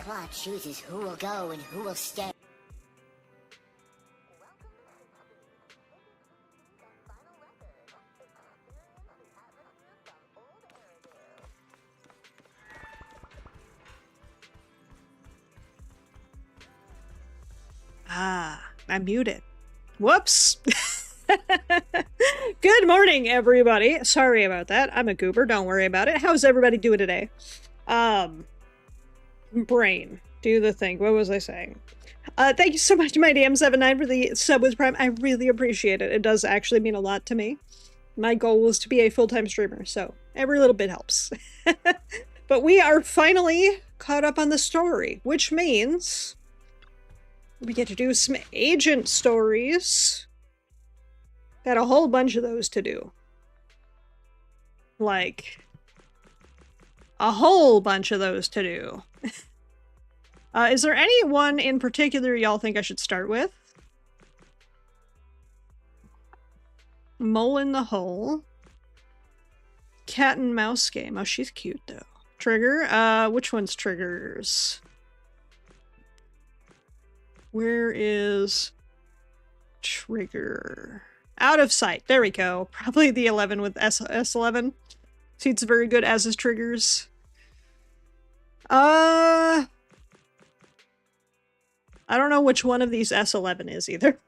The plot chooses who will go and who will stay. I'm muted. Whoops. Good morning, everybody. Sorry about that. I'm a goober. Don't worry about it. How's everybody doing today? Brain. Do the thing. What was I saying? Thank you so much, my DM79, for the sub with Prime. I really appreciate it. It does actually mean a lot to me. My goal was to be a full-time streamer, so every little bit helps. But we are finally caught up on the story, which means we get to do some agent stories. Got a whole bunch of those to do. Like, a whole bunch of those to do. Is there any one in particular y'all think I should start with? Mole in the Hole. Cat and mouse game. Oh, she's cute though. Trigger? Which one's Triggers? Where is Trigger? Out of sight. There we go. Probably the 11 with S11. Seems very good, as is Triggers. I don't know which one of these S11 is either.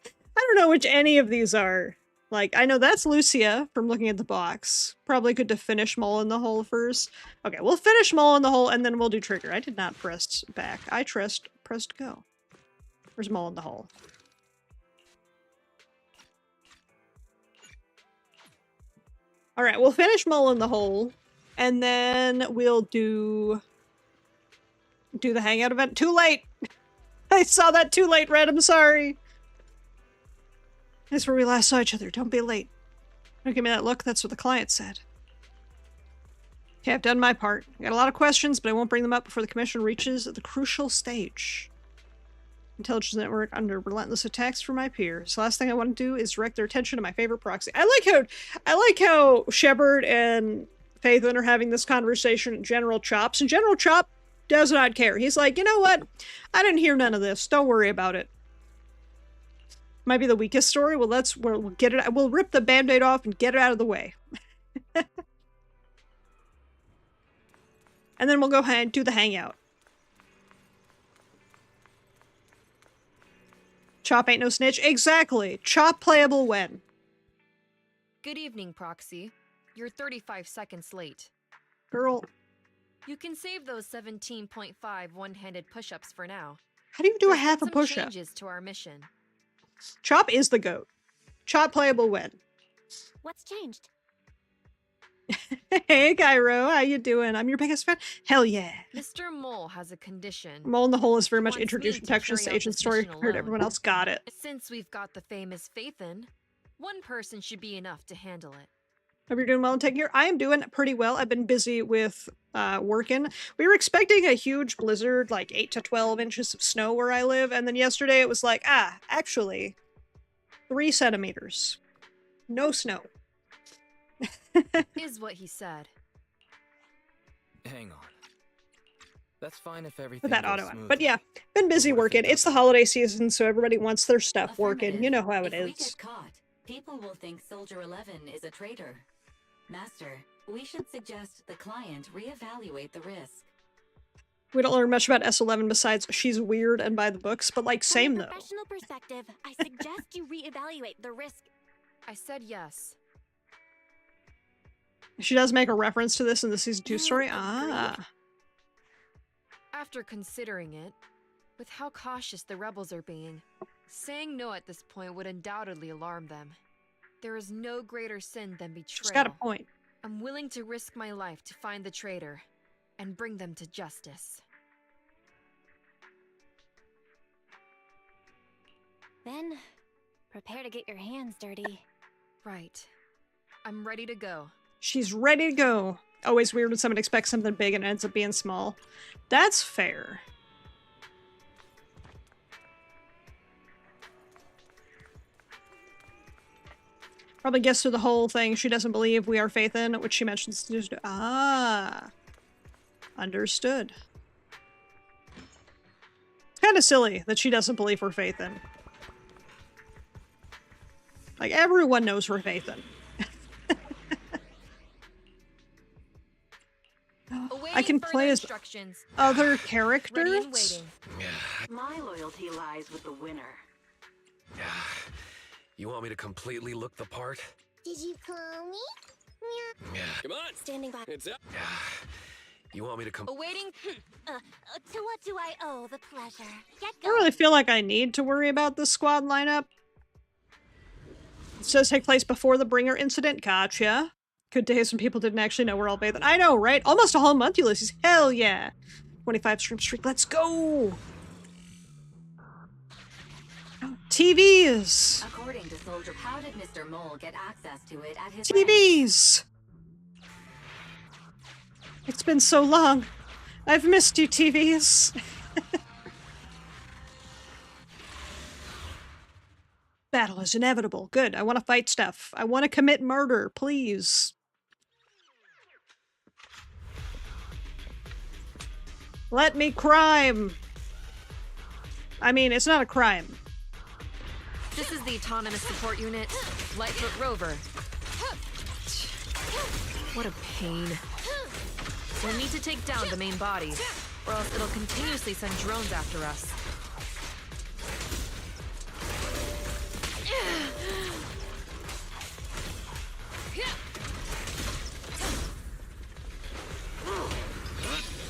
I don't know which any of these are. Like, I know that's Lucia from looking at the box. Probably good to finish Mole in the Hole first. Okay, we'll finish Mole in the Hole and then we'll do Trigger. I did not press back. I pressed go. Where's Mole in the Hole? Alright, we'll finish Mole in the Hole, and then we'll do the Hangout event. Too late! I saw that too late, Red, I'm sorry! That's where we last saw each other. Don't be late. Don't give me that look, that's what the client said. Okay, I've done my part. I got a lot of questions, but I won't bring them up before the commission reaches the crucial stage. Intelligence network under relentless attacks from my peers. The last thing I want to do is direct their attention to my favorite proxy. I like how Shepard and Faithlin are having this conversation at General Chop's, and General Chop does not care. He's like, you know what? I didn't hear none of this. Don't worry about it. Might be the weakest story. Well, we'll get it. We'll rip the band-aid off and get it out of the way. And then we'll go ahead and do the hangout. Chop ain't no snitch. Exactly. Chop playable when. Good evening, Proxy. You're 35 seconds late. Girl. You can save those 17.5 one-handed push-ups for now. How do you do a half a push-up? Changes to our mission. Chop is the goat. Chop playable when. What's changed? Hey, Gyro. How you doing? I'm your biggest fan. Hell yeah. Mr. Mole has a condition. Mole in the Hole is very much introducing textures to agent story compared to everyone else. Got it. Since we've got the famous Faithlin, one person should be enough to handle it. Hope you're doing well and taking care. I am doing pretty well. I've been busy with working. We were expecting a huge blizzard, like 8 to 12 inches of snow where I live, and then yesterday it was like, actually, 3 centimeters. No snow. Is what he said. Hang on. That's fine if everything With that goes auto. smoothly. But yeah, been busy working. It's the holiday season, so everybody wants their stuff working. You know how it If we is. get caught, people will think Soldier 11 is a traitor. Master, we should suggest the client reevaluate the risk. We don't learn much about S11 besides she's weird and by the books, but like same From a though. professional perspective, I suggest you reevaluate the risk. I said yes. She does make a reference to this in the season 2 You story. agreed? After considering it, with how cautious the rebels are being, saying no at this point would undoubtedly alarm them. There is no greater sin than betrayal. She's got a point. I'm willing to risk my life to find the traitor and bring them to justice. Then, prepare to get your hands dirty. Right. I'm ready to go. She's ready to go. Always weird when someone expects something big and ends up being small. That's fair. Probably gets through the whole thing. She doesn't believe we are faith in, which she mentions. Ah. Understood. kind of silly that she doesn't believe we're Phaethon. Like, everyone knows we're Phaethon. I can play as other characters? My loyalty lies with the winner. You want me to completely look the part? Did you call me? Yeah. Come on. Standing by. It's up. You want me to come? Awaiting. To what do I owe the pleasure? Get I don't really feel like I need to worry about this squad lineup. It says take place before the Bringer incident. Gotcha. Good days when people didn't actually know we're all bathing. I know, right? Almost a whole month, Ulysses. Hell yeah. 25 stream streak. Let's go. TVs. According to Soldier, how did Mr. Mole get access to it at his TVs. It's been so long. I've missed you, TVs. Battle is inevitable. Good. I want to fight stuff. I want to commit murder, please. Let me crime. I mean, it's not a crime. This is the autonomous support unit, Lightfoot Rover. What a pain. We'll need to take down the main body, or else it'll continuously send drones after us.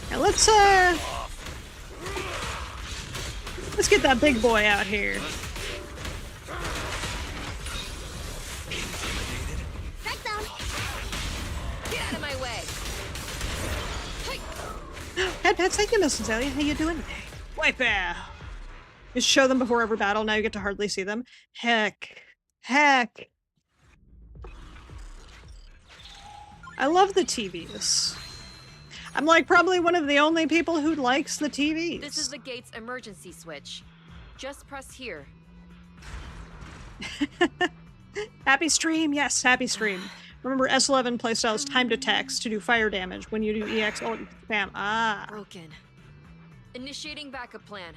Now let's get that big boy out here. Get out of my way! Headpats, thank you, Miss Azalea. How you doing today? Wipe out. Just show them before every battle. Now you get to hardly see them. Heck. Heck. I love the TVs. I'm like probably one of the only people who likes the TVs. This is the gate's emergency switch. Just press here. Happy stream. Yes, happy stream. Remember, S11 playstyle is time to text to do fire damage. When you do EX, ult, spam. Ah. Broken. Initiating backup plan.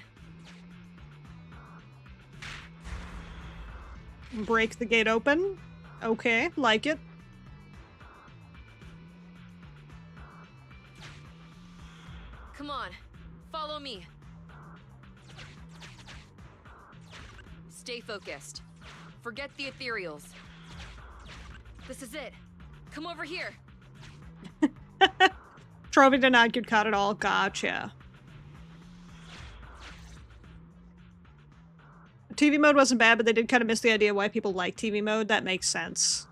Break the gate open. Okay, like it. Come on, follow me. Stay focused. Forget the ethereals. This is it. Come over here. Trophy did not get caught at all. Gotcha. TV mode wasn't bad, but they did kind of miss the idea why people like TV mode. That makes sense.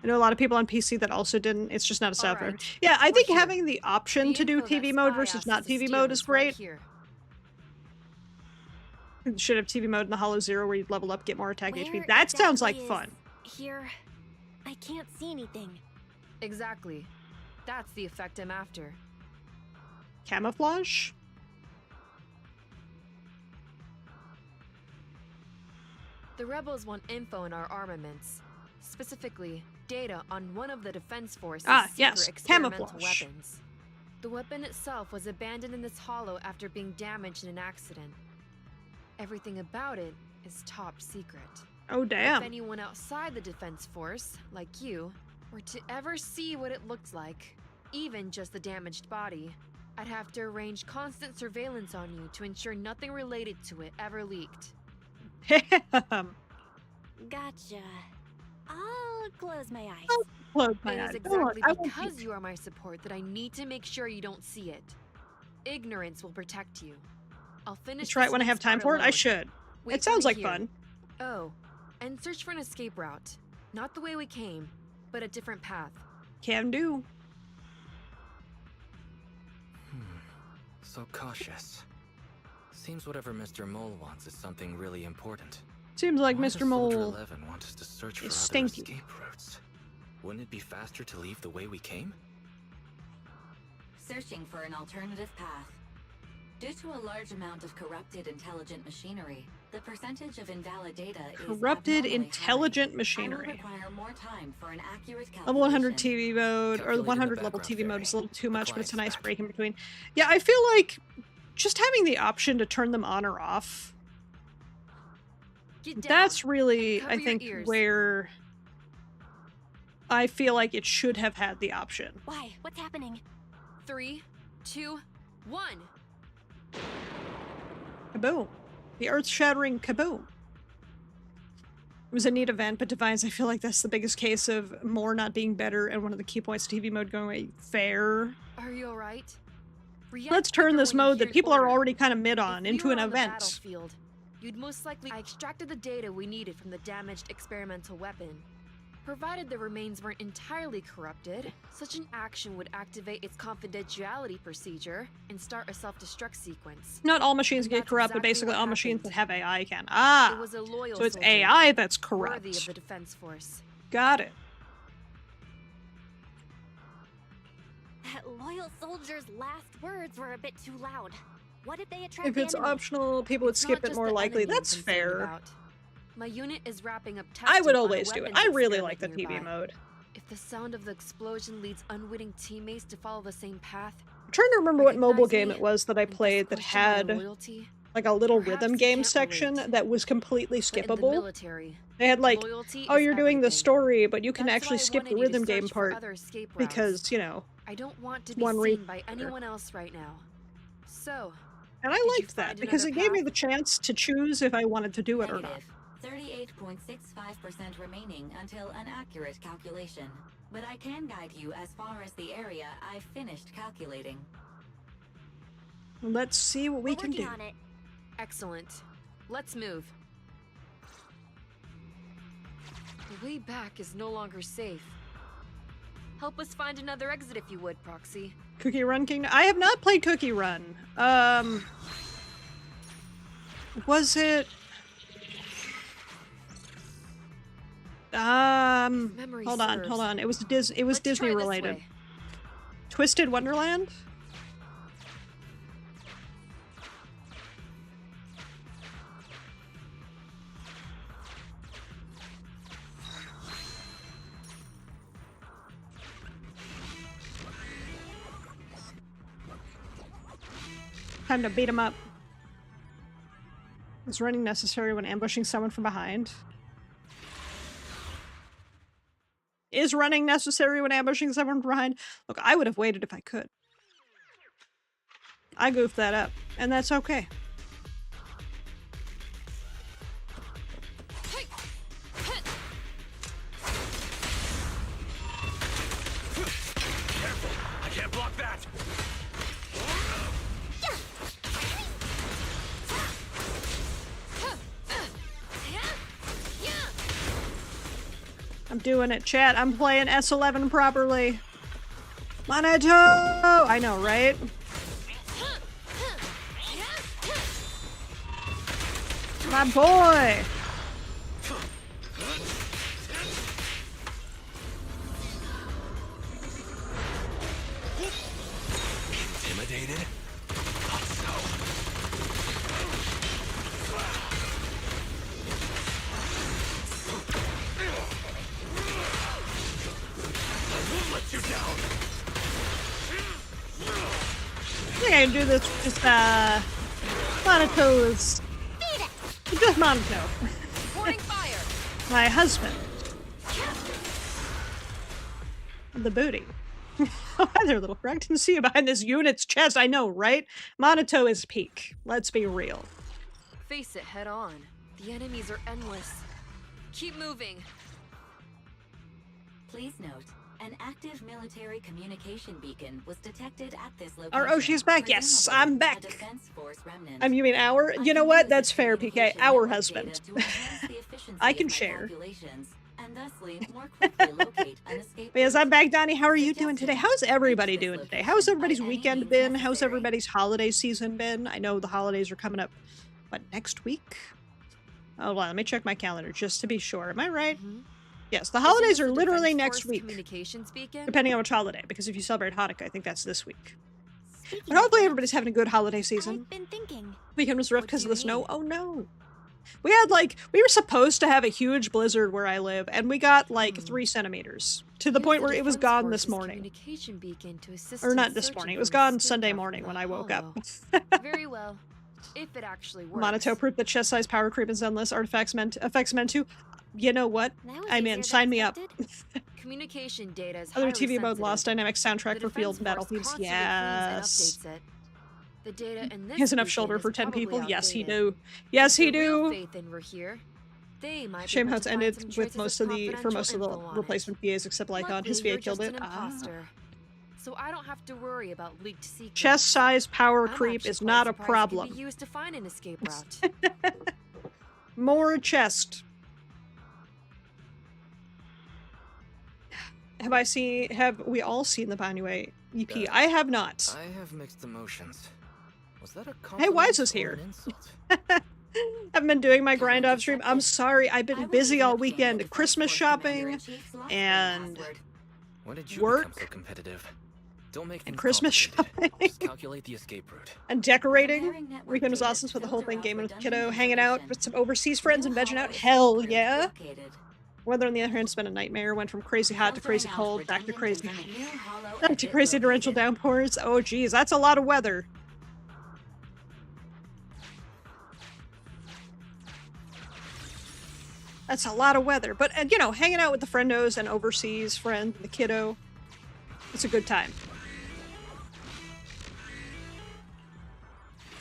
I know a lot of people on PC that also didn't. It's just not a software. Right. Yeah, I think We're having the option to do TV mode versus not TV mode is great. Should have TV mode in the Hollow Zero where you'd level up, get more attack HP. That sounds like fun. Here, I can't see anything. Exactly. That's the effect I'm after. Camouflage? The rebels want info in our armaments. Specifically, data on one of the Defense Force's secret experimental camouflage. weapons. The weapon itself was abandoned in this hollow after being damaged in an accident. Everything about it is top secret. Oh, damn. If anyone outside the Defense Force, like you, were to ever see what it looked like, even just the damaged body, I'd have to arrange constant surveillance on you to ensure nothing related to it ever leaked. Gotcha. I'll close my eyes. Close my It eyes. is exactly because you are my support that I need to make sure you don't see it. Ignorance will protect you. I'll finish. That's right, when I have time for it, I should. It sounds like fun. Oh, and search for an escape route. Not the way we came, but a different path. Can do. So cautious. Seems whatever Mr. Mole wants is something really important. Seems like Why Mr. does Soldier Mole 11 want us to search for is other stinky. escape routes? Wouldn't it be faster to leave the way we came? Searching for an alternative path. Due to a large amount of corrupted intelligent machinery, the percentage of invalid data Corrupted is intelligent I will machinery. require more time for an accurate Level 100 calculation. TV mode, or the Calculating 100 the level background TV mode is a little too much, but it's a nice Client's break in between. Yeah, I feel like just having the option to turn them on or off. Get down. That's really, Cover I your think, ears. where I feel like it should have had the option. Why? What's happening? 3, 2, 1. Kaboom. The earth-shattering kaboom. It was a neat event, but Divines, I feel like that's the biggest case of more not being better and one of the key points of TV mode going away. Fair. Are you alright? Let's turn this mode that people are already kind of mid on into an event. Battlefield, you'd most likely extracted the data we needed from the damaged experimental weapon. Provided the remains weren't entirely corrupted, such an action would activate its confidentiality procedure and start a self-destruct sequence. Not all machines And get that's corrupt, but exactly basically what all machines that happened. have AI can. It Ah! was a loyal So it's soldier, AI that's worthy of corrupt. the defense force. Got it. That loyal soldier's last words were a bit too loud. What if they attract If it's the enemy? optional, people would It's skip not it just more the likely. enemy I'm That's concerned fair. about. My unit is wrapping up I would testing on a always do it. weapons I really like the experiment TV nearby. mode. If the sound of the explosion leads unwitting teammates to follow the same path, I'm trying to remember what mobile recognize game me it was that I and thus played that question my had loyalty, like a little Perhaps rhythm you game can't section relate. that was completely but in the skippable. military, They had like, loyalty oh, is you're doing the everything. story, but you can That's actually why I skip the wanted you to rhythm game search for part other escape routes. because, you know, I don't want to be one seen reason by or anyone else right now. So, and I Did you liked that find because it another gave me path? the chance to choose if I wanted to do it or not. Negative. 38.65% remaining until an accurate calculation. But I can guide you as far as the area I've finished calculating. Let's see what we We're can working do. on it. excellent. Let's move. The way back is no longer safe. Help us find another exit if you would, Proxy. Cookie Run Kingdom. I have not played Cookie Run. Was it? Memory Hold on, serves. hold on. It was Let's Disney try this related. way. Twisted Wonderland? Time to beat him up. Is running necessary when ambushing someone from behind? Is running necessary when ambushing someone from behind? Look, I would have waited if I could. I goofed that up, and that's okay. I can't block that! I'm doing it, chat. I'm playing S11 properly. Monato! I know, right? My boy! Intimidated? Thought so. I won't let you down! I think I can do this with Monato's. Just Monato. Reporting fire. My husband. The booty. Oh, hi there, little frog. Didn't see you behind this unit's chest. I know, right? Monato is peak. Let's be real. Face it head on. The enemies are endless. Keep moving. Please note, an active military communication beacon was detected at this location. Oh, she's back. Yes, presumably I'm a back. defense force remnant. You mean our? I You know can what? use That's this fair, PK. communication Our network husband. data to enhance the efficiency I of can my share. calculations, and thusly more quickly locate an escape Yes, route. I'm back, Donnie. How are you doing Suggested today? How's everybody reach this doing today? location How's by everybody's any weekend means been? How's necessary. everybody's holiday season been? I know the holidays are coming up, what, next week? Hold on, let me check my calendar just to be sure. Am I right? Mhm. Yes, the Isn't holidays this are a literally Defense next Force week, Communications beacon? depending on which holiday, because if you celebrate Hanukkah, I think that's this week. Speaking But hopefully of everybody's having a good holiday that, season. I've been thinking. Weekend was rough What because do of the you snow. mean? Oh no. We were supposed to have a huge blizzard where I live, and we got like 3 centimeters to the point where it was gone this morning. Communication beacon to assist Or in not this searching morning. It for was the gone skip Sunday route morning from when the I woke up. hollow. Very well. If it actually works. Monato proof that chest size power creep and Zenless artifacts affects men too. You know what? That was I'm easier in. than Sign me up. expected. Communication data is Other highly TV mode sensitive. lost dynamic soundtrack The for field Defense battlefields. Force constantly cleans Yes. and updates it. The data in this He has enough beacon shoulder is for 10 probably people. Yes, he outdated. do. Yes, If he the real do. Faith in were here, they might be Shame able how to it's find ended some with traces most of the confidential info on it. replacement VAs except Lycon. His Luckily, VA you're killed just it. an Ah. imposter, so I don't have to worry about leaked secrets. Chest size power I'm creep actually is quite not a surprised it can problem. be used to find an escape route. More chest. Have we all seen the Banue EP? I have not. I have mixed emotions. Was that a Hey, Wise compliment is or here. an insult? I've been doing my grind off stream. I'm sorry, I've I been will busy leave all an appeal weekend. with the Christmas Defense Force shopping Commander-in-Chief's lost and password. When did you Work become so competitive? Don't make and things Christmas complicated. shopping Just calculate the escape route. and decorating. Preparing network Weekend was data awesome to for the whole filter thing, out gaming with redundant kiddo, hanging out information. with some overseas friends and New vegging out. hollow Hell escape route yeah! located. Weather on the other hand has been a nightmare. Went from crazy hot to crazy Filtering out cold, back to redundant crazy, New hollow back to exit crazy torrential located. downpours. Oh geez, that's a lot of weather. That's a lot of weather. But, you know, hanging out with the friendos and overseas friend, the kiddo, it's a good time.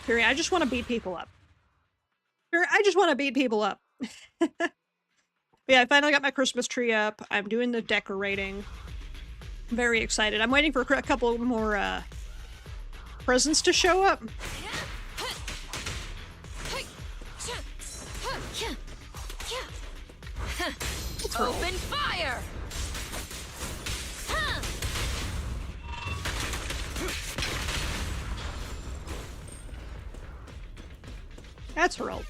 Fury, I just want to beat people up. Fury, I just want to beat people up. But yeah, I finally got my Christmas tree up. I'm doing the decorating. I'm very excited. I'm waiting for a couple more presents to show up. Open fire! That's Harold.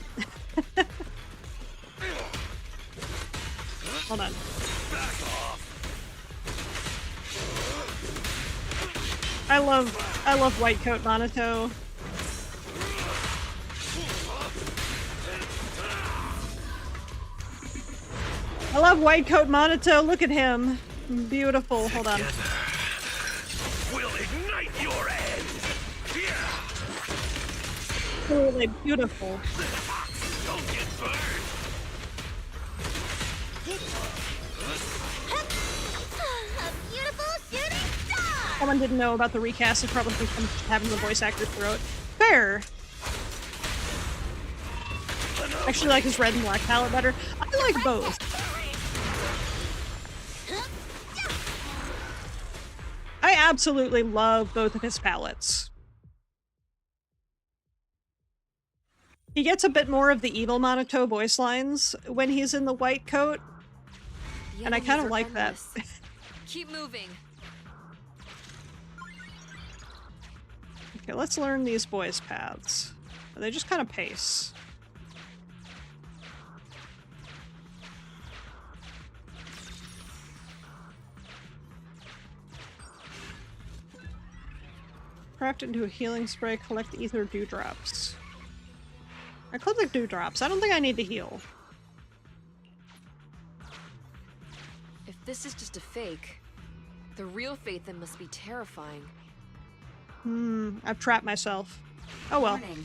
Hold on. I love White Coat Monato. I love White Coat Monato. Look at him. Beautiful. Hold on. We'll ignite your end. Absolutely beautiful. Don't get burned. A beautiful shooting star! Someone didn't know about the recast. It's probably from having the voice actor throw it. Fair. Actually, like his red and black palette better. I like both. I absolutely love both of his palettes. He gets a bit more of the evil Monato voice lines when he's in the white coat, The and I enemies kind of are like that. endless. Keep moving. Okay, let's learn these boys' paths. They just kind of pace. Craft into a healing spray, collect ether dewdrops. I collect dewdrops. I don't think I need to heal. If this is just a fake, the real Phaethon must be terrifying. I've trapped myself. Oh well. Warning.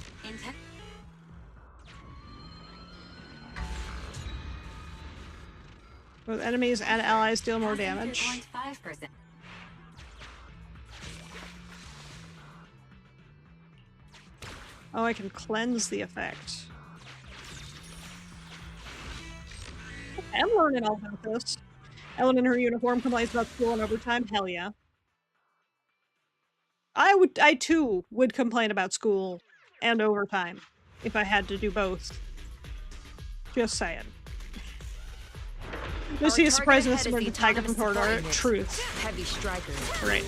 Both enemies and allies deal more damage. 0.5%. Oh, I can cleanse the effect. Okay, I'm learning all about this. Ellen in her uniform complains about school and overtime. Hell yeah. I too would complain about school and overtime if I had to do both. Just saying. Lucy is surprised in the tiger from Corridor. Truth. Heavy strikers. Right.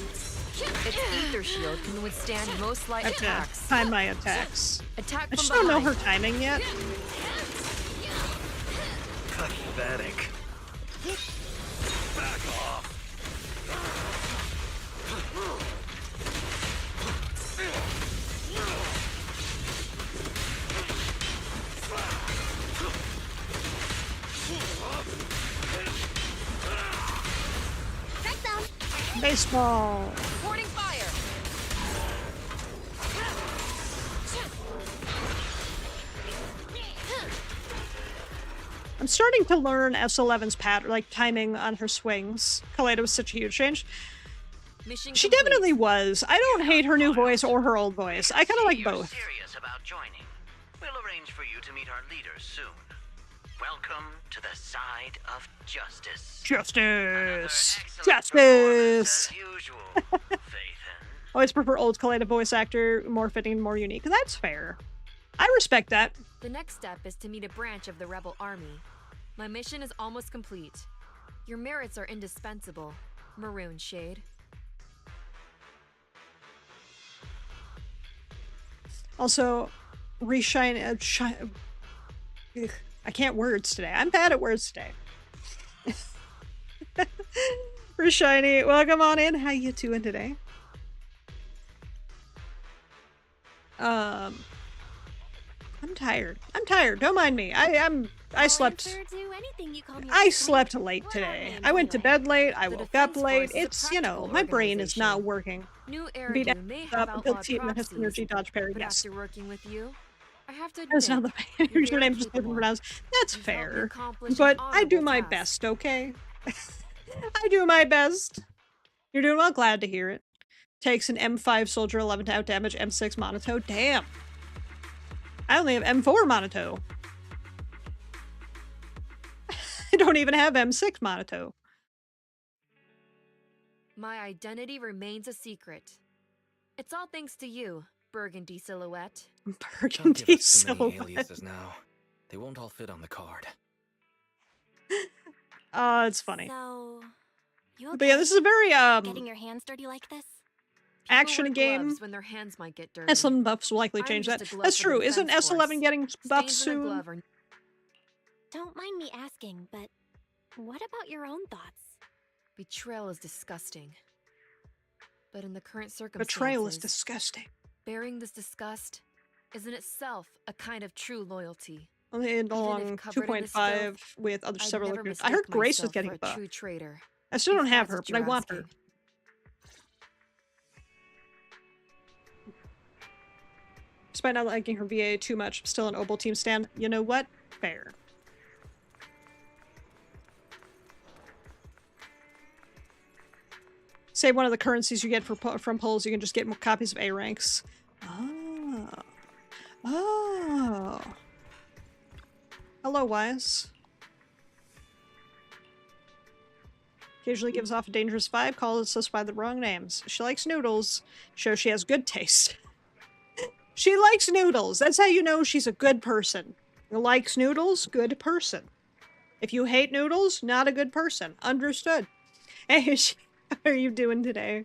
Its ether shield can withstand most light I have attacks. to time my attacks. Attack I from just don't know behind. her timing yet. Pathetic. Back off. Baseball. Reporting fire! I'm starting to learn S11's pattern, like timing on her swings. Kaleido was such a huge change. Mission She complete. definitely was. I don't hate her new voice or her old voice. I kind of like You're both. serious about joining. We'll arrange for you to meet our leaders soon. Welcome to the side of justice. Justice! Excellent performance Justice! as usual, Phaethon. Always prefer old Kaleido voice actor, more fitting, more unique. That's fair. I respect that. The next step is to meet a branch of the rebel army. My mission is almost complete. Your merits are indispensable, Maroon Shade. Also, reshine. Ugh, I can't words today. I'm bad at words today. Reshiny, welcome on in. How you doing today? I'm tired. I'm tired. Don't mind me. I slept. Answer to anything you call me I at this slept point. late We're not today. named I went to anyway. bed late. I The woke up Defense late. Force is a It's, you know, practical my brain is not organization. working. New Beat Eridu may up have until outlawed Team has proxies, energy dodge parry. but Yes. after working with you, I have to admit, That's not the you're username very just capable. pronounced. That's You've helped me fair. accomplish But an I do honorable my task. best, okay? I do my best. You're doing well, glad to hear it. Takes an M5 soldier 11 to outdamage M6 Monoto. Damn. I only have M4 Monoto. I don't even have M6 Monoto. My identity remains a secret. It's all thanks to you, Burgundy Silhouette. Don't give Burgundy us too many silhouette. aliases now. They won't all fit on the card. Oh, it's funny. So, you But yeah, okay? this is a very Getting your hands dirty like this? People action wear game. gloves when their hands might get dirty. S11 buffs will likely I'm change just that. a glove That's for the true. Isn't defense S11 force. getting buffs Stains in a soon? glove are Don't mind me asking, but what about your own thoughts? Betrayal is disgusting. But in the current circumstances, Betrayal is disgusting. bearing this disgust is in itself a kind of true loyalty. Only if along covered in this 2.5 filth, with other I'd several never characters. I heard mistake Grace is myself getting for a buffed. true traitor. I still if don't have that's her, what but I you're want her. asking. Despite not liking her VA too much, I'm still an Obel team stan. You know what? Fair. Say one of the currencies you get from polls, you can just get more copies of A ranks. Oh. Oh. Hello, Wise. Occasionally gives off a dangerous vibe, calls us by the wrong names. She likes noodles. Shows she has good taste. She likes noodles. That's how you know she's a good person. Likes noodles, good person. If you hate noodles, not a good person. Understood. Hey, how are you doing today?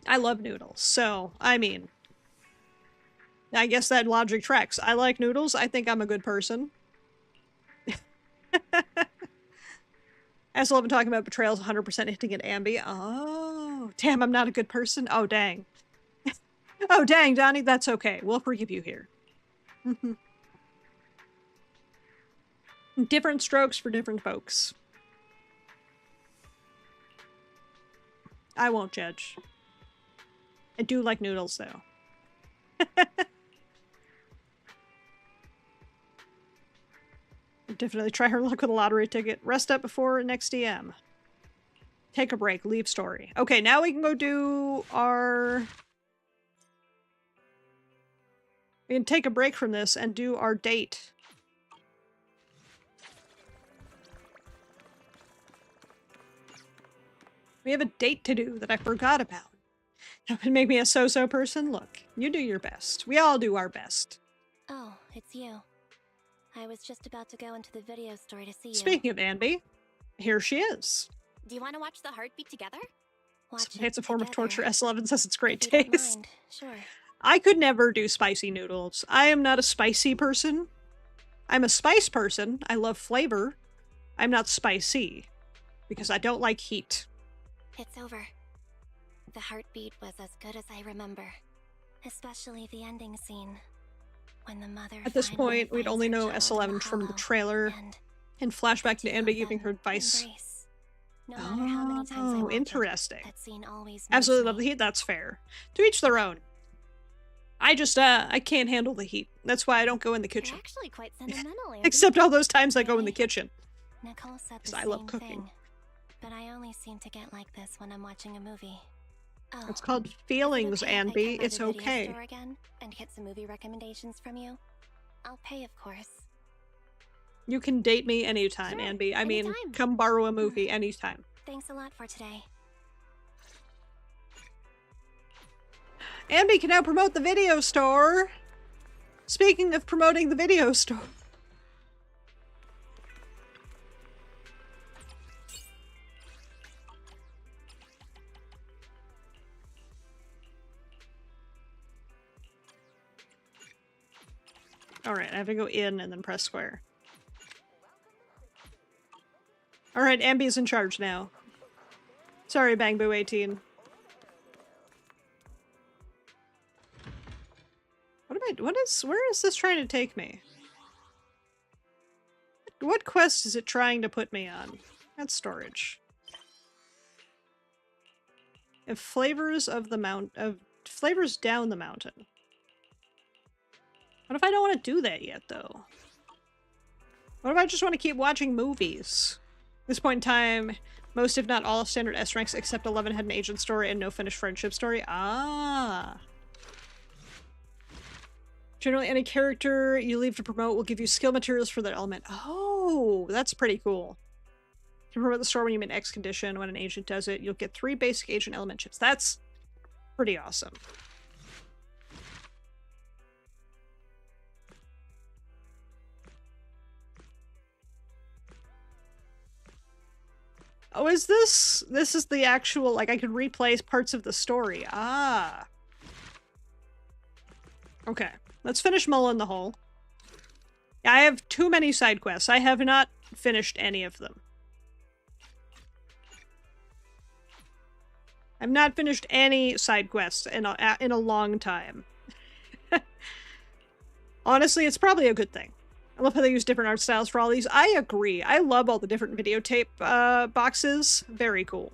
I love noodles, so, I mean, I guess that logic tracks. I like noodles, I think I'm a good person. S11 talking about betrayals 100% hinting at Ambi. Oh, damn, I'm not a good person? Oh, dang. Oh, dang, Donnie, that's okay. We'll forgive you here. Different strokes for different folks. I won't judge. I do like noodles, though. Definitely try her luck with a lottery ticket. Rest up before next DM. Take a break. Leave story. Okay, now we can go do our... We can take a break from this and do our date. We have a date to do that I forgot about. That would make me a so-so person? Look, you do your best. We all do our best. Oh, it's you. I was just about to go into the video store to see you. Speaking of Ambi, here she is. Do you want to watch the heartbeat together? Watch It's a form of torture. together. S11 says it's great If you don't taste. mind, sure. I could never do spicy noodles. I am not a spicy person. I'm a spice person. I love flavor. I'm not spicy. Because I don't like heat. It's over. The heartbeat was as good as I remember. Especially the ending scene. When the mother At this finally point, we'd finds only her know child in S11 from the hollow, trailer. and And flashback the to two of Ambi giving them her advice. embrace. No matter how many times I Oh, watch it, interesting. that scene always Absolutely moves love the me. heat. That's fair. To each their own. I just, I can't handle the heat. That's why I don't go in the You're kitchen. actually quite sentimental, Andy. Except all those times I go in the Really? kitchen. Nicole said the 'Cause I same love cooking. thing, but I only seem to get like this when I'm watching a movie. Oh, It's called is it feelings, okay if I Anby. come by It's the video okay. store again and get some movie recommendations from you? I'll pay, of course. You can date me anytime, Sure, Anby. I mean, anytime. come borrow a movie anytime. Thanks a lot for today. Anby can now promote the video store. Speaking of promoting the video store. Alright, I have to go in and then press square. Alright, Ambi's in charge now. Sorry, Bang Boo 18. Where is this trying to take me? What quest is it trying to put me on? That's storage. Flavors down the mountain. What if I don't want to do that yet, though? What if I just want to keep watching movies? At this point in time, most if not all of standard S ranks except 11 had an agent story and no finished friendship story. Ah. Generally, any character you leave to promote will give you skill materials for that element. Oh, that's pretty cool. You can promote the store when you meet X condition. When an agent does it, you'll get 3 basic agent element chips. That's pretty awesome. Oh, is this? This is the actual, like, I could replace parts of the story. Ah. Okay. Let's finish mulling the hole. I have too many side quests. I have not finished any of them. I've not finished any side quests in a long time. Honestly, it's probably a good thing. I love how they use different art styles for all these. I agree. I love all the different videotape boxes. Very cool.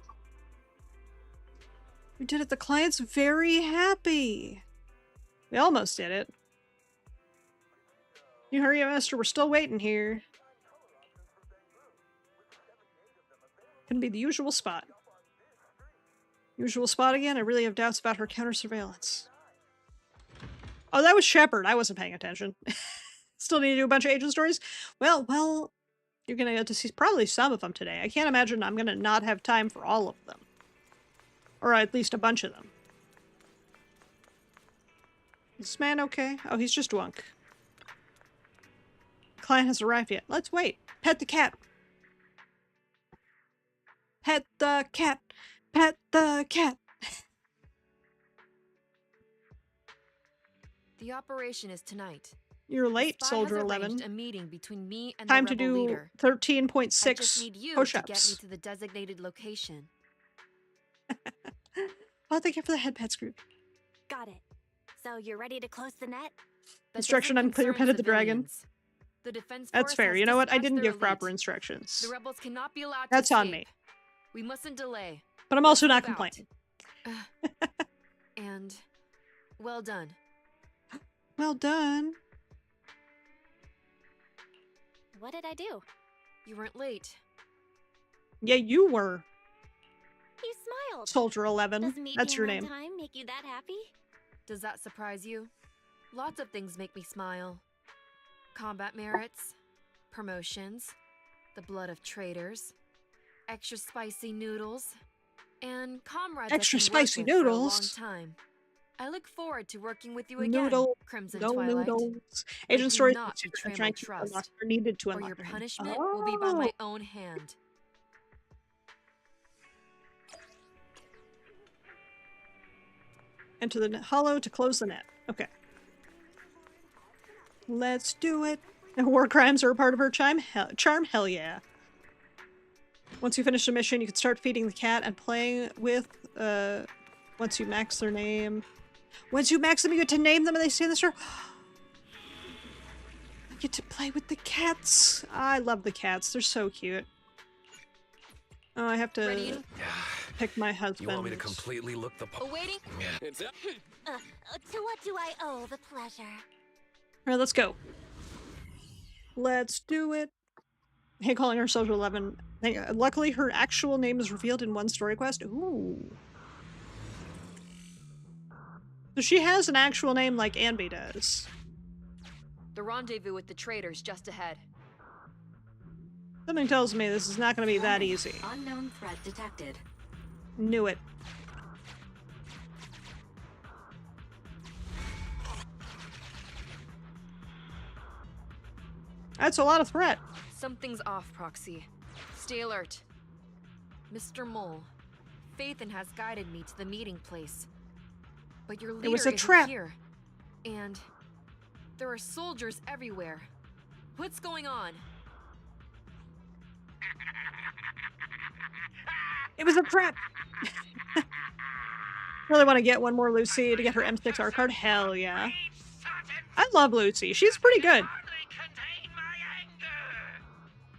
We did it. The client's very happy. We almost did it. You hurry up, Esther. We're still waiting here. Gonna be the usual spot. Usual spot again? I really have doubts about her counter-surveillance. Oh, that was Shepard. I wasn't paying attention. Still need to do a bunch of agent stories? Well, you're gonna get to see probably some of them today. I can't imagine I'm gonna not have time for all of them. Or at least a bunch of them. Is this man okay? Oh, he's just drunk. Client has arrived yet. Let's wait. Pet the cat. Pet the cat. Pet the cat. The operation is tonight. You're late, The spy Soldier has 11. arranged a meeting between me and Time the to rebel do leader. 13.6 I just need you to get me push-ups. to the designated location. Oh, thank you for the head pets group. Got it. So you're ready to close the net? That Instruction doesn't on clear concern pet of the dragon. civilians. The defense That's force fair. has You know what? I dispatched didn't their give proper elite. instructions. The rebels cannot be allowed That's to on escape. me. We mustn't delay. But I'm also not Move out. complaining. And well done. Well done. What did I do? You weren't late. Yeah, you were. You smiled. Soldier 11. Does me That's being your on name. time make you that happy? Does that surprise you? Lots of things make me smile. Combat merits, promotions, the blood of traitors, extra spicy noodles, and comrades Extra I can work spicy with for a noodles? long time. I look forward to working with you again, Noodle. Crimson No Twilight. noodles. But Agent do stories not are secret. betray I'm trying my to trust, unlock or needed to or unlock your your hand. punishment will be by my own hand. Enter the hollow to close the net. Okay. Let's do it. War crimes are a part of her charm? Hell yeah. Once you finish the mission, you can start feeding the cat and playing with, once you max their name. Once you max them, you get to name them and they stay in the store. I get to play with the cats. I love the cats. They're so cute. Oh, I have Ready to and pick my husband. You want me to completely look the part? awaiting. It's up. To what do I owe the pleasure? Alright, let's go. Let's do it. Hey, calling her Soldier 11. Luckily, her actual name is revealed in one story quest. Ooh. So she has an actual name like Anby does. The rendezvous with the traders just ahead. Something tells me this is not going to be that easy. Unknown threat detected. Knew it. That's a lot of threat. Something's off, Proxy. Stay alert. Mr. Mole, Phaethon has guided me to the meeting place. But your leader was a isn't trap. here. And there are soldiers everywhere. What's going on? It was a trap. Really want to get one more Lucy to get her M6 R card? Hell yeah. I love Lucy. She's pretty good. Hardly contain my anger.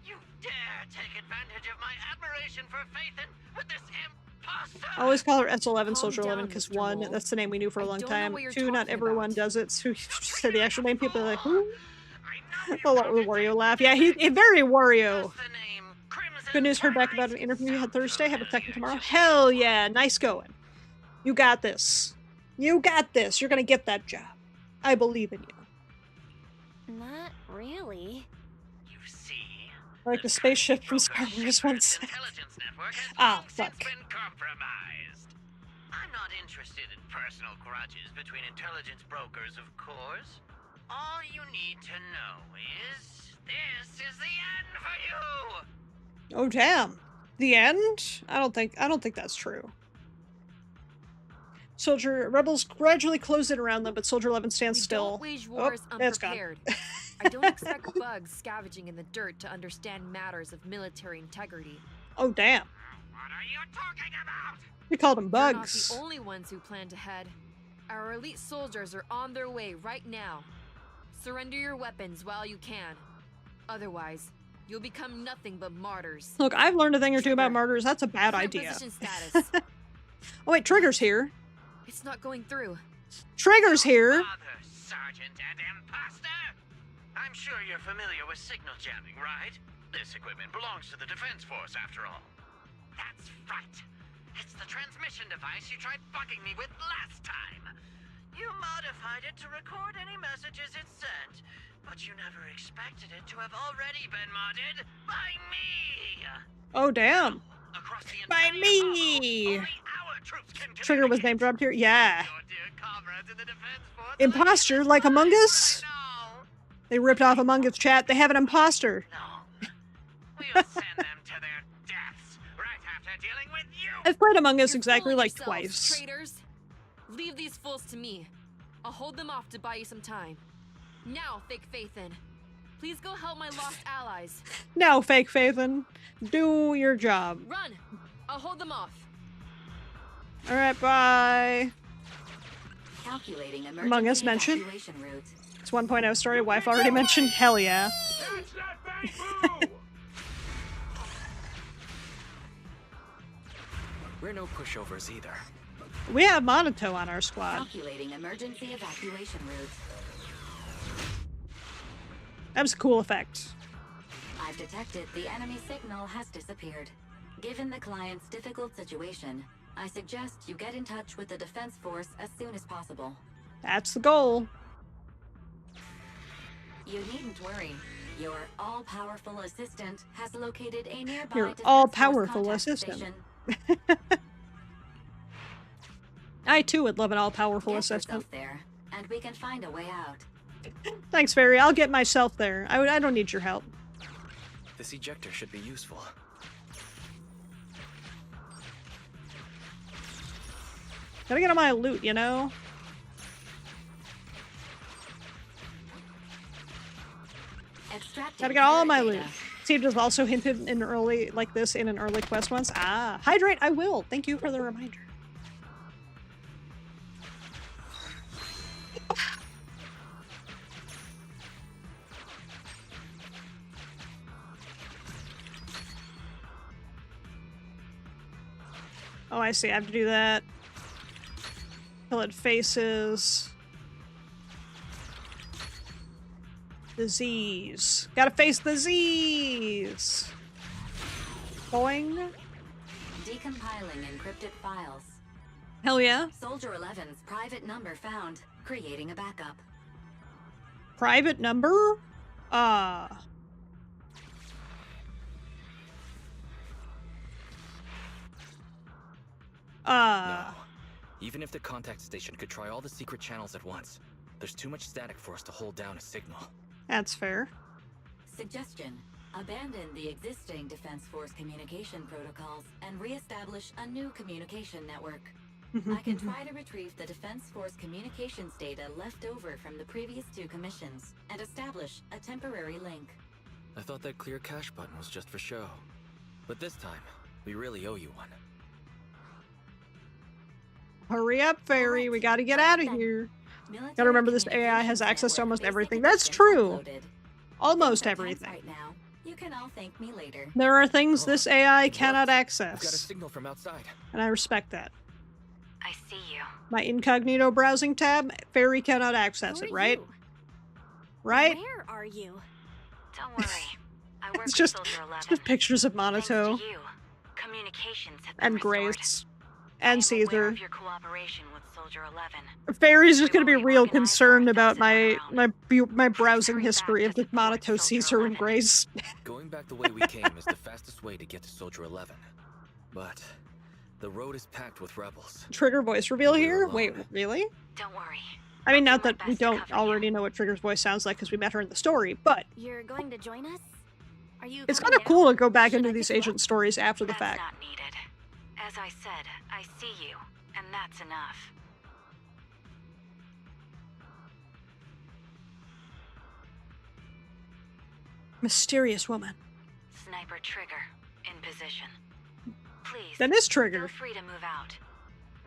You dare take advantage of my admiration for Phaethon with this imposter? I always call her S11 Calm Soldier 11 down, because Mr. one, Mole. that's the name we knew for a I long don't know time. what you're Two, not talking everyone about. does it. So you just say the actual name, people are like, who? I know you Oh, what was wanted Wario to laugh? Yeah, he very Wario. What's the name? Crimson Good news, heard back about an Twilight. interview you had Sounds Thursday. Have a familiar second tomorrow. to me. Hell yeah, nice going. You got this. You got this. You're gonna get that job. I believe in you. Not really. You see, Like the spaceship from Broker's Spider-Man's one secret sec. intelligence network has Ah, long since fuck. been compromised. I'm not interested in personal grudges between intelligence brokers, of course. All you need to know is this is the end for you. Oh damn. The end? I don't think that's true. Rebels gradually close in around them, but Soldier 11 stands We still. don't wage wars it's gone. unprepared. I don't expect bugs scavenging in the dirt to understand matters of military integrity. Oh damn. What are you talking about? We called them They're not bugs. the only ones who plan to head. Our elite soldiers are on their way right now. Surrender your weapons while you can. Otherwise, you'll become nothing but martyrs. Look, I've learned a thing or two about Trigger. martyrs. That's a bad Current idea. Position status. Oh wait, Trigger's here. It's not going through. Trigger's here. Father, Sergeant and Imposter. I'm sure you're familiar with signal jamming, right? This equipment belongs to the Defense Force, after all. That's right. It's the transmission device you tried bugging me with last time. You modified it to record any messages it sent, but you never expected it to have already been modded by me. Oh damn. Across the By entire me. Apollo, only our troops can Trigger was name communicate. dropped here. Yeah. Your dear comrades in the Defense Force Imposter, like Among Us? I know. They ripped off Among Us chat. They have an imposter. No. We'll send them to their deaths right after dealing with you. I've played Among Us You're exactly fooling like yourselves, twice. Traitors. Leave these fools to me. I'll hold them off to buy you some time. Now, fake Phaethon. Please go help my lost allies. Now, fake Phaethon, do your job. Run! I'll hold them off. Alright, bye. Calculating emergency Among Us mentioned. evacuation route. It's 1.0 story. Wife already mentioned. Hell yeah. That's not bamboo! We're no pushovers either. We have Monito on our squad. Calculating emergency evacuation route. That was a cool effect. I've detected the enemy signal has disappeared. Given the client's difficult situation, I suggest you get in touch with the Defense Force as soon as possible. That's the goal. You needn't worry. Your all-powerful assistant has located a nearby Your Defense all-powerful Force contact assistant. station. I too would love an all-powerful Get assistant. yourself there, and we can find a way out. Thanks, Fairy. I'll get myself there. I don't need your help. This ejector should be useful. Gotta get on my loot, you know? Extracting Gotta get all my current loot. data. Steve has also hinted in early, like this, in an early quest once. Ah, hydrate, I will. Thank you for the reminder. Oh, I see. I have to do that. Till it faces... disease. Gotta face disease! Boing. Decompiling encrypted files. Hell yeah. Soldier 11's private number found. Creating a backup. Private number? No. Even if the contact station could try all the secret channels at once, there's too much static for us to hold down a signal. That's fair. Suggestion. Abandon the existing Defense Force communication protocols and re-establish a new communication network. I can try to retrieve the Defense Force communications data left over from the previous 2 commissions and establish a temporary link. I thought that clear cache button was just for show. But this time, we really owe you one. Hurry up, Fairy. We gotta get out of here. Military Gotta remember this AI has access to almost everything. That's true. Almost everything. Right now. You can all thank me later. There are things this AI cannot We've got a access. signal from outside. And I respect that. I see you. My incognito browsing tab, Fairy cannot access Who it, are right? you? Right? Where are you? Don't worry. I work It's with just, Soldier 11. it's just pictures of Thanks to Monato you, communications have been and restored. Grace I and am aware Caesar. of your cooperation with Soldier 11. Fairy's just We gonna be will real reorganize concerned our about defensive my browsing Hurry history back of to the support Monato, Soldier Caesar, and 11. Grace. Going back the way we came is the fastest way to get to Soldier 11. But the road is packed with rebels. Trigger voice reveal We're here? alone. Wait, really? Don't worry. I mean, I'll not do my that we best to don't cover already you. know what Trigger's voice sounds like because we met her in the story, but You're going to join us? Are you it's coming kind of down? cool to go back Should into I these pick you up? agent stories after the That's fact. not needed. As I said, I see you, and that's enough. Mysterious woman. Sniper Trigger, in position. Please, That is feel Trigger. free to move out.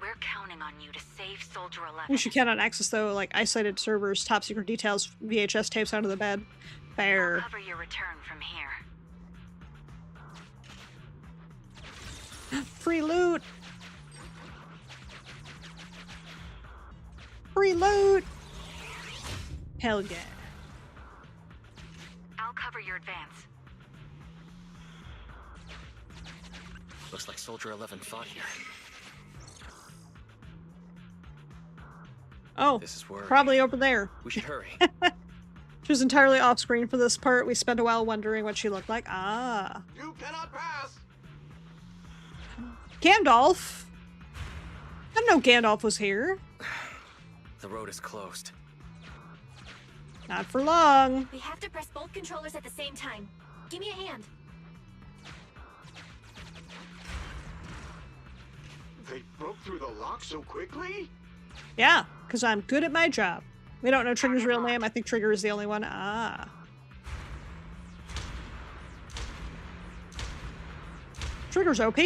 We're counting on you to save Soldier 11. Which you cannot access though, like isolated servers, top secret details, VHS tapes under the bed. I'll Fair. cover your return from here. Free loot! Free loot! Hell yeah. I'll cover your advance. Looks like Soldier 11 fought here. Oh, This is worrying. probably over there. We should hurry. She was entirely off screen for this part. We spent a while wondering what she looked like. Ah. You cannot pass! Gandalf! I didn't know Gandalf was here. The road is closed. Not for long. We have to press both controllers at the same time. Give me a hand. They broke through the lock so quickly? Yeah, because I'm good at my job. We don't know Trigger's real name. I think Trigger is the only one. Ah. Trigger's OP.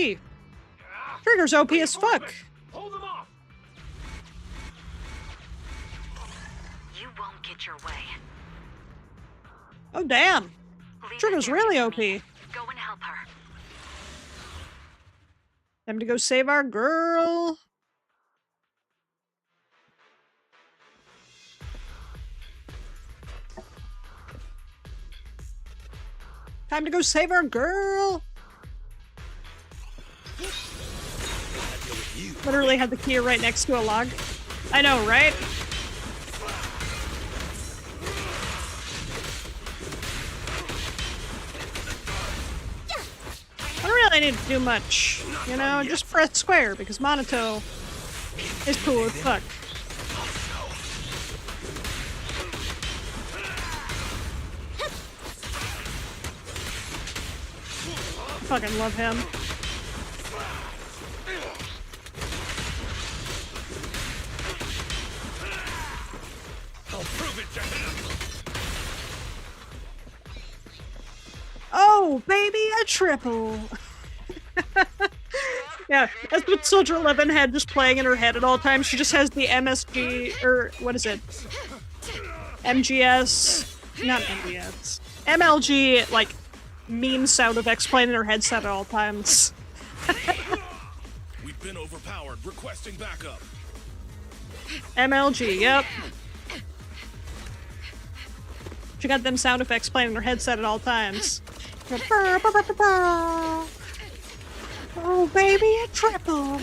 Trigger's OP as fuck. Hold them off! You won't get your way. Oh, damn. Leave the Trigger's theory really to OP. me. Go and help her. Time to go save our girl. Time to go save our girl. Literally had the key right next to a log. I know, right? I don't really need to do much, you know? Just press square because Monato is cool as fuck. Fucking love him. I'll prove it to him! Oh, baby, a triple! Yeah, that's what Soldier 11 had just playing in her head at all times. She just has the MSG, or what is it? MGS, not MGS. MLG, like, meme sound effects playing in her headset at all times. been overpowered. Requesting backup. MLG, yep. She got them sound effects playing in her headset at all times. Oh, baby, a triple.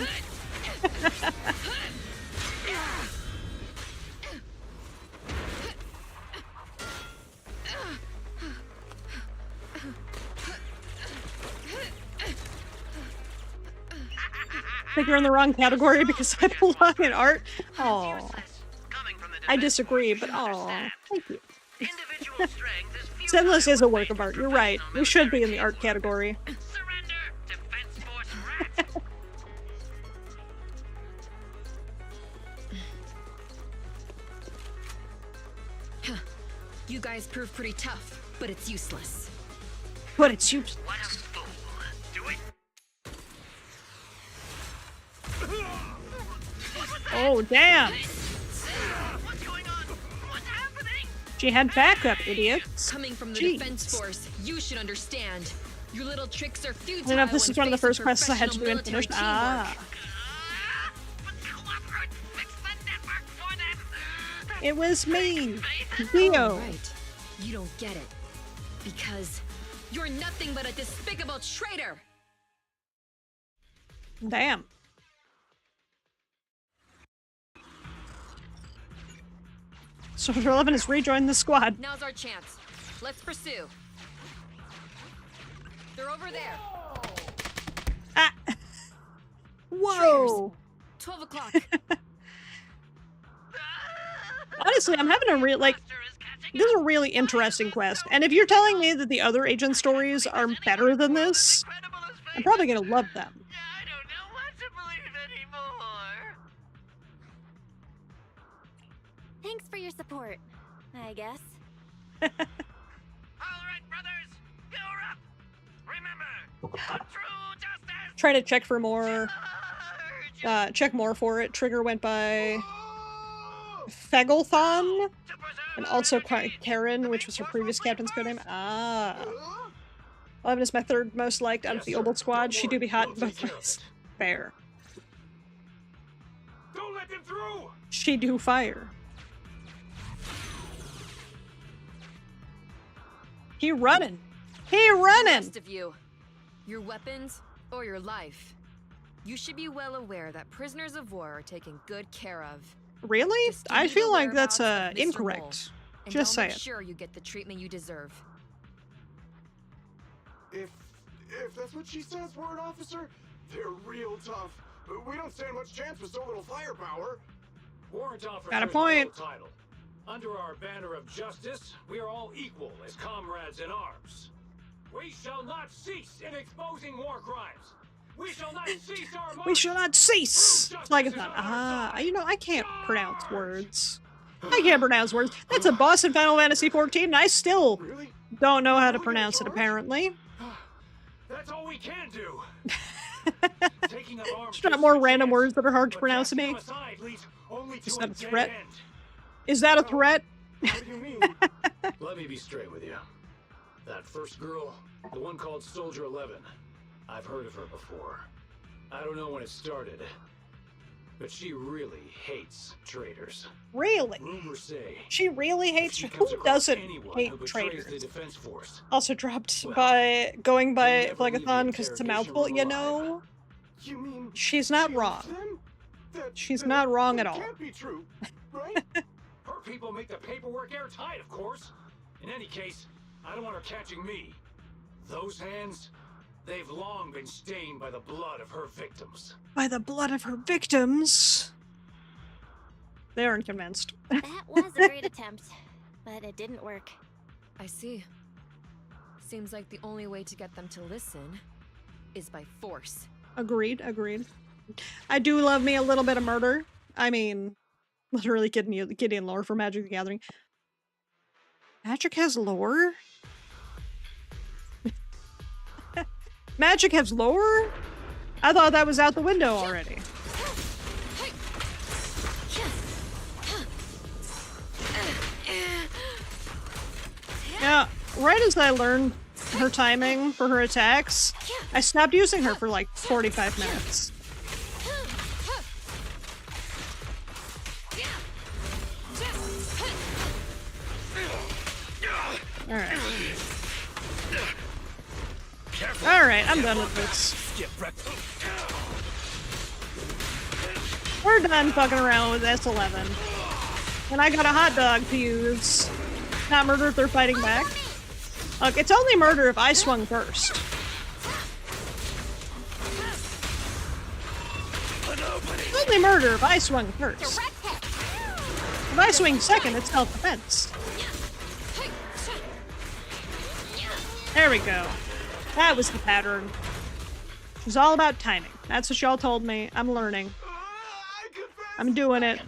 I think you're in the wrong category because I belong in art. Oh, I disagree, but oh, thank you. Zenless is a work of art. You're right. We should be in the art category. Surrender, Defense Force rat. You guys prove pretty tough, but it's useless. But it's useless. What a fool. Do it. Oh, damn. What's going on? What's happening? She had backup, idiots. Coming from the Jeez. defense force, you should understand. Your little tricks are futile. I don't know if this is when one of the faced first with quests I had to do in professional finished. military Ah. But cooperate. Fix the network for them. It was me, teamwork. Theo. Oh, right. You don't get it. Because you're nothing but a despicable traitor. Damn. Soldier 11 has rejoined the squad. Now's our chance. Let's pursue. They're over there. Ah. Whoa. 12 o'clock. Honestly, I'm having a real, like, this is a really interesting quest. And if you're telling me that the other agent stories are better than this, I'm probably gonna love them. I don't know what to believe anymore. Thanks for your support, I guess. All right, brothers, you're up. Remember, true justice. Try to check for more, charge. check more for it. Trigger went by Fagelthon, To preserve and our also energy. Karen, which was her previous captain's codename. Ah. 11 is my third most liked out of the Obel squad. She do be hot in both ways. Fair. Don't let them through! She do fire. He running. He The running. rest of you, your weapons or your life. You should be well aware that prisoners of war are taken good care of. Really? Just give I me the feel like that's whereabouts of Mr. incorrect. Mole, and Just I'll make saying. sure you get the treatment you deserve. If that's what she says, Warrant Officer, they're real tough. We don't stand much chance with so little firepower. Warrant officer Got a point. is my title. Under our banner of justice, we are all equal as comrades in arms. We shall not cease in exposing war crimes. We shall not cease our We shall not cease. Justice Like is it's not. on our side. You know, I can't pronounce words. I can't pronounce words. That's a boss in Final Fantasy XIV, and I still Really? don't know how to pronounce it, apparently. That's all we can do. Taking up arms There's not is more a random chance, words that are hard to but pronounce to casting me. them aside leads only to Is that a dead threat? end. Is that a threat? What do you mean? Let me be straight with you. That first girl, the one called Soldier 11, I've heard of her before. I don't know when it started, but she really hates traitors. Really? Rumors say She really if hates. she Who comes across doesn't anyone hate who betrays the traitors? defense force, Also dropped Well, by going by you'll never leave the Phlegathon because it's a interrogation mouthful. room You alive. know, You mean she's not she wrong. loves them? She's That- not wrong that at all. Can't be true, right? her people make the paperwork airtight, of course. In any case, I don't want her catching me. Those hands, they've long been stained by the blood of her victims. By the blood of her victims. They aren't convinced. That was a great attempt, but it didn't work. I see. Seems like the only way to get them to listen is by force. Agreed, agreed. I do love me a little bit of murder. I mean, literally Gideon lore for Magic the Gathering. Magic has lore? Magic has lore? I thought that was out the window already. Yeah, right as I learned her timing for her attacks, I stopped using her for like 45 minutes. Alright. Alright, I'm done with this. We're done fucking around with S11. And I got a hot dog to use. Not murder if they're fighting back. Look, it's only murder if I swung first. It's only murder if I swung first. If I swing second, it's self-defense. There we go. That was the pattern. It was all about timing. That's what y'all told me. I'm learning. I'm doing it.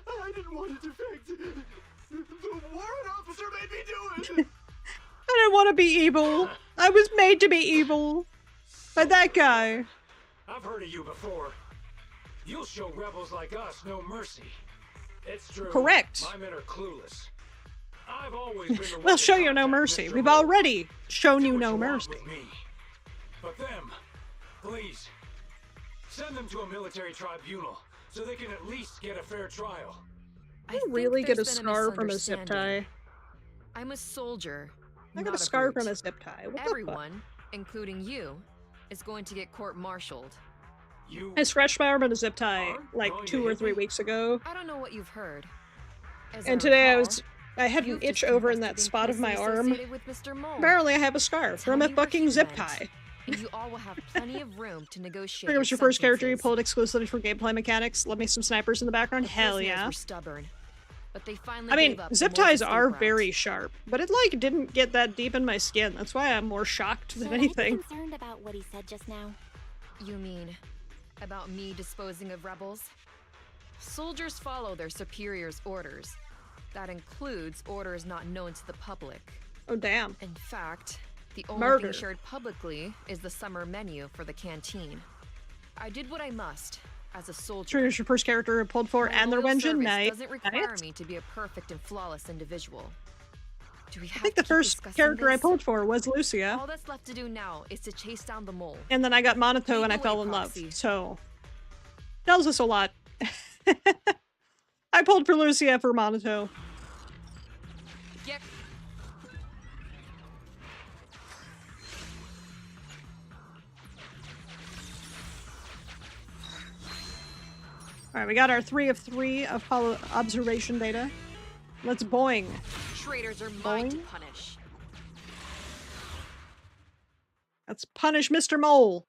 I didn't want to defect. The warrant officer made me do it. I didn't want to be evil. I was made to be evil. By that guy. I've heard of you before. You'll show rebels like us no mercy. It's true. Correct. My men are clueless. I've always been the one We'll to show you no contact mercy. Mr. We've Moore. already shown Do you what no want mercy. with me. But them, please, send them to a military tribunal so they can at least get a fair trial. I really get a there's been scar from a zip misunderstanding. tie. I'm a soldier. I got not a scar brute. from a zip tie. What the fuck? Everyone, including you, is going to get court-martialed. You I scratched my arm on a zip tie like going 2 to or hit 3 me? weeks ago. I don't know what you've heard. As And today recall, I had an you've itch just over in confessed that to spot of being my closely arm. associated with Mr. Mole. Apparently I have a scar Tell from a me what fucking you zip meant, tie. And you all will have plenty of room to negotiate. Trigger was your first character you sentences. pulled exclusively for gameplay mechanics. Love me some snipers in the background. The Hell prisoners yeah. were stubborn, but they finally I mean, gave up zip the Mole's ties escape are route. very sharp, but it like didn't get that deep in my skin. That's why I'm more shocked Should than I be anything. concerned about what he said just now? You mean about me disposing of rebels? Soldiers follow their superiors' orders. That includes orders not known to the public. Oh damn. In fact, the only Murder. thing shared publicly is the summer menu for the canteen. I did what I must as a soldier. Trigger's your first character you pulled for My and their loyal engine. service Nice. doesn't require Nice. me to be a perfect and flawless individual. Do we have I think to the keep first discussing character I this? pulled for was Lucia. All that's left to do now is to chase down the mole. And then I got Monato and I Lead the fell way, in love. Proxy. So tells us a lot. I pulled for Lucia for Monato. Get Alright, we got our 3 of 3 of observation data. Let's boing. traitors are mine to Boing. punish. Let's punish Mr. Mole.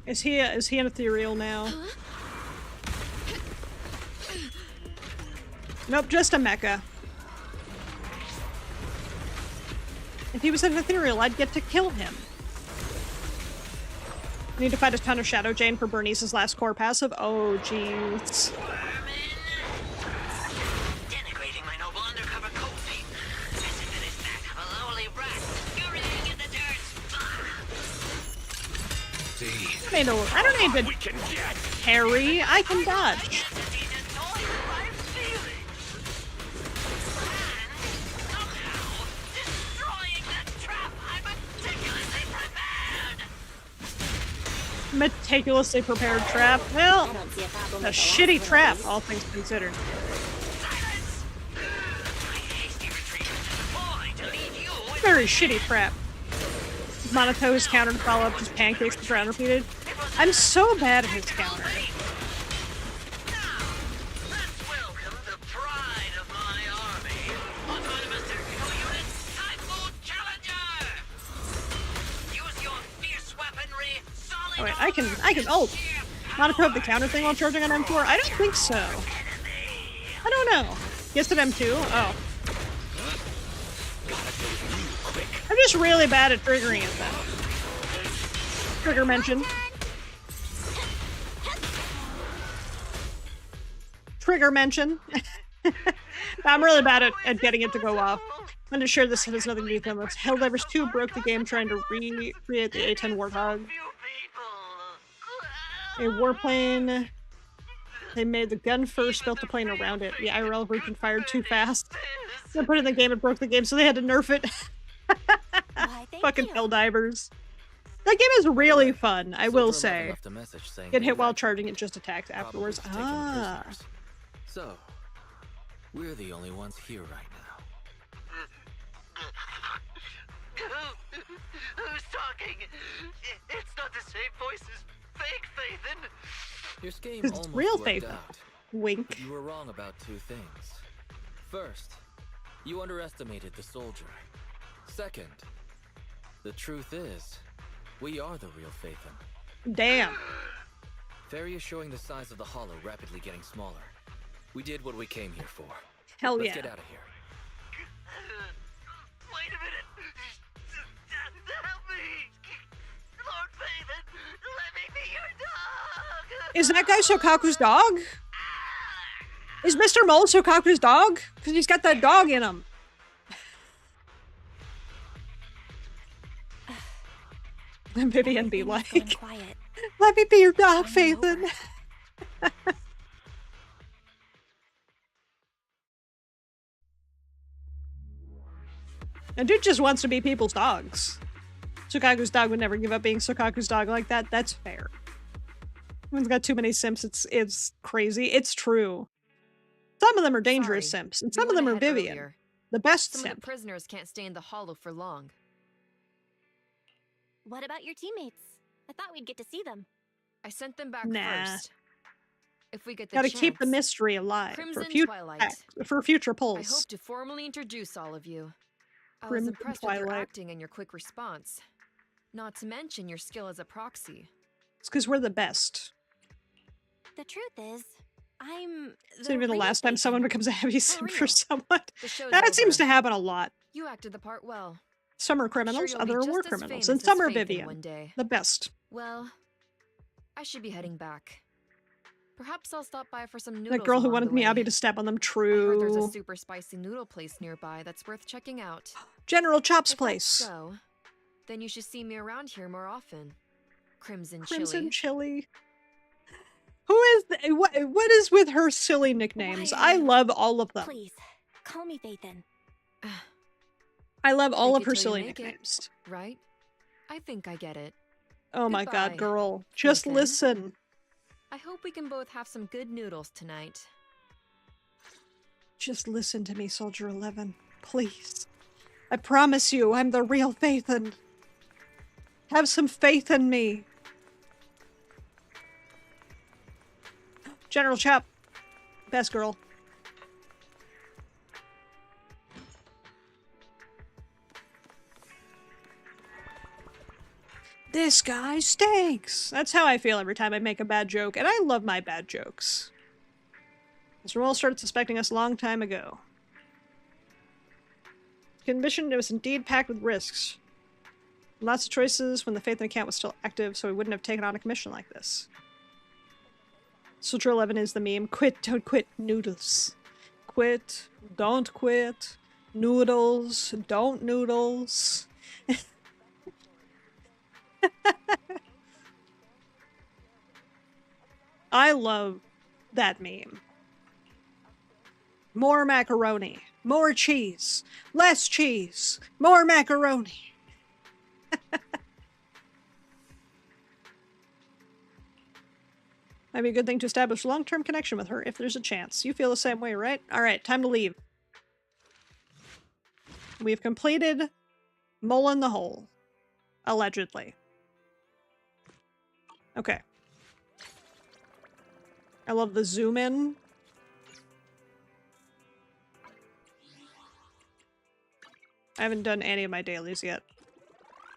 Is he an ethereal now? Nope, just a mecha. If he was an ethereal, I'd get to kill him. I need to fight a ton of Shadow Jane for Bernice's last core passive. Oh, jeez. Denigrating my noble undercover co-fate. As if it is that of a lowly rat scurrying in the dirt. I don't need to We can get parry. I can dodge. necessity to toy with my feelings. And somehow destroying the trap I meticulously prepared. Meticulously prepared trap. Well, I don't see a problem a with the shitty last trap, one. all things considered. Silence! My hasty retreat was deployed to lead you in Very shitty trap. Monato's counter to follow up just pancakes the ground repeated. I'm so bad at his counter. Now, let's welcome the pride of my army, Autonomous Tactical Unit Typhoon Challenger! Use your fierce weaponry, solid Oh wait, I can ult. Monato have the counter thing while charging on M4? I don't think so. I don't know. Yes at M2? Oh. I'm just really bad at triggering it though. Trigger mention. Trigger mention. I'm really bad at getting it to go off. I'm just sure this has nothing to do with them. Helldivers 2 broke the game trying to recreate the A10 Warthog. A warplane They made the gun first, built the plane around it. The IRL version fired too fast. They put it in the game and broke the game, so they had to nerf it. Why, thank Fucking you. Helldivers. That game is really fun, I will Soldier 11 say. left a message saying Get the hit while event charging, it just attacks probably afterwards. was taking Ah. prisoners. So, we're the only ones here right now. Who's talking? It's not the same voice as fake Phaethon. Your scheme It's almost real worked Phaethon. out. Wink. You were wrong about two things. First, you underestimated the soldier. Second, the truth is, we are the real Phaethon. Damn. Fairy is showing the size of the hollow rapidly getting smaller. We did what we came here for. Hell Let's yeah. get out of here. Wait a minute. Help me. Lord Phaethon, let me be your dog. Is that guy Sokaku's dog? Is Mr. Mole Sokaku's dog? Because he's got that dog in him. And Vivian be Everything's going like, quiet. let me be your dog, Finally over. Phaethon. And dude just wants to be people's dogs. Sokaku's dog would never give up being Sokaku's dog like that. That's fair. Everyone's got too many simps. It's crazy. It's true. Some of them are dangerous Sorry, simps, and we some of went them are ahead Vivian. earlier. The best Some of simp. the prisoners can't stay in the hollow for long. What about your teammates? I thought we'd get to see them. I sent them back Nah. first. If we get the Gotta chance, keep the mystery alive Crimson for future I polls. hope to formally introduce all of you. I was Crimson impressed with your Twilight. acting and your quick response. Not to mention your skill as a proxy. It's because we're the best. The truth is, I'm It's not even the last time someone becomes a heavy simp for real. someone. The show's That seems over. to happen a lot. You acted the part well. Some are I'm criminals, sure you'll other be war just as criminals, famous and as some are Phaethon Vivian. one day. The best. Well, I should be heading back. Perhaps I'll stop by for some noodles. That girl who along wanted the way. Miyabi to step on them, I heard there's a true. super spicy noodle place nearby that's worth checking out. General Chop's If that's place. so, then you should see me around here more often. Crimson Crimson Chili. Chili. Who is what is with her silly nicknames? Why, I love all of them. Please, call me Phaethon. I love all Fake of it her till you silly make it. nicknames. Right? I think I get it. Oh my god, Goodbye, girl. Just Phaethon. listen. I hope we can both have some good noodles tonight. Just listen to me, Soldier 11. Please. I promise you, I'm the real Phaethon. Have some faith in me. General Chop. Best girl. This guy stinks. That's how I feel every time I make a bad joke, and I love my bad jokes. Mr. Mole started suspecting us a long time ago. The mission was indeed packed with risks. Lots of choices when the Phaethon account was still active, so we wouldn't have taken on a commission like this. Soldier 11 is the meme. Quit, don't quit, noodles. Quit, don't quit. Noodles, don't noodles. I love that meme. More macaroni. More cheese. Less cheese. More macaroni. Might be a good thing to establish a long-term connection with her if there's a chance. You feel the same way, right? Alright, time to leave. We've completed Mole in the Hole. Allegedly. Okay. I love the zoom in. I haven't done any of my dailies yet.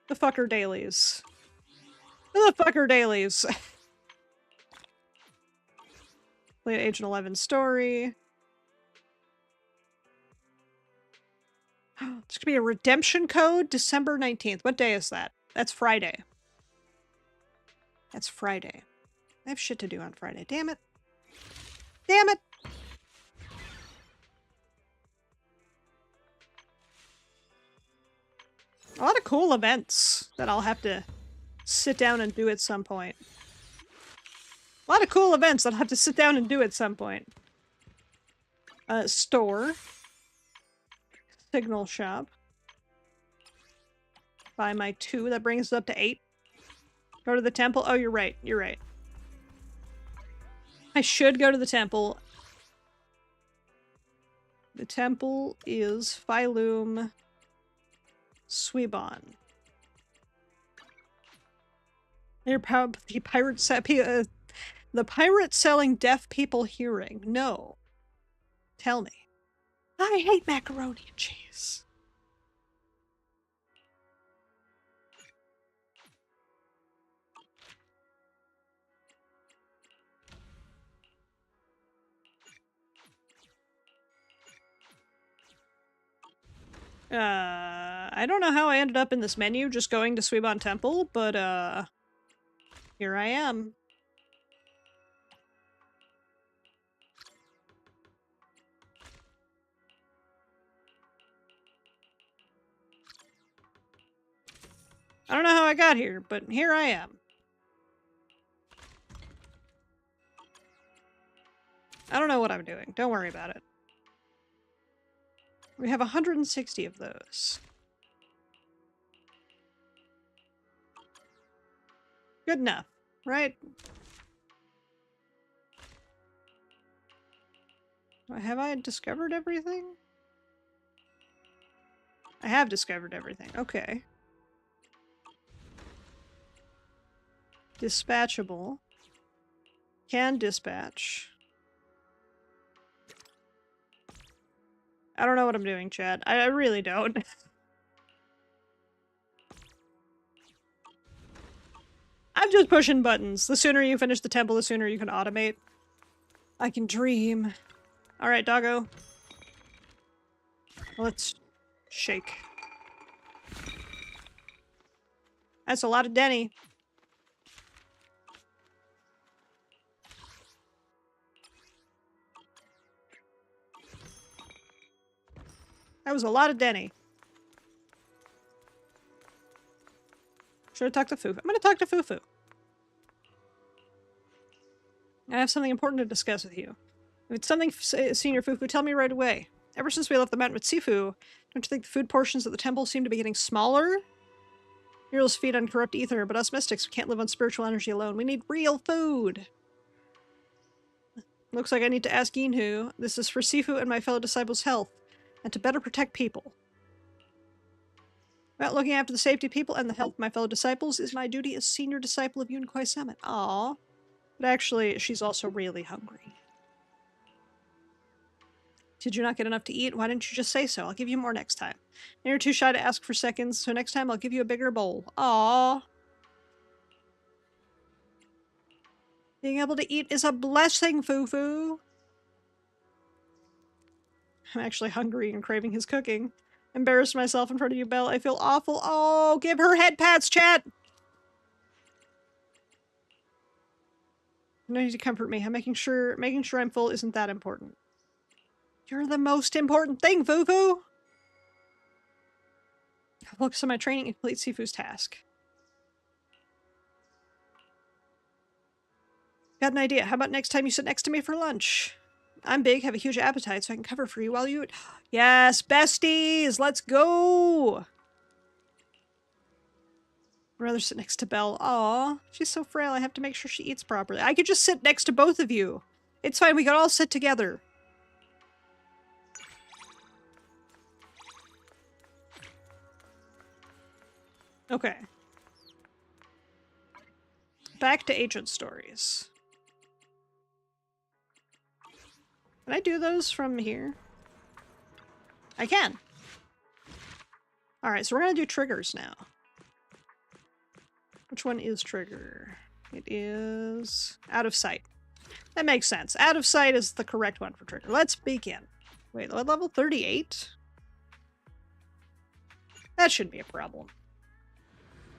The fucker dailies. The fucker dailies. Play Agent 11 story. There's gonna be a redemption code December 19th. What day is that? That's Friday. That's Friday. I have shit to do on Friday. Damn it. Damn it! A lot of cool events that I'll have to sit down and do at some point. A lot of cool events that I'll have to sit down and do at some point. Store. Signal shop. Buy my 2. That brings us up to 8. Go to the temple. Oh, you're right. You're right. I should go to the temple. The temple is Phylum Suibon. They're the pirate selling deaf people hearing. No. Tell me. I hate macaroni and cheese. I don't know how I ended up in this menu just going to Suibon Temple, but here I am. I don't know how I got here, but here I am. I don't know what I'm doing. Don't worry about it. We have 160 of those. Good enough, right? Have I discovered everything? I have discovered everything. Okay. Dispatchable. Can dispatch. I don't know what I'm doing, chat. I really don't. I'm just pushing buttons. The sooner you finish the temple, the sooner you can automate. I can dream. Alright, doggo. Let's shake. That's a lot of Denny. That was a lot of Denny. Should I talk to Fufu? I'm gonna talk to Fufu. I have something important to discuss with you. If it's something Senior Fufu, tell me right away. Ever since we left the mountain with Sifu, don't you think the food portions at the temple seem to be getting smaller? Heroes feed on corrupt ether, but us mystics can't live on spiritual energy alone. We need real food! Looks like I need to ask Yinhu. This is for Sifu and my fellow disciples' health, and to better protect people. Well, looking after the safety of people and the health of my fellow disciples is my duty as senior disciple of Yunquai Summit. Aww. But actually, she's also really hungry. Did you not get enough to eat? Why didn't you just say so? I'll give you more next time. And you're too shy to ask for seconds, so next time I'll give you a bigger bowl. Aww. Being able to eat is a blessing, Fufu. I'm actually hungry and craving his cooking. Embarrassed myself in front of you, Belle. I feel awful. Oh, give her head pats, chat! No need to comfort me. I'm making sure I'm full isn't that important. You're the most important thing, Fufu! I'll focus on my training and complete Sifu's task. Got an idea. How about next time you sit next to me for lunch? I'm big, have a huge appetite, so I can cover for you while you eat. Yes, besties! Let's go! I'd rather sit next to Belle. Aw, she's so frail, I have to make sure she eats properly. I could just sit next to both of you. It's fine, we could all sit together. Okay. Back to Ancient Stories. Can I do those from here? I can. Alright, so we're gonna do triggers now. Which one is trigger? It is out of sight. That makes sense. Out of sight is the correct one for trigger. Let's begin. Wait, level 38? That shouldn't be a problem.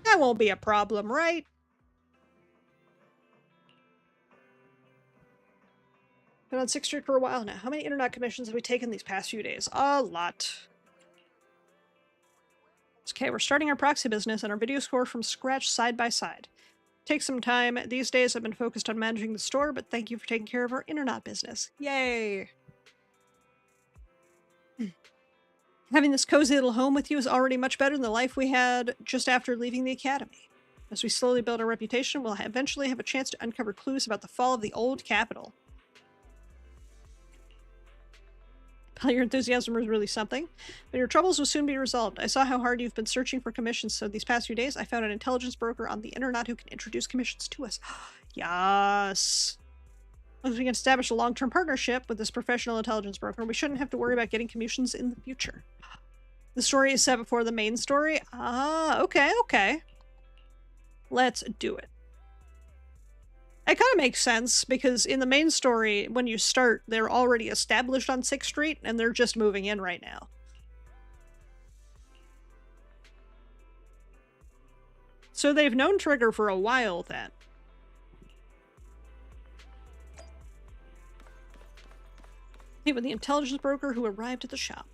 That won't be a problem, right? Been on 6th Street for a while now. How many internet commissions have we taken these past few days? A lot. It's okay, we're starting our proxy business and our video score from scratch side by side. take some time. These days I've been focused on managing the store, but thank you for taking care of our internet business. Yay! Having this cozy little home with you is already much better than the life we had just after leaving the academy. As we slowly build our reputation, we'll eventually have a chance to uncover clues about the fall of the old capital. Well, your enthusiasm was really something, but your troubles will soon be resolved. I saw how hard you've been searching for commissions, so these past few days I found an intelligence broker on the internet who can introduce commissions to us. Yes! Once we can establish a long-term partnership with this professional intelligence broker, we shouldn't have to worry about getting commissions in the future. The story is set before the main story? Ah, okay, okay. Let's do it. It kind of makes sense, because in the main story, when you start, they're already established on 6th Street, and they're just moving in right now. So they've known Trigger for a while, then. Meet with the intelligence broker who arrived at the shop.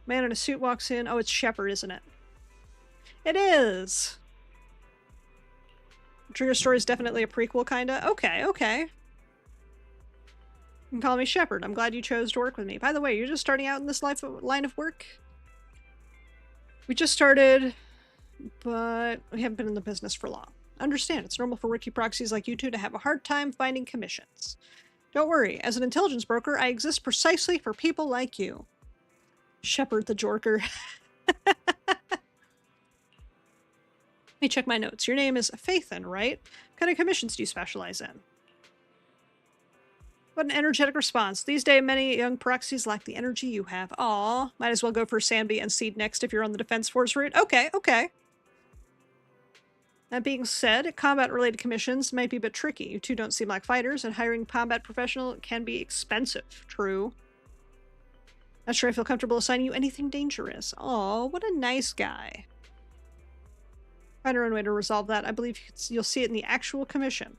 Man in a suit walks in. Oh, it's Shepard, isn't it? It is! Trigger story is definitely a prequel, kinda. Okay, okay. You can call me Shepard. I'm glad you chose to work with me. By the way, you're just starting out in this line of work? We just started, but we haven't been in the business for long. Understand, it's normal for rookie proxies like you two to have a hard time finding commissions. Don't worry, as an intelligence broker, I exist precisely for people like you. Shepard the Jorker. Let me check my notes. Your name is Faithin, right? What kind of commissions do you specialize in? What an energetic response. These days, many young proxies lack the energy you have. Aw, might as well go for Sandby and Seed next if you're on the Defense Force route. Okay, okay. That being said, combat-related commissions might be a bit tricky. You two don't seem like fighters, and hiring a combat professional can be expensive. True. Not sure I feel comfortable assigning you anything dangerous. Aw, what a nice guy. Find our own way to resolve that. I believe you'll see it in the actual commission.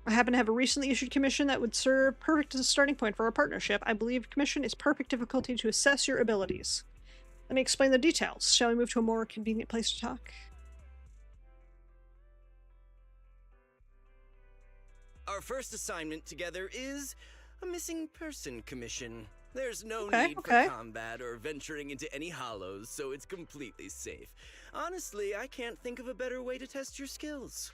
I happen to have a recently issued commission that would serve perfect as a starting point for our partnership. I believe commission is perfect difficulty to assess your abilities. Let me explain the details. Shall we move to a more convenient place to talk? Our first assignment together is a missing person commission. There's no need for combat or venturing into any hollows, so it's completely safe. Honestly, I can't think of a better way to test your skills.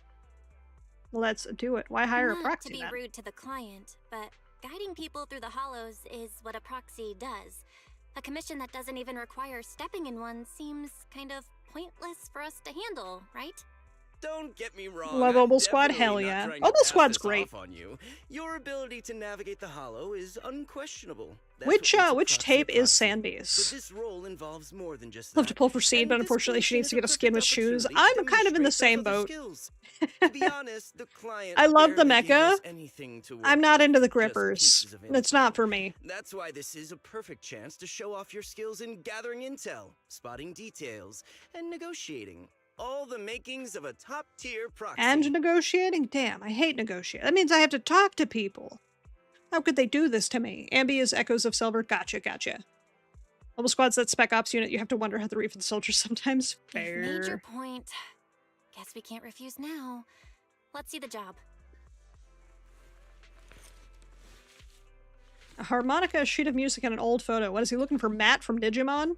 Let's do it. Why hire a Not proxy to be then? rude to the client, but guiding people through the hollows is what a proxy does. A commission that doesn't even require stepping in one seems kind of pointless for us to handle, right? Don't get me wrong. Love Obel Squad, hell yeah. Obel Squad's great. On you. Your ability to navigate the hollow is unquestionable. Which tape is Sandby's? But this role involves more than just Love to pull for Seed, but unfortunately she needs to get a skin with shoes. I'm kind of in the same boat. To be honest, the client I love the barely gave mecha. us anything to work I'm not with, into the just grippers. pieces of It's not for me. That's why this is a perfect chance to show off your skills in gathering intel, spotting details, and negotiating. All the makings of a top-tier proxy. And negotiating? Damn, I hate negotiating. That means I have to talk to people. How could they do this to me? Ambi is Echoes of Silver. Gotcha, gotcha. Obel Squad's that Spec Ops unit. You have to wonder how they read for the soldiers sometimes. Fair. You've made your point. Guess we can't refuse now. Let's see the job. A harmonica, a sheet of music, and an old photo. What is he looking for? Matt from Digimon?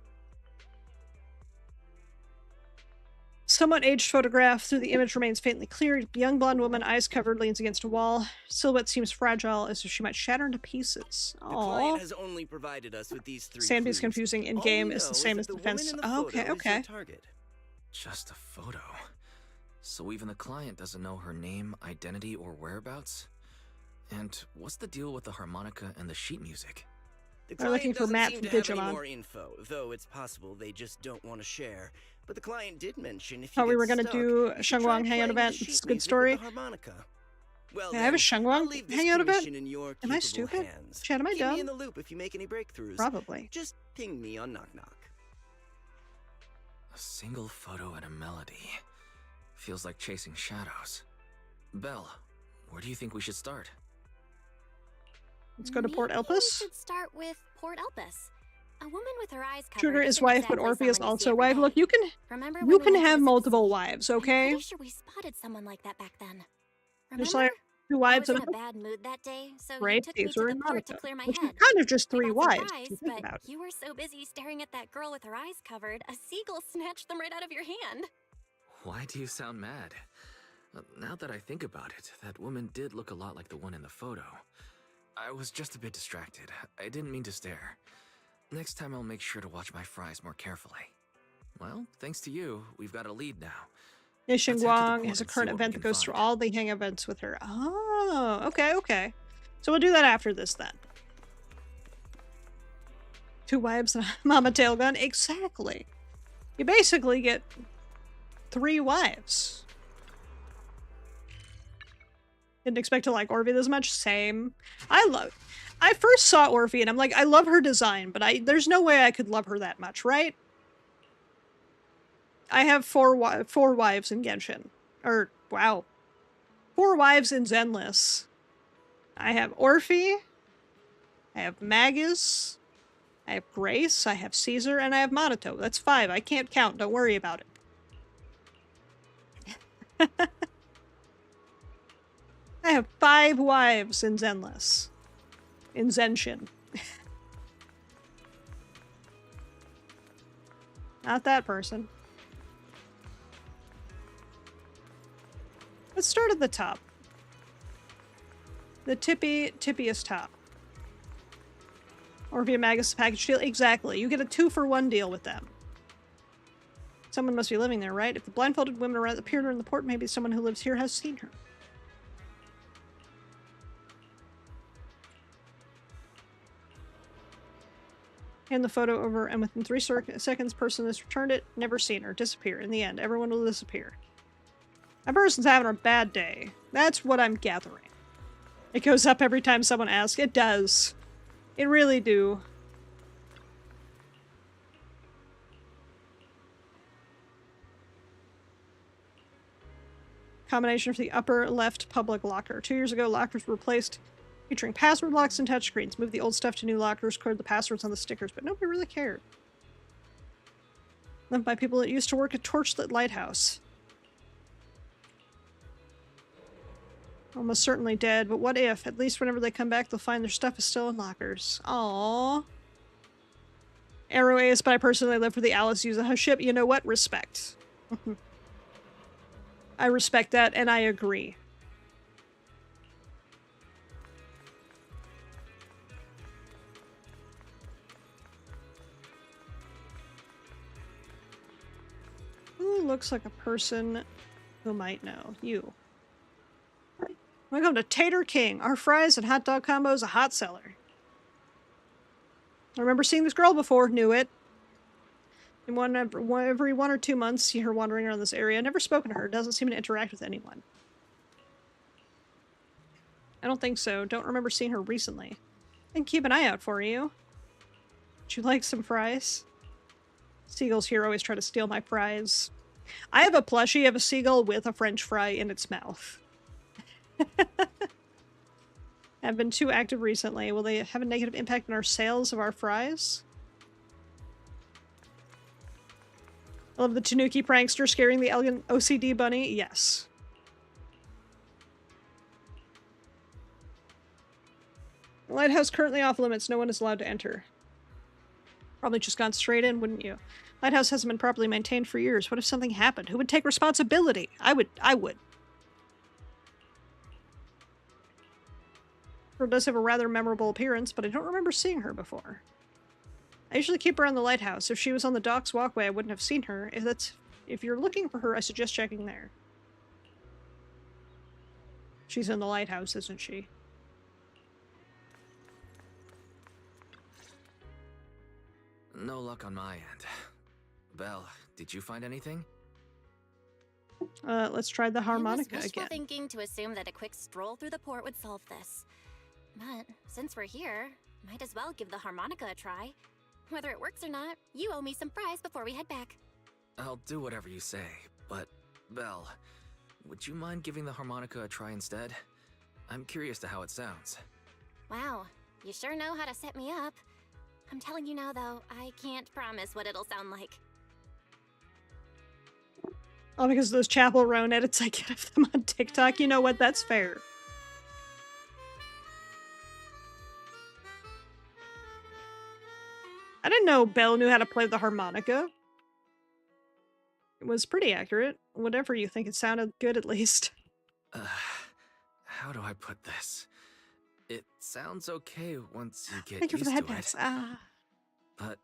Somewhat aged photograph. Through the image remains faintly clear. Young blonde woman, eyes covered, leans against a wall. Silhouette seems fragile, as if she might shatter into pieces. The client has only provided us with these three Sandby's clues. confusing in game is the same as defense. Oh, okay, okay. Just a photo. So even the client doesn't know her name, identity, or whereabouts? And what's the deal with the harmonica and the sheet music? They're looking for Matt from Digimon. More info, though it's possible they just don't want to share. But the client did mention if you Thought we get were gonna stuck, do a you should Shengwang try hangout playing event. the It's a sheet good music story. with the harmonica. Well, Yeah, I have a then, Shengwang I'll leave this hangout event? commission in your Am I capable stupid? hands. Shit, am I Keep dumb? me in the loop if you make any breakthroughs. Probably. Just ping me on Knock Knock. A single photo and a melody. Feels like chasing shadows. Belle, where do you think we should start? Let's go to Port Maybe Elpis. We should start with Port Elpis. A woman with her eyes covered. Shooter is isn't wife, but exactly Orphe is someone you see also every wife. day. Look, you Remember can when we went to have the multiple zoo? wives, I'm okay? pretty sure we spotted someone like that back then. There's Remember? like 2 I wives was and in a a bad mood that day, so you Great, took me to Caesar the and port to Monica, clear my which is head. kind of just I 3 got some wives, if fries, you think but about it. you were so busy staring at that girl with her eyes covered, a seagull snatched them right out of your hand. Why do you sound mad? Now that I think about it, that woman did look a lot like the one in the photo. I was just a bit distracted. I didn't mean to stare. Next time I'll make sure to watch my fries more carefully. Well, thanks to you, we've got a lead now. Nation Let's head to the Guang port has a and see current what we event can that goes through find. all the hang events with her. Oh, okay. So we'll do that after this then. 2 wives and a mama tail gun. Exactly. You basically get 3 wives. Didn't expect to like Orphe this much. Same. I first saw Orphe and I'm like, I love her design, but there's no way I could love her that much, right? I have 4 wives in Genshin. Or, wow. 4 wives in Zenless. I have Orphe, I have Magus, I have Grace, I have Caesar, and I have Minato. That's 5. I can't count. Don't worry about it. I have 5 wives in Zenless. In Zenshin. Not that person. Let's start at the top. The tippiest top. Or via Magus package deal. Exactly. You get a 2-for-1 deal with them. Someone must be living there, right? If the blindfolded women appeared in the port, maybe someone who lives here has seen her. Hand the photo over, and within 3 seconds, person has returned it, never seen her, disappear. In the end, everyone will disappear. That person's having a bad day. That's what I'm gathering. It goes up every time someone asks. It does. It really do. Combination for the upper left public locker. 2 years ago, lockers were replaced, featuring password locks and touchscreens. Moved the old stuff to new lockers, cleared the passwords on the stickers, but nobody really cared. Left by people that used to work at Torchlit Lighthouse. Almost certainly dead, but what if? At least whenever they come back, they'll find their stuff is still in lockers. Aww. Arrow A is by person they live for the Alice use a ship. You know what? Respect. I respect that, and I agree. Who looks like a person who might know? You. Welcome to Tater King. Our fries and hot dog combo is a hot seller. I remember seeing this girl before, knew it. And every 1 or 2 months, see her wandering around this area. Never spoken to her, doesn't seem to interact with anyone. I don't think so. Don't remember seeing her recently. I can keep an eye out for you. Would you like some fries? Seagulls here always try to steal my fries. I have a plushie of a seagull with a French fry in its mouth. Have been too active recently. Will they have a negative impact on our sales of our fries? I love the Tanuki prankster scaring the elegant OCD bunny. Yes. The lighthouse currently off limits. No one is allowed to enter. Probably just gone straight in, wouldn't you? Lighthouse hasn't been properly maintained for years. What if something happened? Who would take responsibility? I would. Girl does have a rather memorable appearance, but I don't remember seeing her before. I usually keep her on the lighthouse. If she was on the dock's walkway, I wouldn't have seen her. If you're looking for her, I suggest checking there. She's in the lighthouse, isn't she? No luck on my end. Belle, did you find anything? Let's try the harmonica I was wishful again. thinking to assume that a quick stroll through the port would solve this. But since we're here, might as well give the harmonica a try. Whether it works or not, you owe me some fries before we head back. I'll do whatever you say, but Belle, would you mind giving the harmonica a try instead? I'm curious to how it sounds. Wow, you sure know how to set me up. I'm telling you now, though, I can't promise what it'll sound like. All because of those Chapel Roan edits I get of them on TikTok. You know what? That's fair. I didn't know Belle knew how to play the harmonica. It was pretty accurate. Whatever you think, it sounded good at least. How do I put this? It sounds okay once you get Thank you for the used to headpats. it. But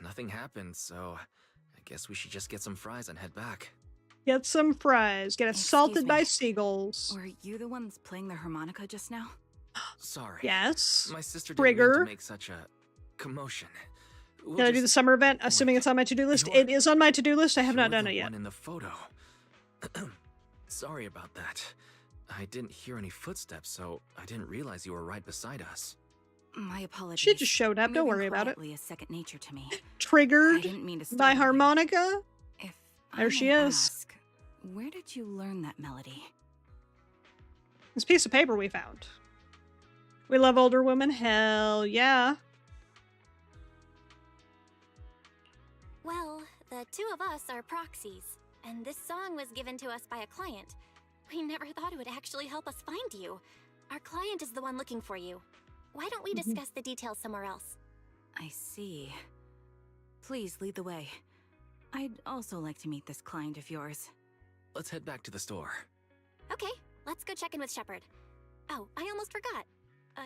nothing happened, so I guess we should just get some fries and head back. Get some fries. Get Excuse assaulted by me. seagulls. Were you the ones playing the harmonica just now? Sorry. Yes. My sister didn't mean Trigger. to make such a commotion. We'll Can I do the just- summer event? Assuming it's on my to-do list. It is on my to-do list. I have not You're done the it yet. one in the photo. Sorry about that. I didn't hear any footsteps, so I didn't realize you were right beside us. My apologies. She just showed up. Don't Moving worry about it. quietly is second nature to me. Triggered I didn't mean to by startle you. harmonica. If There I she may is. ask, where did you learn that melody? This piece of paper we found. We love older women. Hell yeah. Well, the two of us are proxies, and this song was given to us by a client. We never thought it would actually help us find you. Our client is the one looking for you. Why don't we discuss the details somewhere else? I see. Please lead the way. I'd also like to meet this client of yours. Let's head back to the store. Okay, let's go check in with Shepard. Oh, I almost forgot.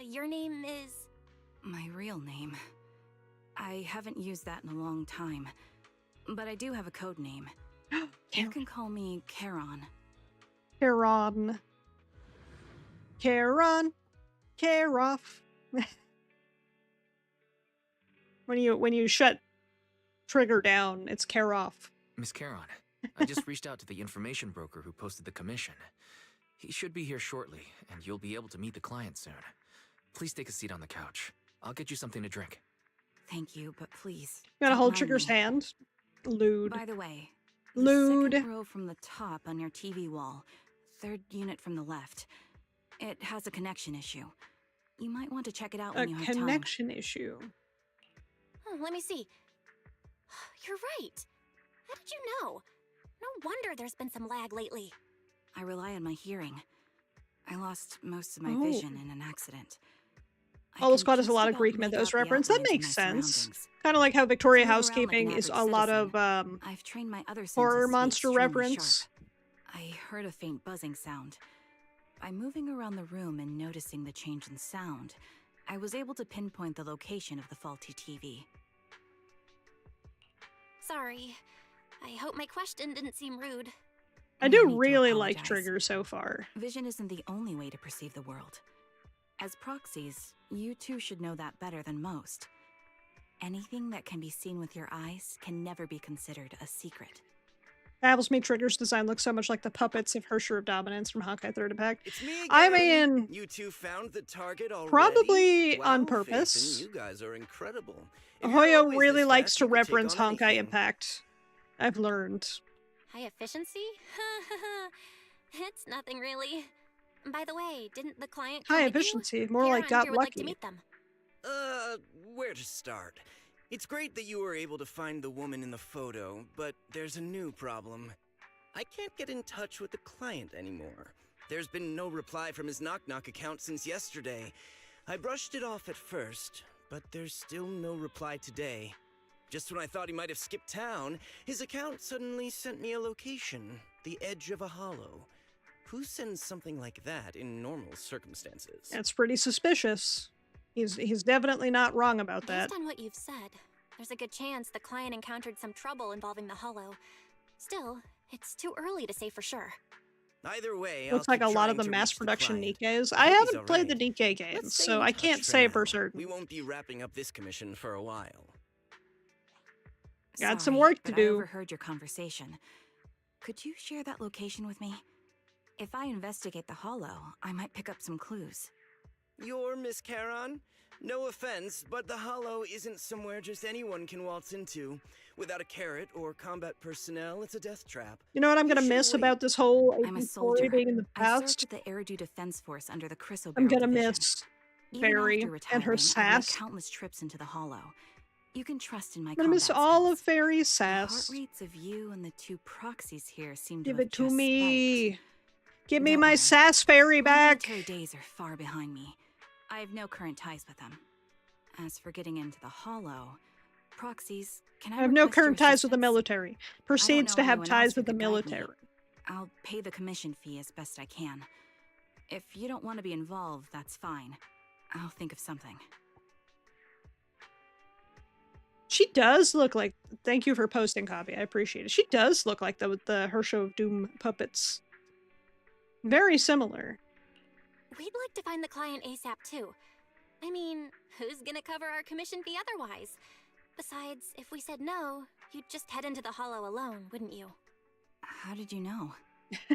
Your name is... My real name. I haven't used that in a long time, but I do have a code name. You can call me Charon. Charon. Charon. Charoff. When you shut Trigger down, it's Charoff. Miss Charon, I just reached out to the information broker who posted the commission. He should be here shortly, and you'll be able to meet the client soon. Please take a seat on the couch. I'll get you something to drink. Thank you, but please. You gotta don't hold mind Trigger's me. hand. Lewd. By the way, the Lewd. second row from the top on your TV wall, third unit from the left. It has a connection issue. You might want to check it out A when you have time. connection issue. Oh, let me see. You're right. How did you know? No wonder there's been some lag lately. I rely on my hearing. I lost most of my Oh. vision in an accident. I All the can squad has a just lot of about Greek make mythos out the reference. That outlines of makes my sense. surroundings. Kind of like how Victoria To move around like an Housekeeping is a average lot citizen, of I've trained my other senses horror to be monster extremely reference. sharp. I heard a faint buzzing sound. By moving around the room and noticing the change in sound, I was able to pinpoint the location of the faulty TV. Sorry. I hope my question didn't seem rude. I No do need to really like apologize. Trigger so far. Vision isn't the only way to perceive the world. As proxies, you two should know that better than most. Anything that can be seen with your eyes can never be considered a secret. Baffles me, Trigger's design looks so much like the puppets of Hersher of Dominance from Hawkeye Third Impact. It's me again. I mean, You two found the target already? probably on Wow, purpose. Phaethon, you guys are incredible. If you're Hoyo always really this likes fast, to you could take reference on Honkai anything. Impact. I've learned. High efficiency? It's nothing really. By the way, didn't the client come High with you? efficiency, more Karen like got here would like to lucky. meet them. Where to start? It's great that you were able to find the woman in the photo, but there's a new problem. I can't get in touch with the client anymore. There's been no reply from his Knock Knock account since yesterday. I brushed it off at first, but there's still no reply today. Just when I thought he might have skipped town, his account suddenly sent me a location, the edge of a hollow. Who sends something like that in normal circumstances? That's pretty suspicious. He's definitely not wrong about that. Based on what you've said, there's a good chance the client encountered some trouble involving the Hollow. Still, it's too early to say for sure. Either way, Looks I'll like keep a lot trying of the to mass reach the production client. Nikes. I I hope he's haven't played the alright. DK games, Let's stay so in I touch can't for say now. for certain. We won't be wrapping up this commission for a while. Got some Sorry, work to but do. I overheard your conversation. Could you share that location with me? If I investigate the hollow, I might pick up some clues. You're Miss Charon? No offense, but the Hollow isn't somewhere just anyone can waltz into. Without a carrot or combat personnel, it's a death trap. You know what I'm You gonna should miss wait. about this whole I'm a Agent Story soldier. being in the I served past? with the Eridu Defense Force under the Chrysoberyl I'm gonna Division. miss Fairy Even after and her retiring, I've made sass. countless trips into the Hollow. You can trust in my I'm gonna miss combat all skills. of Fairy's The heart sass. rates of you and the 2 proxies here seem Give to have it to just me. spiked. Give me Don't my worry. sass fairy My back. military days are far behind me. I have no current ties with them. As for getting into the Hollow, proxies, can I I have no request your current ties with the assistance? military. I Proceeds don't to know have anyone ties else who with the could guide me. military. I'll pay the commission fee as best I can. If you don't want to be involved, that's fine. I'll think of something. She does look like. Thank you for posting, copy. I appreciate it. She does look like the Herrshow of Doom puppets. Very similar. We'd like to find the client ASAP too. I mean, who's gonna cover our commission fee otherwise? Besides, if we said no, you'd just head into the Hollow alone, wouldn't you? How did you know?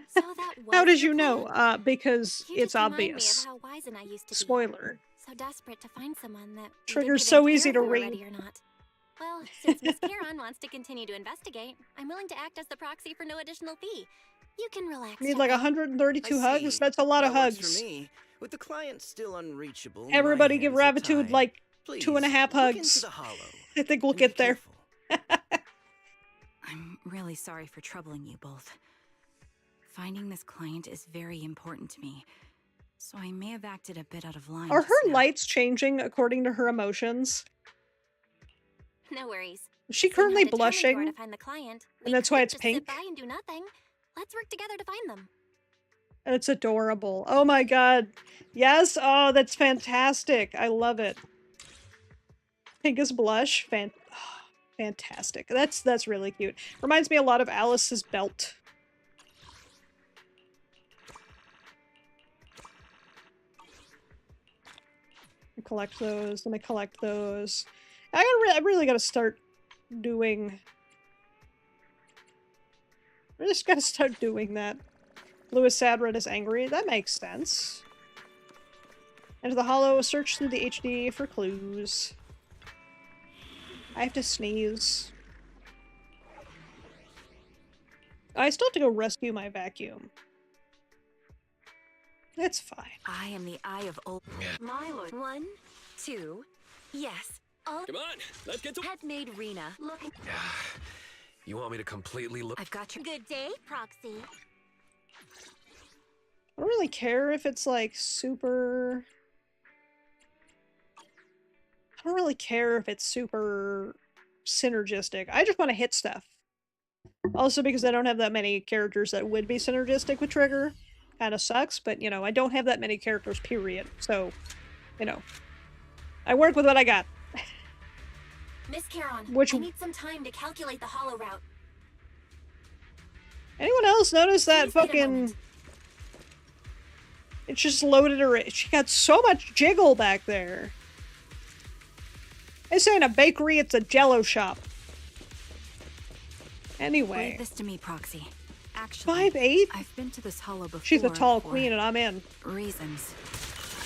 So that was How did your you know? plan? Because You it's just remind obvious. Me of how wise and I used to Spoiler. be. So desperate to find someone that we Trigger's didn't so even easy care to if we were read. ready or not. Well, since Miss Charon wants to continue to investigate, I'm willing to act as the proxy for no additional fee. You can relax. Need like Shepard. 132 I hugs? see. That's a lot of That works hugs. for me. With the client still unreachable, Everybody my give hands are Ravitude tied. like Please, 2.5 look into hugs. the Hollow. I think we'll And be get there. careful. I'm really sorry for troubling you both. Finding this client is very important to me, so I may have acted a bit out of line. Are just her now. lights changing according to her emotions? No worries. Is she Seeing how currently determined you are blushing? to find the client, And we that's why could it's just pink? Sit by and do nothing. Let's work together to find them. It's adorable. Oh my god. Yes? Oh, that's fantastic. I love it. Pink is blush. Fantastic. That's really cute. Reminds me a lot of Alice's belt. Collect those. Let me collect those. I really gotta start doing... I just gotta start doing that. Lewis Sadred is angry. That makes sense. Into the Hollow, search through the HD for clues. I have to sneeze. I still have to go rescue my vacuum. It's fine. I am the Eye of Old. My lord. 1, 2, yes. All Come on, let's get to. had made Rena. Look. You want me to completely look? I've got your. Good day, Proxy. I don't really care if it's like super... I don't really care if it's super synergistic. I just want to hit stuff. Also because I don't have that many characters that would be synergistic with Trigger. Kind of sucks, but you know, I don't have that many characters, period. So, you know, I work with what I got. Miss Charon, Which- I need some time to calculate the Hollow route. Anyone else notice that Please wait a fucking... moment. It just loaded her. She got so much jiggle back there. This ain't a bakery, it's a jello shop. Anyway. Leave this to me, Proxy. Actually, 5'8"? I've been to this hollow before. She's a tall for queen and I'm in. reasons.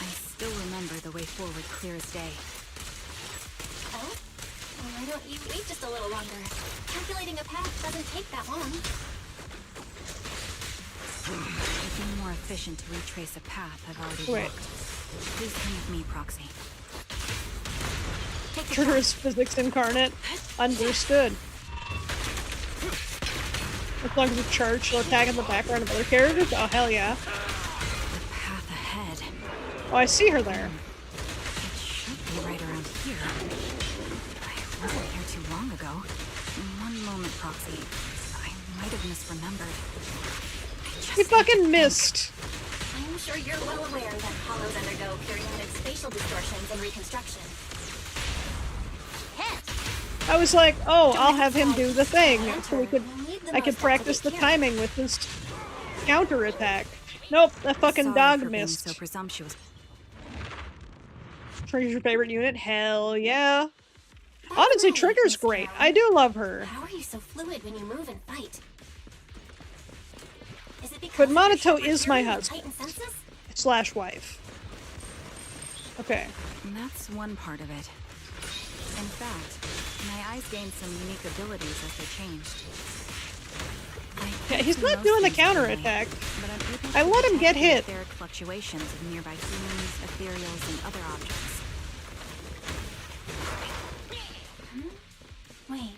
I still remember the way forward clear as day. Oh? Well, why don't you wait just a little longer? Calculating a path doesn't take that long. It'd be more efficient to retrace a path I've already Wait. walked. Please come with me, Proxy. Take the Trigger path. is physics incarnate. Understood. As long as it's charged, she'll attack in the background of other characters? Oh, hell yeah. The path ahead. Oh, I see her there. It should be right around here. I wasn't here too long ago. One moment, Proxy. I might have misremembered. You fucking missed. I'm sure you're well aware that hollows undergo periodic spatial distortions and reconstruction. I was like, oh, I'll have him do the thing. So we could, I could most practice the up-to-date character. timing with this counterattack. Nope, that fucking Sorry dog for being missed. so presumptuous. Trigger's your favorite unit? Hell yeah. By Honestly, the way, Trigger's Miss great. Charon, I do love her. How are you so fluid when you move and fight? Is it because But of your Monato sharper is my hearing and husband. heightened senses? Slash wife. Okay. And that's one part of it. In fact, my eyes gained some unique abilities as they changed. I Yeah, he's not doing the counterattack. I let him get hit. Etheric fluctuations of nearby humans, ethereals, and other objects. Wait,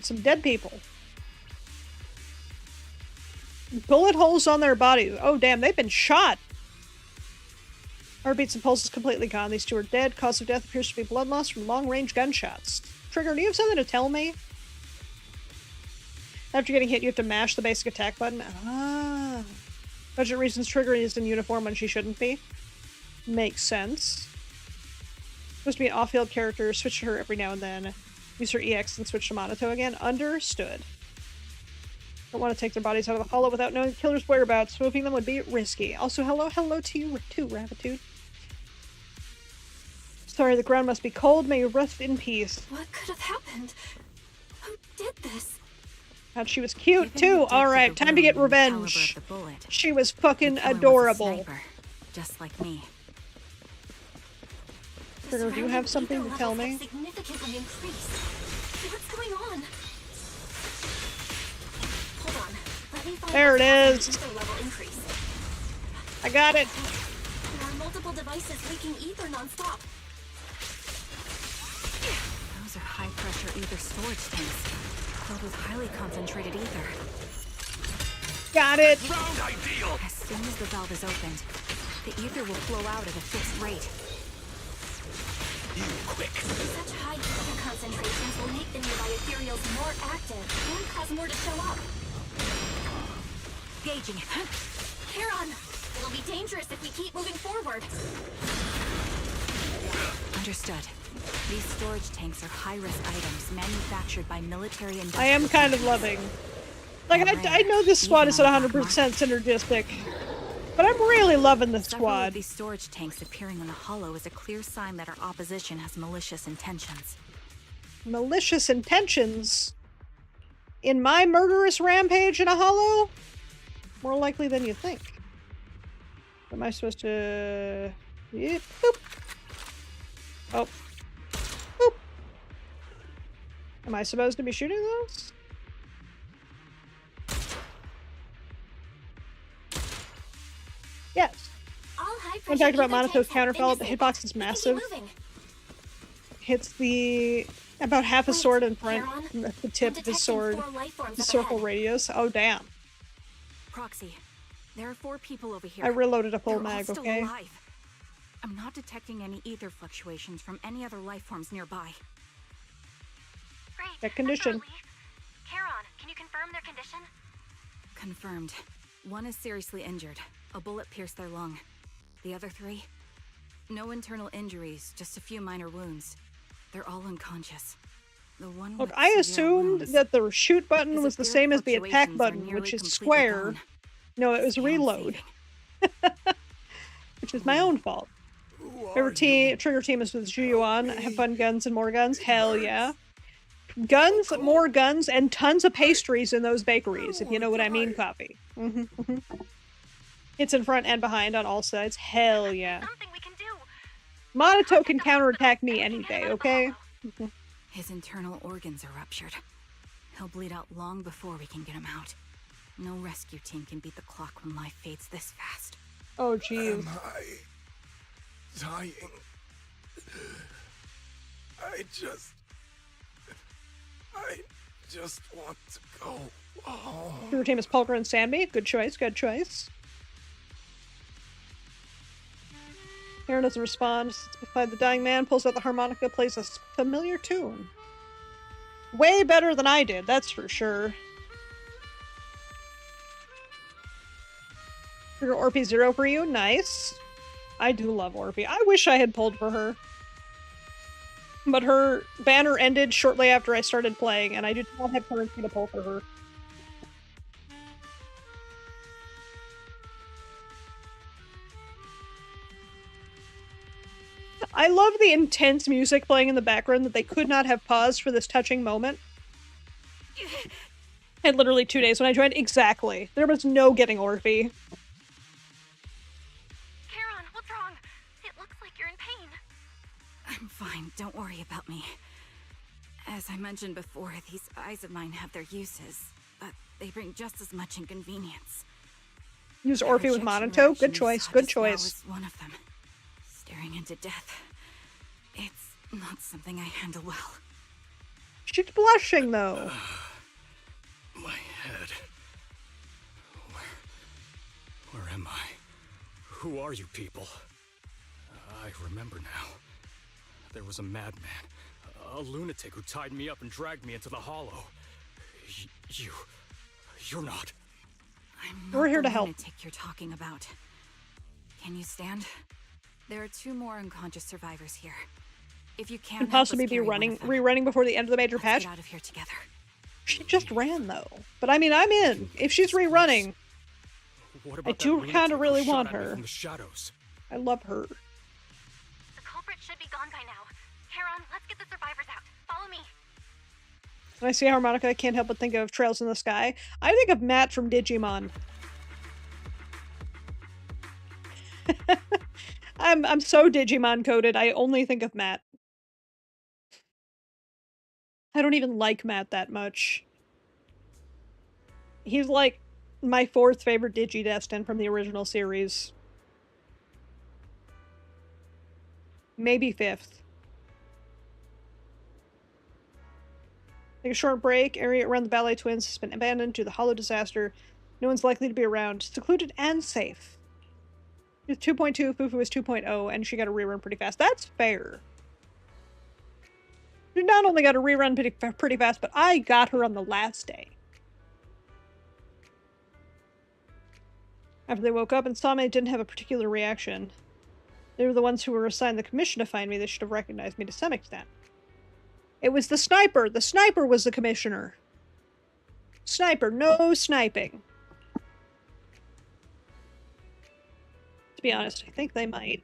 Some dead people. Bullet holes on their bodies. Oh damn, they've been shot. Heartbeats and pulses completely gone. These two are dead. Cause of death appears to be blood loss from long-range gunshots. Trigger, do you have something to tell me? After getting hit, you have to mash the basic attack button. Ah. Budget reasons, Trigger is in uniform when she shouldn't be. Makes sense. Supposed to be an off-field character. Switch to her every now and then. Use her EX and switch to Monato again. Understood. Don't want to take their bodies out of the hollow without knowing the killer's whereabouts. Moving them would be risky. Also, hello to you too, Ravitude. Sorry, the ground must be cold. May you rest in peace. what could have happened? Who did this? And she was cute too. Alright, time to get revenge. She was fucking adorable. Sniper, just like me. Trigger, do you have something to tell me? Significantly increased. What's going on? Hold on. Let me find There it is. ether level increase. I got it. There are multiple devices leaking ether nonstop. Those are high-pressure ether storage tanks, filled with highly concentrated ether. Got it. As soon as the valve is opened, the ether will flow out at a fixed rate. You quick. Such high ether concentrations will make the nearby ethereals more active and cause more to show up. Gauging it. Charon, it'll be dangerous if we keep moving forward. Understood. These storage tanks are high-risk items manufactured by military and. I am kind of loving. Like, I know this squad is at 100% synergistic, but I'm really loving the Several of squad. these storage tanks appearing in the hollow is a clear sign that our opposition has malicious intentions. Malicious intentions? In my murderous rampage in a hollow? More likely than you think. Am I supposed to... Yep. Boop. Oh. Boop. Am I supposed to be shooting those? Yes. Fun fact about Monato's counterfall, the hitbox is massive. Hits the... about half a sword in front, the tip of his sword. The circle radius. Oh, damn. Proxy, there are 4 people over here. I reloaded a full They're all mag, still okay? alive. I'm not detecting any ether fluctuations from any other life forms nearby. Great. Check condition. Charon, can you confirm their condition? Confirmed. 1 is seriously injured. A bullet pierced their lung. The other 3? No internal injuries, just a few minor wounds. They're all unconscious. The one Look, with I severe assumed wounds. that the shoot button His was the etheric same as the attack fluctuations are button, nearly which is completely square. gone. No, it was Scan reload. saving. Which is my own fault. Favorite trigger team is with Juyuan. Have fun, guns and more guns. Hell yeah. Guns, more guns, and tons of pastries in those bakeries, if you know what I mean, coffee. It's in front and behind on all sides. Hell yeah. Something we can do. Monato can counterattack me any day, okay? His internal organs are ruptured. He'll bleed out long before we can get him out. No rescue team can beat the clock when life fades this fast. Oh, jeez. Am I dying? I just want to go home. Your team is Polgar and Sammy. Good choice, good choice. Aaron doesn't respond. Sits beside the dying man, pulls out the harmonica, plays a familiar tune. Way better than I did, that's for sure. Trigger Orpy 0 for you, nice. I do love Orpy. I wish I had pulled for her. But her banner ended shortly after I started playing, and I did not have currency to pull for her. I love the intense music playing in the background that they could not have paused for this touching moment. And literally 2 days when I joined, exactly. There was no getting Orphy. Charon, what's wrong? It looks like you're in pain. I'm fine, don't worry about me. As I mentioned before, these eyes of mine have their uses, but they bring just as much inconvenience. Use Orphe with Monoto? Good choice, good choice. Was one of them. Staring into death. It's not something I handle well. She's blushing, though. My head. Where am I? Who are you people? I remember now. There was a madman, a lunatic who tied me up and dragged me into the hollow. You're not. I'm We're not here the to help. lunatic you're talking about. Can you stand? There are 2 more unconscious survivors here. If you can possibly be rerunning before the end of the major patch. Get out of here together. She just ran though. But I mean, I'm in. If she's rerunning, I do kind of really want her. From the shadows? I love her. The culprit should be gone by now. Heron, let's get the survivors out. Follow me. When I see Harmonica, I can't help but think of Trails in the Sky. I think of Matt from Digimon. I'm so Digimon coded, I only think of Matt. I don't even like Matt that much. He's like my 4th favorite Digidestin from the original series. Maybe 5th. Take a short break. Area around the Ballet Twins has been abandoned due to the hollow disaster. No one's likely to be around. Secluded and safe. With 2.2, Fufu is 2.0, and she got a rerun pretty fast. That's fair. She not only got a rerun pretty fast, but I got her on the last day. After they woke up and saw me, they didn't have a particular reaction. They were the ones who were assigned the commission to find me. They should have recognized me to some extent. It was the sniper! The sniper was the commissioner! Sniper, no sniping. To be honest, I think they might.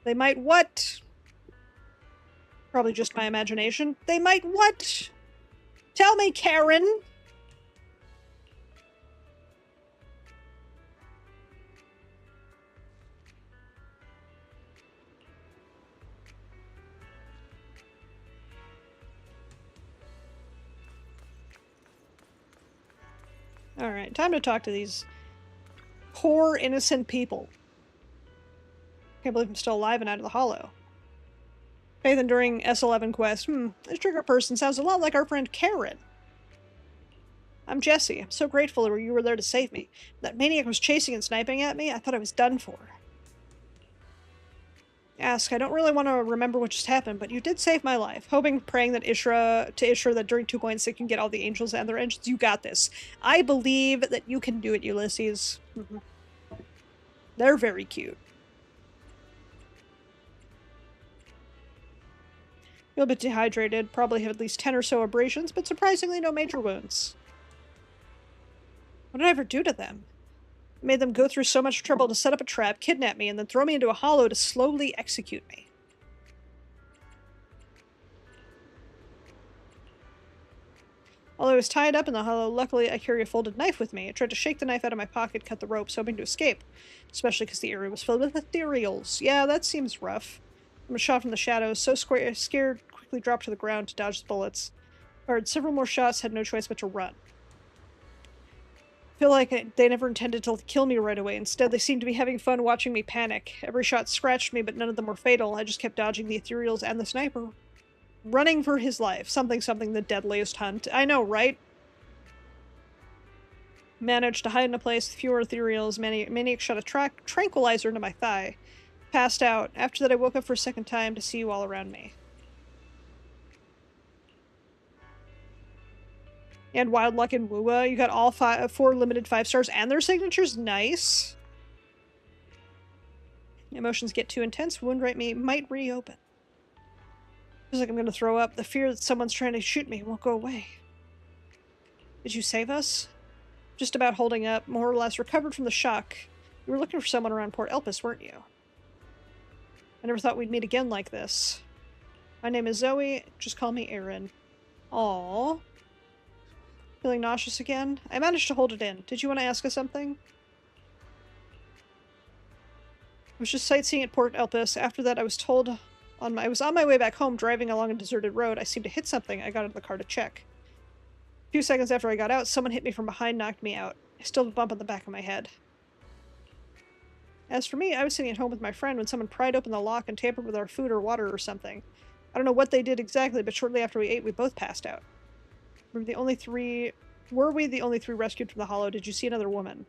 They might what? Probably just my imagination. They might what? Tell me, Karen! Alright, time to talk to these poor, innocent people. Can't believe I'm still alive and out of the hollow. Faith enduring S11 quest. This trigger person sounds a lot like our friend Karen. I'm Jesse. I'm so grateful you were there to save me. That maniac was chasing and sniping at me. I thought I was done for. Ask, I don't really want to remember what just happened, but you did save my life. Hoping, praying that Ishra that during 2.6 you can get all the angels and their engines. You got this. I believe that you can do it, Ulysses. They're very cute. Feel a bit dehydrated, probably have at least 10 or so abrasions, but surprisingly no major wounds. What did I ever do to them? I made them go through so much trouble to set up a trap, kidnap me, and then throw me into a hollow to slowly execute me. Although I was tied up in the hollow, luckily I carry a folded knife with me. I tried to shake the knife out of my pocket, cut the ropes, hoping to escape. Especially because the area was filled with ethereals. Yeah, that seems rough. I'm shot from the shadows, so scared, quickly dropped to the ground to dodge the bullets. Fired several more shots, had no choice but to run. I feel like they never intended to kill me right away. Instead, they seemed to be having fun watching me panic. Every shot scratched me, but none of them were fatal. I just kept dodging the ethereals and the sniper. Running for his life. Something, the deadliest hunt. I know, right? Managed to hide in a place with fewer ethereals. Maniac shot a tranquilizer into my thigh. Passed out. After that, I woke up for a second time to see you all around me. And Wild Luck and Wua. You got all 4 limited 5 stars and their signatures. Nice. Emotions get too intense. Wound right me might reopen. Feels like I'm gonna throw up. The fear that someone's trying to shoot me won't go away. Did you save us? Just about holding up. More or less recovered from the shock. You were looking for someone around Port Elpis, weren't you? I never thought we'd meet again like this. My name is Zoe. Just call me Erin. Aww. Feeling nauseous again? I managed to hold it in. Did you want to ask us something? I was just sightseeing at Port Elpis. After that, I was told I was on my way back home, driving along a deserted road. I seemed to hit something. I got out of the car to check. A few seconds after I got out, someone hit me from behind, knocked me out. I still have a bump on the back of my head. As for me, I was sitting at home with my friend when someone pried open the lock and tampered with our food or water or something. I don't know what they did exactly, but shortly after we ate, we both passed out. Were we the only three rescued from the hollow? Did you see another woman?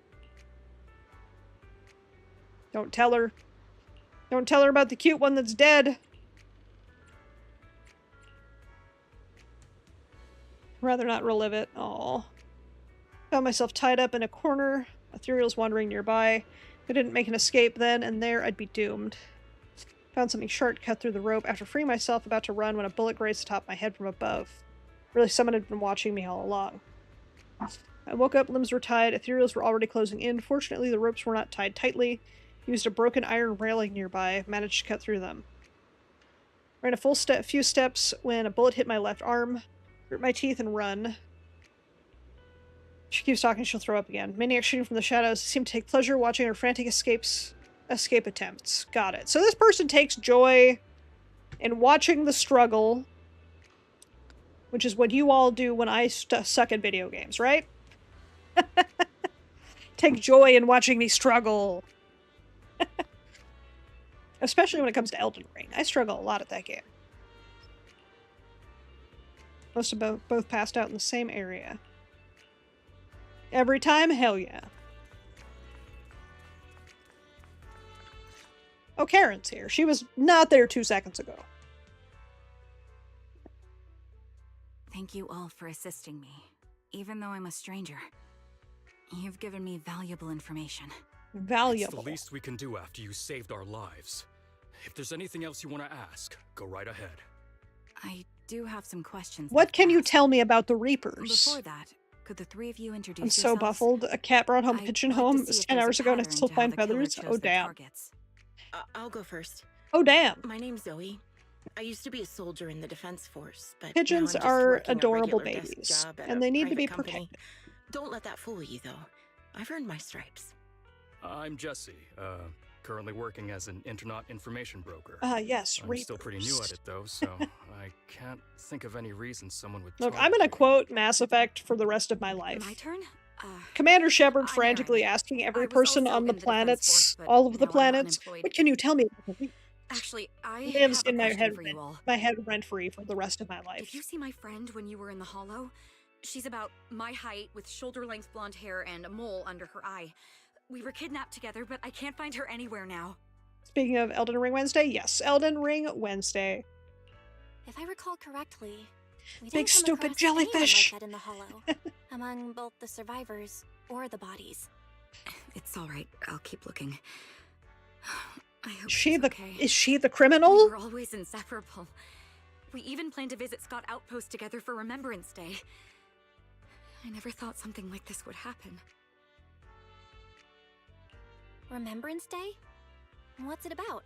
Don't tell her. Don't tell her about the cute one that's dead. Rather not relive it. Aww. Found myself tied up in a corner. Ethereal's wandering nearby. If I didn't make an escape then and there, I'd be doomed. Found something sharp cut through the rope. After freeing myself, about to run when a bullet grazed the top of my head from above. Really, someone had been watching me all along. I woke up, limbs were tied, ethereals were already closing in. Fortunately, the ropes were not tied tightly. Used a broken iron railing nearby, managed to cut through them. Ran a few steps when a bullet hit my left arm. Grit my teeth and run. She keeps talking, she'll throw up again. Maniac shooting from the shadows seemed to take pleasure watching her frantic escape attempts. Got it. So this person takes joy in watching the struggle, which is what you all do when I suck at video games, right? Take joy in watching me struggle. Especially when it comes to Elden Ring. I struggle a lot at that game. Most of both passed out in the same area. Every time? Hell yeah. Oh, Karen's here. She was not there 2 seconds ago. Thank you all for assisting me, even though I'm a stranger. You've given me valuable information. Valuable. It's the least we can do after you saved our lives. If there's anything else you want to ask, go right ahead. I do have some questions. What can you tell me about the Reapers? Before that, could the three of you introduce I'm so yourselves? buffled. A cat brought home a pigeon home. It was 10 hours ago and I still find feathers. Oh, damn. I'll go first. Oh, damn. My name's Zoe. I used to be a soldier in the defense force, but pigeons now I'm just are working a adorable regular desk babies, job at and a they need to private be company. protected. Don't let that fool you, though. I've earned my stripes. I'm Jesse, currently working as an internet information broker. Yes, I'm Reapers. still pretty new at it, though, so I can't think of any reason someone would Look, target I'm gonna me. quote Mass Effect for the rest of my life. My turn? Commander Shepard frantically asking every person on the planets, all of the planets, what can you tell me about the Reapers? Actually, I Lives have a in my question head, for you all. rent-free for the rest of my life. Did you see my friend when you were in the hollow? She's about my height with shoulder-length blonde hair and a mole under her eye. We were kidnapped together, but I can't find her anywhere now. Speaking of Elden Ring Wednesday, yes, Elden Ring Wednesday. If I recall correctly, we Big didn't come stupid across anyone jellyfish. like that in the hollow, among both the survivors or the bodies. It's all right. I'll keep looking. I hope Is she the criminal? We were always inseparable. We even planned to visit Scott Outpost together for Remembrance Day. I never thought something like this would happen. Remembrance Day? What's it about?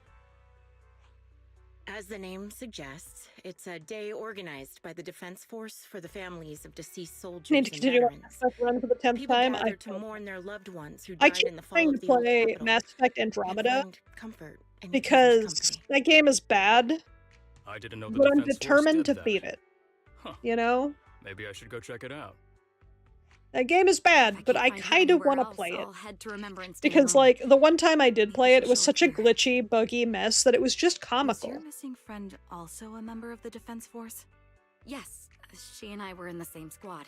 As the name suggests, it's a day organized by the Defense Force for the families of deceased soldiers Need to and continue veterans. Mass Effect run for the 10th People time. gather to mourn their loved ones who I died keep in the fall trying of to the old play capital. Mass Effect And Andromeda find comfort in each other's because company. that game is bad, I didn't know the but I'm Defense Force determined to did that. beat it. Huh. You know? Maybe I should go check it out. That game is bad, but I Find her kind of anywhere want to else, play it. I'll head to Remembrance Day Because, alone. like, the one time I did play it, it was such a glitchy, buggy mess that it was just Was comical. your missing friend also a member of the Defense Force? Yes, she and I were in the same squad.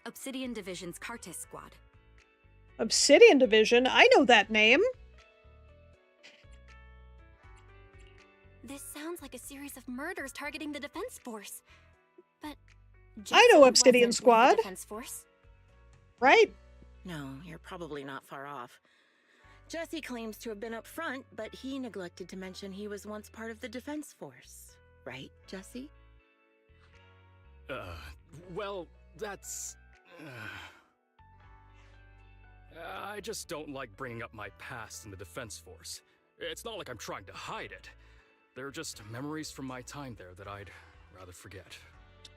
Obsidian Division's Cartis squad. Obsidian Division? I know that name. This sounds like a series of murders targeting the Defense Force. But I know Jesse Obsidian wasn't with Squad. the Defense Force. Right? No, you're probably not far off. Jesse claims to have been up front, but he neglected to mention he was once part of the Defense Force. Right, Jesse? Well, that's... I just don't like bringing up my past in the Defense Force. It's not like I'm trying to hide it. They're just memories from my time there that I'd rather forget.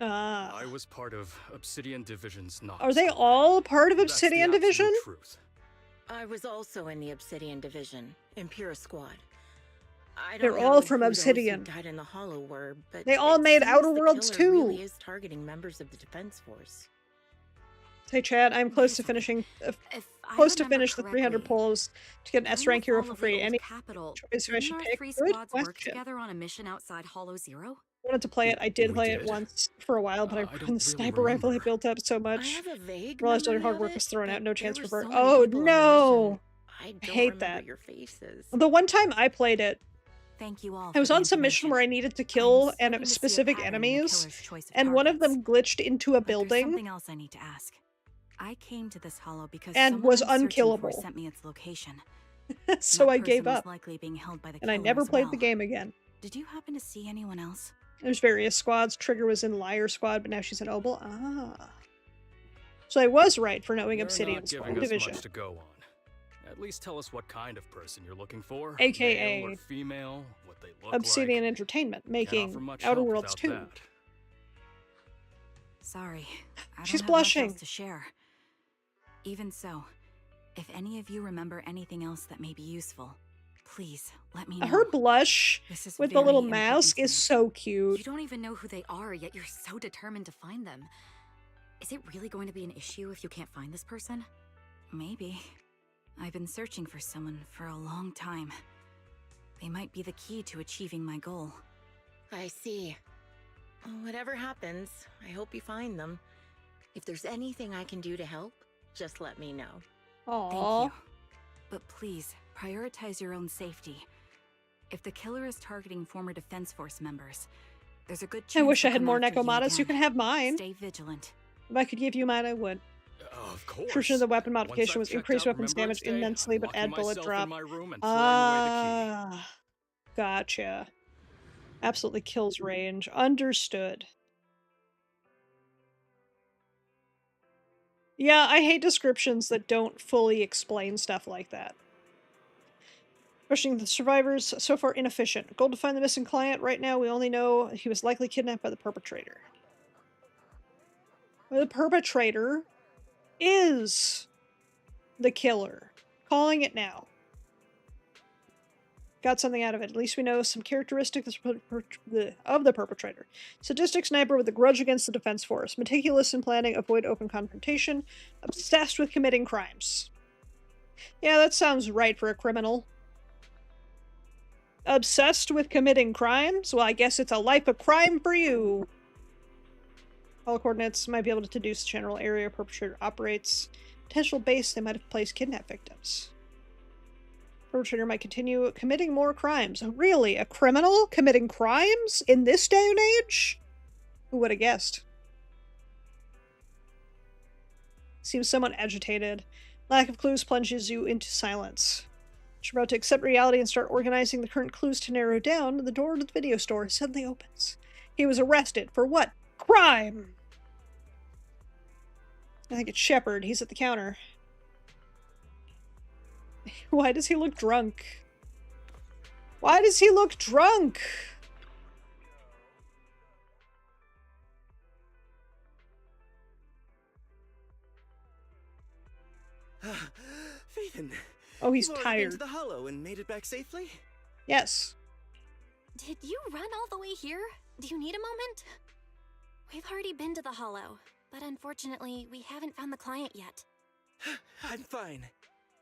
I was part of Obsidian Division's Knox. Are they all part of That's the Obsidian absolute Division? truth. I was also in the Obsidian Division, Impera Squad. I don't They're know all from who those who Obsidian. died in the Hollow were, but They all it made seems Outer the Worlds killer too. really is targeting members of the Defense Force. Hey Chad, I'm close to finishing. Close to finish the 300 polls to get an S rank hero for free. Any choice who I should pick? Good question. On a mission outside Hollow Zero? I wanted to play it. I did play it once for a while, but I couldn't. The sniper rifle I built up so much. I have a vague Realized all your memory hard work of was it, thrown out. but No chance there for were burn. so many Oh people on the no! mission. I don't hate remember that. your faces. The one time I played it, Thank you all. I was on some mission where I needed to kill specific enemies, and one of them glitched into a building. Something else I need to ask. I came to this hollow because and someone was I'm searching unkillable. for sent me its location. So That I gave person was up. likely being held by the And I killer never as played well. the game again. Did you happen to see anyone else? There's various squads. Trigger was in Liar Squad, but now she's in Obel. Ah. So I was right for knowing You're Obsidian not Squad giving us Division. much to go on. At least tell us what kind of person you're looking for. AKA male or female, what they look Obsidian like. Entertainment, Can't making offer much Outer help Worlds without 2. that. Sorry, I She's don't have blushing. much else to share. Even so, if any of you remember anything else that may be useful, please let me know. Her blush This is with the very little important mask to is me. so cute. You don't even know who they are, yet you're so determined to find them. Is it really going to be an issue if you can't find this person? Maybe. I've been searching for someone for a long time. They might be the key to achieving my goal. I see. Whatever happens, I hope you find them. If there's anything I can do to help, just let me know. Aww. Thank you. But please, prioritize your own safety. If the killer is targeting former Defense Force members, there's a good chance I wish I they'll had come more after Nekomatas. You again. can have mine. Stay vigilant. If I could give you mine, I would. Of course. Description of the weapon Once modification I've was checked increased out weapons Remembrance damage Day, immensely, I'm but locking add bullet myself drop. in my room and throwing away the key. Gotcha. Absolutely kills range. Understood. Yeah, I hate descriptions that don't fully explain stuff like that. Questioning the survivors, so far inefficient. Goal to find the missing client. Right now, we only know he was likely kidnapped by the perpetrator. The perpetrator is the killer. Calling it now. Got something out of it. At least we know some characteristics of the perpetrator. Sadistic sniper with a grudge against the Defense Force. Meticulous in planning, avoid open confrontation. Obsessed with committing crimes. Yeah, that sounds right for a criminal. Obsessed with committing crimes? Well, I guess it's a life of crime for you. All coordinates might be able to deduce the general area perpetrator operates. Potential base they might have placed kidnap victims. Perpetrator might continue committing more crimes. Oh, really? A criminal committing crimes in this day and age? Who would have guessed? Seems somewhat agitated. Lack of clues plunges you into silence. You're about to accept reality and start organizing the current clues to narrow down. The door to the video store suddenly opens. He was arrested for what? Crime! I think it's Shepard. He's at the counter. Why does he look drunk? Why does he look drunk? Phaethon. Oh, he's You've already been tired. to the Hollow and made it back safely? Yes. Did you run all the way here? Do you need a moment? We've already been to the Hollow, but unfortunately, we haven't found the client yet. I'm fine.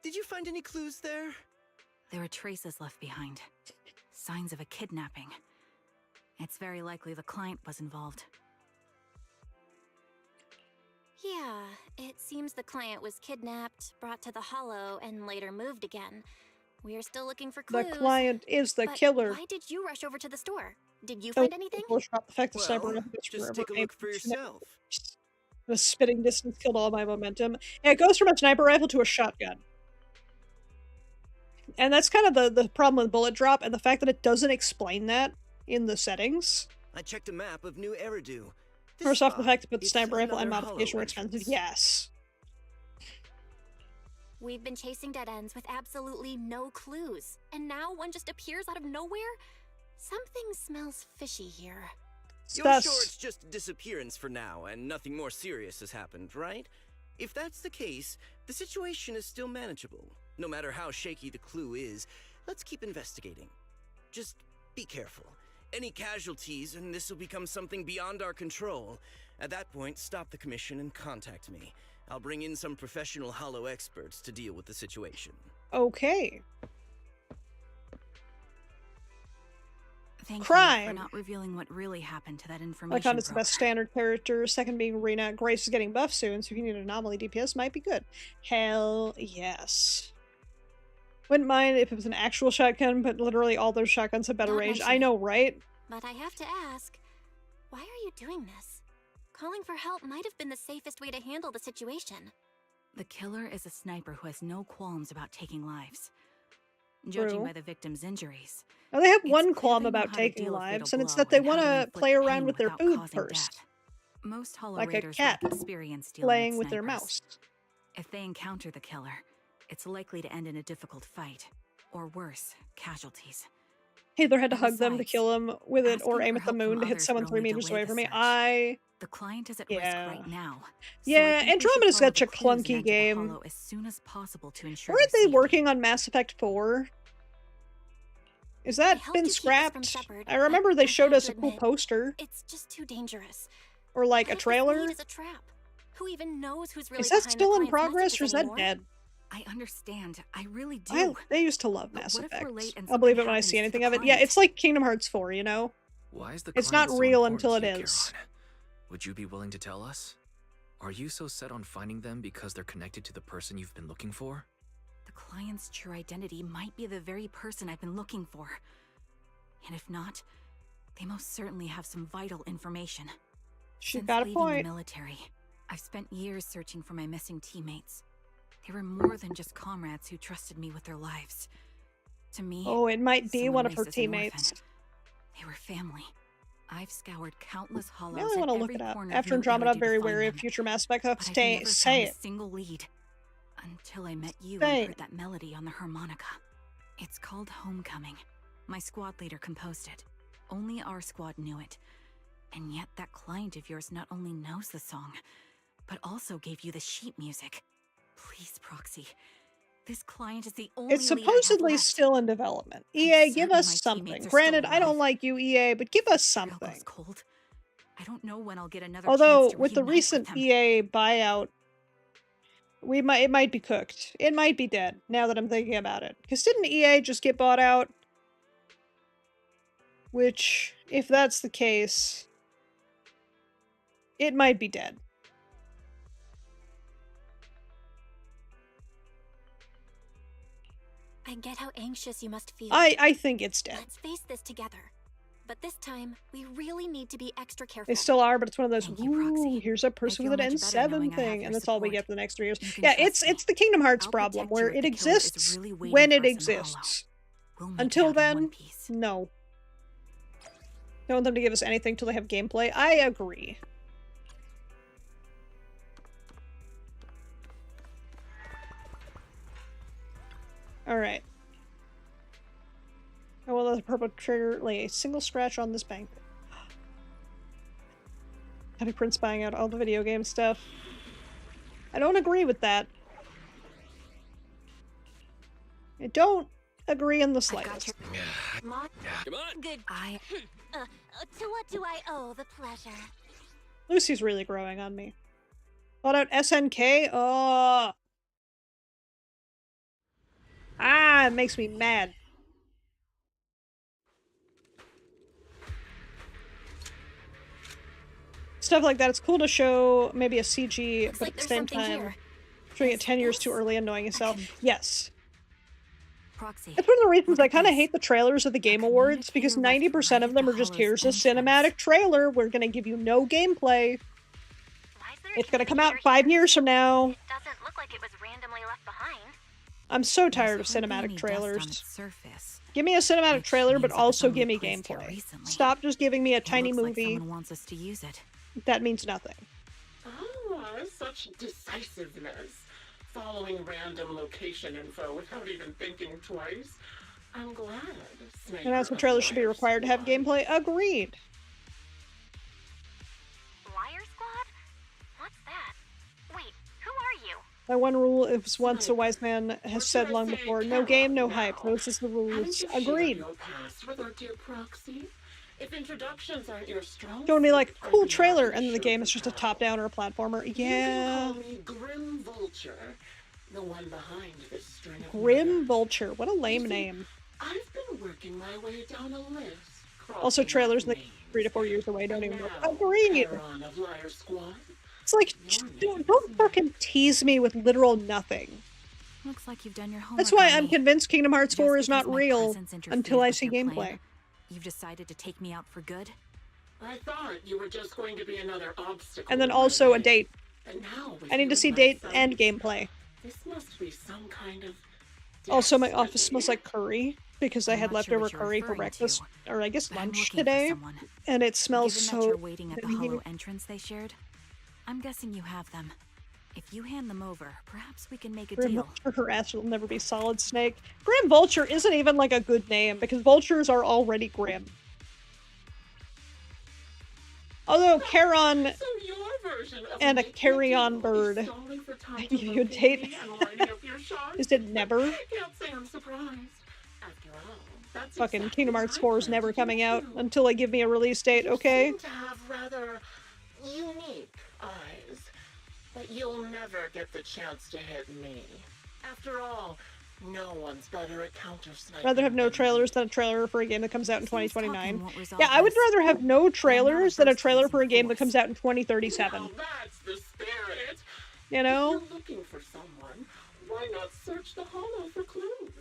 Did you find any clues there? There are traces left behind. Signs of a kidnapping. It's very likely the client was involved. Yeah, it seems the client was kidnapped, brought to the Hollow, and later moved again. We are still looking for clues. The client is the but killer. Why did you rush over to the store? Did you Oh, find anything? The fact that sniper Well, rifle is just forever take a able look for to yourself. The spitting distance killed all my momentum. Yeah, it goes from a sniper rifle to a shotgun. And that's kind of the problem with bullet drop, and the fact that it doesn't explain that in the settings. I checked a map of New Eridu. First off, the fact that the it's sniper rifle and another modification hollow were expensive. entrance. Yes. We've been chasing dead ends with absolutely no clues, and now one just appears out of nowhere? Something smells fishy here. You're sure it's just a disappearance for now, and nothing more serious has happened, right? If that's the case, the situation is still manageable. No matter how shaky the clue is, let's keep investigating. Just be careful. Any casualties, and this will become something beyond our control. At that point, stop the commission and contact me. I'll bring in some professional holo experts to deal with the situation. Okay. Thank Crime. you for not revealing what really happened to that information. Icon is the best standard character. Second being Rena. Grace is getting buffed soon, so if you need an anomaly DPS, might be good. Hell yes. Wouldn't mind if it was an actual shotgun, but literally all those shotguns have better range. I know, right? But I have to ask, why are you doing this? Calling for help might have been the safest way to handle the situation. The killer is a sniper who has no qualms about taking lives. Judging by the victim's injuries. Now they have one qualm about taking lives, and it's that they want to play around with their food first. Most like a cat playing with their mouse. If they encounter the killer, it's likely to end in a difficult fight, or worse, casualties. Hitler had to hug them to kill him with it, or aim at the moon to hit someone 3 meters away from me. The client is at risk right now. Yeah, Andromeda's such a clunky game. As soon as possible to ensure Weren't they working on Mass Effect 4? Is that been scrapped? I remember they showed us a cool poster. It's just too dangerous. Or like a trailer. Is a trap. Who even knows who's really is that still in progress, or is that dead? I understand. I really do. They used to love Mass Effect. I'll believe it when I see anything of it. Yeah, it's like Kingdom Hearts 4, you know? Why is the it's not so real until it you, is. Kieran? Would you be willing to tell us? Are you so set on finding them because they're connected to the person you've been looking for? The client's true identity might be the very person I've been looking for. And if not, they most certainly have some vital information. She got a point. Since leaving the military, I've spent years searching for my missing teammates. They were more than just comrades who trusted me with their lives. To me, it might be one of her teammates. They were family. I've scoured countless hollows. Now I want to look it up. After Andromeda, very wary of future Mass Effect. Say it. Single lead. Until I met you and heard that melody on the harmonica. It's called Homecoming. My squad leader composed it. Only our squad knew it. And yet that client of yours not only knows the song, but also gave you the sheet music. Please, Proxy. This client is the only It's supposedly still in development. EA, give us something. Granted, I don't like you, EA, but give us something. Cold. I don't know when I'll get another Although, with the recent EA buyout, it might be cooked. It might be dead, now that I'm thinking about it. Because didn't EA just get bought out? Which, if that's the case, it might be dead. I get how anxious you must feel. I think it's dead. Let's face this together. But this time, we really need to be extra careful. They still are, but it's one of those, ooh, here's a person with an N7 thing, and that's all we get for the next 3 years. Yeah, it's the Kingdom Hearts problem, where it exists when it exists. Until then, no. Don't want them to give us anything till they have gameplay. I agree. Alright. I will let the perpetrator lay a single scratch on this bank. Having Prince buying out all the video game stuff. I don't agree with that. I don't agree in the slightest. Come on. Good. To what do I owe the pleasure? Lucy's really growing on me. Bought out SNK? Oh. It makes me mad. Stuff like that. It's cool to show maybe a CG, but at the same time, showing it 10 years too early and knowing yourself. Yes. Proxy. That's one of the reasons I kind of hate the trailers of the Game Awards, because 90% of them are just, here's a cinematic trailer, we're gonna give you no gameplay. It's gonna come out 5 years from now. It doesn't look like it was randomly left behind. I'm so tired of cinematic trailers. Give me a cinematic trailer, but also give me gameplay. Stop just giving me a tiny movie. Wants us to use it. That means nothing. Oh, such decisiveness. Following random location info without even thinking twice. I'm glad. Announcement trailers should be required to have gameplay. Agreed. Liar Squad? What's that? Wait, who are you? My one rule is once a wise man has said long before, no game, no hype. Those is the rules. Agreed. With our dear proxy. If introductions aren't your strong Don't be like, suit, cool I'd be trailer, happy to and then the show game you is just a how. top-down or a platformer. You Yeah. can call me Grim Vulture, the one behind this string of Grim murder. Vulture. What a lame You see, name. I've been working my way down a list. Also, trailers in the 3 to 4 years away don't even look. Agreed. Of Liar Squad. It's like, don't fucking tease me with literal nothing. Looks like you've done your homework. That's why on I'm me. convinced Kingdom Hearts 4 is Just not because my real presence interfered until I with see your gameplay. plan, you've decided to take me out for good? I thought you were just going to be another obstacle. And then in my also a life. date. And now with I need you to see in my date sights, and gameplay. This must be some kind of Also, my office smells like curry because I I'm had not sure leftover what you're curry for referring to, breakfast, or I guess but I'm lunch looking for today, someone. and it smells Given so. that you're waiting at the yummy. hollow entrance they shared, I'm guessing you have them. If you hand them over, perhaps we can make a Grim deal. Vulture, her ass will never be Solid Snake. Grim Vulture isn't even like a good name because vultures are already grim. Although Charon So your version of and a making carry-on deal is bird, stalling for time to you locate date. me and lining up your shots? Is it never? Can't say I'm surprised. After all, that's Fucking exactly Kingdom what Hearts I 4 is plan never to do coming out too. until they give me a release date, You okay? seem to have rather unique eyes, but you'll never get the chance to hit me. After all, no one's better at counter-sniping. Rather have no than trailers than a trailer for a game that comes out in Seems talking 2029. won't resolve Yeah, I would this. rather have no trailers than a averse to trailer using for a game that force. comes out in 2037. Now that's the spirit. You know? If you're looking for someone, why not search the hollow for clues?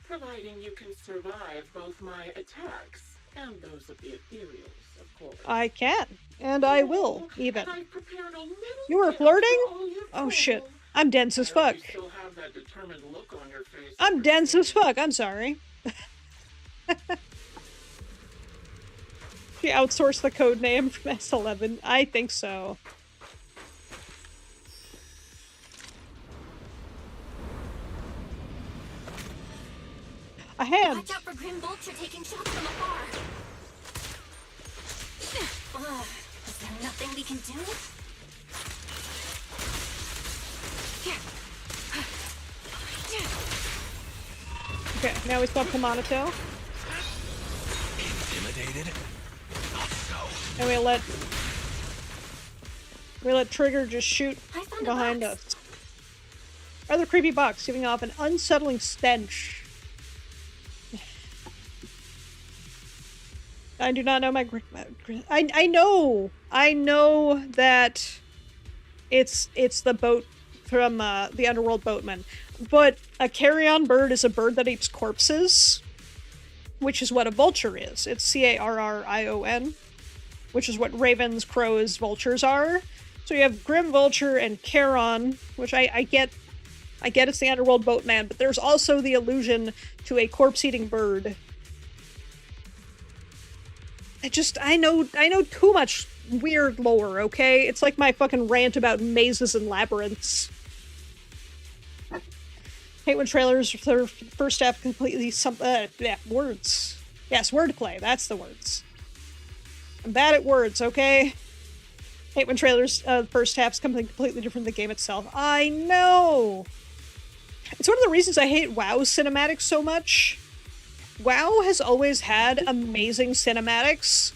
Providing you can survive both my attacks and those of the ethereals, of course. I can. And I will, even. And I've prepared a little You were gift for flirting? all your Oh shit. trouble. I'm dense as I hope fuck. you still have that determined look on your face. I'm dense as fuck, I'm sorry. She outsourced the code name from S11. I think so. A hand! Watch out for Grim Vulture taking shots from afar. Ugh, is there nothing we can do? Okay, now we swap to Monato. Intimidated? Not so. And we let Trigger just shoot I found a behind box. us. Rather creepy box, giving off an unsettling stench. I do not know my. I know that it's the boat from the Underworld Boatman, but a carrion bird is a bird that eats corpses, which is what a vulture is. It's Carrion, which is what ravens, crows, vultures are. So you have Grim Vulture and Charon, which I get it's the Underworld Boatman, but there's also the allusion to a corpse-eating bird. I know too much weird lore, okay? It's like my fucking rant about mazes and labyrinths. Hate when trailers for the first half completely words. Yes, wordplay, that's the words. I'm bad at words, okay? Hate when trailers, first half's something completely different than the game itself. I know! It's one of the reasons I hate WoW's cinematics so much. WoW has always had amazing cinematics,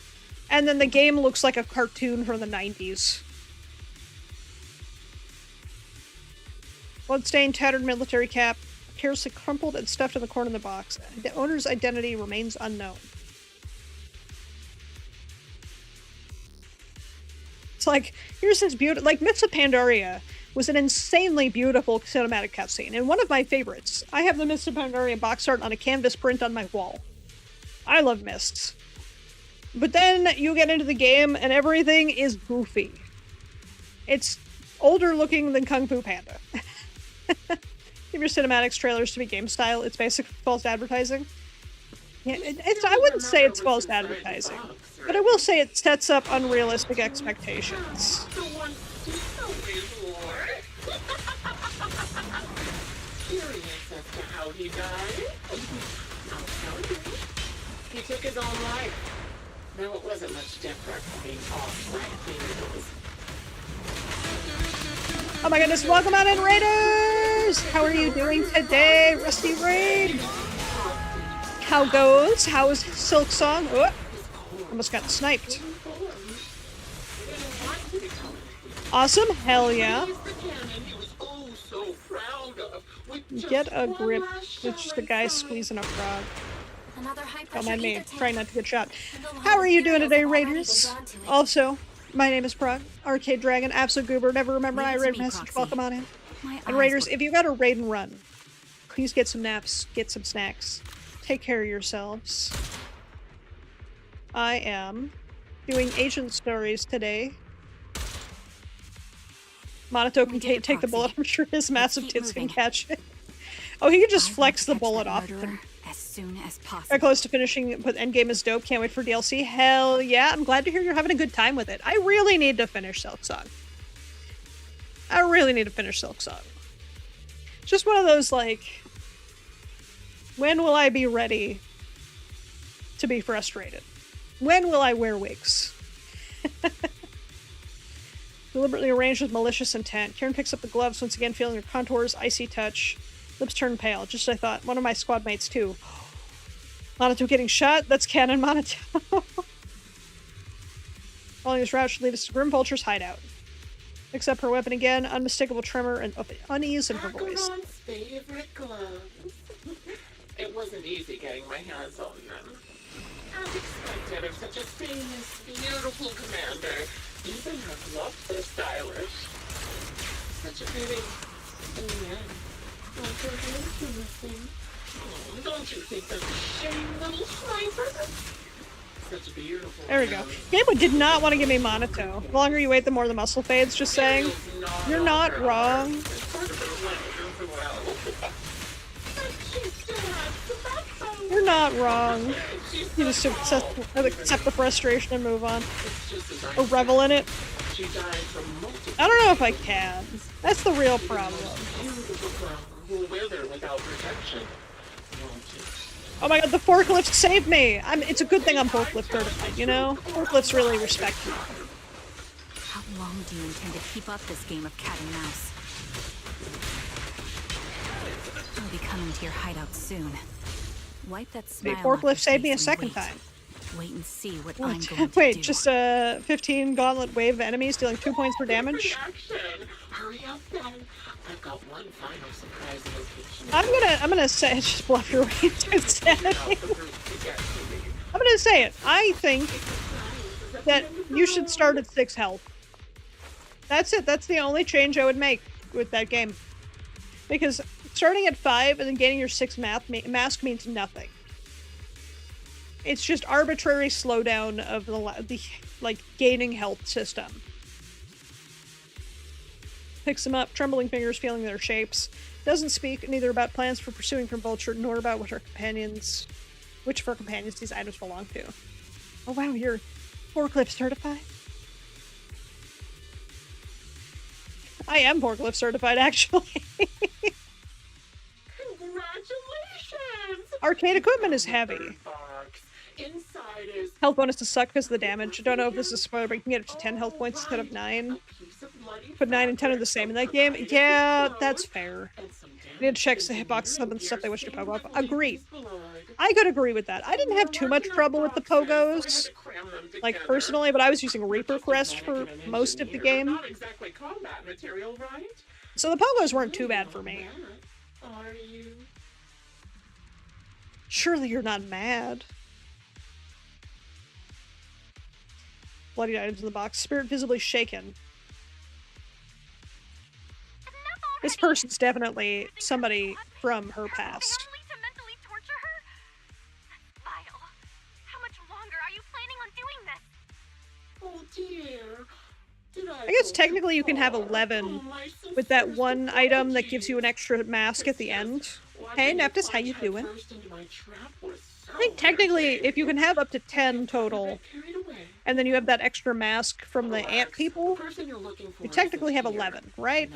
and then the game looks like a cartoon from the 90s. Bloodstained, tattered military cap, carelessly crumpled and stuffed in the corner of the box. The owner's identity remains unknown. It's like, here's this beautiful, like, Myths of Pandaria was an insanely beautiful cinematic cutscene, and one of my favorites. I have the Myths of Pandaria box art on a canvas print on my wall. I love Mysts. But then you get into the game and everything is goofy. It's older looking than Kung Fu Panda. Give your cinematics trailers to be game style, it's basic false advertising. Yeah, I wouldn't say it's false advertising, but I will say it sets up unrealistic expectations. Curious as to how he died? I'll tell you. He took his own life. Though it wasn't much different from being off by ethereals. Oh my goodness, welcome on in, Raiders! How are you doing today, Rusty Raid? How goes? How is Silk Song? Oh, almost got sniped. Awesome, hell yeah. Get a grip. It's just a guy squeezing a frog. Don't mind me, try not to get shot. How are you doing today, Raiders? Also, my name is Prog, Arcade Dragon, Absolute Goober, never remember I read message, welcome on in. And Raiders, if you got a raid and run, please get some naps, get some snacks. Take care of yourselves. I am doing agent stories today. Monato can take the bullet, I'm sure his massive tits can catch it. Oh, he can just flex the bullet off of him. As soon as possible. Very close to finishing, but Endgame is dope. Can't wait for DLC. Hell yeah, I'm glad to hear you're having a good time with it. I really need to finish Silk Song. I really need to finish Silk Song. Just one of those, like, when will I be ready to be frustrated? When will I wear wigs? Deliberately arranged with malicious intent. Karen picks up the gloves, once again feeling her contours, icy touch. Lips turn pale. Just as I thought. One of my squad mates, too. Monato getting shot? That's canon Monato. Following this route should lead us to Grim Vulture's hideout. Picks up her weapon again. Unmistakable tremor and unease in her voice. Favorite gloves. It wasn't easy getting my hands on them. As expected of such a famous, beautiful commander, even her gloves are stylish. Such a pity. In the end, like her hands were missing. Oh, don't you think that's a shame, little sniper? Such a beautiful. There we go. Game did not want to give me Monato. The longer you wait, the more the muscle fades. Just saying. You're not wrong. You're not wrong. You just accept the frustration and move on. Or revel in it. I don't know if I can. That's the real problem. Oh my god, the forklift saved me! It's a good thing I'm forklift certified, you know? Forklifts really respect me. How long do you intend to keep up this game of cat and mouse? I'll be coming to your hideout soon. Wipe that smile. The forklift saved me a second time. Wait and see what I'm going to Wait, do. just a 15 gauntlet wave of enemies dealing 2 points per damage? Hurry up then. I've got one final surprise in this. I'm gonna say just bluff your way into insanity. I'm gonna say it. I think that you should start at 6 health. That's it. That's the only change I would make with that game. Because starting at 5 and then gaining your 6 mask means nothing. It's just arbitrary slowdown of the like gaining health system. Picks them up, trembling fingers feeling their shapes. Doesn't speak neither about plans for pursuing from Vulture nor about which of her companions these items belong to. Oh wow, you're forklift certified? I am forklift certified, actually. Congratulations! Arcade equipment is heavy. Inside is Health bonus to suck because of the damage. I don't know if this is a spoiler, but you can get up to 10 health points instead of 9. But 9 and 10 are the same in that game. Yeah, that's fair. You need to check the hitbox and stuff they wish to pogo up. Agreed. I could agree with that. I didn't have too much trouble with the pogos, like personally, but I was using Reaper Crest for most of the game. So the pogos weren't too bad for me. Surely you're not mad. Bloody items in the box. Spirit visibly shaken. This person's definitely somebody from her past. Oh dear. I guess technically you can have 11 with that one item that gives you an extra mask at the end. Hey Neptus, how you doing? I think technically if you can have up to 10 total, and then you have that extra mask from the ant people, you technically have 11, right?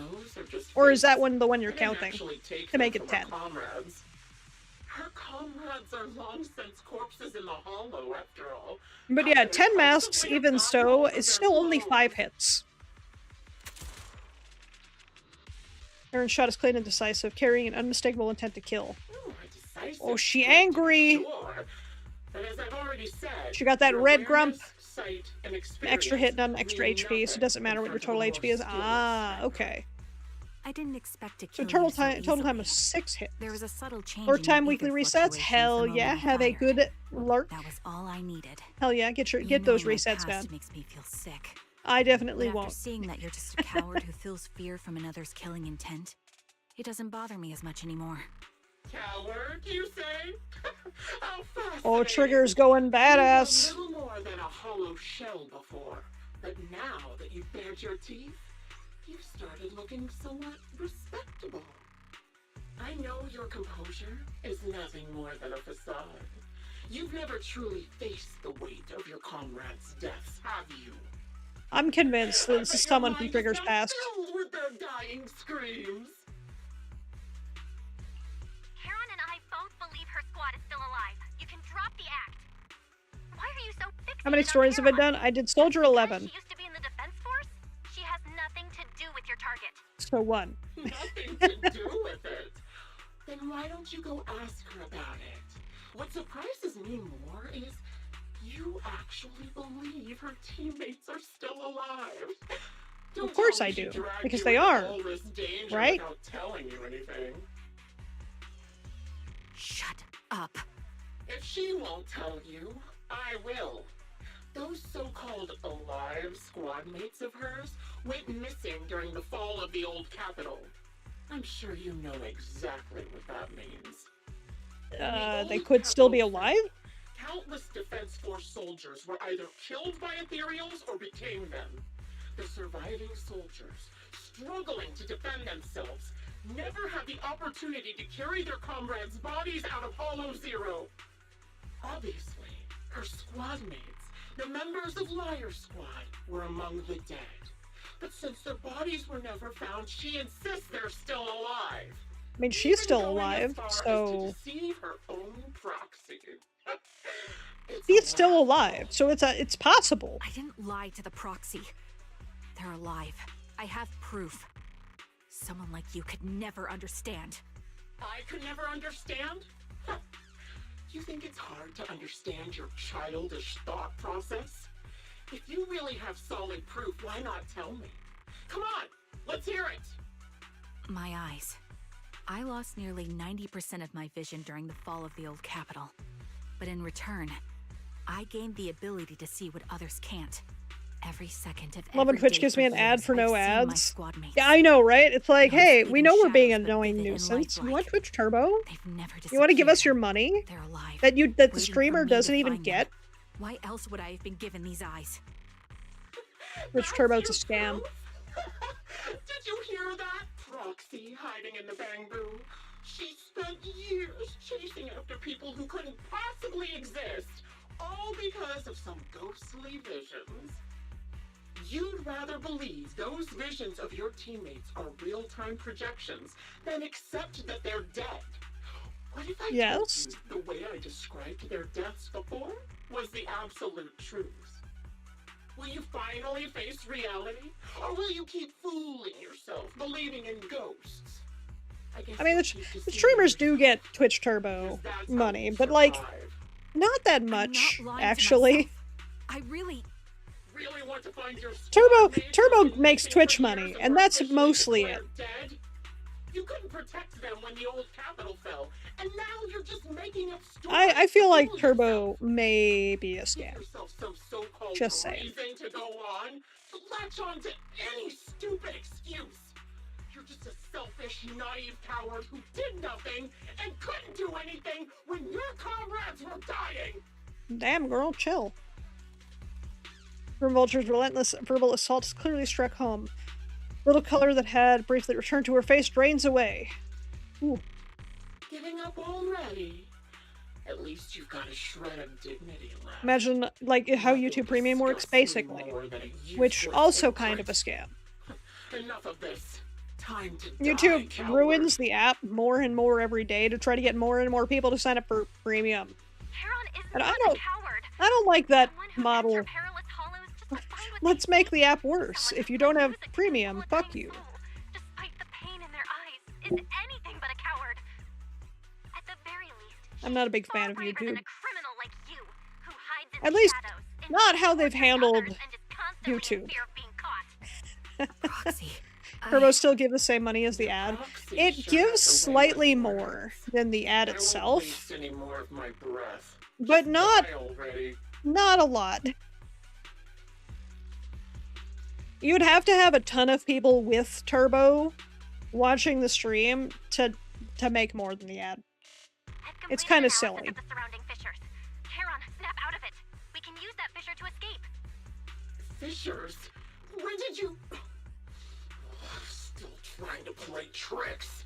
Or is that one the one you're counting to make it 10? Her comrades are long since corpses in the hollow, after all. But yeah, 10 masks, even so, is still only 5 hits. Aaron's shot is clean and decisive, carrying an unmistakable intent to kill. Ooh, decisive, Oh, she angry! Sure. But as I've already said, She got that red grump. Sight, and Extra hit, not an extra mean HP, so it doesn't matter what your total HP is. Ah, okay. I didn't expect to So kill total time of 6 hits. There was a subtle change. Or in time your weekly ether resets. fluctuations Hell the moment yeah, you have a fired. good lurk. That was all I needed. Hell yeah, get those My resets past done. Makes me feel sick. I definitely But won't. after seeing that you're just a coward who feels fear from another's killing intent, it doesn't bother me as much anymore. Coward, you say? How fascinating. Oh, Trigger's going badass. You were little more than a hollow shell before, but now that you've bared your teeth, you've started looking somewhat respectable. I know your composure is nothing more than a facade. You've never truly faced the weight of your comrades' deaths, have you? I'm convinced that this is someone from Trigger's past. Filled with their dying screams. Heron and I both believe her squad is still alive. You can drop the act. Why are you so fixated? How many stories have I done? I did Soldier 11. She used to be in the defense force? She has nothing to do with your target. So 1. Nothing to do with it. Then why don't you go ask her about it? What surprises me more is you actually believe her teammates are still alive. Of course I do, because they are, right? Without telling you anything. Shut up. If she won't tell you, I will. Those so-called alive squad mates of hers went missing during the fall of the old capital. I'm sure you know exactly what that means. They could still be alive? Countless Defense Force soldiers were either killed by ethereals or became them. The surviving soldiers, struggling to defend themselves, never had the opportunity to carry their comrades' bodies out of Hollow Zero. Obviously, her squad mates, the members of Liar Squad, were among the dead. But since their bodies were never found, she insists they're still alive. I mean, she's still alive, so... Deceive her own proxy. He's still alive, so it's possible. I didn't lie to the proxy. They're alive. I have proof. Someone like you could never understand. I could never understand? Huh. You think it's hard to understand your childish thought process? If you really have solid proof, why not tell me? Come on, let's hear it! My eyes. I lost nearly 90% of my vision during the fall of the old capital. But in return, I gained the ability to see what others can't. Every second of Love when every Twitch day gives for me an ad years, for no I've seen my ads. squad mates. Yeah, I know, right? It's like, Those hey, we know we're being an hidden annoying shadows, but nuisance. vivid You want and Twitch Turbo? They've never You want to give disappeared. us your money? They're alive. That the waiting for streamer me doesn't to even find get? them. Why else would I have been given these eyes? Twitch Turbo's a scam. Did you hear that? Proxy hiding in the bamboo. She spent years chasing after people who couldn't possibly exist, all because of some ghostly visions. You'd rather believe those visions of your teammates are real-time projections than accept that they're dead. What if I told you the way I described their deaths before was the absolute truth? Will you finally face reality? Or will you keep fooling yourself, believing in ghosts? I mean, the streamers do get Twitch Turbo money, but like, not that much, actually. I really want to find your Turbo makes Twitch money, and that's mostly it. Dead? You couldn't protect them when the old capital fell, and now you're just making up stories. I feel like Turbo may be a scam. Just saying. Reason to go on, to latch on to any stupid excuse. You're just a selfish, naive coward who did nothing and couldn't do anything when your comrades were dying. Damn, girl, chill. Grim Vulture's relentless verbal assault has clearly struck home. Little color that had briefly returned to her face drains away. Ooh. Giving up already? At least you've got a shred of dignity left. Imagine, like, how YouTube Premium works, basically. Which, also kind of a scam. Enough of this. Time to YouTube die, ruins the app more and more every day to try to get more and more people to sign up for Premium. And I don't like that model. Let's make the app worse. If you don't have Premium, fuck you. Despite the pain in their is anything but a coward. At the very least, I'm not a big fan of braver than YouTube. a criminal like you, who hides in At the least, shadows, not how they've torturing handled others, and is constantly in YouTube. fear of being caught. Proxy. Turbo still give the same money as the ad. Proxy It sure gives has a way slightly with more words. than the ad I won't itself, waste any more of my breath. but not Die already. a lot. You'd have to have a ton of people with Turbo watching the stream to make more than the ad. It's kind of silly. Of the surrounding fissures. Charon, snap out of it. We can use that fissure to escape. Fissures? When did you... Still trying to play tricks.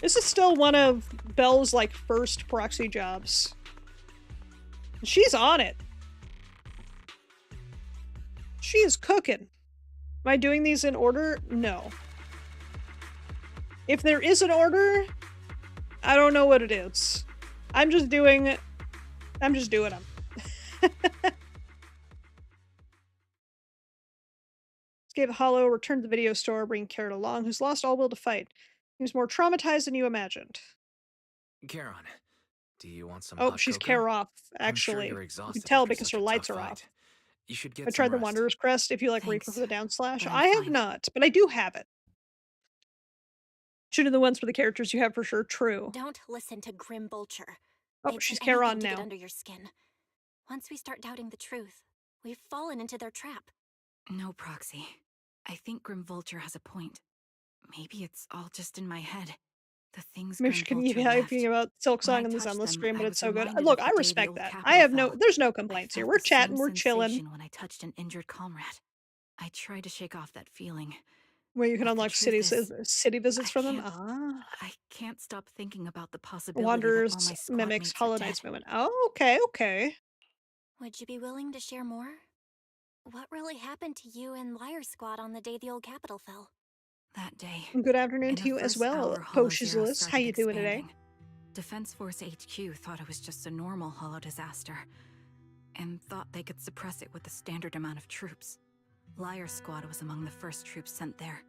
This is still one of Belle's, like, first proxy jobs. She's on it. She is cooking. Am I doing these in order? No. If there is an order, I don't know what it is. I'm just doing them. Escape the Hollow, return to the video store, bring Carrot along, who's lost all will to fight. Seems more traumatized than you imagined. Charon, do you want some Oh, hot she's cocoa? Care off, I'm sure actually. you're You exhausted can tell after because such her a lights tough are fight. off. You should I get tried some the rest. Wanderer's Crest if you like read Thanks, for the downslash. but I'm I have fine. not, but I do have it. Shooting the ones for the characters you have for sure, true. Don't listen to Grim Vulture. Oh, They've she's done Charon anything to now. get under your skin. Once we start doubting the truth, we've fallen into their trap. No, Proxy. I think Grim Vulture has a point. Maybe it's all just in my head. The things Maybe Grim she can Vulture be left. hyping about Silk When I Song and the touched Zenless them, stream, but I it's was so good. reminded Look, of I the day the respect old that. capital fell. There's no I complaints here. felt We're the chatting, same we're chilling. sensation when I touched an injured comrade. I tried to shake off that feeling. Where you can But the unlock truth city visits I from them. can't- I can't stop thinking about the possibility that all Wanderers my squad mimics mates Hollow are Knight's dead. movement. Oh, okay, okay. Would you be willing to share more? What really happened to you and Liar Squad on the day the old capital fell? That day. Good afternoon in to the you as first well, hour, Hollow Poshizless. Zero How started you doing today? expanding. Defense Force HQ thought it was just a normal Hollow disaster, and thought they could suppress it with a standard amount of troops. Liar Squad was among the first troops sent there.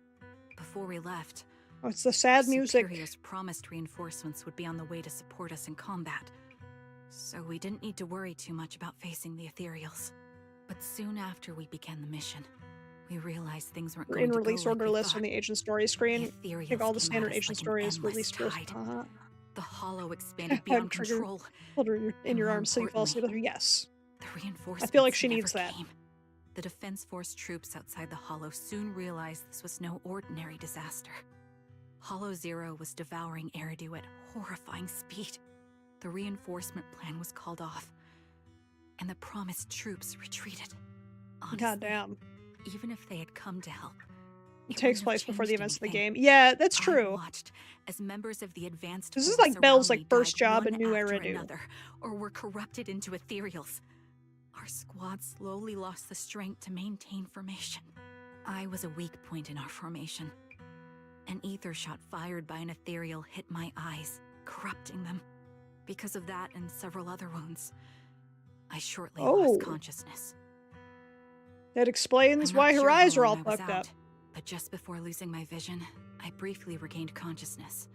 Before we left, Oh, it's the sad our music. superiors promised reinforcements would be on the way to support us in combat, so we didn't need to worry too much about facing the Ethereals. But soon after we began the mission, we realized things weren't going In to go release like order we list thought. on the agent story screen. The I think all the Ethereals came standard at us agent like an stories endless released first. tide. Uh-huh. The Hollow expanded I'm beyond triggered. control. Hold her in And your more arms so you fall asleep with her. importantly, Yes. The reinforcements I feel like she never needs that. came. The Defense Force troops outside the Hollow soon realized this was no ordinary disaster. Hollow Zero was devouring Eridu at horrifying speed. The reinforcement plan was called off, and the promised troops retreated. Honestly, Goddamn. even if they had come to help, It it takes wouldn't have place before the changed events of the anything. game. Yeah, that's I true. watched as members of the advanced This is force like Belle's around like me first died job one in New after Eridu. another, or were corrupted into ethereals. Our squad slowly lost the strength to maintain formation. I was a weak point in our formation. An ether shot fired by an ethereal hit my eyes, corrupting them. Because of that and several other wounds, I shortly lost consciousness. That explains I'm why not her sure eyes how are long all I was fucked up. out, but just before losing my vision, I briefly regained consciousness.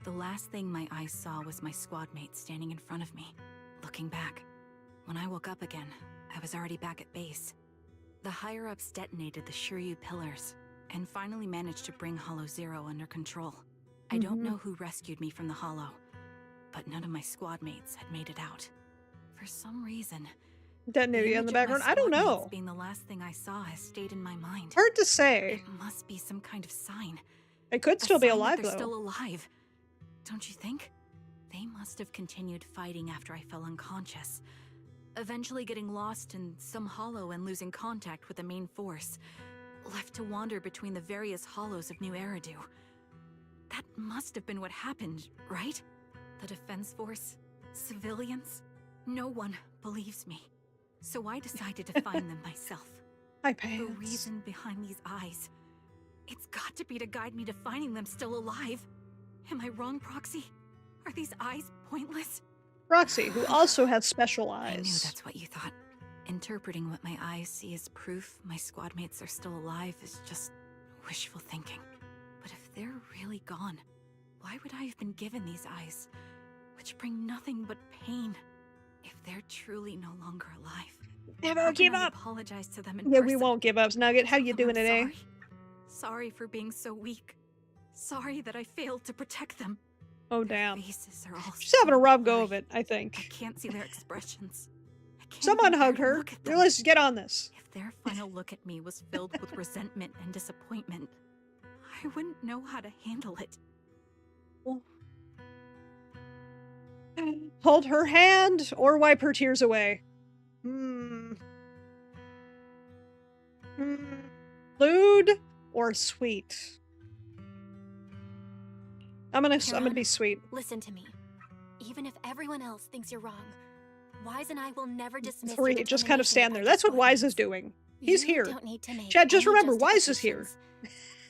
The last thing my eyes saw was my squad mate standing in front of me, looking back. When I woke up again, I was already back at base. The higher-ups detonated the Shiryu pillars, and finally managed to bring Hollow Zero under control. I don't know who rescued me from the Hollow, but none of my squad mates had made it out. For some reason, Detonating in the background? I don't know. being the last thing I saw has stayed in my mind. Hard to say. It must be some kind of sign. It could A still be sign that alive, they're though. still alive. Don't you think? They must have continued fighting after I fell unconscious, eventually getting lost in some hollow and losing contact with the main force, left to wander between the various hollows of New Eridu. That must have been what happened, right? The Defense Force, civilians, no one believes me. So I decided to find them myself. Hi, The Pants. reason behind these eyes, it's got to be to guide me to finding them still alive. Am I wrong, Proxy? Are these eyes pointless? Roxy, who also has special I knew eyes. that's what you thought. Interpreting what my eyes see as proof my squad mates are still alive is just wishful thinking. But if they're really gone, why would I have been given these eyes, which bring nothing but pain? If they're truly no longer alive, never give up. Apologize to them in Yeah, person. we won't give up. Nugget, how you doing today? Sorry for being so weak. Sorry that I failed to protect them. Oh damn. Faces are all She's having a rough go of it, I think. I can't see their expressions. Someone hug her. Let's get on this. If their final look at me was filled with resentment and disappointment, I wouldn't know how to handle it. Hold her hand or wipe her tears away. Lewd or sweet? I'm gonna be sweet. Listen to me. Even if everyone else thinks you're wrong, Wise and I will never dismiss 3, just kind of stand there. That's what Wise is doing. He's here. Don't need to make Chad, just any remember, Wise is here.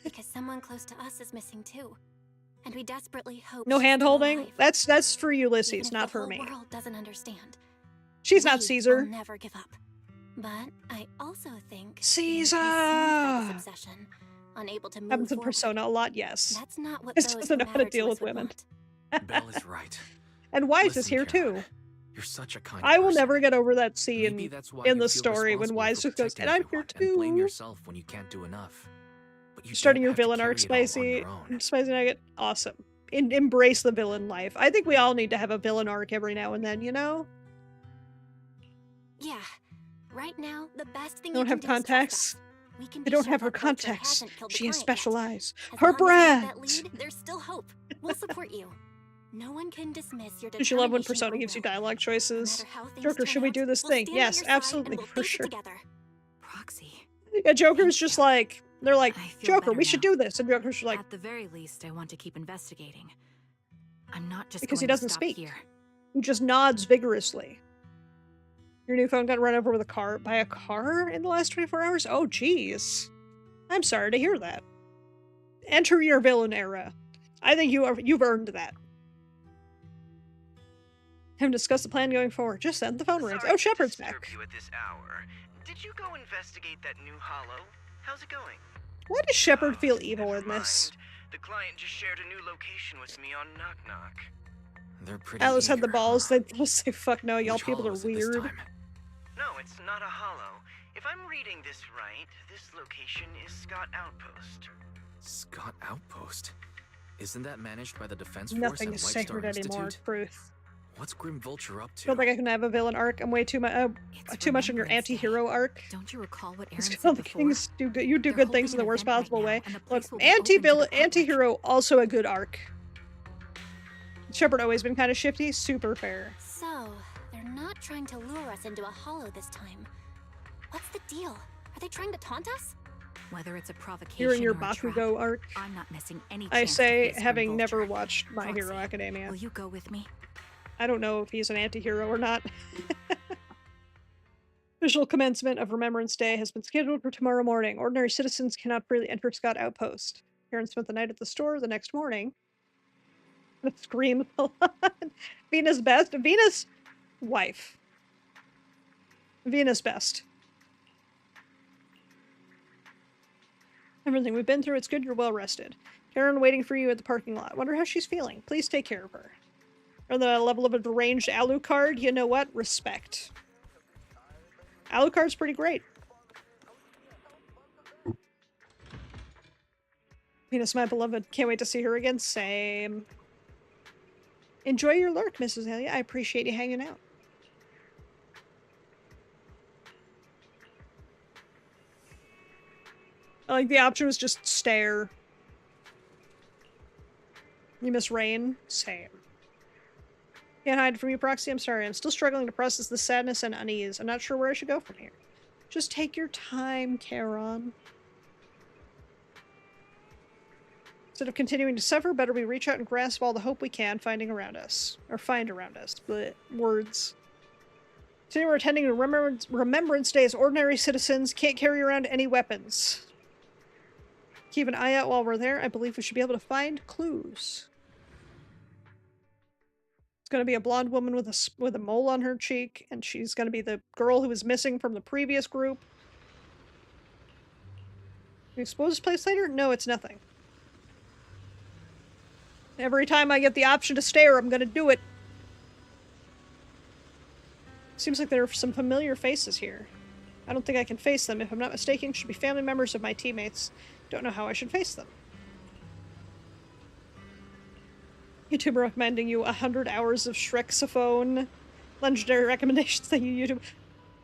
Because someone close to us is missing too. And we desperately hope No she's hand still holding? alive. That's for Ulysses, Even if not the for whole me. world doesn't understand. She's not We Caesar. will never give up. But I also think Caesar! this obsession, unable to move Happens in forward. Persona a lot, yes. That's not what This those doesn't who know how to matter deal us with would women. want. Belle is right. And Wise is Listen, here Caroline, too. You're such a kind I will person. never get over that Maybe scene that's why in you the feel story when responsible Wise for just goes, protecting and I'm here everyone and blame too. yourself when you can't do enough. But you Starting don't your have to villain arc, carry it all on Spicy. your own. Spicy Nugget, awesome. Embrace the villain life. I think we all need to have a villain arc every now and then, you know? Yeah. Right now, the best thing Don't you have can do is trust contacts. us. We can I be don't sure have her that Vulture contacts. hasn't killed the She has client yet. special eyes. As Her long as you have that breath! lead, there's still hope. We'll support you. No one can dismiss your Does you love when determination Persona or gives you will. dialogue choices? No matter how things Joker, turn should we out, do this we'll thing? stand by Yes, your side absolutely, and we'll for face it sure. together. Proxy. Yeah, Joker's just like, they're like, I feel Joker, better we should now. do this. And Joker's just like, At the very least, I want to keep investigating. I'm not just because he going doesn't to stop speak. here. He just nods vigorously. Your new phone got run over with a car by a car in the last 24 hours? Oh, jeez. I'm sorry to hear that. Enter your villain era. I think you've earned that. Haven't discussed the plan going forward. Just then, the phone rings. Oh, Shepard's back. You at this hour. Did you go investigate that new hollow? How's it going? Why does Shepard feel evil in this? The client just shared a new location with me on Knock Knock. They're pretty Alice had the eager, balls. huh? They'd say, fuck no, y'all Which people hollow are is it this weird. time? No, it's not a hollow. If I'm reading this right, this location is Scott Outpost. Scott Outpost? Isn't that managed by the Defense Force Nothing at is White sacred Star anymore, Institute? Truth. What's Grim Vulture up to? Don't think I can have a villain arc. I'm way too much on your anti-hero arc. Don't you recall what Aaron I said don't think before? things do good. You do good things in the worst possible way. and the Look, place will be open to the public. anti-hero, also a good arc. Shepard always been kind of shifty. Super fair. So, they're not trying to lure us into a hollow this time. What's the deal? Are they trying to taunt us? Whether it's a provocation Here in your or a trap, Bakugo arc, I'm not missing any I chance to say, face Grim having never Vulture. watched My Proxy, Hero Academia. Will you go with me? I don't know if he's an anti-hero or not. Official commencement of Remembrance Day has been scheduled for tomorrow morning. Ordinary citizens cannot freely enter Scott Outpost. Karen spent the night at the store the next morning. Scream a lot. Venus best. Venus wife. Venus best. Everything we've been through, it's good you're well rested. Karen waiting for you at the parking lot. Wonder how she's feeling. Please take care of her. Or the level of a deranged Alucard, you know what? Respect. Alucard's pretty great. Venus, my beloved. Can't wait to see her again. Same. Enjoy your lurk, Mrs. Helia. I appreciate you hanging out. I like the option was just stare. You miss rain? Same. Can't hide from you, Proxy. I'm sorry. I'm still struggling to process the sadness and unease. I'm not sure where I should go from here. Just take your time, Charon. Instead of continuing to suffer, better we reach out and grasp all the hope we can find around us. But words. Today we're attending Remembrance Day as ordinary citizens. Can't carry around any weapons. Keep an eye out while we're there. I believe we should be able to find clues. It's going to be a blonde woman with a mole on her cheek, and she's going to be the girl who was missing from the previous group. You expose this place later? No, it's nothing. Every time I get the option to stare, I'm gonna do it. Seems like there are some familiar faces here. I don't think I can face them. If I'm not mistaken, should be family members of my teammates. Don't know how I should face them. YouTube recommending you 100 hours of Shrek-sophone. Legendary recommendations. Thank you, YouTube.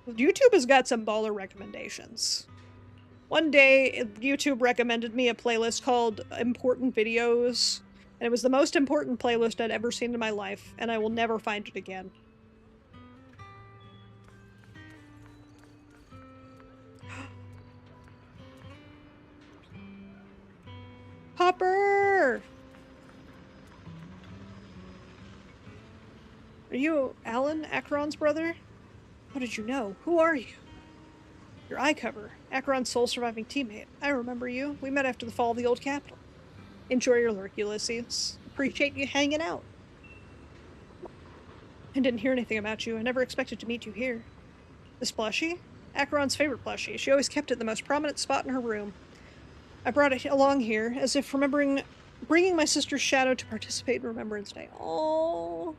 YouTube has got some baller recommendations. One day, YouTube recommended me a playlist called Important Videos, and it was the most important playlist I'd ever seen in my life, and I will never find it again. Hopper! Are you Alan, Acheron's brother? How did you know? Who are you? Your eye cover. Acheron's sole surviving teammate. I remember you. We met after the fall of the old capital. Enjoy your lurk, Ulysses. Appreciate you hanging out. I didn't hear anything about you. I never expected to meet you here. This plushie? Acheron's favorite plushie. She always kept it in the most prominent spot in her room. I brought it along here, as if bringing my sister's shadow to participate in Remembrance Day. Aww.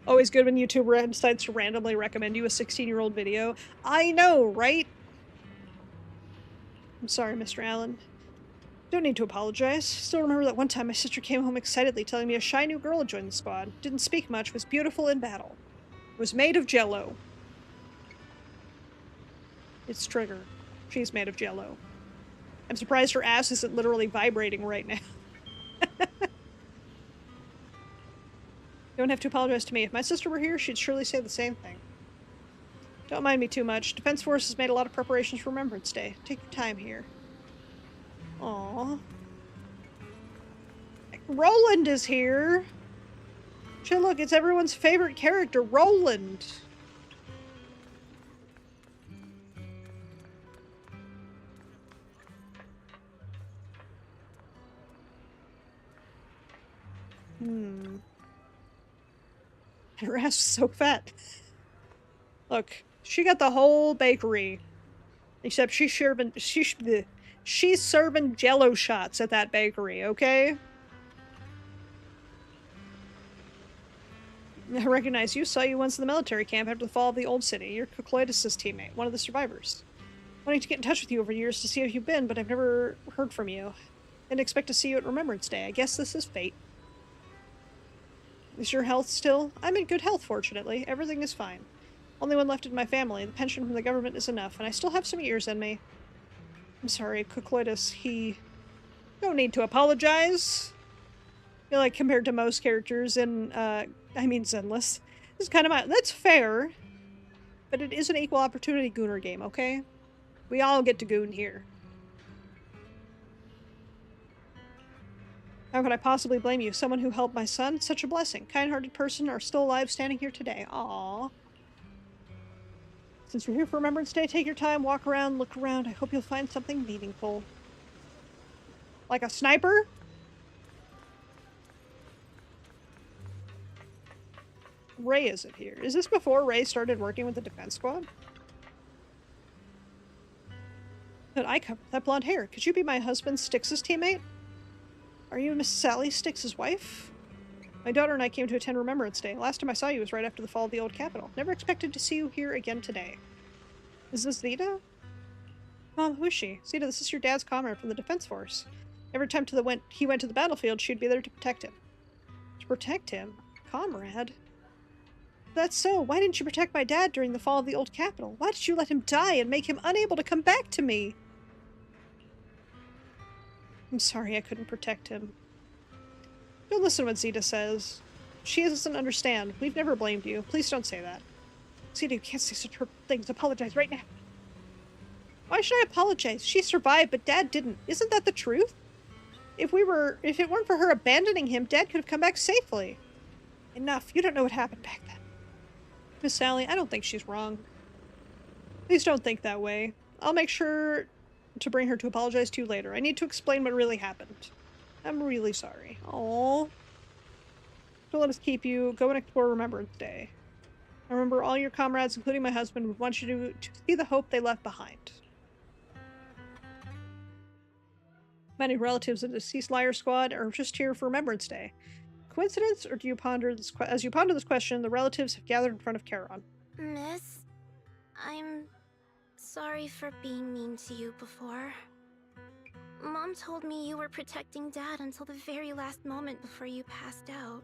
Always good when YouTube decides to randomly recommend you a 16-year-old video. I know, right? I'm sorry, Mr. Allen. Don't need to apologize. Still remember that one time my sister came home excitedly telling me a shy new girl had joined the squad. Didn't speak much, was beautiful in battle. Was made of jello. It's Trigger. She's made of jello. I'm surprised her ass isn't literally vibrating right now. You don't have to apologize to me. If my sister were here, she'd surely say the same thing. Don't mind me too much. Defense Force has made a lot of preparations for Remembrance Day. Take your time here. Aww. Roland is here! Shit, look, it's everyone's favorite character, Roland! Her ass is so fat. Look, she got the whole bakery. Except she's serving jello shots at that bakery, okay? I recognize you. Saw you once in the military camp after the fall of the old city. You're Cochloidus' teammate, one of the survivors. Wanting to get in touch with you over the years to see how you've been, but I've never heard from you. Didn't expect to see you at Remembrance Day. I guess this is fate. Is your health still? I'm in good health, fortunately. Everything is fine. Only one left in my family. The pension from the government is enough, and I still have some years in me. I'm sorry, Cochloidus, he... Don't need to apologize. I feel like compared to most characters in, Zenless. This is kind of that's fair. But it is an equal opportunity gooner game, okay? We all get to goon here. How could I possibly blame you? Someone who helped my son? Such a blessing. Kind-hearted person are still alive standing here today. Aww. Since you're here for Remembrance Day, take your time, walk around, look around. I hope you'll find something meaningful. Like a sniper? Ray isn't here. Is this before Ray started working with the defense squad? That eye cover, that blonde hair. Could you be my husband Styx's teammate? Are you Miss Sally Styx's wife? My daughter and I came to attend Remembrance Day. Last time I saw you was right after the fall of the old capital. Never expected to see you here again today. Is this Zeta? Mom, who is she? Zeta, this is your dad's comrade from the Defense Force. Every time he went to the battlefield, she'd be there to protect him. To protect him? Comrade? That's so. Why didn't you protect my dad during the fall of the old capital? Why did you let him die and make him unable to come back to me? I'm sorry I couldn't protect him. Don't listen to what Zeta says. She doesn't understand. We've never blamed you. Please don't say that. Zeta, you can't say such hurtful things. Apologize right now. Why should I apologize? She survived, but Dad didn't. Isn't that the truth? If it weren't for her abandoning him, Dad could have come back safely. Enough. You don't know what happened back then. Miss Sally, I don't think she's wrong. Please don't think that way. I'll make sure to bring her to apologize to you later. I need to explain what really happened. I'm really sorry. Aww. Don't let us keep you. Go and explore Remembrance Day. I remember all your comrades, including my husband, would want you to see the hope they left behind. Many relatives of the deceased liar squad are just here for Remembrance Day. Coincidence, or do you ponder this? As you ponder this question, the relatives have gathered in front of Charon. Miss, I'm sorry for being mean to you before. Mom told me you were protecting Dad until the very last moment before you passed out.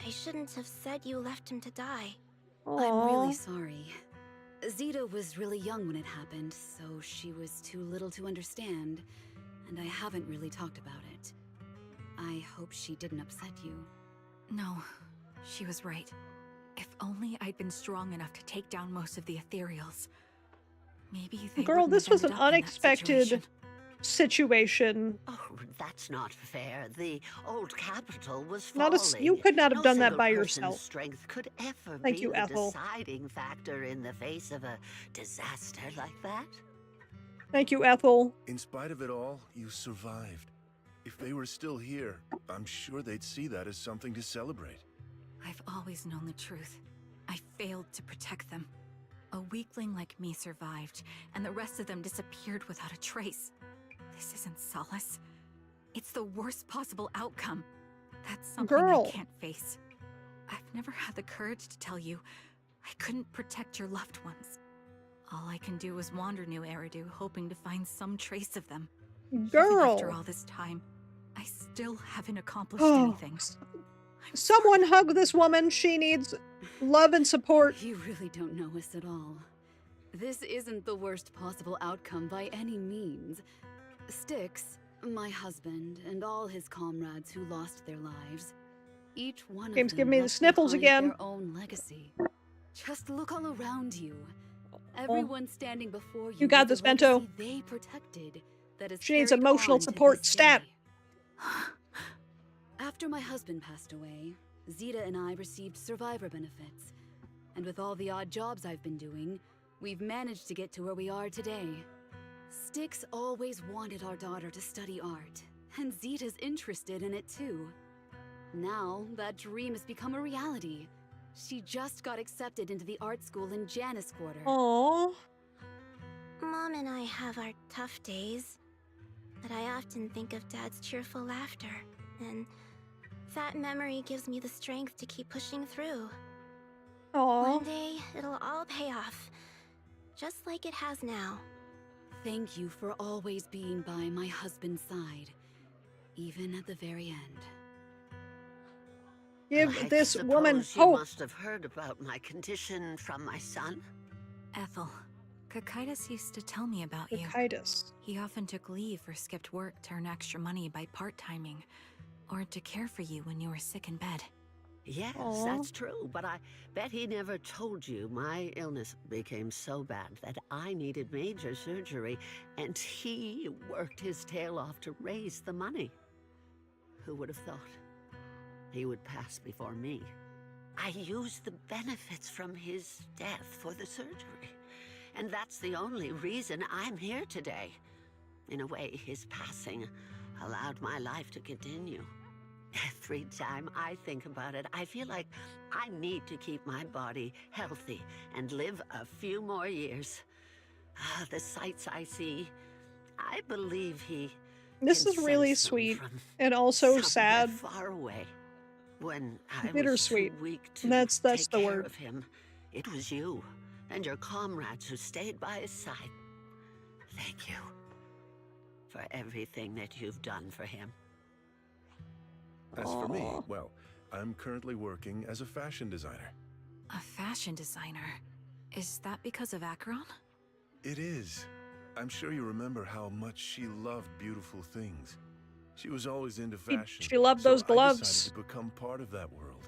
I shouldn't have said you left him to die. I'm really sorry. Zeta was really young when it happened, so she was too little to understand, and I haven't really talked about it. I hope she didn't upset you. No, she was right. If only I'd been strong enough to take down most of the ethereals. Maybe they Girl, this was an ended up in that unexpected situation. Oh, that's not fair. The old capital was Not falling. you could not have done that No by single person's yourself. Strength could ever Thank be you, the Ethel. deciding factor in the face of a disaster like that. Thank you, Ethel. In spite of it all, you survived. If they were still here, I'm sure they'd see that as something to celebrate. I've always known the truth. I failed to protect them. A weakling like me survived, and the rest of them disappeared without a trace. This isn't solace. It's the worst possible outcome. That's something Girl. I can't face. I've never had the courage to tell you I couldn't protect your loved ones. All I can do is wander New Eridu, hoping to find some trace of them. Girl. Even after all this time, I still haven't accomplished Oh. anything. Someone hug this woman. She needs love and support. You really don't know us at all. This isn't the worst possible outcome by any means. Styx, my husband, and all his comrades who lost their lives, each one of Game's them giving me the left sniffles behind again. their own legacy. Just look all around you. Everyone standing before you. You got is this, a Bento. legacy they protected that is She needs carried emotional on to support. this Stat. day. After my husband passed away, Zeta and I received survivor benefits. And with all the odd jobs I've been doing, we've managed to get to where we are today. Styx always wanted our daughter to study art, and Zeta's interested in it too. Now, that dream has become a reality. She just got accepted into the art school in Janus Quarter. Aww. Mom and I have our tough days, but I often think of Dad's cheerful laughter, and that memory gives me the strength to keep pushing through. Aww. One day, it'll all pay off, just like it has now. Thank you for always being by my husband's side, even at the very end. Give I this woman suppose you hope. must have heard about my condition from my son. Ethel, Cocytus used to tell me about you. Cocytus. He often took leave or skipped work to earn extra money by part-timing, or to care for you when you were sick in bed. Yes, Aw. that's true, but I bet he never told you my illness became so bad that I needed major surgery, and he worked his tail off to raise the money. Who would have thought he would pass before me? I used the benefits from his death for the surgery, and that's the only reason I'm here today. In a way, his passing allowed my life to continue. Every time I think about it, I feel like I need to keep my body healthy and live a few more years. The sights I see, I believe he This can is really sense them sweet from and also somewhere sad. far away. When I was Bittersweet. too weak to That's take the care word. of him, it was you and your comrades who stayed by his side. Thank you for everything that you've done for him. As for me, well, I'm currently working as a fashion designer. A fashion designer? Is that because of Acheron? It is. I'm sure you remember how much she loved beautiful things. She was always into fashion. she loved so those I gloves. decided to become part of that world.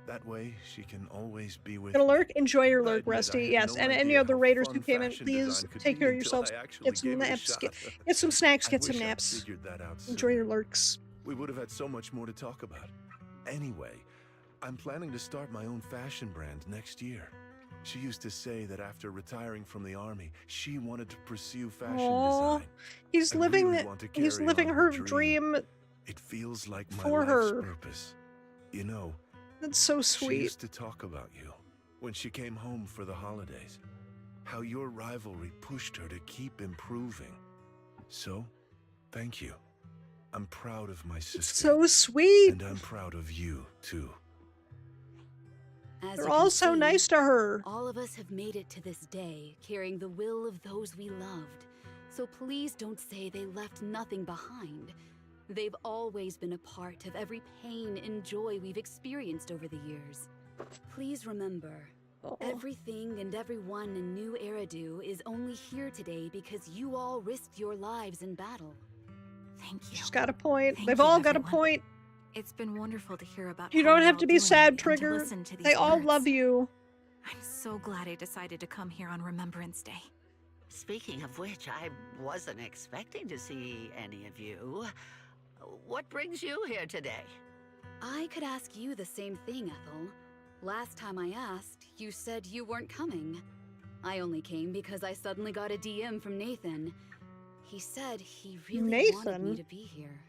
That way, she can always be with Gonna me. lurk? Enjoy your I lurk, admit I Rusty. had Yes, no and any idea other how raiders fun who came in, fashion please design could take be care of until yourselves. I actually Get some gave it a naps. shot. Get some snacks. I Get some wish I'd naps. figured that out Enjoy sooner. your lurks. We would have had so much more to talk about. Anyway, I'm planning to start my own fashion brand next year. She used to say that after retiring from the army, she wanted to pursue fashion Aww. design. He's I living. really want to He's carry living on her dream. dream. It feels like my for life's her. purpose. You know, That's so she sweet. used to talk about you when she came home for the holidays. How your rivalry pushed her to keep improving. So, Thank you. I'm proud of my sister. So sweet. And I'm proud of you, too. They're all so nice to her. All of us have made it to this day, carrying the will of those we loved. So please don't say they left nothing behind. They've always been a part of every pain and joy we've experienced over the years. Please remember, everything and everyone in New Eridu is only here today because you all risked your lives in battle. Thank you. She's got a point. Thank They've you, all got a everyone. point. It's been wonderful to hear about You how don't you're have all to be doing sad, and to Trigger. listen to these They all words. love you. I'm so glad I decided to come here on Remembrance Day. Speaking of which, I wasn't expecting to see any of you. What brings you here today? I could ask you the same thing, Ethel. Last time I asked, you said you weren't coming. I only came because I suddenly got a DM from Nathan. He said he really wanted me to be here.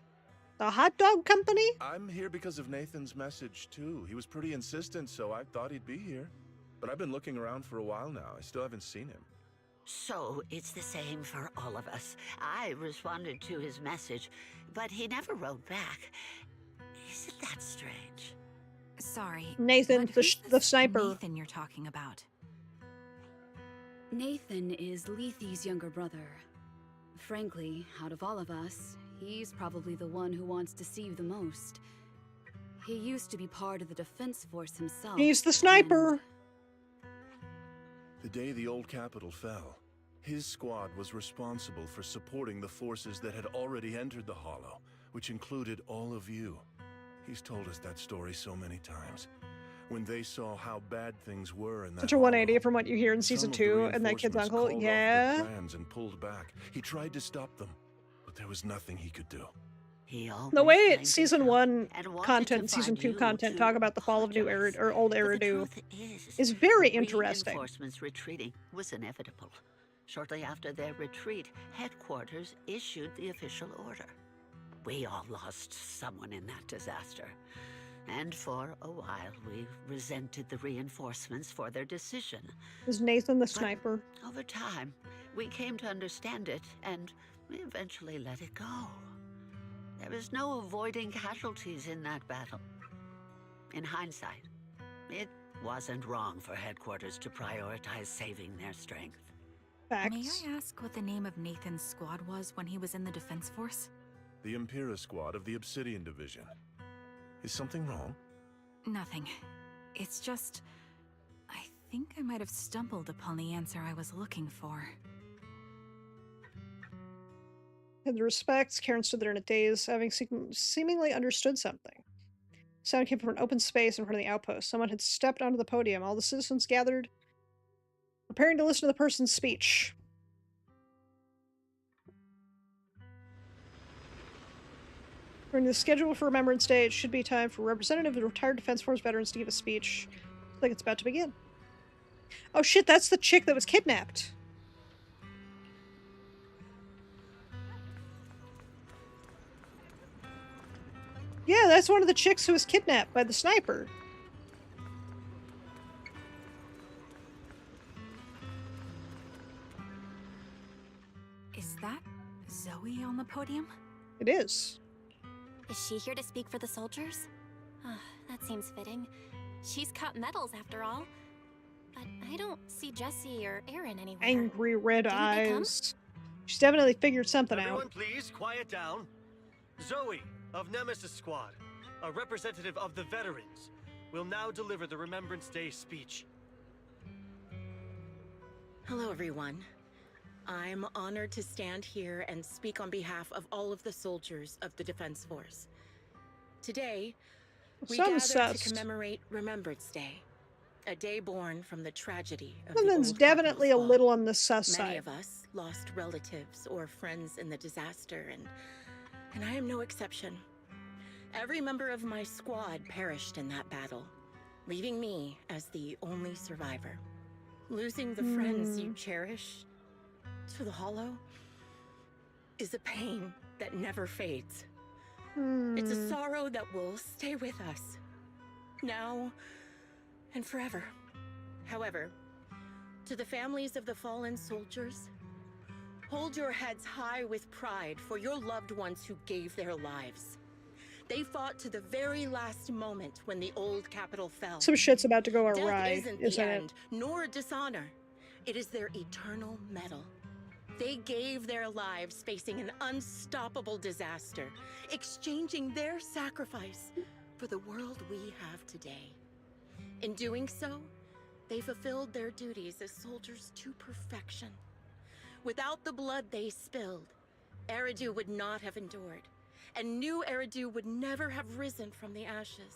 The hot dog company? I'm here because of Nathan's message, too. He was pretty insistent, so I thought he'd be here. But I've been looking around for a while now. I still haven't seen him. So it's the same for all of us. I responded to his message, but he never wrote back. Isn't that strange? Sorry. Nathan, the sniper. Nathan you're talking about. Nathan is Lethe's younger brother. Frankly, out of all of us, he's probably the one who wants to see you the most. He used to be part of the defense force himself. He's the sniper. The day the old capital fell, his squad was responsible for supporting the forces that had already entered the Hollow, which included all of you. He's told us that story so many times. When they saw how bad things were in that Such a 180 from what you hear in season 2 and that kid's uncle. called off Yeah. their plans and pulled back. He tried to stop them, but there was nothing he could do. The way season 1 content and season 2 content talk about the fall of New Eridu or Old Eridu is very interesting. Reinforcements retreating was inevitable. Shortly after their retreat, headquarters issued the official order. We all lost someone in that disaster. And for a while, we resented the reinforcements for their decision. Is Nathan the sniper? Over time, we came to understand it, and we eventually let it go. There was no avoiding casualties in that battle. In hindsight, it wasn't wrong for headquarters to prioritize saving their strength. Facts. May I ask what the name of Nathan's squad was when he was in the defense force? The Impera squad of the Obsidian Division. Is something wrong? Nothing. It's just... I think I might have stumbled upon the answer I was looking for. In the respects, Karen stood there in a daze, having seemingly understood something. Sound came from an open space in front of the outpost. Someone had stepped onto the podium. All the citizens gathered, preparing to listen to the person's speech. During the schedule for Remembrance Day, it should be time for a representative of retired Defense Force veterans to give a speech. Looks like it's about to begin. Oh shit, that's the chick that was kidnapped. Yeah, that's one of the chicks who was kidnapped by the sniper. Is that Zoe on the podium? It is. Is she here to speak for the soldiers? That seems fitting. She's cut medals after all. But I don't see Jesse or Aaron anywhere. Angry red Didn't they come? eyes. She's definitely figured something Everyone, out. please, quiet down. Zoe of Nemesis Squad, a representative of the veterans, will now deliver the Remembrance Day speech. Hello, everyone. I'm honored to stand here and speak on behalf of all of the soldiers of the Defense Force. Today, we gather to commemorate Remembrance Day, a day born from the tragedy of the Something's old definitely a capital little on the sus fall. Many side. of us lost relatives or friends in the disaster, and I am no exception. Every member of my squad perished in that battle, leaving me as the only survivor. Losing the friends you cherish to the Hollow is a pain that never fades. It's a sorrow that will stay with us, now and forever. However, to the families of the fallen soldiers, Hold your heads high with pride for your loved ones who gave their lives. They fought to the very last moment when the old capital fell. Some shit's about to go awry, Death isn't isn't the it? end, nor a dishonor. It is their eternal medal. They gave their lives facing an unstoppable disaster, exchanging their sacrifice for the world we have today. In doing so, they fulfilled their duties as soldiers to perfection. Without the blood they spilled, Eridu would not have endured, and new Eridu would never have risen from the ashes.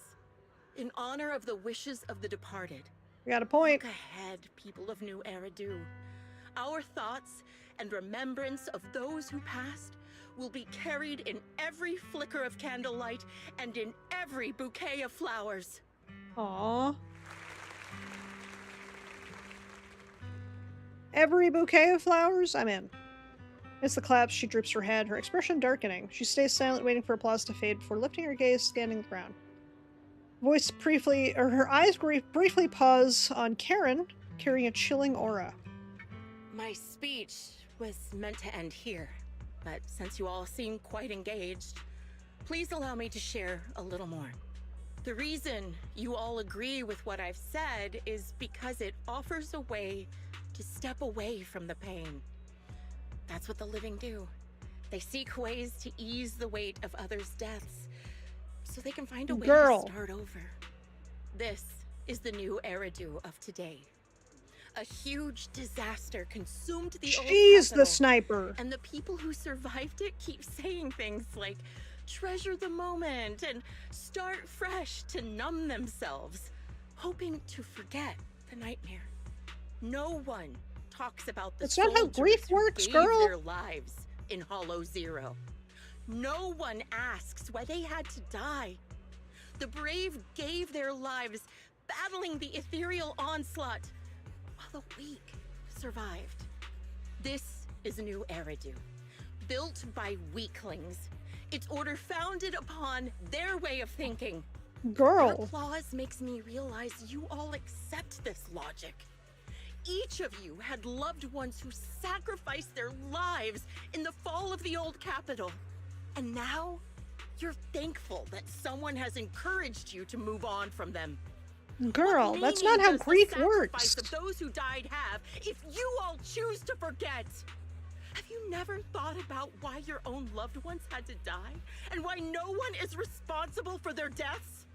In honor of the wishes of the departed, You got a point. look ahead, people of New Eridu. Our thoughts and remembrance of those who passed will be carried in every flicker of candlelight and in every bouquet of flowers. Aww. Every bouquet of flowers? I'm in. As the claps, she droops her head, her expression darkening. She stays silent, waiting for applause to fade before lifting her gaze, scanning the ground. Her eyes briefly pause on Karen, carrying a chilling aura. My speech was meant to end here, but since you all seem quite engaged, please allow me to share a little more. The reason you all agree with what I've said is because it offers a way to step away from the pain. That's what the living do. They seek ways to ease the weight of others' deaths, so they can find a way to start over. This is the new Eridu of today. A huge disaster consumed the old capital, the sniper! And the people who survived it keep saying things like, treasure the moment and start fresh to numb themselves, hoping to forget the nightmare. No one talks about the That's not how grief works, who gave girl. their lives in Hollow Zero. No one asks why they had to die. The brave gave their lives battling the ethereal onslaught, while the weak survived. This is a new Eridu, built by weaklings. Its order founded upon their way of thinking. Girl. Your applause makes me realize you all accept this logic. Each of you had loved ones who sacrificed their lives in the fall of the old capital. And now, you're thankful that someone has encouraged you to move on from them. Girl, that's not how grief works. Of those who died have, if you all choose to forget. Have you never thought about why your own loved ones had to die? And why no one is responsible for their deaths?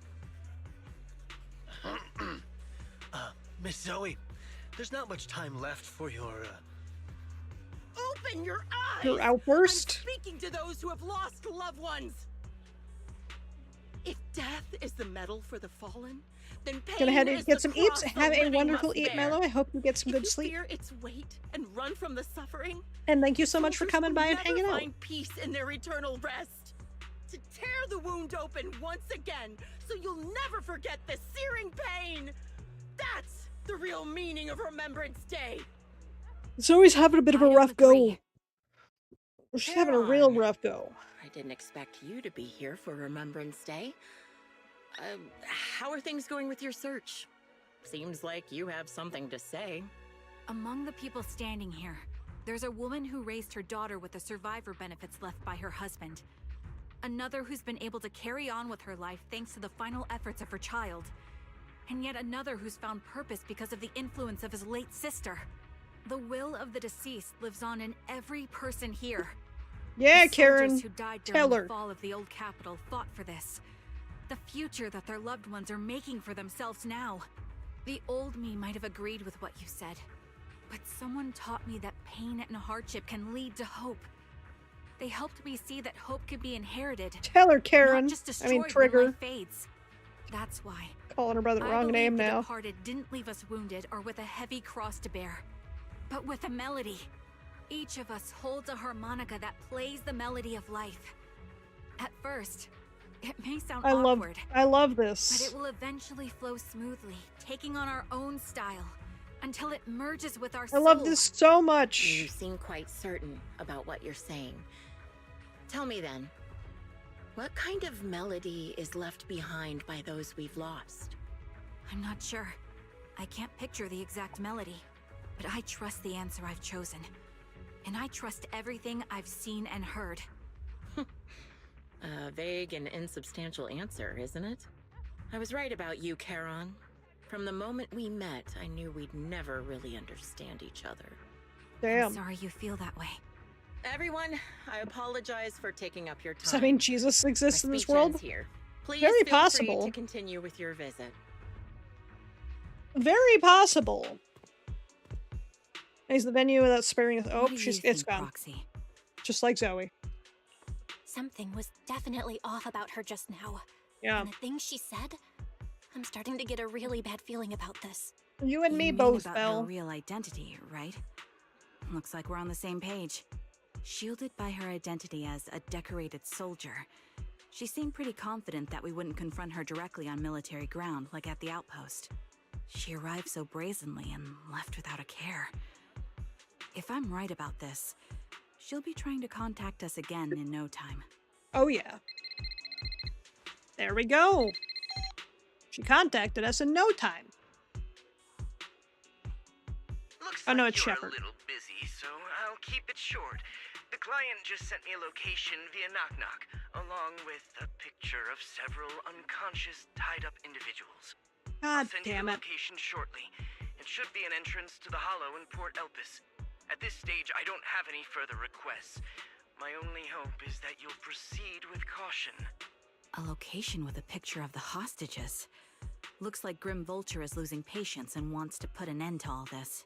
Miss Zoe, there's not much time left for your, Open your eyes! Your outburst? I'm speaking to those who have lost loved ones. If death is the medal for the fallen, then pain Gonna head is and get the some cross eats. the Have a living wonderful must eat, bear. Mellow. I hope you get some If good you sleep. fear its weight and run from the suffering, And thank you so much for coming by and never hanging out. find peace in their eternal rest. To tear the wound open once again, so you'll never forget the searing pain. That's the real meaning of Remembrance Day. Zoe's having a bit of a rough go. She's having a real rough go. I didn't expect you to be here for Remembrance Day. How are things going with your search? Seems like you have something to say. Among the people standing here, there's a woman who raised her daughter with the survivor benefits left by her husband. Another who's been able to carry on with her life thanks to the final efforts of her child. And yet another who's found purpose because of the influence of his late sister. The will of the deceased lives on in every person here. Yeah, The Karen. soldiers who died Tell during her. the fall of the old capital fought for this. The future that their loved ones are making for themselves now. The old me might have agreed with what you said, but someone taught me that pain and hardship can lead to hope. They helped me see that hope could be inherited. Tell her, Karen. Not just I mean, destroyed when Trigger. life fades. That's why. Calling her by the I wrong believe name the now. departed didn't leave us wounded or with a heavy cross to bear, but with a melody. Each of us holds a harmonica that plays the melody of life. At first, it may sound I awkward, love but this. it will eventually flow smoothly, taking on our own style, until it merges with our I soul. love this so much. You seem quite certain about what you're saying. Tell me then, what kind of melody is left behind by those we've lost? I'm not sure. I can't picture the exact melody, but I trust the answer I've chosen. And I trust everything I've seen and heard. A vague and insubstantial answer, isn't it? I was right about you, Charon. From the moment we met, I knew we'd never really understand each other. Damn. I'm sorry you feel that way. Everyone, I apologize for taking up your time. Does that mean Jesus exists in this My speech world? ends here. Please Very feel possible. free to continue with your visit. Very possible. Is the venue without sparing us? Oh, it's gone. Proxy? Just like Zoe. Something was definitely off about her just now. Yeah. And the things she said, I'm starting to get a really bad feeling about this. You and me mean both, about Belle. her real identity, right? Looks like we're on the same page. Shielded by her identity as a decorated soldier, she seemed pretty confident that we wouldn't confront her directly on military ground like at the outpost. She arrived so brazenly and left without a care. If I'm right about this, she'll be trying to contact us again in no time. Oh yeah. There we go. She contacted us in no time. Looks Oh no, like it's you're Shepard. a little busy, so I'll keep it short. The client just sent me a location via Knock Knock, along with a picture of several unconscious, tied-up individuals. God I'll send damn you it. the location shortly. It should be an entrance to the Hollow in Port Elpis. At this stage, I don't have any further requests. My only hope is that you'll proceed with caution. A location with a picture of the hostages. Looks like Grim Vulture is losing patience and wants to put an end to all this.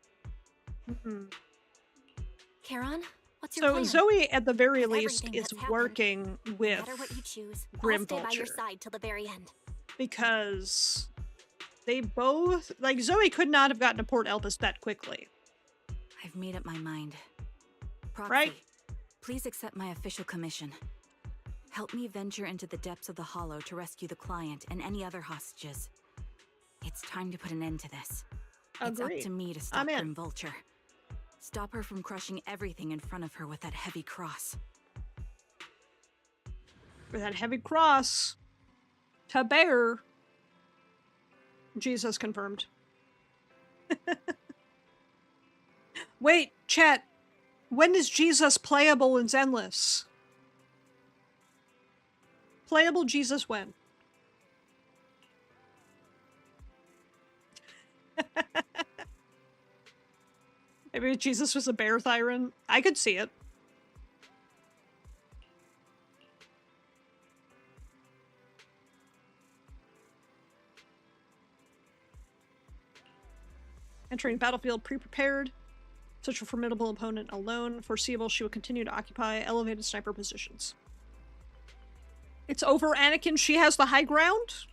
Charon, what's your So plan? Zoe, at the very With least, everything is that's happened, working with no matter what you choose, Grim I'll stay by Vulture. your side till the very end. Because they both, like, Zoe could not have gotten to Port Elpis that quickly. I've made up my mind. Proxy, Right? please accept my official commission. Help me venture into the depths of the Hollow to rescue the client and any other hostages. It's time to put an end to this. It's up Agreed. to me to stop I'm in. Grim Vulture. Stop her from crushing everything in front of her with that heavy cross. With that heavy cross to bear. Jesus confirmed. Wait, chat. When is Jesus playable in Zenless? Playable Jesus when? Maybe Jesus was a bear tyrant. I could see it. Entering battlefield pre-prepared. Such a formidable opponent alone. Foreseeable she will continue to occupy elevated sniper positions. It's over, Anakin. She has the high ground?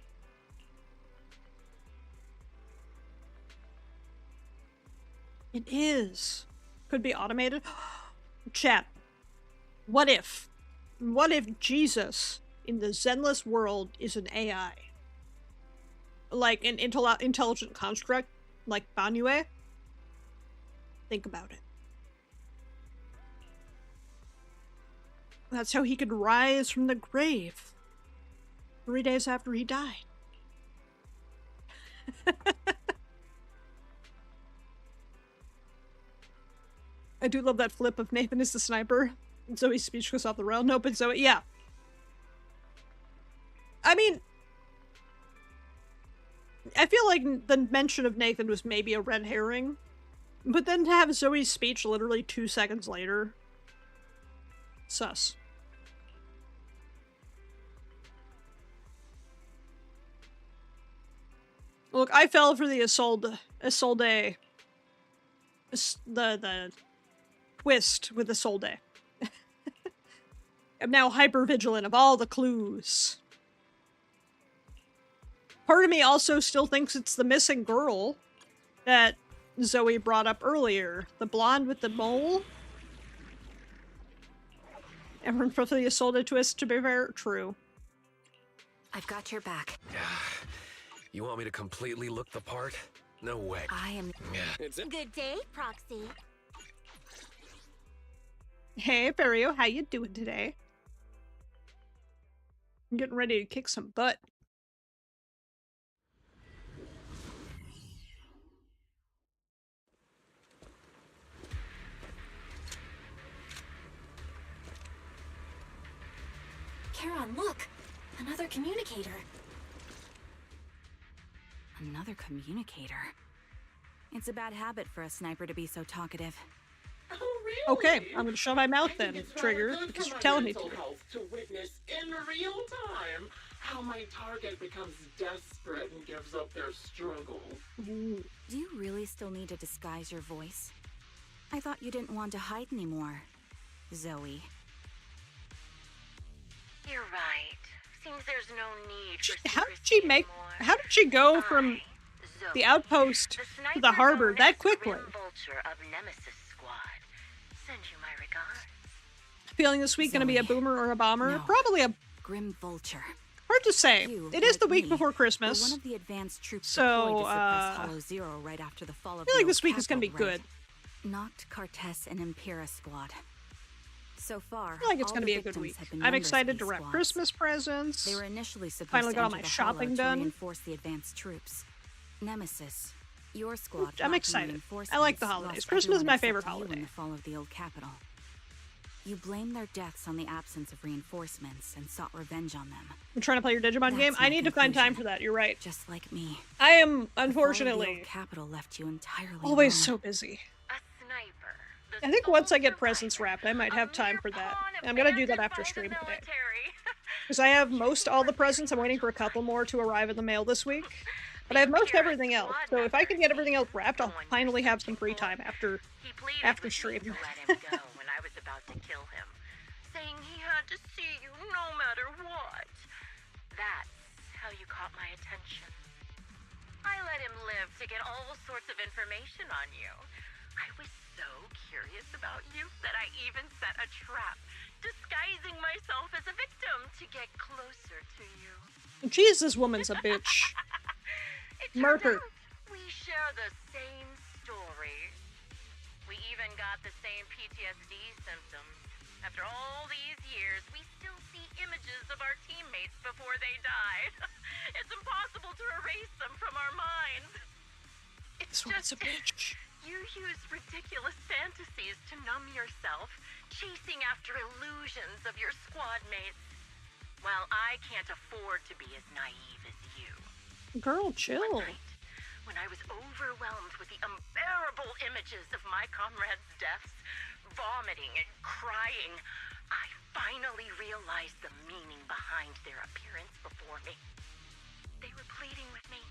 It is. Could be automated. Chat. What if? What if Jesus in the Zenless world is an AI? Like an intelligent construct? Like Banue? Think about it. That's how he could rise from the grave 3 days after he died. I do love that flip of Nathan is the sniper. And Zoe's speech goes off the rail. No, but Zoe, yeah. I mean, I feel like the mention of Nathan was maybe a red herring. But then to have Zoe's speech literally 2 seconds later. Sus. Look, I fell for the Isolde, the twist with Isolde. I'm now hyper vigilant of all the clues. Part of me also still thinks it's the missing girl that Zoe brought up earlier. The blonde with the mole. Everyone for the Isolde twist, to be very true. I've got your back. You want me to completely look the part? No way. I am... Good day, Proxy. Hey, Ferio, how you doing today? I'm getting ready to kick some butt. Charon, look! Another communicator. Another communicator? It's a bad habit for a sniper to be so talkative. Oh, really? Okay, I'm gonna shut my mouth then, Trigger, because you're telling me to. To witness in real time how my target becomes desperate and gives up their struggle. Do you really still need to disguise your voice? I thought you didn't want to hide anymore, Zoe. You're right. Seems there's no need for How did she go from the outpost to the harbor that quickly? Vulture of Nemesis Squad. Send you my regards. Feeling this week gonna be a boomer or a bomber? No. Probably a Grim Vulture. hard to say. It is the week before Were Christmas. one of the advanced troops So, deployed to suppress Hollow Zero right after the fall of I feel the like old this week is gonna be capital, good. right? Noct, Cartess, and Impera squad. So far, I feel like it's all gonna the be a good victims week. have been I'm member excited to space wrap squads. Christmas presents. They were initially supposed Finally to got all enter my the shopping Hollow done. to reinforce the advanced troops. Nemesis, your squad. I'm lacking excited. I like the reinforcements, holidays. lost Christmas is everyone my except favorite you holiday. in the fall of the old capital. You blamed their deaths on the absence of reinforcements and sought revenge on them. I'm trying to play your Digimon game. That's I my need to find time conclusion. for that. You're right. Just like me. I am, The fall of the unfortunately, old capital left you entirely always alone. so busy. A sniper. I think once I get presents wrapped, I might have time for that. And I'm gonna do that after stream today. Because I have most all the presents. I'm waiting for a couple more to arrive in the mail this week. But I have most everything else. So if I can get everything else wrapped, I'll finally have some free time after stream. To let him go when I was about to kill him, saying he had to see you no matter what. That's how you caught my attention. I let him live to get all sorts of information on you. I was so curious about you that I even set a trap, disguising myself as a victim to get closer to you. Jesus, woman's a bitch. Murder. We share the same story. We even got the same PTSD symptoms. After all these years, we still see images of our teammates before they died. It's impossible to erase them from our minds. This one's a bitch. You use ridiculous fantasies to numb yourself, chasing after illusions of your squad mates. Well, I can't afford to be as naive as you. Girl, chill. When I was overwhelmed with the unbearable images of my comrades' deaths, vomiting and crying, I finally realized the meaning behind their appearance before me. They were pleading with me,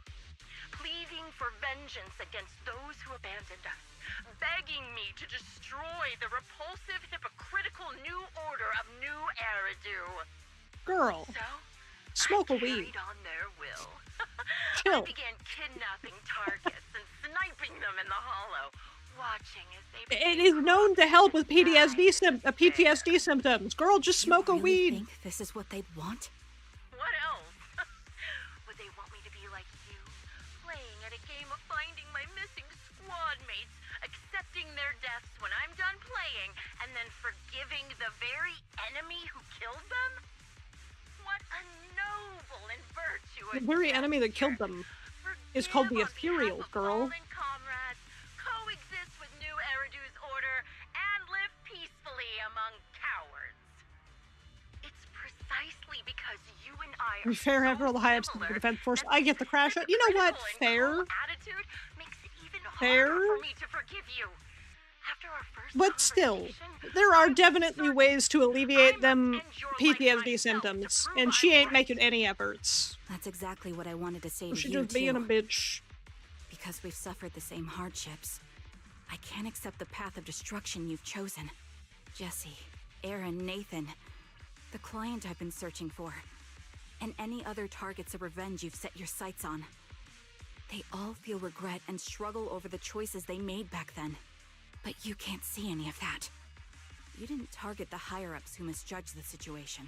pleading for vengeance against those who abandoned us, begging me to destroy the repulsive, hypocritical new order of New Eridu. Girl. So, smoke a weed. on their will. Chill. I began kidnapping targets and sniping them in the hollow, watching as they It is known to help with PTSD symptoms. Girl, just smoke a weed. Think this is what they'd want? What else? Would they want me to be like you, playing at a game of finding my missing squad mates, accepting their deaths when I'm done playing, and then forgiving the very enemy who killed them? What a noble and virtuous The very enemy that killed them is called the Ethereal, girl. comrades, coexist with New Eridu's order, and live peacefully among cowards. It's precisely because you and I To be fair, after all the high ups to the defense force, I get the crash out. You know what? Fair. attitude makes it even Fair. harder for me to forgive you. After our first But still, there are definitely ways to alleviate them PTSD symptoms, and she ain't making any efforts. That's exactly what I wanted to say to She's you, just being too. a bitch. Because we've suffered the same hardships, I can't accept the path of destruction you've chosen. Jesse, Aaron, Nathan, the client I've been searching for, and any other targets of revenge you've set your sights on. They all feel regret and struggle over the choices they made back then. But you can't see any of that. You didn't target the higher-ups who misjudged the situation,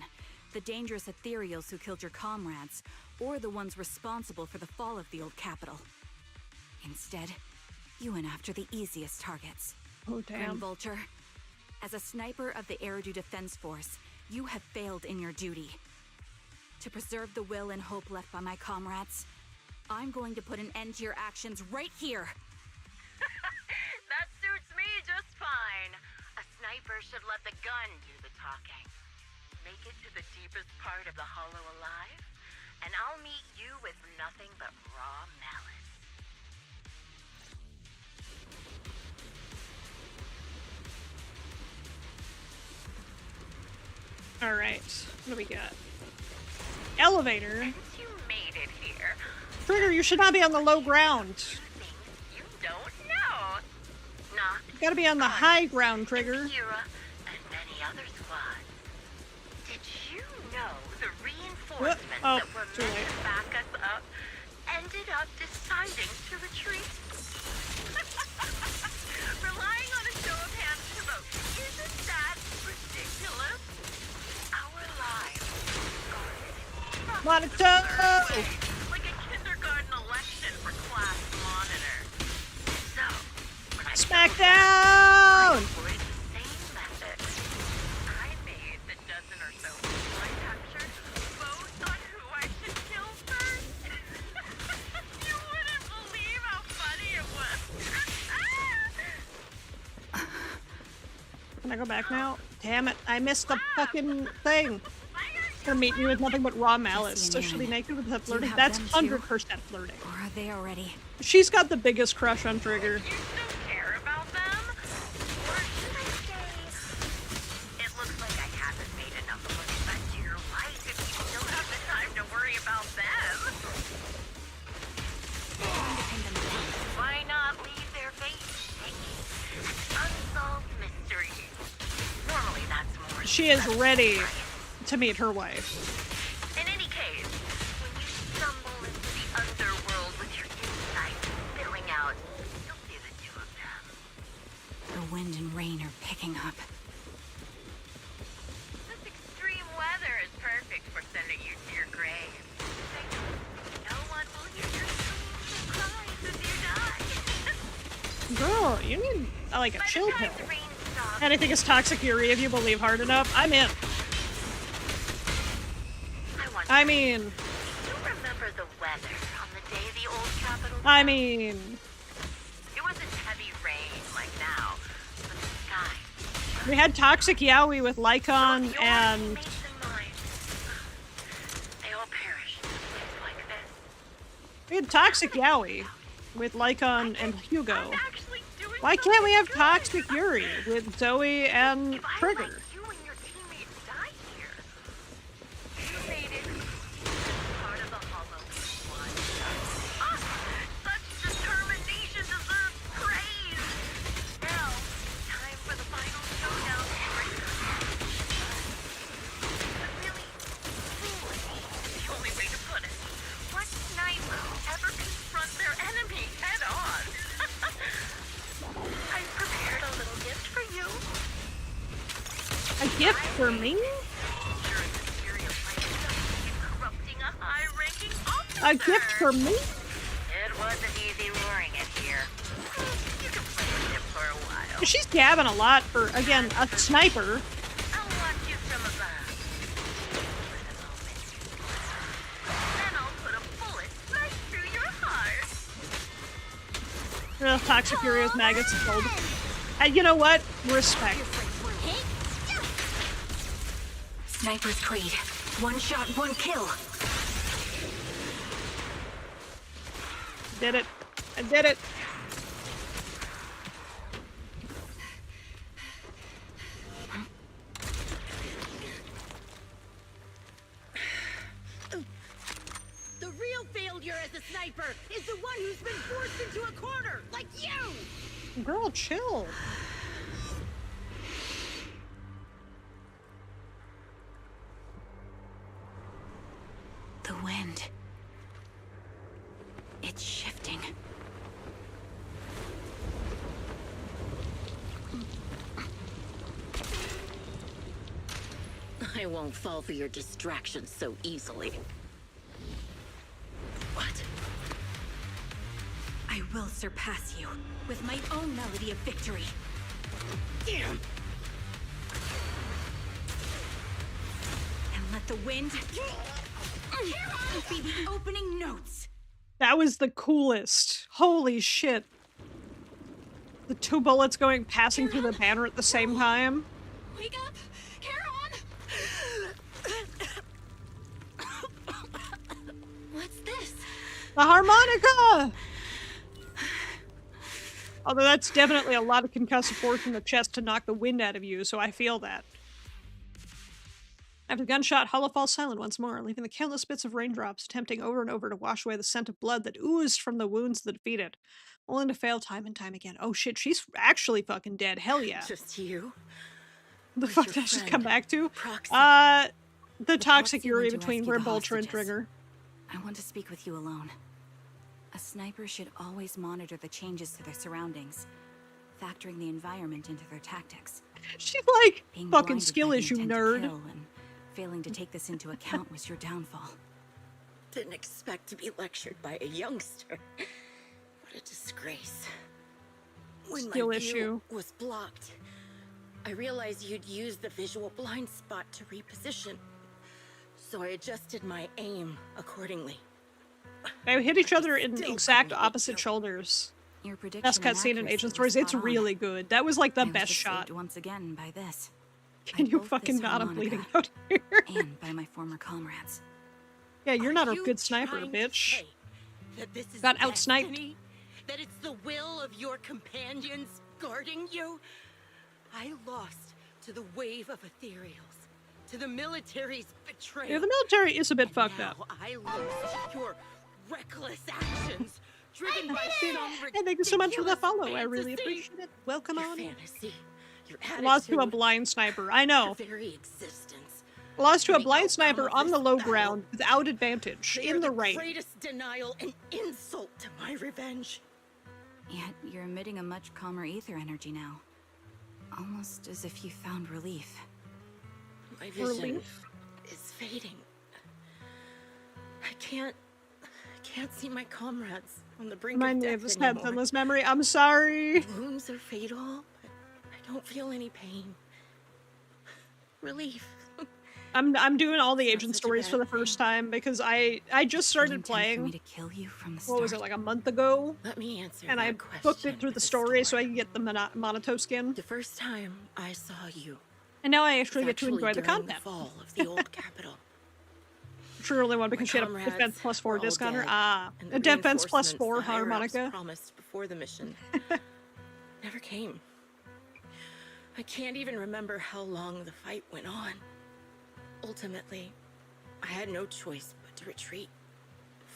the dangerous ethereals who killed your comrades, or the ones responsible for the fall of the old capital. Instead, you went after the easiest targets. Oh, damn. Grim Vulture, as a sniper of the Eridu Defense Force, you have failed in your duty. To preserve the will and hope left by my comrades, I'm going to put an end to your actions right here. That suits me just fine. A sniper should let the gun do the talking. make it to the deepest part of the hollow alive, and I'll meet you with nothing but raw malice. Alright, what do we got? Elevator. Since you made it here, Trigger, you should not be on the low ground. you don't know. Not You gotta be on the high ground, Trigger. Kira and many other squads. Did you know the reinforcements that were meant to back us up ended up deciding to retreat? Relying on a show of hands to vote. Isn't that ridiculous? Our lives started like a kindergarten election for class monitor. So, when I Smackdown! employed the same method, I made the dozen or so people I captured vote on who I should kill first. You wouldn't believe how funny it was. Can I go back now? Damn it, I missed the fucking thing. Gonna meet you with nothing but raw malice. So she'll be naked with the flirting. That's 100% flirting. Or are they already? She's got the biggest crush on Trigger. You still care about them? Or should I say, it looks like I haven't made enough of a threat to your life if you still have the time to worry about them. Why not leave their fate hanging? Unsolved mystery. Normally that's more. She is ready to meet her wife. In any case, when you stumble into the underworld with your insides spilling out, you'll see the two of them. The wind and rain are picking up. This extreme weather is perfect for sending you to your grave. No one will hear your screams and cries if you die. Girl, you need like a chill pill. Anything is toxic Yuri if you believe hard enough. I'm in. I mean... You remember the weather on the day the old capital I fell? mean... It wasn't heavy rain like now, but the sky. We had Toxic Yaoi with Lycon and... They all perished in ways like this. We had Toxic Yaoi with Lycon and Hugo. Why can't we have Toxic Yuri with Zoe and Trigger? You and your teammates died here. You made it part of the Hollow Squad. Such determination deserves praise. Now, time for the final showdown. Really foolish is the only way to put it. What sniper ever confront their enemy head on? I prepared a little gift for you. A gift for me? A gift for me? It wasn't easy luring it here. You can play with it for a while. She's gabbing a lot for, again, a sniper. I'll watch you from above. Then I'll put a bullet right through your heart. Real Toxic Yuri with maggots and gold. And you know what? Respect. Sniper's Creed. One shot, one kill. Did it. I did it. The real failure as a sniper is the one who's been forced into a corner, like you! Girl, chill. The wind. It's shifting. I won't fall for your distractions so easily. What? I will surpass you with my own melody of victory. Damn! And let the wind be the opening notes. That was the coolest. Holy shit. The two bullets passing through the banner at the same time. Wake up! Charon! The harmonica! Although that's definitely a lot of concussive force in the chest to knock the wind out of you, so I feel that. After the gunshot, Hollow falls silent once more, leaving the countless bits of raindrops attempting over and over to wash away the scent of blood that oozed from the wounds that feed it, only to fail time and time again. Oh shit, she's actually fucking dead. Hell yeah. Just you? The fuck did I just come back to? The toxic fury between Ultra and Trigger. I want to speak with you alone. A sniper should always monitor the changes to their surroundings, factoring the environment into their tactics. She's like, being fucking skill issue, nerd. And failing to take this into account was your downfall. Didn't expect to be lectured by a youngster. What a disgrace. When Skill my issue view was blocked, I realized you'd used the visual blind spot to reposition. So I adjusted my aim accordingly. They hit each other in exact opposite shoulders. Your prediction Best cutscene in Agent Stories. It's really good. That was like the best shot. Once again by this. Can you fucking not? I'm bleeding out here. And by my former comrades. Yeah, you're not a good sniper, bitch. Got outsniped. That it's the will of your companions guarding you? I lost to the wave of ethereals, to the military's betrayal. Yeah, the military is a bit fucked up. I lose to your reckless actions, driven by some and thank you so much for the follow. I really appreciate it. Welcome your on. Fantasy, your Lost to a blind sniper. I know. Your very existence. Lost to a blind sniper on the low ground without advantage They in are the rain. Greatest denial and insult to my revenge. Yet you're emitting a much calmer ether energy now. Almost as if you found relief. My vision is fading. I can't see my comrades on the brink of death this anymore. Zenless memory. I'm sorry. Wounds are fatal, but I don't feel any pain. Relief. I'm doing all the Agent Stories for the first time because I just started playing. Me to kill you from the what was it, like a month ago? Let me answer. And I booked it through the story so I can get the Monato skin. The first time I saw you. And now I actually get to enjoy the during content. The fall of the old capital. True only one because she had a defense +4 disc on her. A defense +4 harmonica. Promised before the mission never came. I can't even remember how long the fight went on. Ultimately, I had no choice but to retreat,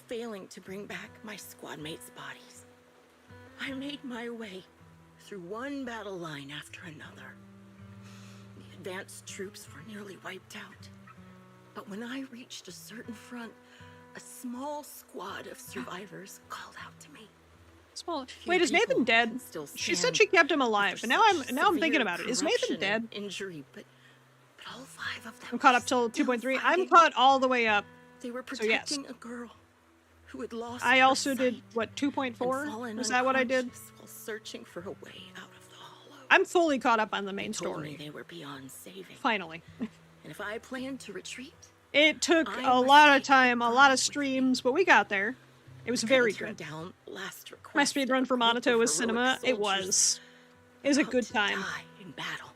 failing to bring back my squad mates' bodies. I made my way through one battle line after another. The advanced troops were nearly wiped out. But when I reached a certain front, a small squad of survivors called out to me. Small. Wait, is Nathan dead? She said she kept him alive, but now I'm thinking about it. Is Nathan dead? Injury, but all 5 of them. I'm caught up till 2.3. I'm caught all the way up. They were protecting a girl who had lost. I also did what 2.4? Is that what I did? While searching for a way out of the hollow. I'm fully caught up on the main They told story. me they were beyond saving. Finally. And if I planned to retreat, it took a lot of time, a lot of streams, but we got there. It was very good. Down last request My speedrun for Monato was cinema. It was. It was a good time. in battle.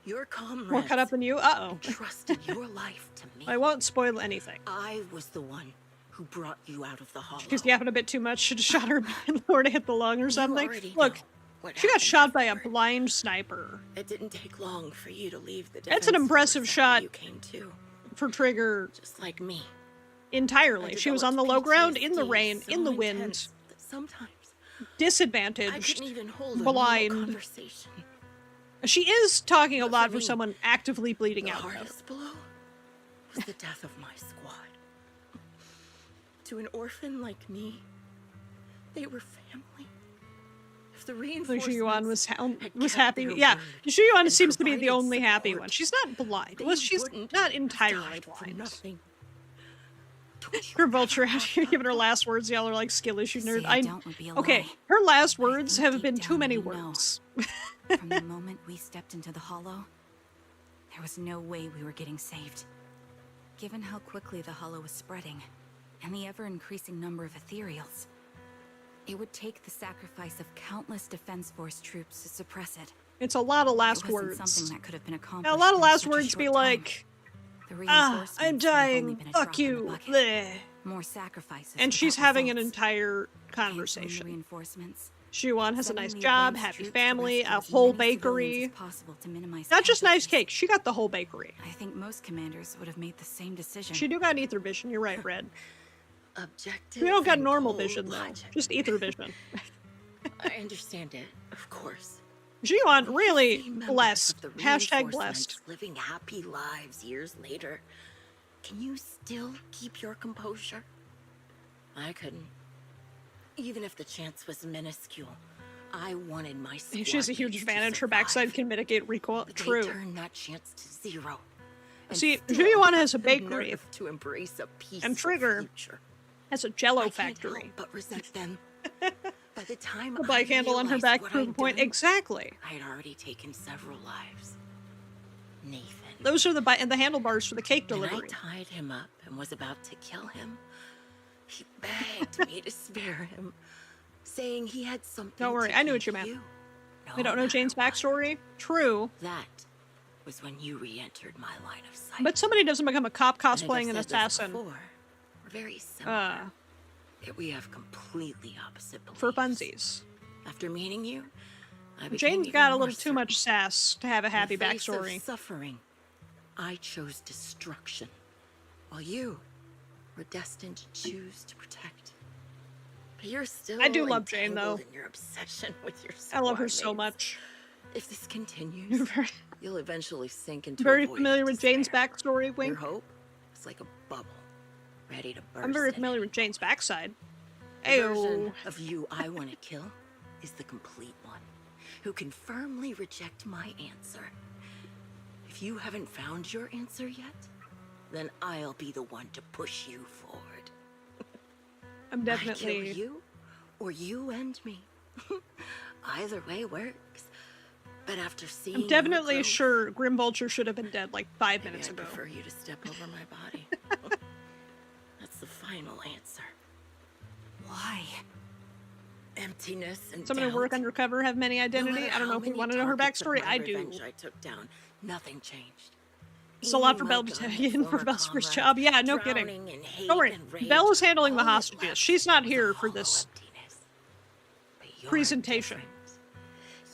Your comrades More caught up than you? Uh-oh. Trusted your life to me. I won't spoil anything. I was the one who brought you out of the hollow. She's yapping a bit too much. Should have shot her in lower to hit the lung or something. Look, she got shot by a blind sniper. It didn't take long for you to leave the That's an impressive shot you came to. For Trigger. Just like me. Entirely. She was on the low ground, in the rain, in the wind. Sometimes disadvantaged. I couldn't even hold blind. A conversation. She is talking a lot for someone actively bleeding out. The hardest blow was the death of my squad. To an orphan like me, they were family. If the reinforcements Shuyuan was happy. Yeah, Shuyuan seems to be the only happy one. She's not blind. Well, she's not entirely blind. Her vulture out here giving her last words. Y'all are like skill issue nerd. Okay, her last words have been too many words. From the moment we stepped into the hollow, there was no way we were getting saved. Given how quickly the hollow was spreading, and the ever-increasing number of ethereals, it would take the sacrifice of countless Defense Force troops to suppress it. It's a lot of last words. Something that could have been accomplished. A lot of last words be like, I'm dying, fuck you, bleh. More sacrifices. And she's without having an results. entire Canceling conversation. the reinforcements. Shuan has a Sending nice the job, advanced happy troops to family, rescue a as whole many civilians bakery. as possible to minimize Not just nice casualties. cake, she got the whole bakery. I think most commanders would have made the same decision. She do got ether vision, you're right, Red. Objective. We don't got and normal cold vision, though. logic. Just ether vision. I understand it, of course. Shuan, really See members blessed. of the Hashtag blessed. reinforcements living happy lives years later. Can you still keep your composure? I couldn't. Even if the chance was minuscule, I wanted my squad She has a huge mates to advantage. Her survive. backside can mitigate recoil. But True. They turned that chance to zero. And See, still Shuan has a the bakery. nerve to embrace a peaceful And Trigger future. has a Jello I can't factory. help but resent them. By the time The bike I handle on her realized back what prove a I'd point. done, Exactly. I had already taken several lives. Nathan. Those are the handlebars for the cake When delivery. I tied him up and was about to kill him, he begged me to spare him, saying he had something. Don't worry, to I knew what give you meant. you. We don't know Jane's backstory. True. That was when you re-entered my line of sight. But somebody doesn't become a cop I think cosplaying I've an said this assassin. before. We're very similar. Yet we have completely opposite beliefs. For funsies. After meeting you, I became Jane's even got a more little too certain. much sass to have a happy In the face of backstory. suffering, I chose destruction, while you were destined to choose to protect. But you're still I do love Jane, though. entangled in your obsession with your I love her squad so mates. much. If this continues, you'll eventually sink into Very a void familiar of with Jane's despair. backstory, Wink. Your hope is like a bubble, ready to burst. I'm very at familiar with Jane's backside. The version Ayo. of you I want to kill is the complete one, who can firmly reject my answer. If you haven't found your answer yet, then I'll be the one to push you forward. I'm I definitely. kill you, or you end me. Either way works. But after seeing I'm your definitely growth, sure Grim Vulture should have been dead like 5 maybe minutes I'd ago. prefer you to step over my body. That's the final answer. Why? Emptiness and Someone who doubt. work undercover have many No identity. matter I don't know how if we many want to know her targets of backstory. my I do. revenge I took down, nothing changed. It's a lot for Aiming Belle my to gun at take in for former Belle's first comrades, job. Yeah, no kidding. drowning in hate Don't worry. and rage, Belle is handling the all that hostages. left She's not was a here for hollow this emptiness. But you're presentation. different.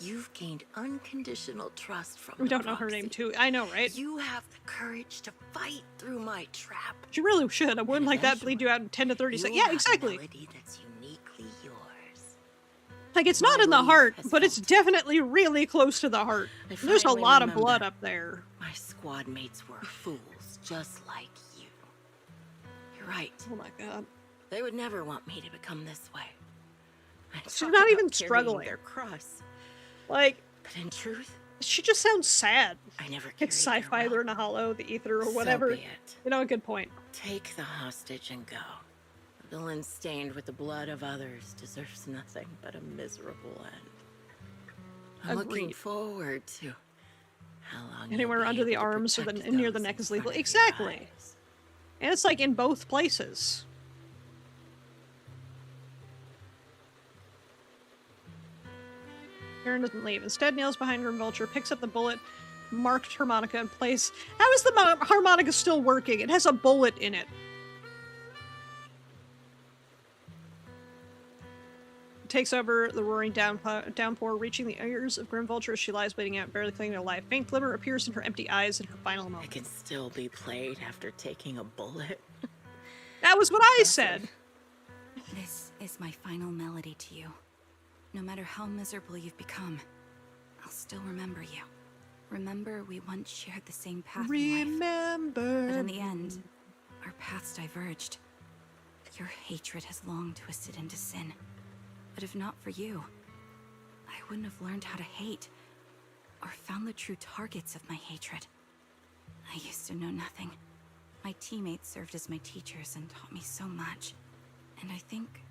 You've gained unconditional trust from We the don't know her name proxy. too. I know, right? You have the courage to fight through my trap. She really should. A wound like that bleed you out in 10 to 30 seconds. Yeah, exactly. Melody that's uniquely yours. Like, it's not in the heart, but it's definitely really close to the heart. I There's a finally lot of remember. blood up there. My squad mates were fools, just like you. You're right. Oh my god. They would never want me to become this way. And She's talk not about even carrying struggling. Their cross. Like, But in truth, she just sounds sad. I never It's carried sci-fi, they're in a hollow, the ether, or whatever. So be it. You know, a good point. Take the hostage and go. A villain stained with the blood of others deserves nothing but a miserable end. I'm looking Agreed. forward to how long you'll Anywhere be under the able to arms or protect near the those neck in is lethal. front of your Exactly. eyes. And it's like in both places. Karen doesn't leave. Instead, kneels behind Grim Vulture, picks up the bullet, marked harmonica, and plays. How is the harmonica still working? It has a bullet in it. Takes over the roaring downpour, reaching the ears of Grim Vulture as she lies bleeding out, barely clinging to life. Faint glimmer appears in her empty eyes in her final moment. It can still be played after taking a bullet. That was what I said. This is my final melody to you. No matter how miserable you've become, I'll still remember you. Remember we once shared the same path in life. But in the end, our paths diverged. Your hatred has long twisted into sin. But if not for you, I wouldn't have learned how to hate, or found the true targets of my hatred. I used to know nothing. My teammates served as my teachers and taught me so much. And I think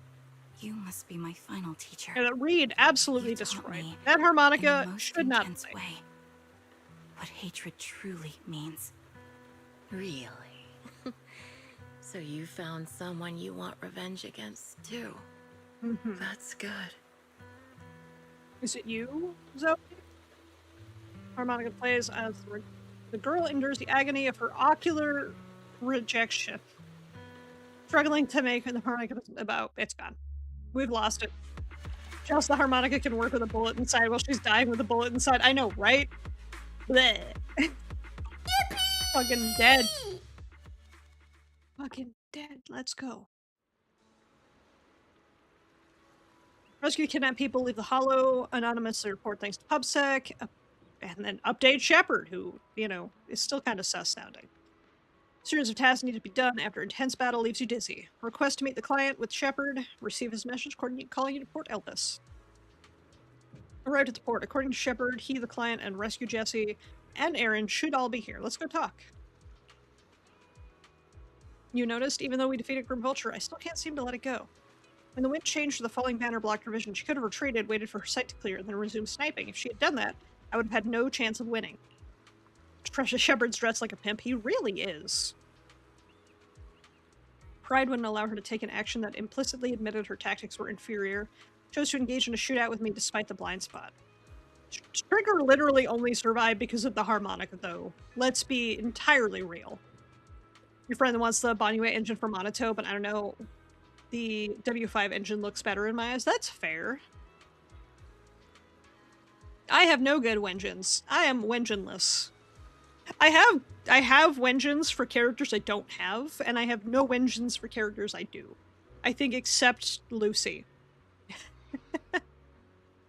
you must be my final teacher. And that Reed absolutely You taught destroyed. me That in harmonica the most should not intense play. way what hatred truly means. Really? So you found someone you want revenge against, too. That's good. Is it you, Zoe? Harmonica plays as the girl endures the agony of her ocular rejection. Struggling to make the harmonica about. It's gone. We've lost it. Just the harmonica can work with a bullet inside while she's dying with a bullet inside. I know, right? Bleh. Fucking dead. Fucking dead. Let's go. Rescue kidnapped people, leave the hollow, anonymously report things to PubSec, and then update Shepard, who, you know, is still kind of sus sounding. Series of tasks need to be done after intense battle leaves you dizzy. Request to meet the client with Shepard. Receive his message, calling you to Port Elpis. Arrived at the port. According to Shepard, he, the client, and Rescue Jesse and Aaron should all be here. Let's go talk. You noticed, even though we defeated Grim Vulture, I still can't seem to let it go. When the wind changed to the falling banner blocked her vision, she could have retreated, waited for her sight to clear, and then resumed sniping. If she had done that, I would have had no chance of winning. Precious Shepard's dressed like a pimp. He really is. Pride wouldn't allow her to take an action that implicitly admitted her tactics were inferior. Chose to engage in a shootout with me despite the blind spot. Trigger literally only survived because of the harmonica, though. Let's be entirely real. Your friend wants the Bonneway engine for Monato, but I don't know. The W5 engine looks better in my eyes. That's fair. I have no good Wenjins. I am Wenjinless. I have Wenjins for characters I don't have, and I have no Wenjins for characters I do. I think except Lucy.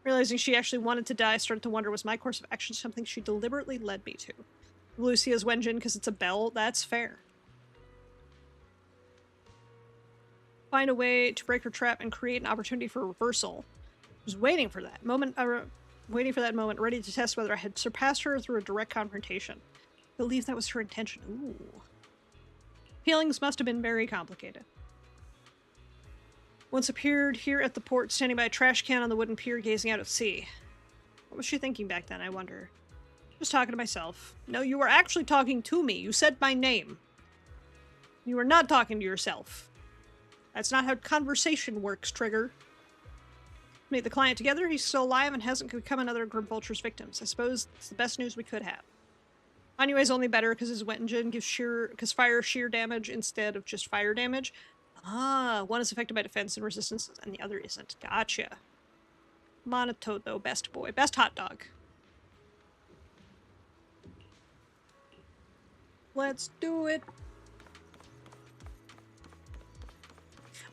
Realizing she actually wanted to die, I started to wonder, was my course of action something she deliberately led me to? Lucy is Wenjin because it's a bell, that's fair. Find a way to break her trap and create an opportunity for reversal. I was waiting for that moment, ready to test whether I had surpassed her through a direct confrontation. I believe that was her intention. Ooh. Feelings must have been very complicated. Once appeared here at the port, standing by a trash can on the wooden pier, gazing out at sea. What was she thinking back then, I wonder? Just talking to myself. No, you were actually talking to me. You said my name. You were not talking to yourself. That's not how conversation works, Trigger. Meet the client together. He's still alive and hasn't become another Grim Vulture's victims. I suppose it's the best news we could have. Anyway's only better because his wet engine gives fire sheer damage instead of just fire damage. Ah, one is affected by defense and resistance, and the other isn't. Gotcha. Monato, though, best boy. Best hot dog. Let's do it.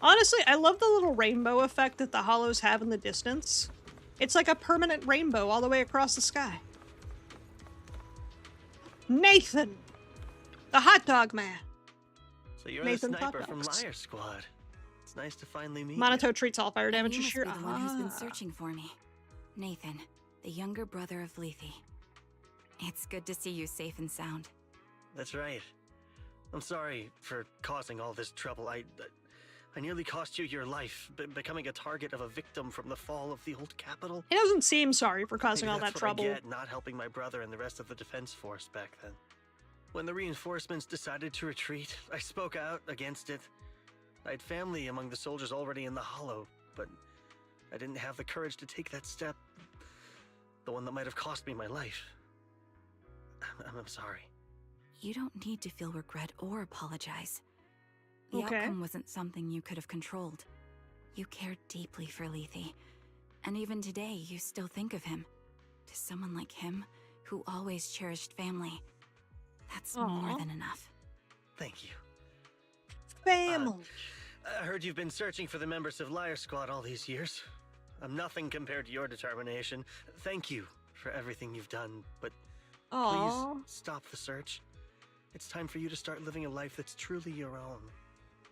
Honestly, I love the little rainbow effect that the hollows have in the distance. It's like a permanent rainbow all the way across the sky. Nathan! The hot dog man! So you're Nathan the sniper from Liar Squad. It's nice to finally meet Monato you. treats all fire damage You as must sheer. be the one who's been searching for me. Nathan, the younger brother of Lethe. It's good to see you safe and sound. That's right. I'm sorry for causing all this trouble. I nearly cost you your life, becoming a target of a victim from the fall of the old capital. He doesn't seem sorry for causing all that trouble. Maybe that's what I get, not helping my brother and the rest of the defense force back then. When the reinforcements decided to retreat, I spoke out against it. I had family among the soldiers already in the hollow, but I didn't have the courage to take that step. The one that might have cost me my life. I'm sorry. You don't need to feel regret or apologize. The outcome wasn't something you could have controlled. You cared deeply for Lethe, and even today you still think of him. To someone like him, who always cherished family, that's more than enough. Thank you. Family. I heard you've been searching for the members of Liar Squad all these years. I'm nothing compared to your determination. Thank you for everything you've done, but please stop the search. It's time for you to start living a life that's truly your own.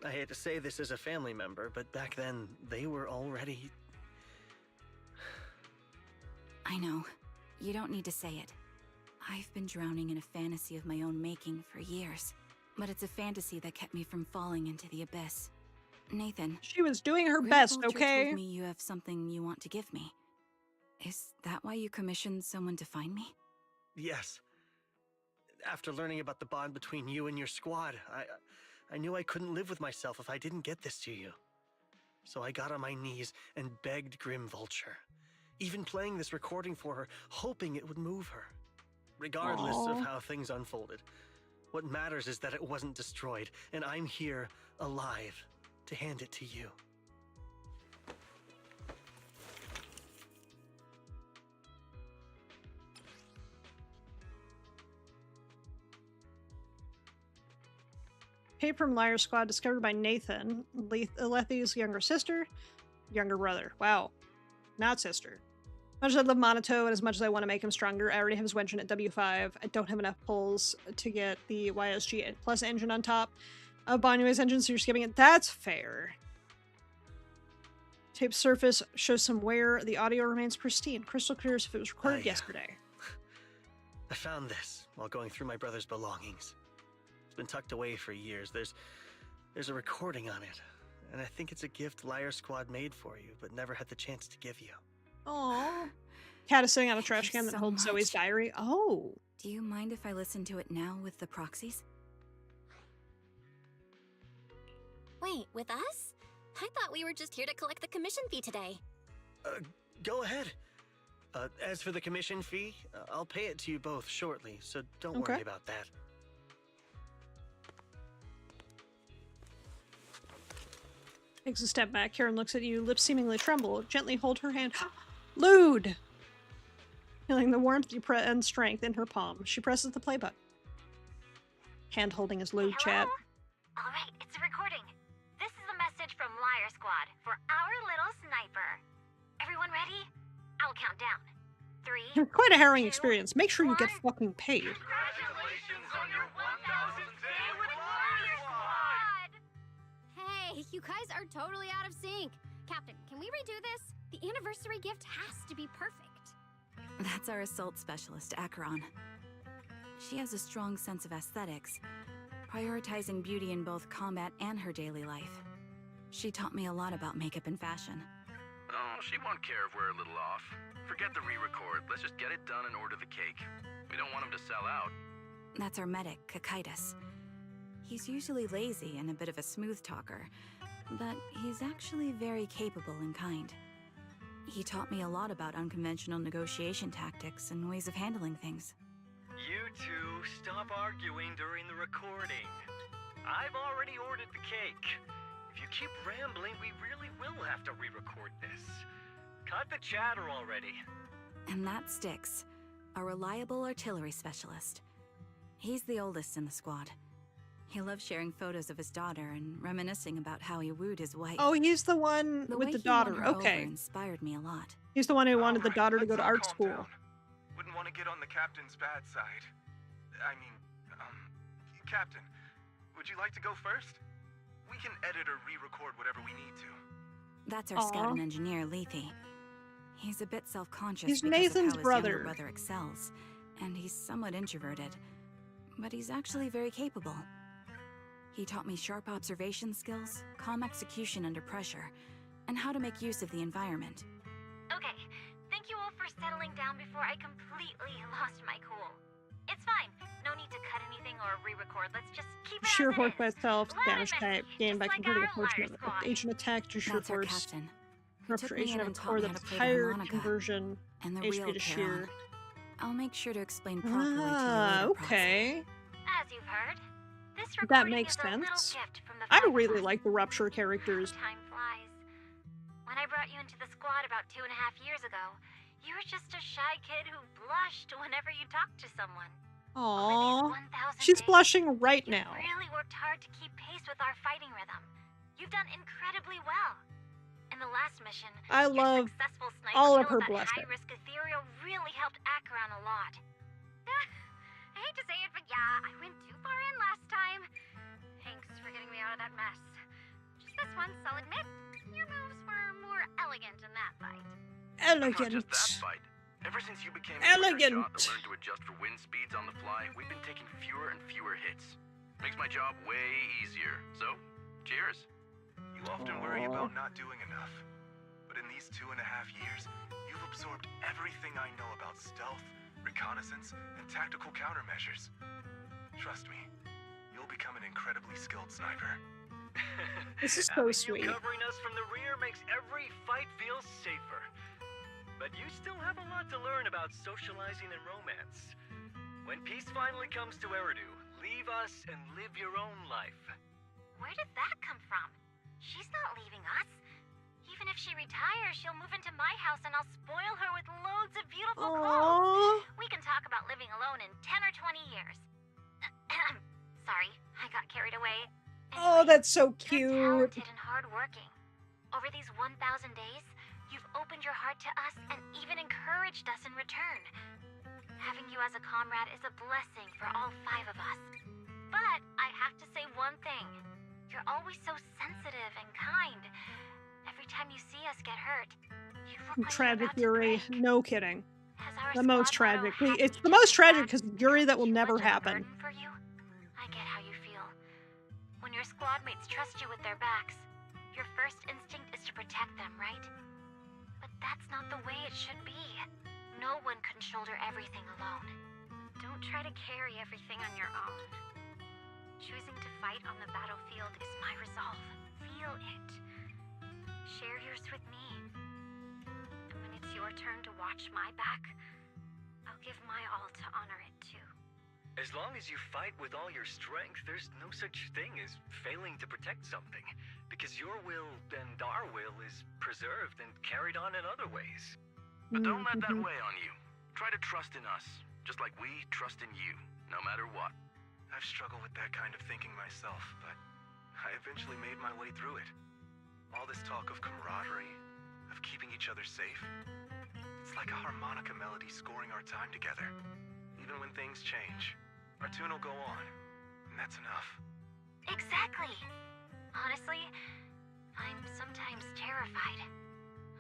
I hate to say this as a family member, but back then, they were already... I know. You don't need to say it. I've been drowning in a fantasy of my own making for years, but it's a fantasy that kept me from falling into the abyss. Nathan. She was doing her best, okay? Told me you have something you want to give me. Is that why you commissioned someone to find me? Yes. After learning about the bond between you and your squad, I knew I couldn't live with myself if I didn't get this to you. So I got on my knees and begged Grim Vulture, even playing this recording for her, hoping it would move her. Regardless of how things unfolded, What matters is that it wasn't destroyed, and I'm here, alive, to hand it to you. Paper from Liar Squad discovered by Nathan, Lethi's younger brother. Wow. Not sister. Much as I love Monato and as much as I want to make him stronger, I already have his engine at W5. I don't have enough pulls to get the YSG plus engine on top of Banyue's engine, so you're skipping it. That's fair. Tape surface shows some wear. The audio remains pristine. Crystal clear as if it was recorded yesterday. I found this while going through my brother's belongings. It's been tucked away for years. There's a recording on it, and I think it's a gift Liar Squad made for you, but never had the chance to give you. Aww. Cat is sitting on a trash can that holds Zoe's diary. Oh. Do you mind if I listen to it now with the proxies? Wait, with us? I thought we were just here to collect the commission fee today. Go ahead. As for the commission fee, I'll pay it to you both shortly, so don't worry about that. Takes a step back. Karen looks at you, lips seemingly tremble. Gently hold her hand. Lude! Feeling the warmth and strength in her palm, she presses the play button. Hand holding his Lude chat. Alright, it's a recording. This is a message from Liar Squad for our little sniper. Everyone ready? I'll count down. 3. Quite a harrowing experience. Make sure you get fucking paid. Congratulations on your 1,000th day with Liar Squad! Hey, you guys are totally out of sync. Captain, can we redo this? The anniversary gift has to be perfect. That's our assault specialist, Acheron. She has a strong sense of aesthetics, prioritizing beauty in both combat and her daily life. She taught me a lot about makeup and fashion. Oh, she won't care if we're a little off. Forget the re-record. Let's just get it done and order the cake. We don't want him to sell out. That's our medic, Kakaitis. He's usually lazy and a bit of a smooth talker, but he's actually very capable and kind. He taught me a lot about unconventional negotiation tactics and ways of handling things. You two, stop arguing during the recording. I've already ordered the cake. If you keep rambling, we really will have to re-record this. Cut the chatter already. And that sticks. A reliable artillery specialist. He's the oldest in the squad. He loves sharing photos of his daughter and reminiscing about how he wooed his wife. Oh, he's the one with the daughter. Okay. Inspired me a lot. He's the one who wanted the daughter to go to art school. Wouldn't want to get on the captain's bad side. I mean, Captain, would you like to go first? We can edit or re-record whatever we need to. That's our scout and engineer, Lethe. He's a bit self-conscious He's because Nathan's of how his brother. younger brother excels, and he's somewhat introverted, but he's actually very capable. He taught me sharp observation skills, calm execution under pressure, and how to make use of the environment. Okay, thank you all for settling down before I completely lost my cool. It's fine. No need to cut anything or re-record. Let's just keep it Sheer as force it by is. itself, Let damage it type, be, gained by just like converting a our portion Liar of Squad. agent attack to sheer That's our force. captain. Rupture Took me agent in of a and taught core me that how to is play the higher harmonica conversion and the HP real to sheer. Charon. I'll make sure to explain properly to you later, Okay. As you've heard, this That recording makes is a little sense. gift from the I five of really us. like the Rupture characters. Time flies. When I brought you into the squad about 2.5 years ago, you were just a shy kid who blushed whenever you talked to someone. Aww. She's blushing right now. You really worked hard to keep pace with our fighting rhythm. You've done incredibly well. In the last mission, I your love successful sniper all of kill her that blushing. high-risk ethereal really helped Acheron a lot. I hate to say it, but yeah, I went too far in last time. Thanks for getting me out of that mess. Just this once, I'll admit, your moves were more elegant in that fight. Elegant. Not just that fight. Ever since you became Elegant. a shot that learned to adjust for wind speeds on the fly, we've been taking fewer and fewer hits. Makes my job way easier. So, cheers. You often worry about not doing enough. But in these 2.5 years, you've absorbed everything I know about stealth, reconnaissance, and tactical countermeasures. Trust me, you'll become an incredibly skilled sniper. This is so Having sweet. you covering us from the rear makes every fight feel safer. But you still have a lot to learn about socializing and romance. When peace finally comes to Eridu, Leave us and live your own life. Where did that come from? She's not leaving us. Even if she retires, she'll move into my house and I'll spoil her with loads of beautiful clothes. We can talk about living alone in 10 or 20 years. Sorry, I got carried away. Anyway, oh, that's so cute. You're talented and hardworking. Over these 1,000 days, you've opened your heart to us and even encouraged us in return. Having you as a comrade is a blessing for all 5 of us. But I have to say one thing. You're always so sensitive and kind. Every time you see us get hurt, you look like Tragic Yuri. No kidding. the most tragic. It's the most tragic because Yuri, that will never happen. For you, I get how you feel. When your squad mates trust you with their backs, your first instinct is to protect them, right? But that's not the way it should be. No one can shoulder everything alone. Don't try to carry everything on your own. Choosing to fight on the battlefield is my resolve. Feel it. Share yours with me. And when it's your turn to watch my back, I'll give my all to honor it too. As long as you fight with all your strength, there's no such thing as failing to protect something. Because your will and our will is preserved and carried on in other ways. But don't let that weigh on you. Try to trust in us, just like we trust in you, no matter what. I've struggled with that kind of thinking myself, but I eventually made my way through it. All this talk of camaraderie, of keeping each other safe, it's like a harmonica melody scoring our time together. Even when things change, our tune will go on, and that's enough. Exactly. Honestly, I'm sometimes terrified.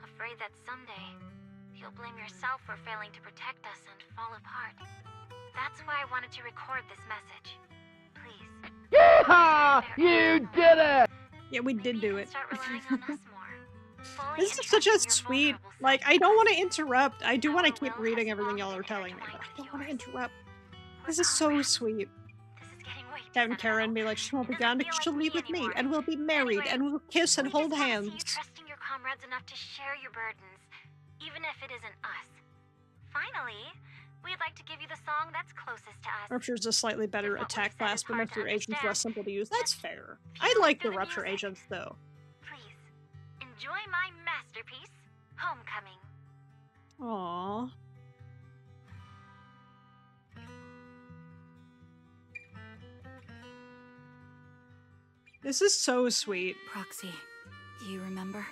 Afraid that someday, you'll blame yourself for failing to protect us and fall apart. That's why I wanted to record this message. Please. Yeehaw! You did it! Yeah, we did do it. Start relying on us more. This is such a sweet, like, I don't want to interrupt. I do want to keep reading everything y'all are telling me, but I don't want to interrupt. This is so sweet. Having Karen be like, she won't be gone because she'll leave with me, and we'll be married, and we'll kiss and hold hands. You trusting your comrades enough to share your burdens, even if it isn't us. Finally, we'd like to give you the song that's closest to us. Rupture's a slightly better attack class, but most of your agents are less simple to use. That's fair. I like the Rupture agents, though. Please, enjoy my masterpiece, Homecoming. Aww. This is so sweet. Proxy, do you remember?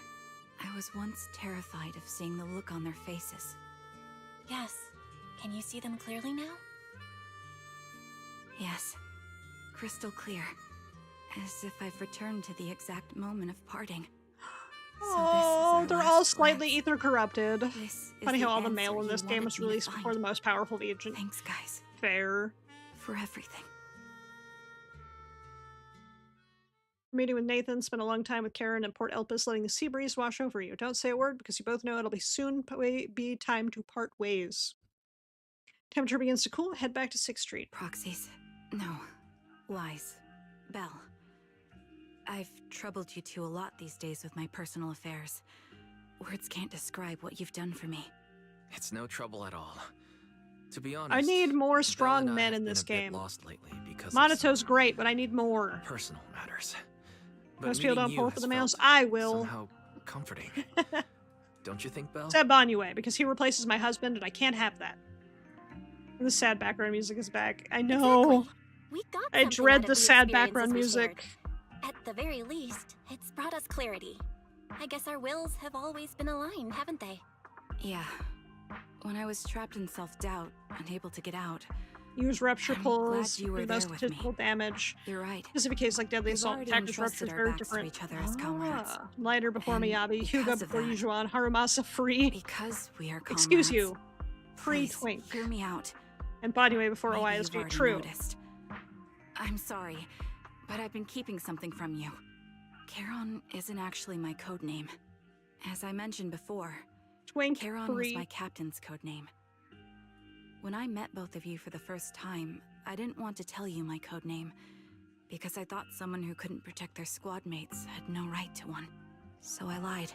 I was once terrified of seeing the look on their faces. Yes. Can you see them clearly now? Yes. Crystal clear. As if I've returned to the exact moment of parting. Oh, they're all slightly ether corrupted. Funny how all the mail in this game was released before the most powerful agent. Thanks, guys. Fair. For everything. Meeting with Nathan, spent a long time with Karen in Port Elpis, letting the sea breeze wash over you. Don't say a word because you both know it'll be soon be time to part ways. Temperature begins to cool. Head back to 6th Street. Proxies. No. Lies. Belle. I've troubled you two a lot these days with my personal affairs. Words can't describe what you've done for me. It's no trouble at all. To be honest, I need more strong men in this game. Monato's great, but I need more. Personal matters. But most people don't pull for the mails. felt I will. Somehow comforting. Don't you think, Belle? Except Banyue, because he replaces my husband, and I can't have that. And the sad background music is back. I know. Exactly. We got I dread the sad background music. At the very least, it's brought us clarity. I guess our wills have always been aligned, haven't they? Yeah. When I was trapped in self-doubt, unable to get out, use rupture pulls you were for there most with me. statistical damage. You're right. Specific case like deadly We've assault already tactics rupture entrusted is our very backs different. to each other as comrades. Lighter before Miyabi, Hyuga because of before that, Yujuan, Harumasa free. Because we are comrades. Excuse you. Free Please, twink. Hear me out. And Banyue before Maybe OISG. you've already True. noticed. I'm sorry, but I've been keeping something from you. Charon isn't actually my code name. As I mentioned before, Twink Charon free. was my captain's code name. When I met both of you for the first time, I didn't want to tell you my code name, because I thought someone who couldn't protect their squad mates had no right to one. So I lied.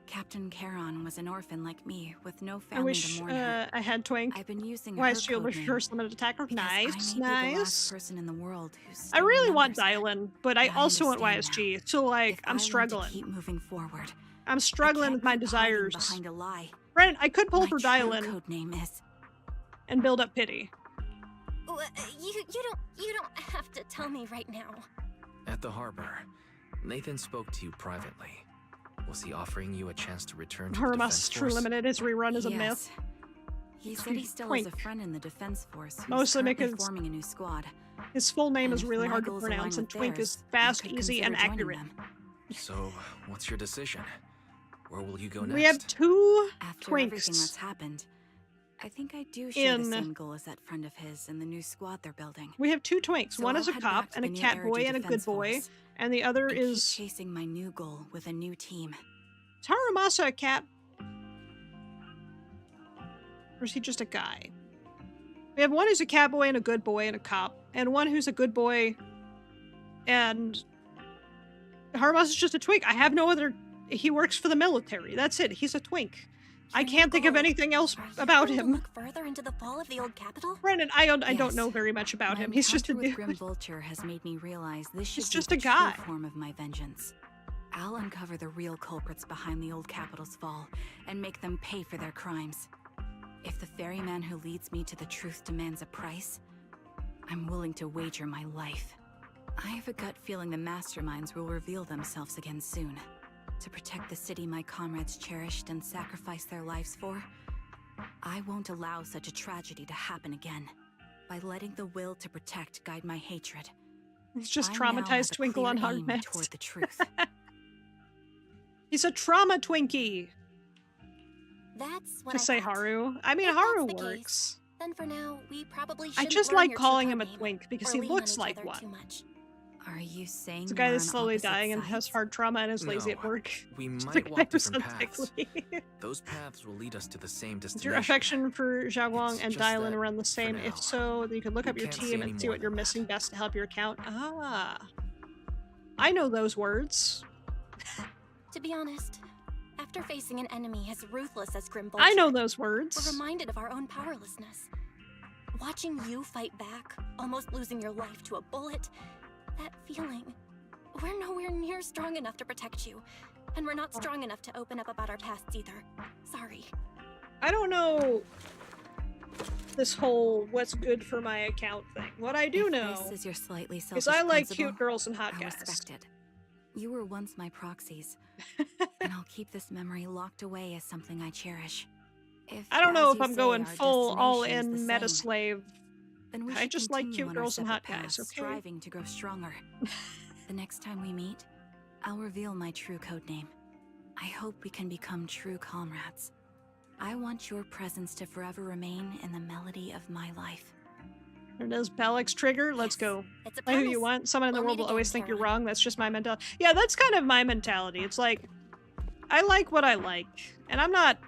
Captain Charon was an orphan like me, with no I family wish to mourn her. I had Twink. I've been using Why her is she code name first limited attacker? because Nice, I may be the nice. last person in the world who I still really want remembers her. Dylan, but I And also want understand YSG. now. So like, If I'm I struggling. want to keep moving forward. I'm struggling with my keep hiding desires. behind a lie. Brent, I could pull My for true Dylan code name is. and build up pity. You don't have to tell me right now. At the harbor, Nathan spoke to you privately. Was he offering you a chance to return to the Haramas defense True force? Limited is rerun as a Yes. myth. He said he still has a friend in the defense force who's Mostly currently because forming a new squad. his full name And is if really my hard to goals pronounce, align and with Twink theirs, is fast, I could easy, and consider joining accurate. them. So, what's your decision? Where will you go next? We have two After everything that's Twinks. happened, I think I do share the In- same goal as that friend of his and the new squad they're building. We have two Twinks. So One I'll is a head cop back to and a the new cat Eridu boy and a good Defense boy, Force and the other and is keep chasing my new goal with a new team. is Haramasa a cat? Or is he just a guy? We have one who's a cat boy and a good boy and a cop, and one who's a good boy and Haramasa is just a twink. I have no other. He works for the military. That's it. He's a twink. I can't think of anything else about Going to him. look further into the fall of the old capital? Brandon, I don't Yes. know very much about My him. He's just a encounter with dude. Grim Vulture has made me realize this should He's be just the a guy. true form of my vengeance. I'll uncover the real culprits behind the old capital's fall and make them pay for their crimes. If the ferryman who leads me to the truth demands a price, I'm willing to wager my life. I have a gut feeling the masterminds will reveal themselves again soon. To protect the city my comrades cherished and sacrificed their lives for, I won't allow such a tragedy to happen again. By letting the will to protect guide my hatred, He's just I now have traumatized a Twinkle clear on aim Hard toward the truth. He's a trauma Twinkie, That's what to say Haru. I mean, If Haru that's the case, works. Then for now, we probably I shouldn't just learn like your calling true him a code name twink because or he lean on looks each like other one. too much. Are you saying It's a guy we're that's on slowly opposite dying and has sides? hard trauma and is lazy at No, work. We Just might the guy walk who different sounds paths. sickly. Those paths will lead us to the same Is destination. your affection for Xiaoguang and just Dylan that, around the same? now, If so, then you can look we up your can't say team any and see more what you're missing best to help your account. Ah. I know those words. To be honest, after facing an enemy as ruthless as Grim Vulture, I know those we're words. reminded of our own powerlessness. Watching you fight back, almost losing your life to a bullet, that feeling. We're nowhere near strong enough to protect you, and we're not strong enough to open up about our pasts either. Sorry. I don't know this whole what's good for my account thing. What I do If know this is your slightly is selfish I like principle, cute girls and hot I guys. respect it. You were once my proxies, and I'll keep this memory locked away as something I cherish. If, I don't know as if you I'm say, going our full all destination is in the meta same, slave. then we I should just like continue cute on our girls and hot separate guys, paths, okay? striving to grow stronger. The next time we meet, I'll reveal my true code name. I hope we can become true comrades. I want your presence to forever remain in the melody of my life. There it is, Balix trigger. Let's go. It's a Play who promise. you want. Someone in the We'll world meet will always again, think you're Caroline. wrong. That's just my mentality. Yeah, that's kind of my mentality. It's like, I like what I like. And I'm not,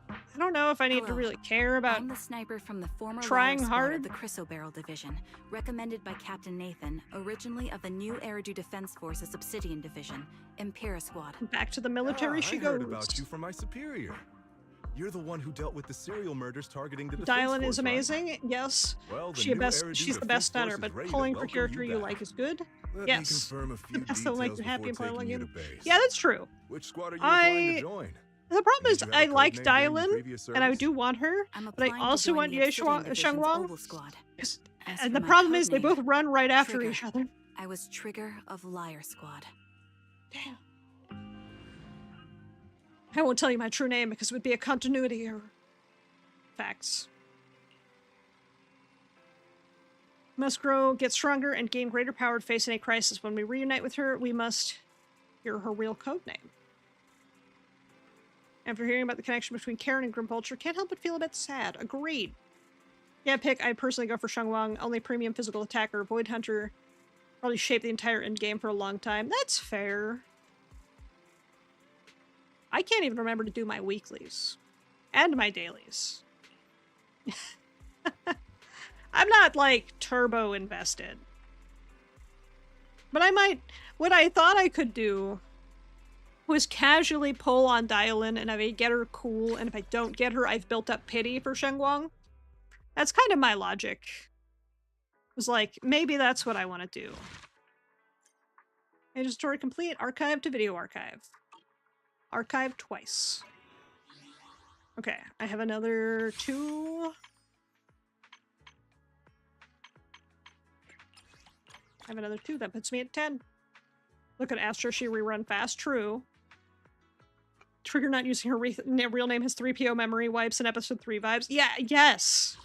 I don't know if I need to Hello. really care about I'm the sniper from the former trying Liar Squad hard. of the Chrysoberyl Division, recommended by Captain Nathan, originally of the new Eridu Defense Force's Obsidian Division, Impera Squad. Back to the military she I goes. heard about you from my superior. You're the one who dealt with the serial murders targeting the defense Dylan force, is right? amazing. Yes. Well, the She's new Eridu the best Defense stunner, Force but is ready to pulling for welcome character you you back. like is good. Let Yes. me confirm a few That's the like details you're happy before and playing taking you like to him. base. Yeah, that's true. Which squad are you applying I to join? the problem is Did you have I a code like name during your Dylan previous and I service? do want her, I'm but I applying to also join want the Ye Obsidian Division's Shangwang. Oval Squad. As And for the my problem code is they name, both run right after Trigger. each other. I was Trigger of Liar Squad. Damn. I won't tell you my true name because it would be a continuity error. Facts. Must grow, get stronger, and gain greater power to face any crisis. When we reunite with her, we must hear her real code name. After hearing about the connection between Karen and Grim Vulture, can't help but feel a bit sad. Agreed. Yeah, pick. I personally go for Shangwang, only premium physical attacker. Void Hunter probably shaped the entire endgame for a long time. That's fair. I can't even remember to do my weeklies. And my dailies. I'm not, like, turbo invested. But I might... What I thought I could do was casually pull on Dialin, and if I get her, cool, and if I don't get her, I've built up pity for Shengguang. That's kind of my logic. It was like, maybe that's what I want to do. Page story complete. Archive to video archive. Archive twice. Okay, I have another 2. I have another 2. That puts me at 10. Look at Astra. She rerun fast. True. Trigger not using her real name has 3PO memory wipes and episode 3 vibes. Yeah, yes.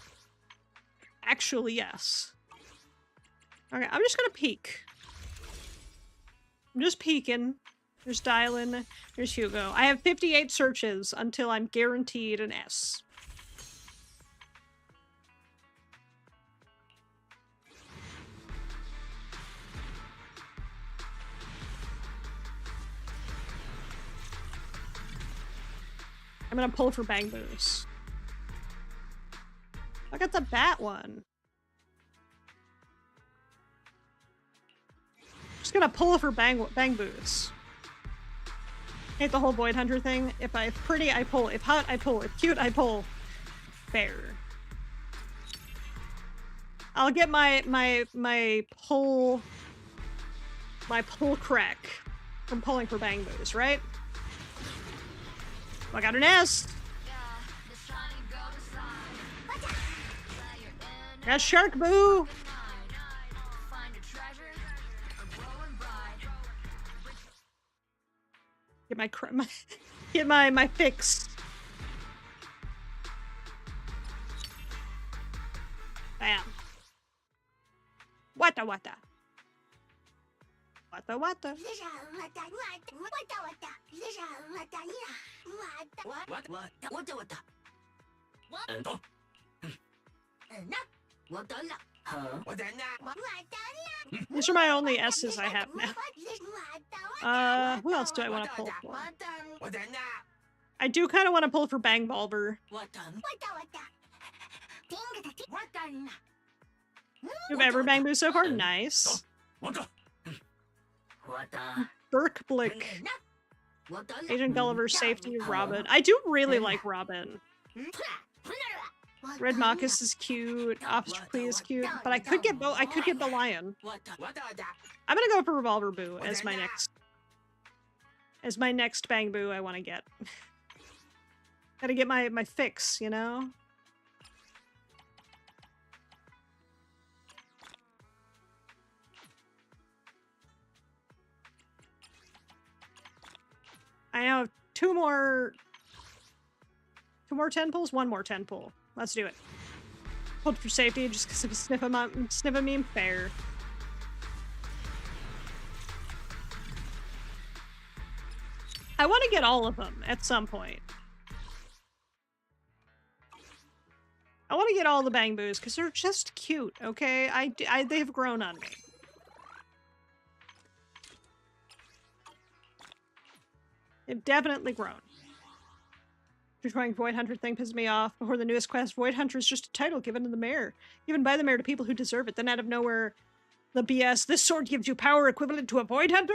Actually, yes. Okay, I'm just gonna peek. I'm just peeking. There's Dylan. There's Hugo. I have 58 searches until I'm guaranteed an S. I'm gonna pull for Bang Boos. I got the bat one. Just gonna pull for Bang Boos. Hate the whole Void Hunter thing. If pretty, I pull. If hot, I pull. If cute, I pull. Fair. I'll get my pull crack from pulling for Bang Boos, right? I got an S. Got Shark Boo. Get my fix. Bam. Wata wata. Wata wata. These are my only S's I have now. Who else do I want to pull for? I do kind of want to pull for Bang Bulber. You've ever Bang Boo so far? Nice. Burke Blick. Agent Gulliver, Safety, Robin. I do really like Robin. Red Marcus is cute. Obstacle is cute, but I could get the lion. I'm gonna go for Revolver Boo as my next Bang Boo I want to get. Gotta get my fix, you know. I now have 2 more 10 pulls, 1 more 10 pull. Let's do it. Hold for safety just because of a sniff a meme. Fair. I want to get all of them at some point. I want to get all the Bang Boos because they're just cute, okay? They've grown on me. They've definitely grown. Just trying Void Hunter thing pisses me off. Before the newest quest, Void Hunter is just a title given to the mayor. Given by the mayor to people who deserve it. Then out of nowhere, the BS, this sword gives you power equivalent to a Void Hunter?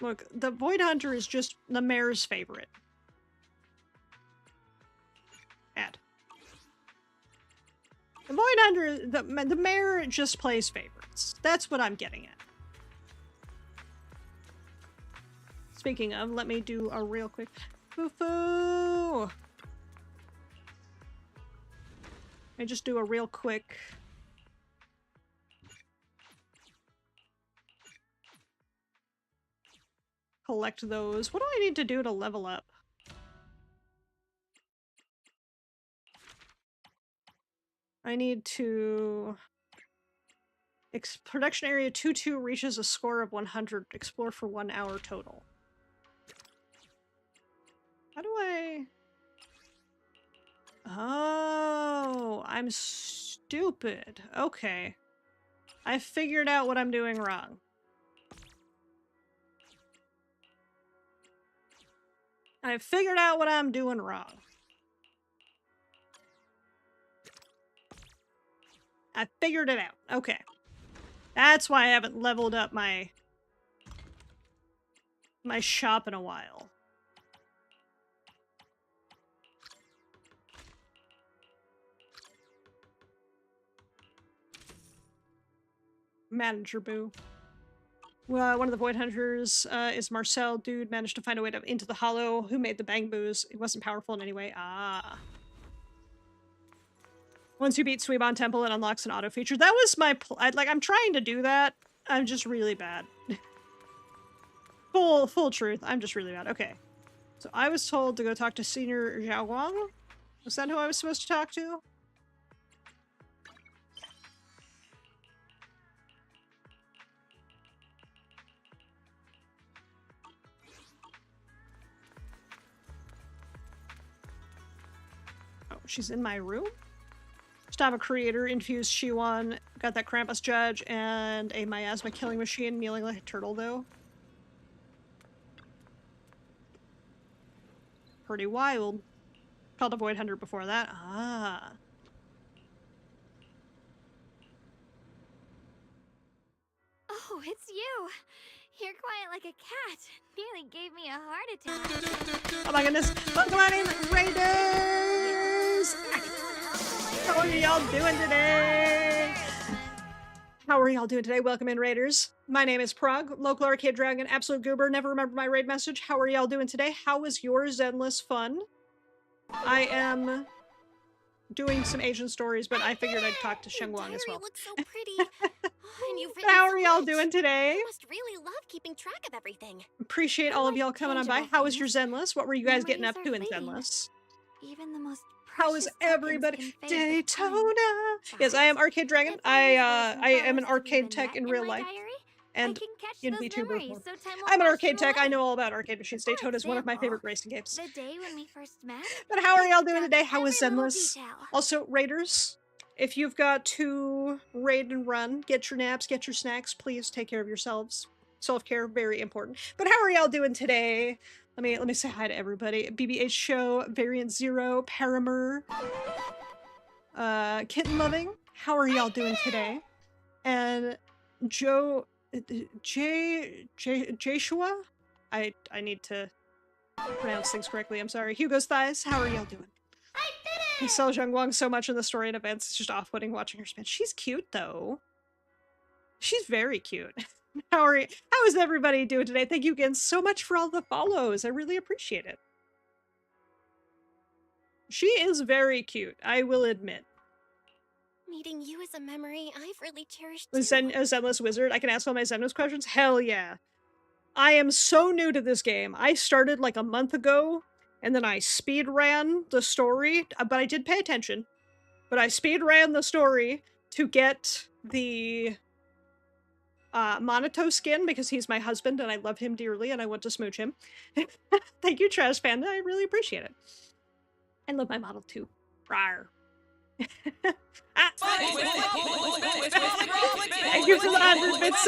Look, the Void Hunter is just the mayor's favorite. Add. The Void Hunter, the mayor just plays favorites. That's what I'm getting at. Speaking of, let me do a real quick... Foo-foo! I just do a real quick... collect those. What do I need to do to level up? I need to... Production area 2-2 reaches a score of 100. Explore for 1 hour total. How do I... Oh, I'm stupid. Okay. I figured out what I'm doing wrong. I figured out what I'm doing wrong. I figured it out. Okay. That's why I haven't leveled up my my shop in a while. Manager boo. One of the Void Hunters is Marcel. Dude managed to find a way into the hollow. Who made the bang boos? He wasn't powerful in any way. Ah. Once you beat Suibon Temple, it unlocks an auto feature. That was my I'm trying to do that. I'm just really bad. Full truth. I'm just really bad. Okay. So I was told to go talk to Senior Zhao Wang. Was that who I was supposed to talk to? Oh, she's in my room? Stava Creator, infused Shiwan, got that Krampus Judge, and a Miasma Killing Machine, kneeling like a turtle, though. Pretty wild. Called a Void Hunter before that. Ah. Oh, it's you. You're quiet like a cat. Nearly gave me a heart attack. Oh my goodness. Welcome on in, Raiders! How are y'all doing today? How are y'all doing today? Welcome in, Raiders. My name is Prog, local arcade dragon, absolute goober, never remember my raid message. How are y'all doing today? How was your Zenless fun? I am doing some Asian stories, but I figured I'd talk to Sheng Wang as well. Looks so pretty. And you've written How so are y'all much. doing today? You must really love keeping track of everything. Appreciate all of y'all coming on by. How was your Zenless? What were you guys getting up to in Zenless? Even the most How is everybody? Daytona! Yes, I am Arcade Dragon. I am an arcade tech in real life. And in VTuber form. I'm an arcade tech. I know all about arcade machines. Daytona is one of my favorite racing games. The day when we first met. But how are y'all doing today? How was Zenless? Also, Raiders, if you've got to raid and run, get your naps, get your snacks. Please take care of yourselves. Self-care, very important. But how are y'all doing today? Let me say hi to everybody. BBH Show, Variant Zero, Paramer, Kitten Loving. How are y'all doing today? And Joshua? I need to pronounce things correctly. I'm sorry. Hugo's Thighs. How are y'all doing? He sells Zheng Wang so much in the story and events. It's just off-putting watching her spin. She's cute though. She's very cute. How is everybody doing today? Thank you again so much for all the follows. I really appreciate it. She is very cute, I will admit. Meeting you is a memory I've really cherished. A Zenless wizard. I can ask all my Zenless questions? Hell yeah. I am so new to this game. I started like a month ago, and then I speed ran the story, but I did pay attention. But I speed ran the story to get the Monato skin because he's my husband and I love him dearly and I want to smooch him. Thank you, Trash Panda. I really appreciate it. I love my model too. Rawr. Thank you for the 100 bits,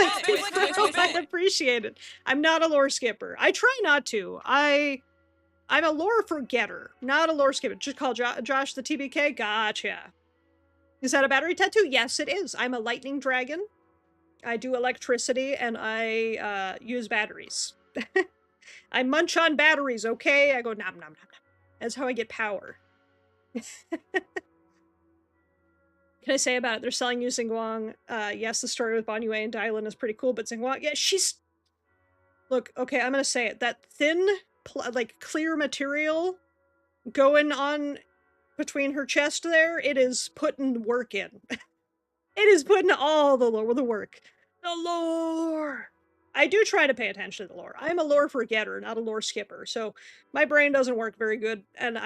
bro. I appreciate it. I'm not a lore skipper. I try not to. I'm a lore forgetter, not a lore skipper. Just call Josh the TBK. Gotcha. Is that a battery tattoo? Yes, it is. I'm a lightning dragon. I do electricity and I use batteries. I munch on batteries, okay? I go nom nom nom nom. That's how I get power. Can I say about it? They're selling you Xinguang. Yes, the story with Bon Yue and Dylan is pretty cool, but Xinguang, yeah, she's... Look, okay, I'm gonna say it. That thin, like, clear material going on between her chest there, it is putting work in. It is putting all the work. The lore! I do try to pay attention to the lore. I'm a lore forgetter, not a lore skipper, so my brain doesn't work very good, and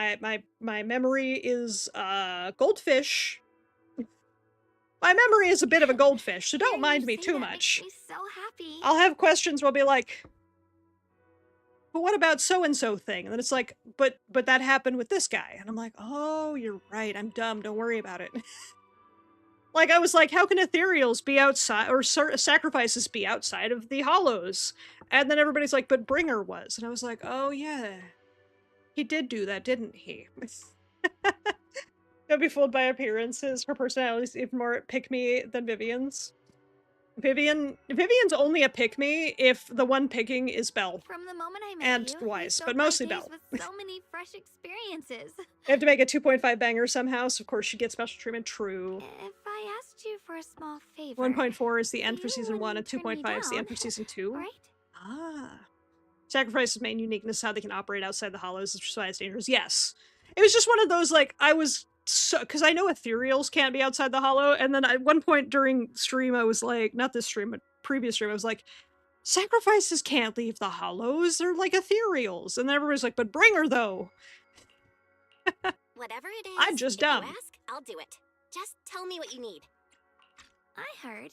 my memory is, goldfish. My memory is a bit of a goldfish, so don't mind me too much. Makes me so happy. I'll have questions where I'll be like, but what about so-and-so thing? And then it's like, but that happened with this guy. And I'm like, oh, you're right, I'm dumb, don't worry about it. Like, I was like, how can ethereals be outside, or sacrifices be outside of the hollows? And then everybody's like, but Bringer was. And I was like, oh yeah, he did do that, didn't he? Don't be fooled by appearances. Her personality is even more pick-me than Vivian's. Vivian's only a pick-me if the one picking is Belle. From the moment I met And you, Wise, you but filled my mostly days Belle. with so many fresh experiences. I have to make a 2.5 banger somehow, so of course she gets special treatment. True. If I asked you for a small favor, 1.4 is the end for season 1, and 2.5 is the end for season 2. right? Ah. Sacrifice's main uniqueness is how they can operate outside the hollows, which is why it's dangerous. Yes. It was just one of those, like, I was so, because I know ethereals can't be outside the hollow, and then at one point during stream I was like, not this stream, but previous stream, I was like, sacrifices can't leave the hollows, they're like ethereals. And then everybody's like, but bring her though. Whatever it is, I'm just if dumb. you ask, I'll do it. Just tell me what you need. I heard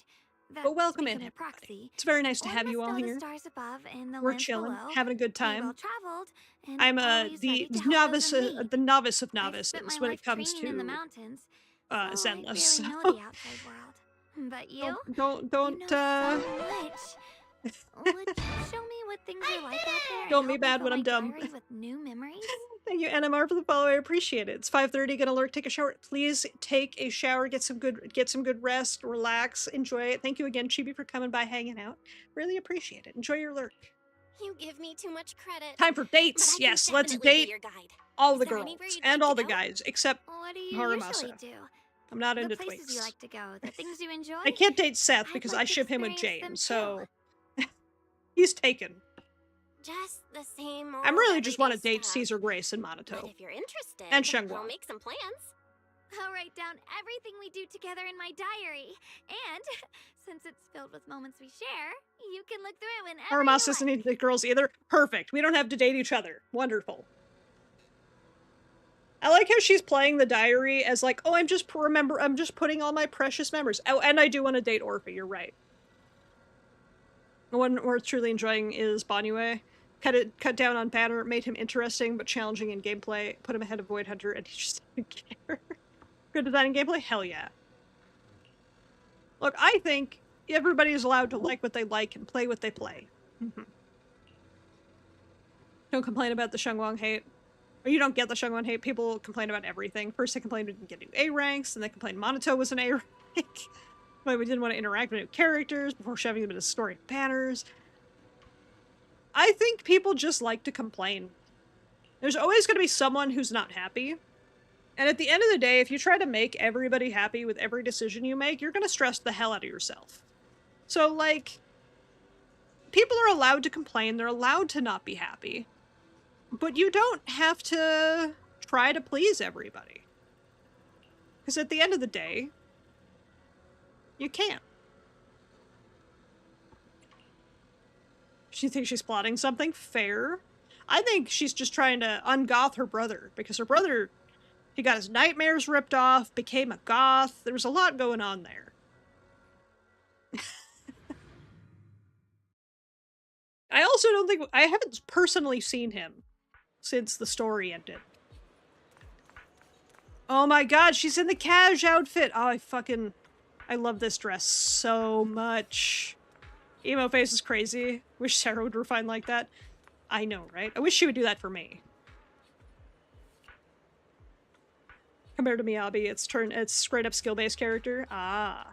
that, But welcome in, speaking of everybody. proxy, It's very nice to one have you must all know the here. stars above and the We're lands chilling, below, having a good be time. well-traveled, and I'm always the ready to help novice, those in need. the novice of I've novices spent my when life it comes training in the to mountains, Zenless. so I barely know the outside world. But you, Don't you know so much. Would you show me what things are like out there? and Don't be help me bad fill when I'm my dumb. diary with new memories? Thank you, NMR, for the follow. I appreciate it. It's 5:30. Gonna lurk. Take a shower. Please take a shower. Get some good rest. Relax. Enjoy it. Thank you again, Chibi, for coming by, hanging out. Really appreciate it. Enjoy your lurk. You give me too much credit. Time for dates. But I can Yes, let's definitely be date your guide. all Is the there girls anywhere you'd and like all to the go? guys except What do you Haramasa. usually do? I'm not The into places twinks. you like to go, the things you enjoy? I can't date Seth I'd because like I to ship him with experience them James, so too. he's taken. Just the same old I'm really just want to everyday date stuff. Caesar Grace and But Minato. if you're interested, And Shenghua. I'll make some plans. I'll write down everything we do together in my diary. And since it's filled with moments we share, you can look through it whenever you Haramasa doesn't need the girls either. Perfect. We don't have to date each other. Wonderful. I like how she's playing the diary as like, oh, I'm just putting all my precious memories. Oh, and I do want to date Orphe, you're right. The one we're truly enjoying is Banyue. Cut down on Banner, made him interesting but challenging in gameplay, put him ahead of Void Hunter, and he just didn't care. Good design in gameplay? Hell yeah. Look, I think everybody is allowed to like what they like and play what they play. Don't complain about the Shengwang hate. Or you don't get the Shengwang hate. People complain about everything. First they complained we didn't get new A ranks, then they complained Minato was an A rank. But we didn't want to interact with new characters before shoving them into story banners. I think people just like to complain. There's always going to be someone who's not happy. And at the end of the day, if you try to make everybody happy with every decision you make, you're going to stress the hell out of yourself. So, like, people are allowed to complain. They're allowed to not be happy. But you don't have to try to please everybody. Because at the end of the day, you can't. She thinks she's plotting something? Fair. I think she's just trying to ungoth her brother. Because her brother, he got his nightmares ripped off, became a goth. There's a lot going on there. I also don't think... I haven't personally seen him since the story ended. Oh my god, she's in the cash outfit! Oh, I love this dress so much. Emo face is crazy. Wish Sarah would refine like that. I know, right? I wish she would do that for me. Compared to Miyabi, it's straight up skill-based character. Ah.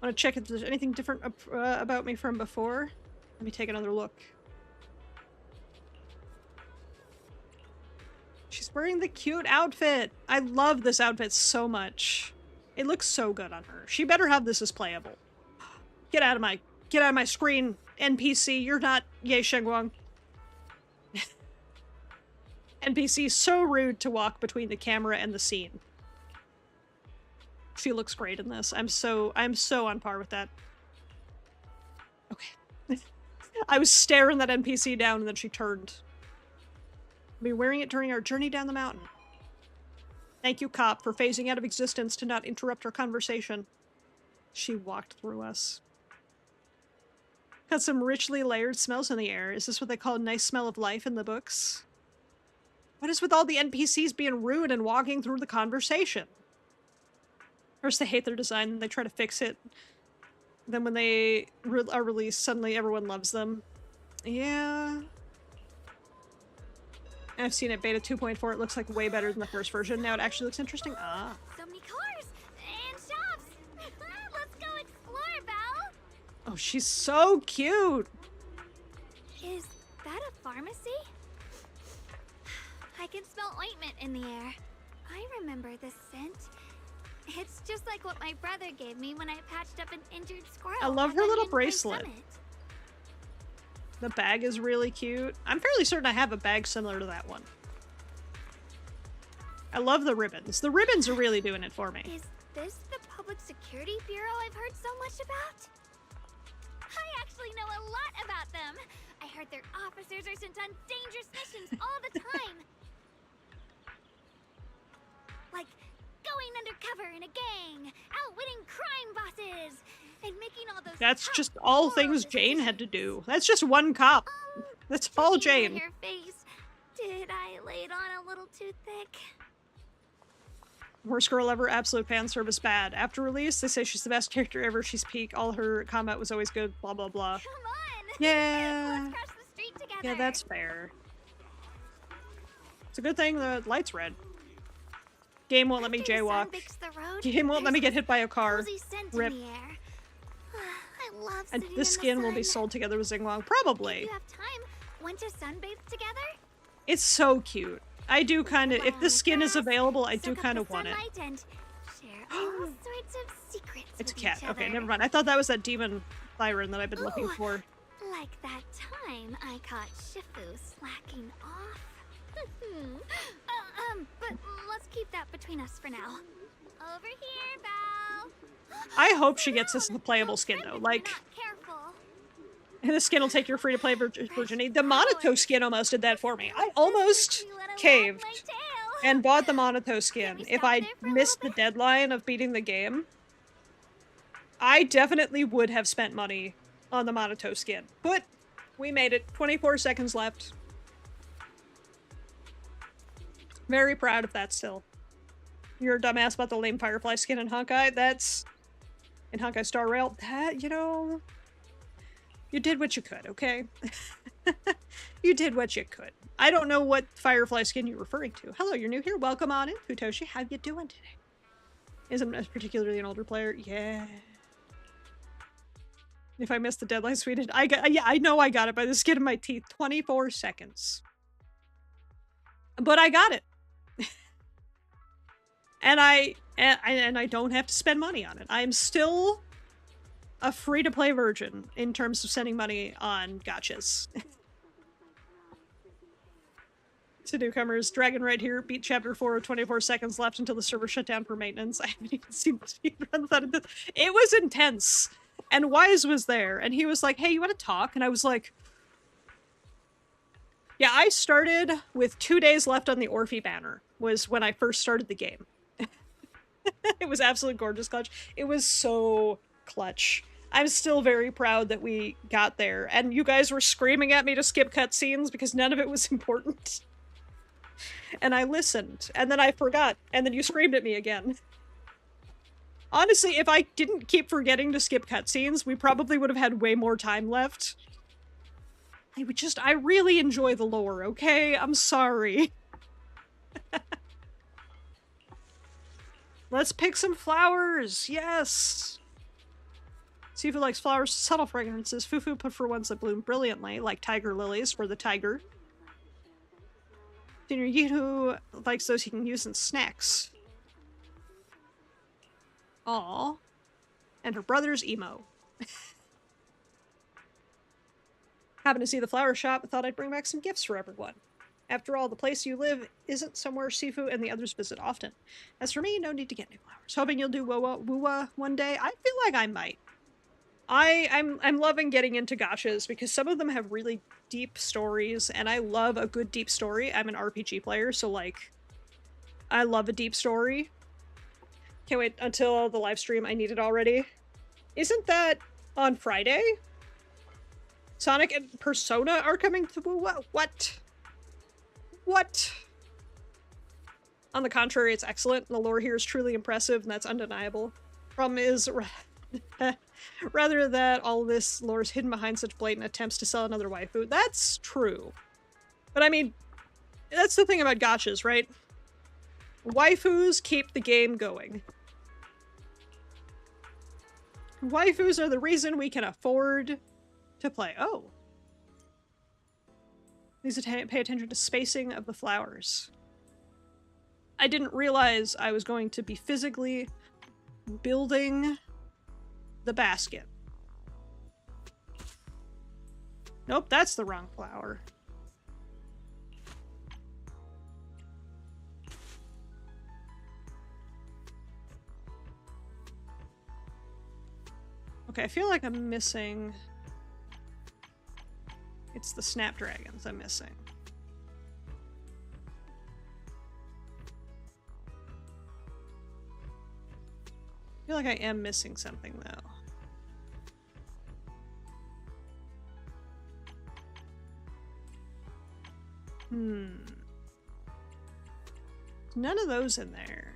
Want to check if there's anything different about me from before? Let me take another look. She's wearing the cute outfit. I love this outfit so much. It looks so good on her. She better have this as playable. Get out of my screen, NPC. You're not Ye Shengwang. NPC so rude to walk between the camera and the scene. She looks great in this. I'm so on par with that. Okay. I was staring that NPC down and then she turned. I'll be wearing it during our journey down the mountain. Thank you, cop, for phasing out of existence to not interrupt our conversation. She walked through us. Got some richly layered smells in the air. Is this what they call a nice smell of life in the books? What is with all the NPCs being rude and walking through the conversation? First they hate their design, then they try to fix it. Then when they are released, suddenly everyone loves them. Yeah. I've seen it beta 2.4. It looks like way better than the first version. Now it actually looks interesting. Ah. So many cars and shops. Let's go Oh, she's so cute. Is that a pharmacy? I can smell ointment in the air. I remember this scent. It's just like what my brother gave me when I patched up an injured squirrel. I love at her the little Union Point bracelet. Summit. The bag is really cute. I'm fairly certain I have a bag similar to that one. I love the ribbons. The ribbons are really doing it for me. Is this the Public Security Bureau I've heard so much about? I actually know a lot about them. I heard their officers are sent on dangerous missions all the time. Like going undercover in a gang, outwitting crime bosses, and making all those. That's just all things Jane had to do. That's just one cop. That's all Jane. Your face. Did I lay it on a little too thick? Worst girl ever, absolute fan service bad. After release, they say she's the best character ever. She's peak. All her combat was always good. Blah blah blah. Come on. Yeah. Let's cross the street together. Yeah, that's fair. It's a good thing the light's red. Game won't let me jaywalk. Game won't let me get hit by a car. Rip. I love And sitting this in the skin will sun. be sold together with Xinguang. Probably. If you have time, want to sunbathe together? It's so cute. I do kind of, if the skin is available, I do kind of want it. Sunlight and share all sorts of secrets It's a with cat. each Okay, other. never mind. I thought that was that demon Byron that I've been looking for. Like that time I caught Shifu slacking off. But let's keep that between us for now. Over here, Val. I hope she gets this as a playable skin though. Like, and the skin will take your free-to-play virginity. The Monato skin almost did that for me. I almost caved and bought the Monato skin. If I missed the deadline of beating the game, I definitely would have spent money on the Monato skin. But we made it. 24 seconds left. Very proud of that still. You're a dumbass about the lame Firefly skin in Honkai. That's... in Honkai Star Rail. That, you know... you did what you could, okay? You did what you could. I don't know what Firefly skin you're referring to. Hello, you're new here. Welcome on in, Futoshi. How you doing today? Isn't particularly an older player? Yeah. If I missed the deadline, sweetened. Yeah, I know I got it by the skin of my teeth. 24 seconds. But I got it. And I don't have to spend money on it. I'm still a free-to-play virgin in terms of spending money on gachas. To newcomers, Dragon right here, beat chapter 4 with 24 seconds left until the server shut down for maintenance. I haven't even seen the speedruns. It was intense. And Wise was there, and he was like, hey, you want to talk? And I was like... yeah, I started with 2 days left on the Orphe banner, was when I first started the game. It was absolutely gorgeous clutch. It was so clutch. I'm still very proud that we got there, and you guys were screaming at me to skip cutscenes because none of it was important. And I listened, and then I forgot, and then you screamed at me again. Honestly, if I didn't keep forgetting to skip cutscenes, we probably would have had way more time left. I really enjoy the lore, okay? I'm sorry. Let's pick some flowers, yes! Sifu likes flowers, subtle fragrances. Fufu prefer ones that bloom brilliantly, like tiger lilies for the tiger. Senior Yihu likes those he can use in snacks. Aww. And her brother's emo. Happened to see the flower shop and thought I'd bring back some gifts for everyone. After all, the place you live isn't somewhere Sifu and the others visit often. As for me, no need to get new flowers. Hoping you'll do Wuwa one day. I feel like I might. I'm loving getting into gachas because some of them have really deep stories, and I love a good deep story. I'm an RPG player, so like, I love a deep story. Can't wait until the live stream. I need it already. Isn't that on Friday? Sonic and Persona are coming to Wuwa? What? What? On the contrary, it's excellent. The lore here is truly impressive, and that's undeniable. Problem is, rather that all this lore is hidden behind such blatant attempts to sell another waifu. That's true. But I mean, that's the thing about gachas, right? Waifus keep the game going. Waifus are the reason we can afford to play. Oh. Please pay attention to spacing of the flowers. I didn't realize I was going to be physically building the basket. Nope, that's the wrong flower. Okay, I feel like I'm missing... It's the snapdragons I'm missing. I feel like I am missing something, though. None of those in there.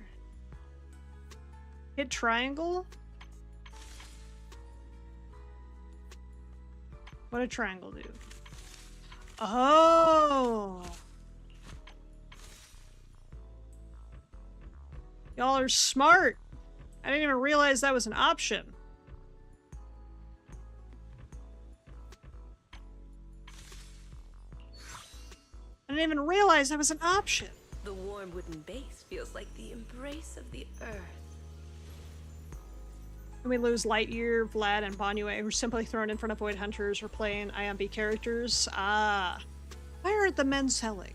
Hit triangle? What did triangle do? Oh! Y'all are smart! I didn't even realize that was an option. I didn't even realize that was an option. The warm wooden base feels like the embrace of the earth. And we lose Lightyear, Vlad, and Banyue, who are simply thrown in front of Void Hunters or playing IMB characters. Ah. Why aren't the men selling?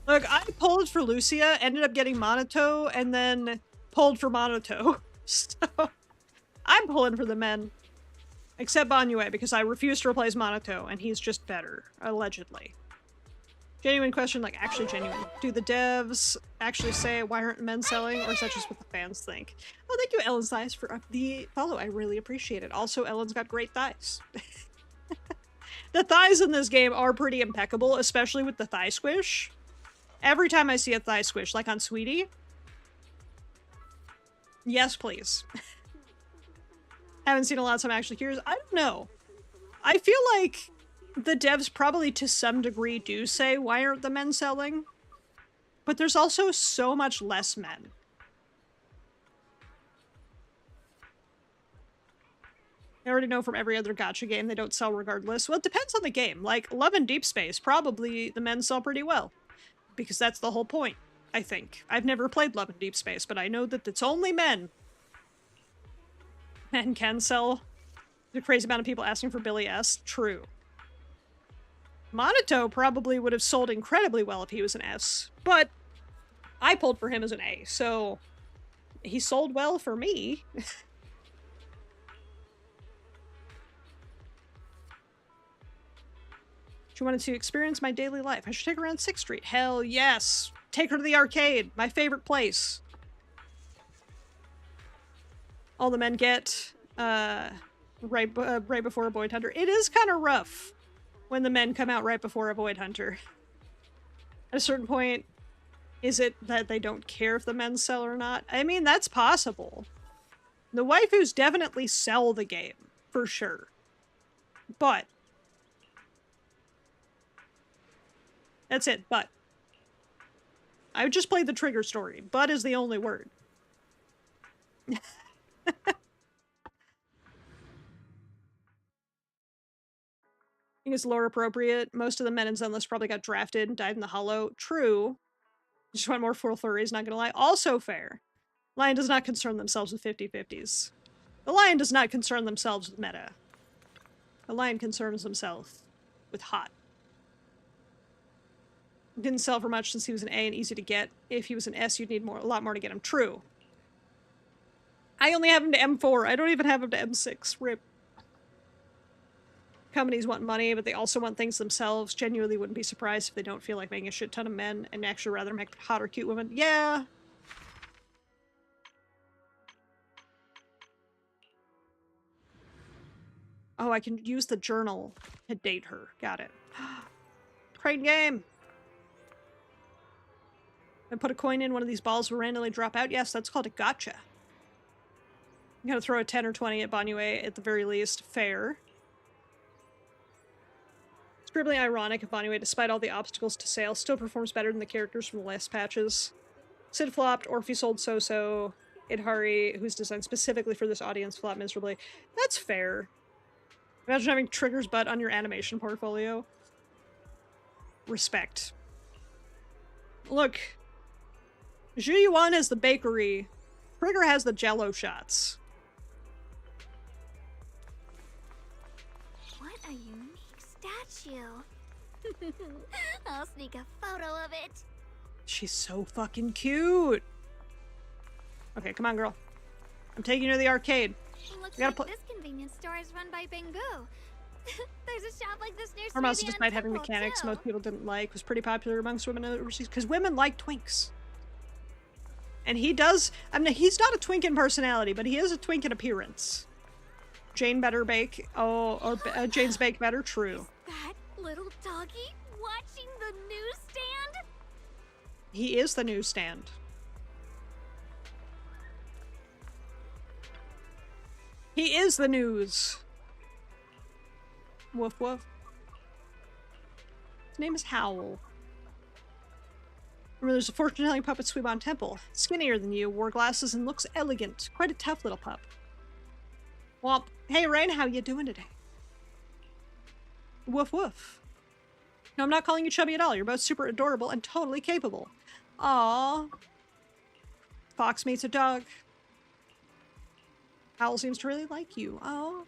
Look, I pulled for Lucia, ended up getting Monoto, and then pulled for Monoto. So, I'm pulling for the men. Except Banyue, because I refuse to replace Monoto, and he's just better, allegedly. Genuine question, like actually genuine. Do the devs actually say why aren't men selling, or is that just what the fans think? Oh, thank you, Ellen's Thighs, for the follow. I really appreciate it. Also, Ellen's got great thighs. The thighs in this game are pretty impeccable, especially with the thigh squish. Every time I see a thigh squish, like on Sweetie. Yes, please. Haven't seen a lot, so I'm actually curious. I don't know. I feel like the devs probably to some degree do say, why aren't the men selling? But there's also so much less men. I already know from every other gacha game they don't sell regardless. Well, it depends on the game. Like, Love and Deep Space, probably the men sell pretty well. Because that's the whole point, I think. I've never played Love and Deep Space, but I know that it's only men. Men can sell. The crazy amount of people asking for Billy S. True. Monoto probably would have sold incredibly well if he was an S, but I pulled for him as an A, so he sold well for me. She wanted to experience my daily life. I should take her around 6th Street. Hell yes! Take her to the arcade, my favorite place. All the men get right before a Void Hunter. It is kind of rough when the men come out right before a Void Hunter. At a certain point, is it that they don't care if the men sell or not? I mean, that's possible. The waifus definitely sell the game, for sure. But that's it, but. I just played the trigger story. But is the only word. I think it's lore appropriate. Most of the men in Zenless probably got drafted and died in the hollow. True. Just want more full furries, not gonna lie. Also fair. Lion does not concern themselves with 50-50s. The Lion does not concern themselves with meta. The Lion concerns himself with hot. Didn't sell for much since he was an A and easy to get. If he was an S, you'd need a lot more to get him. True. I only have him to M4. I don't even have him to M6. RIP. Companies want money, but they also want things themselves. Genuinely wouldn't be surprised if they don't feel like making a shit ton of men and actually rather make hot or cute women. Yeah. Oh, I can use the journal to date her. Got it. Crane game. I put a coin in, one of these balls will randomly drop out. Yes, that's called a gotcha. You gotta throw a 10 or 20 at Banyue at the very least. Fair. It's scribbly ironic if Banyue, despite all the obstacles to sale, still performs better than the characters from the last patches. Sid flopped, Orphe sold so-so. Idhari, who's designed specifically for this audience, flop miserably. That's fair. Imagine having Trigger's butt on your animation portfolio. Respect. Look. Zhu Yuan has the bakery. Trigger has the jello shots. What a unique statue. I'll sneak a photo of it. She's so fucking cute. Okay, come on, girl. I'm taking you to the arcade. Looks like this convenience store is run by Bingu. There's a shop like this near Hormouse, Smoothie despite on having Temple, mechanics too. most people didn't like, was pretty popular amongst women overseas because women like twinks. And he does. I mean, he's not a twink in personality, but he is a twink in appearance. Jane better bake. Oh, or Jane's bake better. True. That little doggy watching the newsstand? He is the newsstand. He is the news. Woof woof. His name is Howl. Remember, there's a fortune-telling pup at Suibon Temple. Skinnier than you, wore glasses, and looks elegant. Quite a tough little pup. Womp. Hey, Rain, how you doing today? Woof woof. No, I'm not calling you chubby at all. You're both super adorable and totally capable. Aww. Fox meets a dog. Howl seems to really like you. Oh.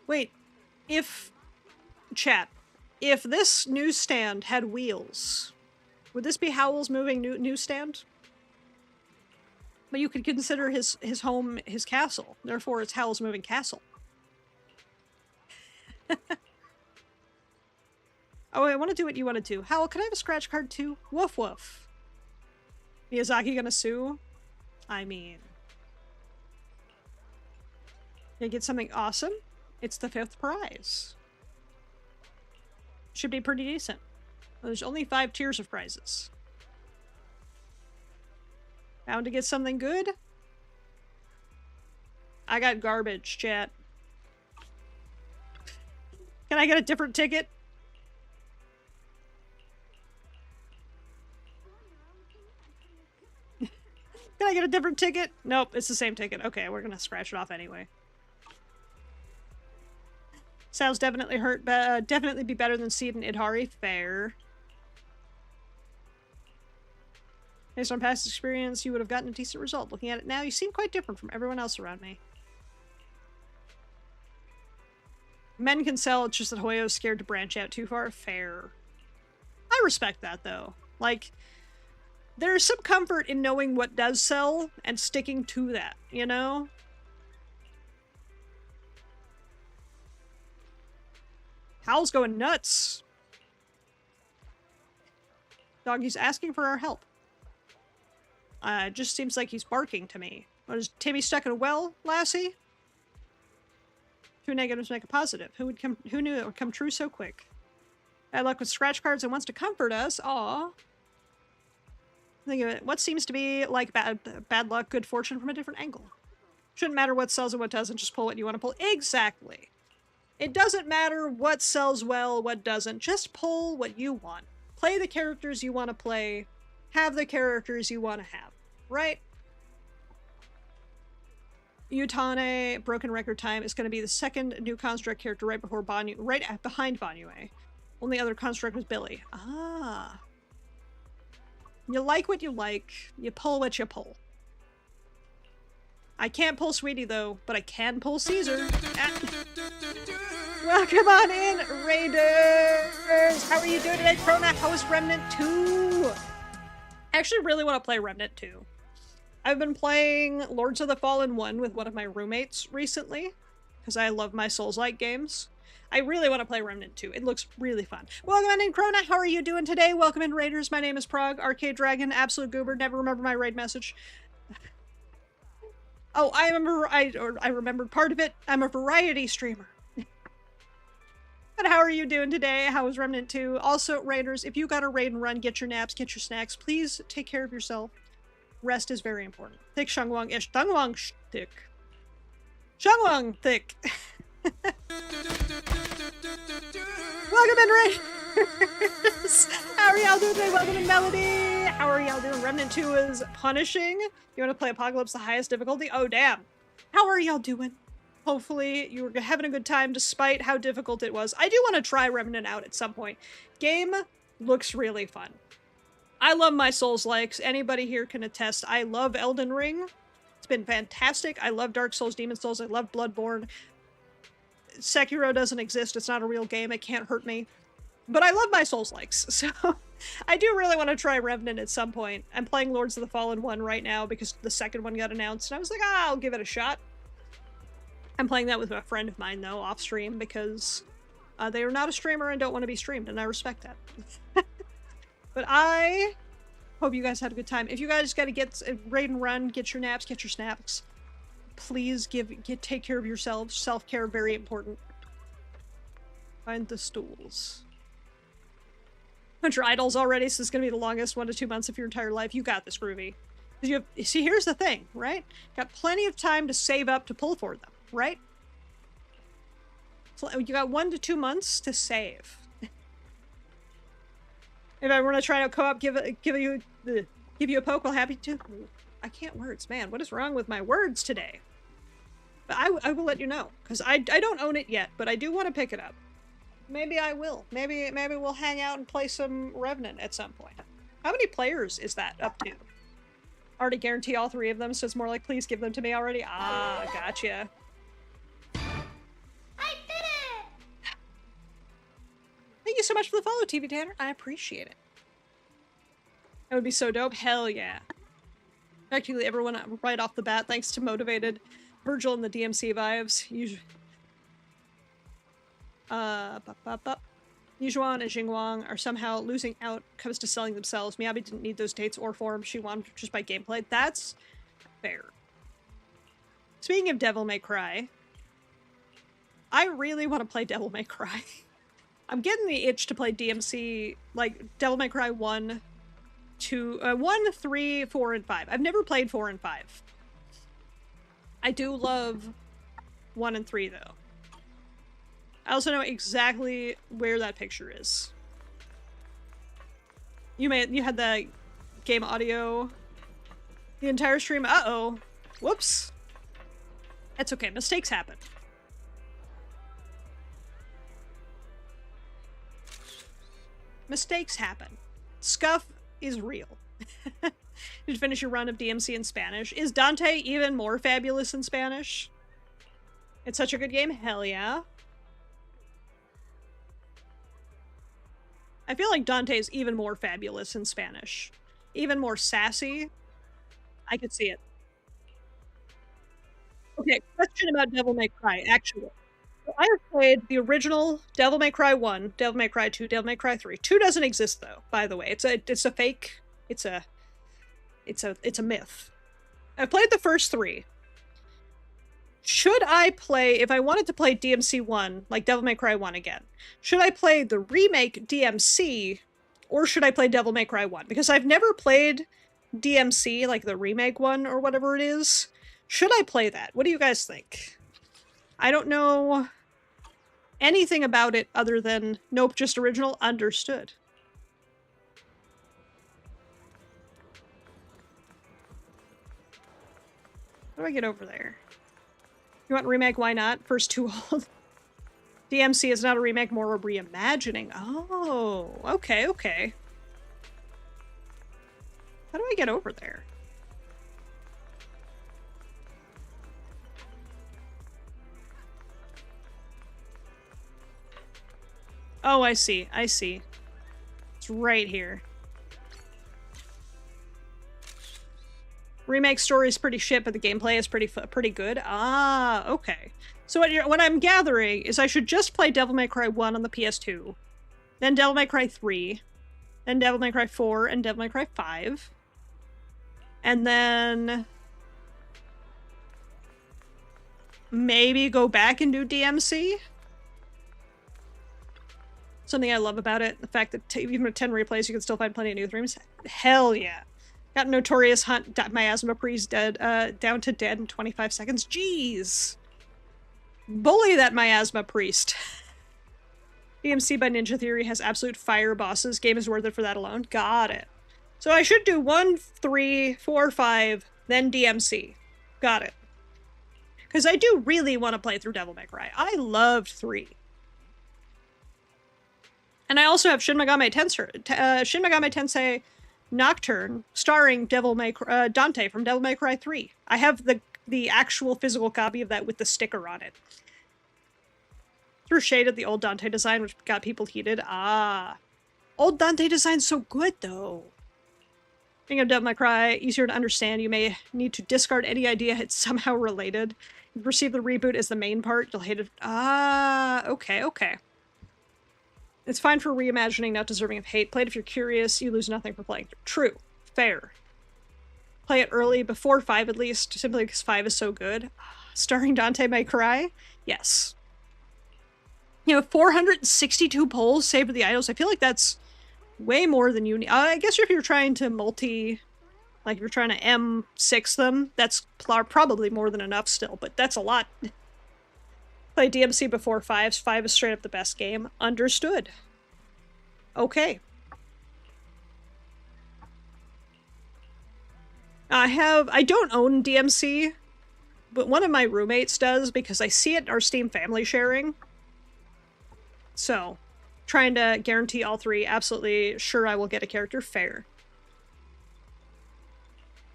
Wait. Chat. If this newsstand had wheels, would this be Howl's moving newsstand? But you could consider his home his castle. Therefore, it's Howl's moving castle. Oh, I want to do what you want to do. Howl, can I have a scratch card too? Woof woof. Miyazaki gonna sue? I mean... You get something awesome? It's the 5th prize. Should be pretty decent. Well, there's only 5 tiers of prizes. Bound to get something good? I got garbage, chat. Can I get a different ticket? Can I get a different ticket? Nope, it's the same ticket. Okay, we're gonna scratch it off anyway. Sounds definitely definitely be better than Seed and Idhari. Fair. Based on past experience, you would have gotten a decent result. Looking at it now, you seem quite different from everyone else around me. Men can sell, it's just that Hoyo's scared to branch out too far. Fair. I respect that, though. Like, there's some comfort in knowing what does sell and sticking to that, you know? Howl's going nuts. Doggy's asking for our help. It just seems like he's barking to me. What, is Timmy stuck in a well, lassie? 2 negatives make a positive. Who knew it would come true so quick? Bad luck with scratch cards and wants to comfort us. Aw. Think of it. What seems to be like bad luck, good fortune from a different angle. Shouldn't matter what sells and what doesn't. Just pull what you want to pull. Exactly. It doesn't matter what sells well, what doesn't. Just pull what you want. Play the characters you want to play. Have the characters you want to have. Right? Utane, Broken Record Time, is going to be the second new construct character right behind Banyue. Only other construct was Billy. Ah. You like what you like. You pull what you pull. I can't pull Sweetie, though, but I can pull Caesar. Welcome on in, Raiders! How are you doing today, Krona? How is Remnant 2? I actually really want to play Remnant 2. I've been playing Lords of the Fallen 1 with one of my roommates recently, because I love my Souls-like games. I really want to play Remnant 2. It looks really fun. Welcome in, Krona. How are you doing today? Welcome in, Raiders. My name is Prog, Arcade Dragon, Absolute Goober. Never remember my raid message. Oh, I remembered part of it. I'm a variety streamer. But how are you doing today? How is Remnant 2? Also, Raiders, if you gotta raid and run, get your naps, get your snacks. Please take care of yourself. Rest is very important. Thick Shangwang ish. Dangwang thick. Shangwang thick. Welcome in, Raiders. How are y'all doing today? Welcome in, Melody. How are y'all doing? Remnant 2 is punishing. You want to play Apocalypse, the highest difficulty? Oh, damn. How are y'all doing? Hopefully you were having a good time despite how difficult it was. I do want to try Remnant out at some point. Game looks really fun. I love my Souls-likes. Anybody here can attest. I love Elden Ring. It's been fantastic. I love Dark Souls, Demon Souls. I love Bloodborne. Sekiro doesn't exist. It's not a real game. It can't hurt me. But I love my Souls-likes, so I do really want to try Revenant at some point. I'm playing Lords of the Fallen 1 right now because the second one got announced, and I was like, I'll give it a shot. I'm playing that with a friend of mine, though, off-stream, because they are not a streamer and don't want to be streamed, and I respect that. But I hope you guys had a good time. If you guys got to get raid and run, get your naps, get your snaps, please take care of yourselves. Self-care, very important. Find the stools. 100 idols already, so it's going to be the longest 1 to 2 months of your entire life. You got this, Groovy. See, here's the thing, right? Got plenty of time to save up to pull for them, right? So you got 1 to 2 months to save. If I want to try out co-op, give you a poke, well, happy to. I can't words, man. What is wrong with my words today? But I will let you know, because I don't own it yet, but I do want to pick it up. Maybe I will. Maybe we'll hang out and play some Revenant at some point. How many players is that up to? Already guarantee all 3 of them, so it's more like, please give them to me already. Ah, gotcha. I did it! Thank you so much for the follow, TV Tanner. I appreciate it. That would be so dope. Hell yeah. Practically everyone right off the bat, thanks to Motivated, Virgil, and the DMC vibes. Yijuan and Jingwang are somehow losing out comes to selling themselves. Miyabi didn't need those dates or forms. She won just by gameplay. That's fair. Speaking of Devil May Cry, I really want to play Devil May Cry. I'm getting the itch to play DMC, like Devil May Cry 1, 3, 4, and 5. I've never played 4 and 5. I do love 1 and 3 though. I also know exactly where that picture is. You had the game audio the entire stream. Uh-oh. Whoops. That's okay. Mistakes happen. Mistakes happen. Scuff is real. Did you finish your run of DMC in Spanish? Is Dante even more fabulous in Spanish? It's such a good game. Hell yeah. I feel like Dante is even more fabulous in Spanish. Even more sassy. I could see it. Okay, question about Devil May Cry, actually. So I have played the original Devil May Cry 1, Devil May Cry 2, Devil May Cry 3. 2 doesn't exist though, by the way. It's a fake. It's a myth. I've played the first 3. Should I play, if I wanted to play DMC 1, like Devil May Cry 1 again, should I play the remake DMC, or should I play Devil May Cry 1? Because I've never played DMC, like the remake one, or whatever it is. Should I play that? What do you guys think? I don't know anything about it other than, nope, just original, understood. How do I get over there? You want remake? Why not? First 2 old. DMC is not a remake, more a reimagining. Oh, okay, okay. How do I get over there? Oh, I see. I see. It's right here. Remake story is pretty shit, but the gameplay is pretty good. Ah, okay. So what I'm gathering is I should just play Devil May Cry 1 on the PS2, then Devil May Cry 3, then Devil May Cry 4, and Devil May Cry 5. And then maybe go back and do DMC? Something I love about it, the fact that even with 10 replays, you can still find plenty of new themes. Hell yeah. Got Notorious Hunt Miasma Priest dead, down to dead in 25 seconds. Jeez. Bully that Miasma Priest. DMC by Ninja Theory has absolute fire bosses. Game is worth it for that alone. Got it. So I should do 1, 3, 4, 5, then DMC. Got it. Because I do really want to play through Devil May Cry. I loved 3. And I also have Shin Megami Tensei Nocturne, starring Dante from Devil May Cry 3. I have the actual physical copy of that with the sticker on it. Threw shade at the old Dante design, which got people heated. Ah. Old Dante design's so good, though. Being of Devil May Cry, easier to understand. You may need to discard any idea it's somehow related. You perceive the reboot as the main part, you'll hate it. Ah, okay, okay. It's fine for reimagining, not deserving of hate. Play it if you're curious, you lose nothing for playing. True. Fair. Play it early, before 5 at least, simply because 5 is so good. Starring Dante May Cry? Yes. You know, 462 polls saved for the idols. I feel like that's way more than you need. I guess if you're trying to like if you're trying to M6 them, that's probably more than enough still, but that's a lot. Play DMC before 5. 5 is straight up the best game. Understood. Okay. I don't own DMC, but one of my roommates does because I see it in our Steam family sharing. So, trying to guarantee all 3. Absolutely sure I will get a character. Fair.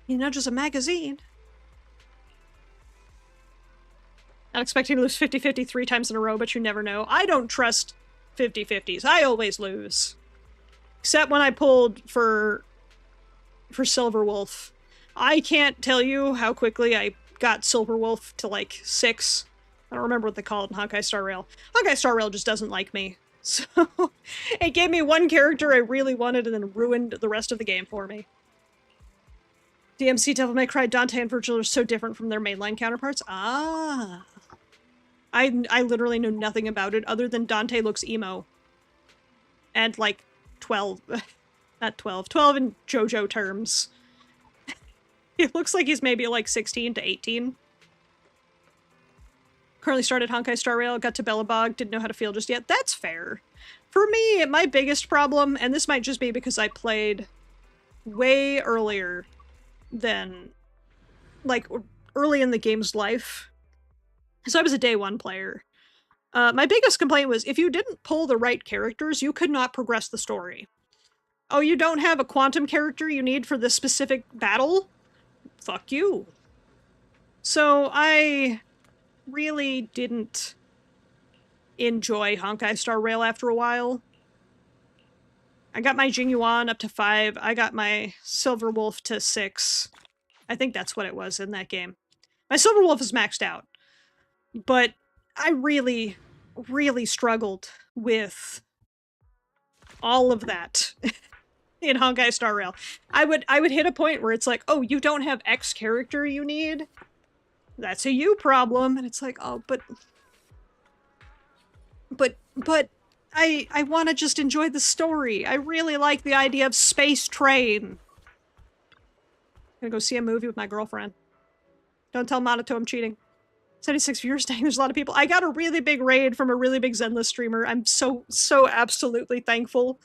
You're not just a magazine. Not expecting to lose 50-50 3 times in a row, but you never know. I don't trust 50-50s. I always lose. Except when I pulled for Silverwolf. I can't tell you how quickly I got Silverwolf to, like, 6. I don't remember what they call it in Honkai Star Rail. Honkai Star Rail just doesn't like me. So, it gave me one character I really wanted and then ruined the rest of the game for me. DMC, Devil May Cry, Dante, and Virgil are so different from their mainline counterparts. Ah. I literally know nothing about it other than Dante looks emo. And, like, 12. Not 12. 12 in JoJo terms. He looks like he's maybe, like, 16 to 18. Currently started Honkai Star Rail, got to Bellabog, didn't know how to feel just yet. That's fair. For me, my biggest problem, and this might just be because I played way earlier than, like, early in the game's life. So I was a day 1 player. My biggest complaint was if you didn't pull the right characters, you could not progress the story. Oh, you don't have a quantum character you need for this specific battle? Fuck you. So I really didn't enjoy Honkai Star Rail after a while. I got my Jingyuan up to 5. I got my Silverwolf to 6. I think that's what it was in that game. My Silverwolf is maxed out. But I really, really struggled with all of that in Honkai Star Rail. I would hit a point where it's like, oh, you don't have X character you need? That's a you problem. And it's like, oh, but I want to just enjoy the story. I really like the idea of Space Train. I'm gonna go see a movie with my girlfriend. Don't tell Monato I'm cheating. 76 viewers, dang, there's a lot of people. I got a really big raid from a really big Zenless streamer. I'm so absolutely thankful.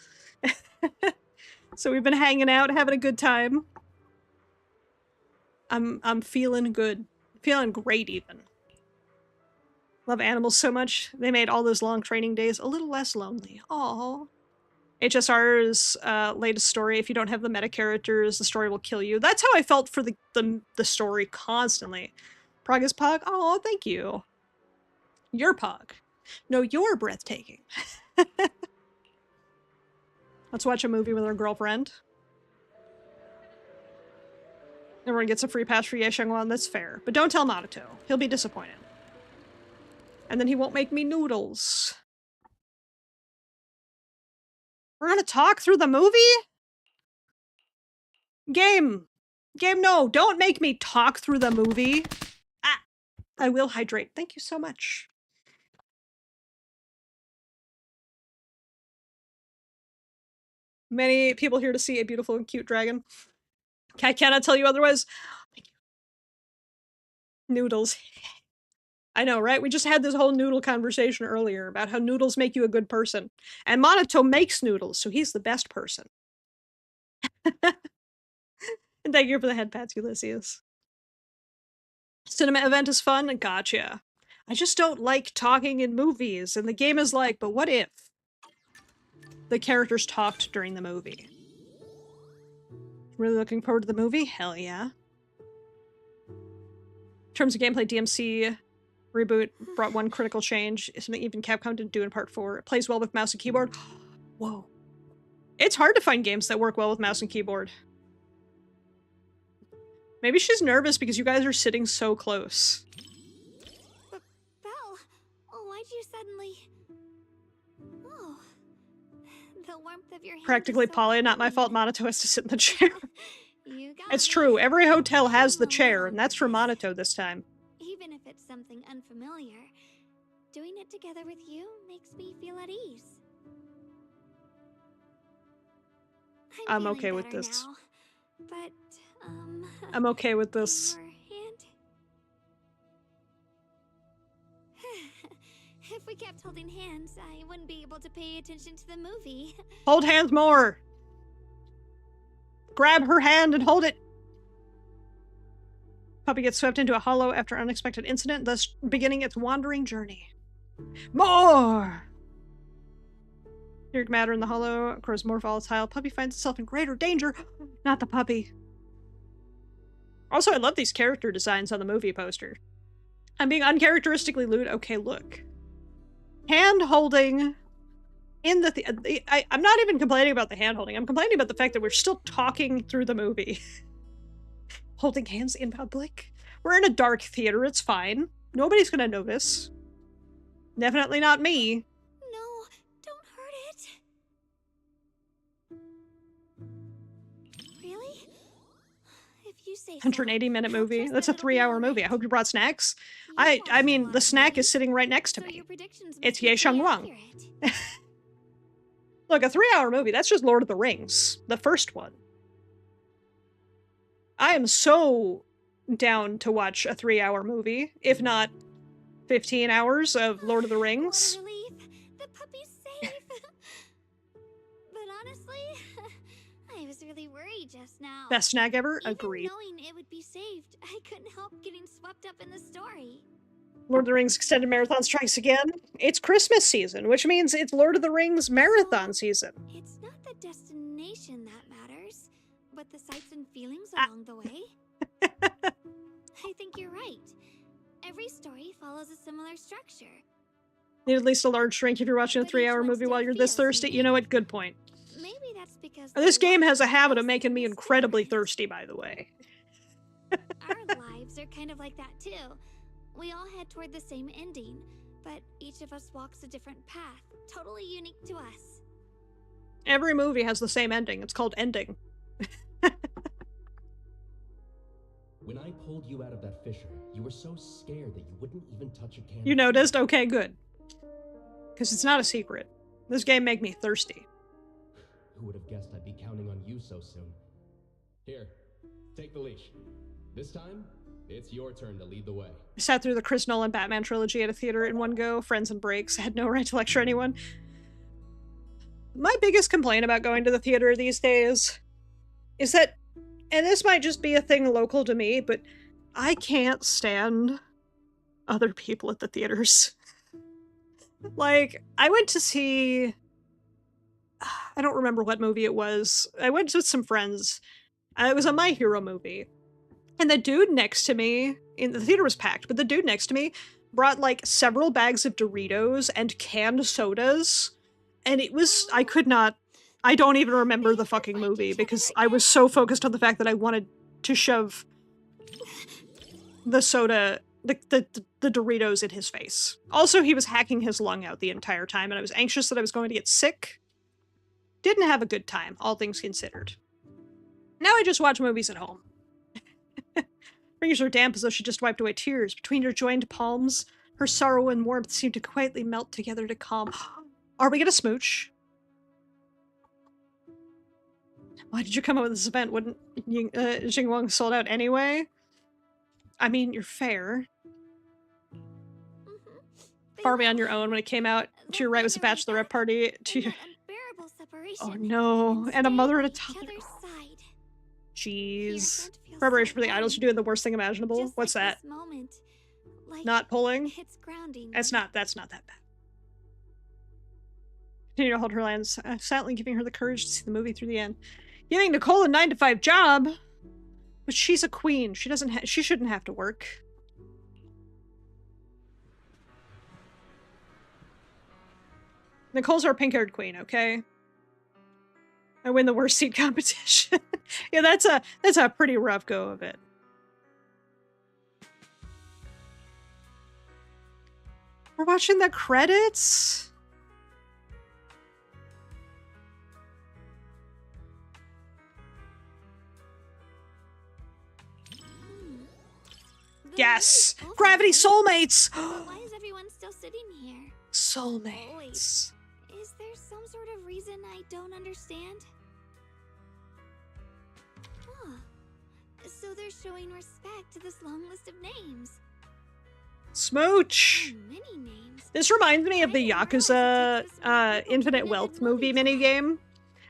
So we've been hanging out, having a good time. I'm feeling good. Feeling great, even. Love animals so much. They made all those long training days a little less lonely. Aww. HSR's latest story, if you don't have the meta characters, the story will kill you. That's how I felt for the story constantly. Prog is Pog? Oh, thank you. You're Pog. No, you're breathtaking. Let's watch a movie with our girlfriend. Everyone gets a free pass for Ye Shengwan, that's fair. But don't tell Naruto. He'll be disappointed. And then he won't make me noodles. We're gonna talk through the movie? Game, no, don't make me talk through the movie. Ah, I will hydrate. Thank you so much. Many people here to see a beautiful and cute dragon. I cannot tell you otherwise. Thank you. Noodles. I know, right? We just had this whole noodle conversation earlier about how noodles make you a good person. And Monato makes noodles, so he's the best person. And thank you for the head pats, Ulysses. Cinema event is fun? Gotcha. I just don't like talking in movies, and the game is like, but what if the characters talked during the movie? Really looking forward to the movie? Hell yeah. In terms of gameplay, DMC reboot brought one critical change, something even Capcom didn't do in part 4. It plays well with mouse and keyboard. Whoa. It's hard to find games that work well with mouse and keyboard. Maybe she's nervous because you guys are sitting so close. But, Belle, why'd you suddenly... Oh, the warmth of your hand. Practically Polly, not my fault Monato has to sit in the chair. It's true, every hotel has the chair, and that's for Monato this time. Even if it's something unfamiliar, doing it together with you makes me feel at ease. I'm okay with this. Now, but, I'm okay with this. If we kept holding hands, I wouldn't be able to pay attention to the movie. Hold hands more! Grab her hand and hold it! Puppy gets swept into a hollow after an unexpected incident, thus beginning its wandering journey. More! Etheric matter in the hollow grows more volatile. Puppy finds itself in greater danger. Not the puppy. Also, I love these character designs on the movie poster. I'm being uncharacteristically lewd. Okay, look. Hand holding in the I'm not even complaining about the hand holding. I'm complaining about the fact that we're still talking through the movie. Holding hands in public. We're in a dark theater. It's fine. Nobody's gonna notice. Definitely not me. No, don't hurt it. Really? If you say 180-minute movie. That's a 3-hour movie. I hope you brought snacks. I mean, the snack is sitting right next to me. It's Ye Shangwang. Look, a 3-hour movie, that's just Lord of the Rings. The first one. I am so down to watch a 3-hour movie, if not 15 hours of Lord of the Rings. What a relief. The puppy's safe. But honestly, I was really worried just now. Best snack ever? Even Agreed. knowing it would be saved, I couldn't help getting swept up in the story. Lord of the Rings Extended Marathon strikes again. It's Christmas season, which means it's Lord of the Rings Marathon season. It's not the destination that matters, but the sights and feelings along the way. I think you're right. Every story follows a similar structure. Need at least a large drink if you're watching a 3-hour movie while you're this thirsty. You know what? Good point. Maybe that's because This game has a habit of making me incredibly thirsty, by the way. our lives are kind of like that too. We all head toward the same ending, but each of us walks a different path, totally unique to us. Every movie has the same ending. It's called ending. When I pulled you out of that fissure, you were so scared that you wouldn't even touch a can. You noticed? Okay, good. Because it's not a secret. This game made me thirsty. Who would have guessed I'd be counting on you so soon? Here, take the leash. This time, it's your turn to lead the way. I sat through the Chris Nolan Batman trilogy at a theater in one go, friends and breaks. I had no right to lecture anyone. My biggest complaint about going to the theater these days is that, and this might just be a thing local to me, but I can't stand other people at the theaters. Like, I went to see... I don't remember what movie it was. I went with some friends. It was a My Hero movie. And the dude next to me, the theater was packed, but the dude next to me brought like several bags of Doritos and canned sodas. And it was, I don't even remember the fucking movie because I was so focused on the fact that I wanted to shove the soda, the Doritos in his face. Also, he was hacking his lung out the entire time and I was anxious that I was going to get sick. Didn't have a good time, all things considered. Now I just watch movies at home. Fingers are damp as though she just wiped away tears. Between her joined palms, her sorrow and warmth seemed to quietly melt together to calm. Are we gonna smooch? Why did you come up with this event? Wouldn't Xingguang sold out anyway? I mean, you're fair. Far Beyond Your Own, when it came out, to your right was a bachelorette party. To your... Oh no, and a mother and a toddler. Jeez. Preparation for the idols. You're doing the worst thing imaginable. What's like that? This moment. Like, Not pulling? It's grounding. That's not that bad. Continue to hold her hands, silently giving her the courage to see the movie through the end. Giving Nicole a 9-to-5 job? But she's a queen. She shouldn't have to work. Nicole's our pink-haired queen, okay? I win the worst seat competition. Yeah, that's a pretty rough go of it. We're watching the credits? Yes! Gravity soulmates! Why is everyone still sitting here? Soulmates. Wait, is there some sort of reason I don't understand? Huh. So they're showing respect to this long list of names. Smooch! Many names. This reminds me of the Yakuza Infinite Wealth movie minigame.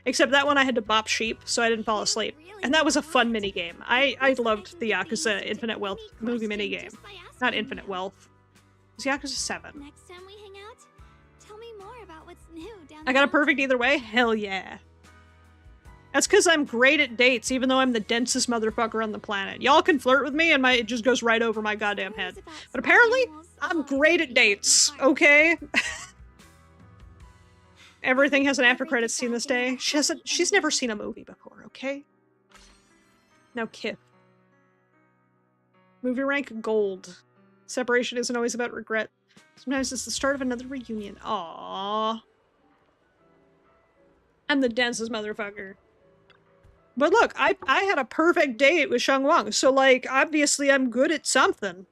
Except that one I had to bop sheep, so I didn't fall asleep. And that was a fun minigame. I loved the Yakuza Infinite Wealth movie minigame. Not Infinite Wealth. It was Yakuza 7. Next time we hang out, tell me more about what's new down I got a perfect either way? Hell yeah. That's because I'm great at dates, even though I'm the densest motherfucker on the planet. Y'all can flirt with me and it just goes right over my goddamn head. But apparently, I'm great at dates, okay? Everything has an after credits scene this day. She's never seen a movie before, okay? Now Kip. Movie rank gold. Separation isn't always about regret. Sometimes it's the start of another reunion. Aww. I'm the densest motherfucker. But look, I had a perfect date with Sheng Wang, so like, obviously I'm good at something.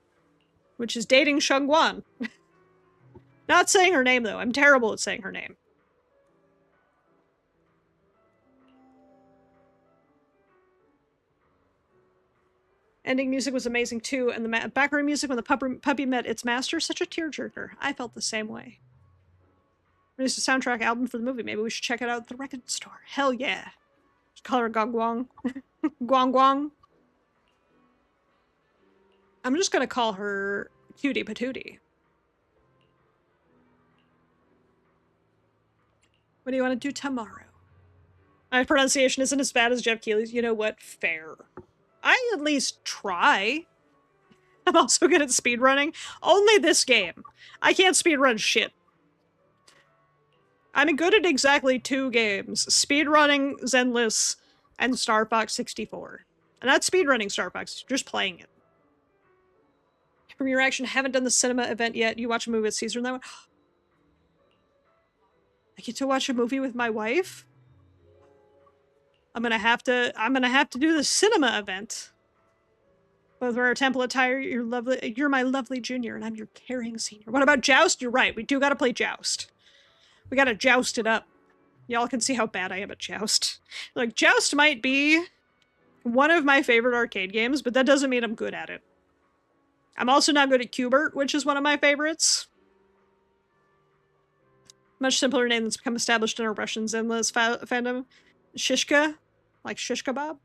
Which is dating Sheng Wan. Not saying her name though, I'm terrible at saying her name. Ending music was amazing too, and the background music when the puppy met its master, such a tearjerker. I felt the same way. Released a soundtrack album for the movie. Maybe we should check it out at the record store. Hell yeah. Just call her Gong Guang. Guang Guang. I'm just gonna call her Cutie Patootie. What do you want to do tomorrow? My pronunciation isn't as bad as Jeff Keighley's. You know what? Fair. I at least try. I'm also good at speedrunning. Only this game. I can't speedrun shit. I'm good at exactly 2 games. Speedrunning Zenless and Star Fox 64. And not speedrunning Star Fox, just playing it. From your reaction, haven't done the cinema event yet. You watch a movie with Caesar and that one. I get to watch a movie with my wife? I'm gonna have to do the cinema event. Both wear a temple attire, you're my lovely junior, and I'm your caring senior. What about Joust? You're right, we do gotta play Joust. We gotta joust it up. Y'all can see how bad I am at Joust. Like, Joust might be one of my favorite arcade games, but that doesn't mean I'm good at it. I'm also not good at Qbert, which is one of my favorites. Much simpler name that's become established in our Russian Zenless fandom. Shishka. Like shish kebab.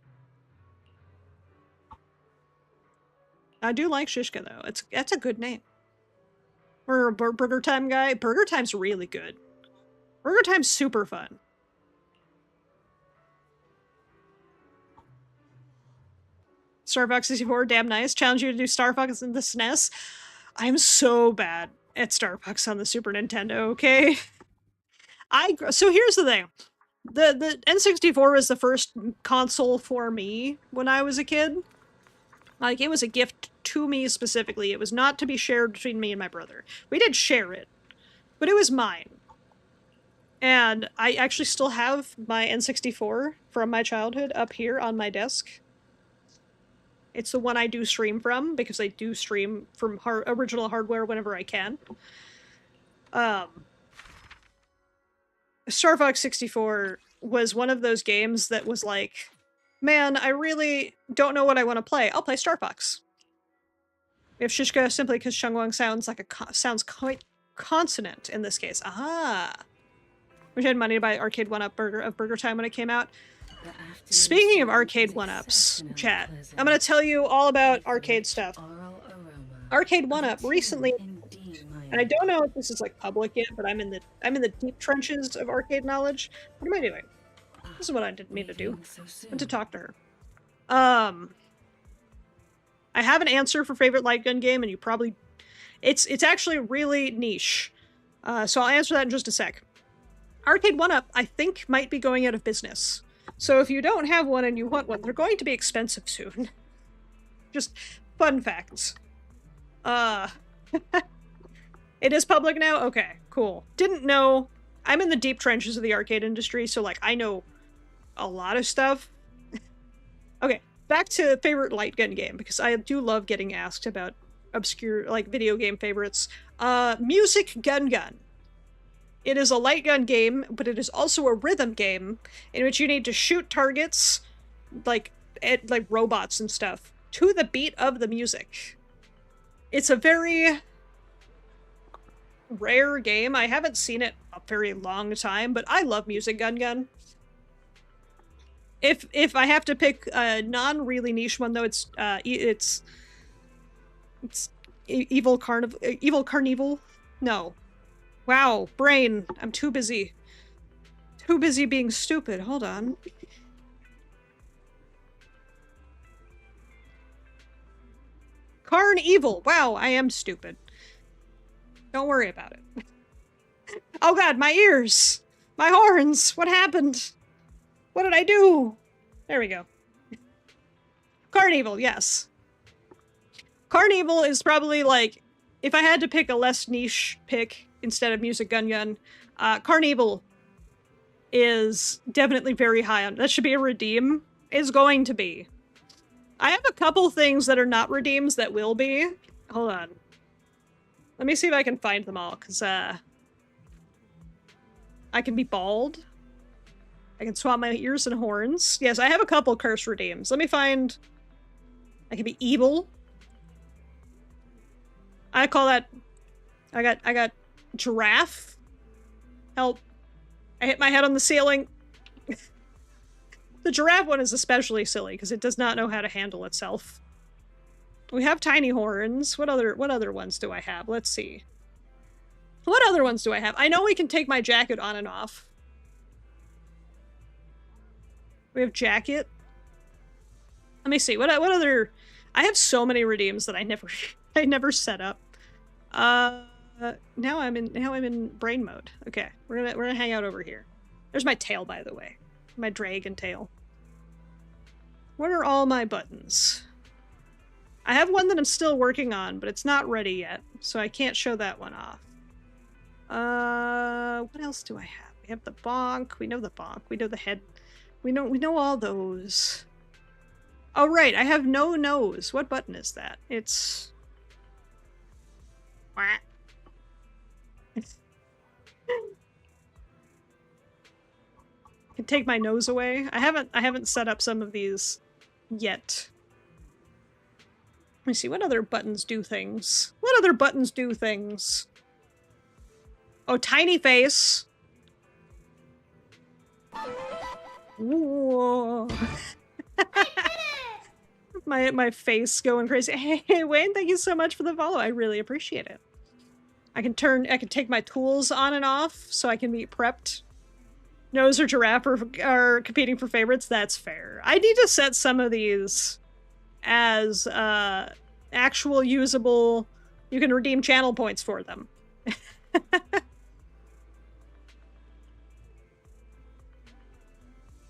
I do like Shishka though. That's a good name. We're a Burger Time guy. Burger Time's really good. Burger Time's super fun. Star Fox 64, damn nice. Challenge you to do Star Fox in the SNES. I'm so bad at Star Fox on the Super Nintendo, okay? So here's the thing. The N64 was the first console for me when I was a kid. Like, it was a gift to me specifically. It was not to be shared between me and my brother. We did share it, but it was mine. And I actually still have my N64 from my childhood up here on my desk. It's the one I do stream from, because I do stream from original hardware whenever I can. Star Fox 64 was one of those games that was like, man, I really don't know what I want to play. I'll play Star Fox. We have Shishka simply because Sheng Wang sounds like sounds quite consonant in this case. Aha! Wish I had money to buy Arcade 1-Up Burger Time when it came out. Speaking of arcade one-ups, chat, I'm gonna tell you all about arcade stuff. Arcade one-up recently, and I don't know if this is like public yet, but I'm in the deep trenches of arcade knowledge. What am I doing? This is what I didn't mean to do. I meant to talk to her. I have an answer for favorite light gun game, and you probably... It's actually really niche. So I'll answer that in just a sec. Arcade 1-Up, I think, might be going out of business. So if you don't have one and you want one, they're going to be expensive soon. Just fun facts. It is public now? Okay, cool. Didn't know. I'm in the deep trenches of the arcade industry, so, like, I know a lot of stuff. Okay, back to favorite light gun game, because I do love getting asked about obscure, like, video game favorites. Music Gun Gun. It is a light gun game, but it is also a rhythm game in which you need to shoot targets, like robots and stuff, to the beat of the music. It's a very rare game. I haven't seen it a very long time, but I love Music Gun Gun. If I have to pick a non-really niche one, though, it's Evil Carnival? No. Wow, brain. I'm too busy. Too busy being stupid. Hold on. Carnival. Wow, I am stupid. Don't worry about it. Oh god, my ears! My horns! What happened? What did I do? There we go. Carnival, yes. Carnival is probably, like, if I had to pick a less niche pick instead of Music Gun Gun, Carnival is definitely very high on... That should be a redeem. Is going to be. I have a couple things that are not redeems that will be. Hold on. Let me see if I can find them all, because, I can be bald. I can swap my ears and horns. Yes, I have a couple curse redeems. Let me find... I can be evil. I call that... I got giraffe. Help. I hit my head on the ceiling. The giraffe one is especially silly, because it does not know how to handle itself. We have tiny horns. What other ones do I have? Let's see. What other ones do I have? I know we can take my jacket on and off. We have jacket. Let me see. What other... I have so many redeems that I never set up. Now I'm in brain mode. Okay, we're gonna hang out over here. There's my tail, by the way. My dragon tail. What are all my buttons? I have one that I'm still working on, but it's not ready yet, so I can't show that one off. What else do I have? We have the bonk. We know the bonk. We know the head. We know all those. Oh, right. I have no nose. What button is that? It's... I can take my nose away. I haven't set up some of these yet. Let me see, what other buttons do things? What other buttons do things? Oh, tiny face. Whoa. my face going crazy. Hey, Wayne, thank you so much for the follow. I really appreciate it. I can take my tools on and off so I can be prepped. Nose or giraffe are competing for favorites. That's fair. I need to set some of these as actual usable. You can redeem channel points for them.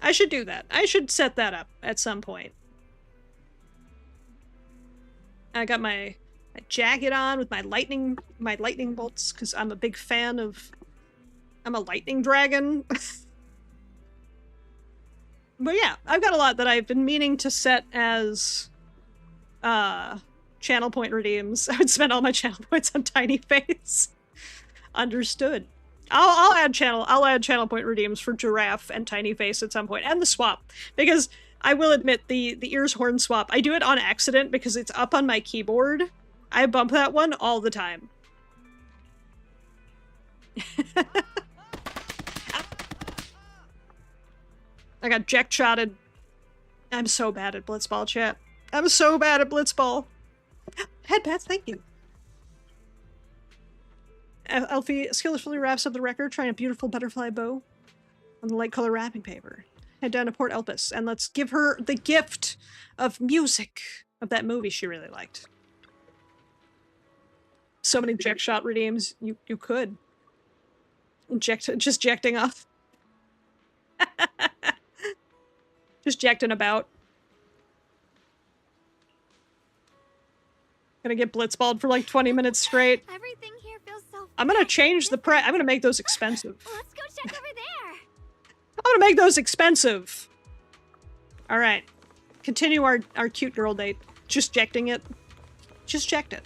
I should do that. I should set that up at some point. I got my jacket on with my lightning bolts because I'm a big fan of... I'm a lightning dragon. But yeah, I've got a lot that I've been meaning to set as channel point redeems. I would spend all my channel points on tiny face. Understood. I'll add channel point redeems for giraffe and tiny face at some point, and the swap, because I will admit the ears horn swap. I do it on accident because it's up on my keyboard. I bump that one all the time. I got jack-shotted. I'm so bad at blitzball, chat. I'm so bad at blitzball. Headpads, thank you. Alfie skillfully wraps up the record, trying a beautiful butterfly bow on the light color wrapping paper. Head down to Port Elpis, and let's give her the gift of music of that movie she really liked. So many jack shot redeems. You could. Just jacking off. Just jacking about. Gonna get blitzballed for like 20 minutes straight. Everything here feels so I'm gonna change the price. I'm gonna make those expensive. Let's go check over there. I'm gonna make those expensive. All right. Continue our cute girl date. Just jecting it. Just checked it.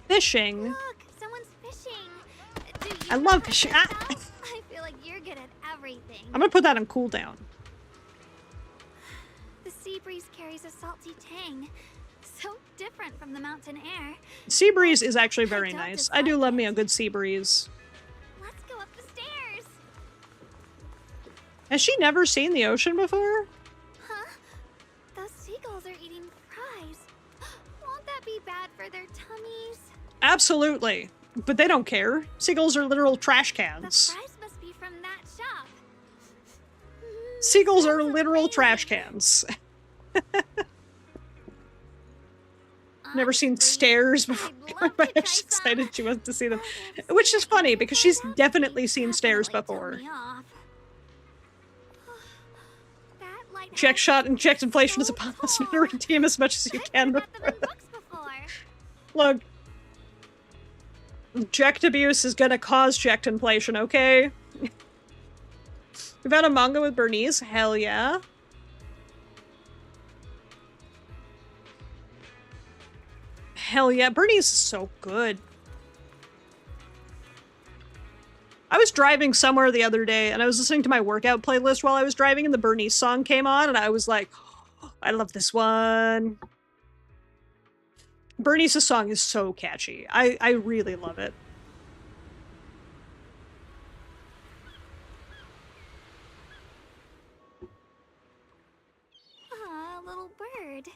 Fishing. Look, someone's fishing. Do you I love fishing. I feel like you're good at everything. I'm gonna put that on cooldown. The sea breeze carries a salty tang, so different from the mountain air. Sea breeze is actually very nice. I do love me a good sea breeze. Let's go up the stairs. Has she never seen the ocean before? Huh? Those seagulls are eating fries. Won't that be bad for their tummies? Absolutely. But they don't care. Seagulls are literal trash cans. The fries must be from that shop. Seagulls are literal trash cans. Never seen stairs before. I'm actually excited she wants to see them. Which is funny, because she's definitely seen stairs before. Check shot, inject inflation as a possible to redeem as much as you can before. Look. Ject abuse is gonna cause ject inflation, okay? We've had a manga with Bernice? Hell yeah. Hell yeah, Bernice is so good. I was driving somewhere the other day, and I was listening to my workout playlist while I was driving, and the Bernice song came on, and I was like, oh, I love this one. Bernice's song is so catchy. I really love it. Aw, little bird.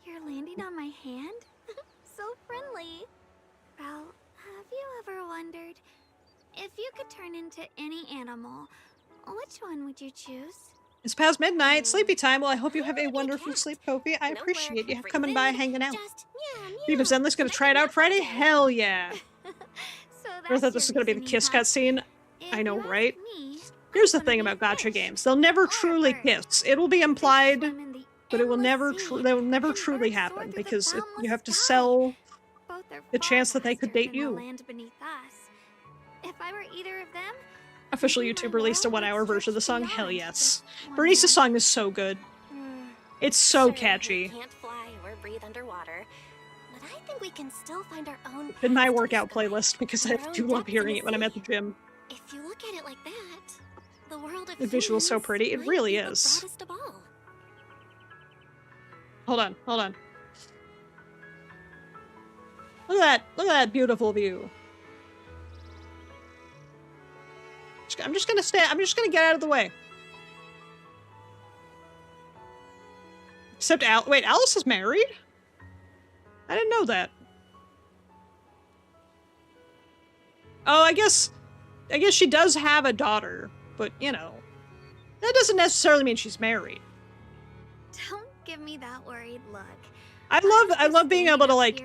You're landing on my hand? So friendly. Well, have you ever wondered, if you could turn into any animal, which one would you choose? It's past midnight, sleepy time. Well, I hope you have a wonderful sleep, Kofi. I appreciate you coming by, hanging out. Even Zenless gonna try it out Friday? Hell yeah. I thought this was gonna be the kiss cutscene. I know, right? Here's the thing about gacha games. They'll never truly kiss. It will be implied, but it will never never truly happen, because you have to sell the chance that they could date you. If I were either of them, Official YouTube released a 1-hour version of the song. Hell yes. Bernice's song is so good. It's so catchy. Can't fly or breathe underwater, but I think we can still find our own. In my workout playlist, because I do love hearing it when I'm at the gym. If you look at it like that, the world of The visual's so pretty. It really is. Hold on, hold on. Look at that beautiful view. I'm just gonna get out of the way. Except wait, Alice is married? I didn't know that. Oh, I guess she does have a daughter, but you know, that doesn't necessarily mean she's married. don't give me that worried look. I love being able to like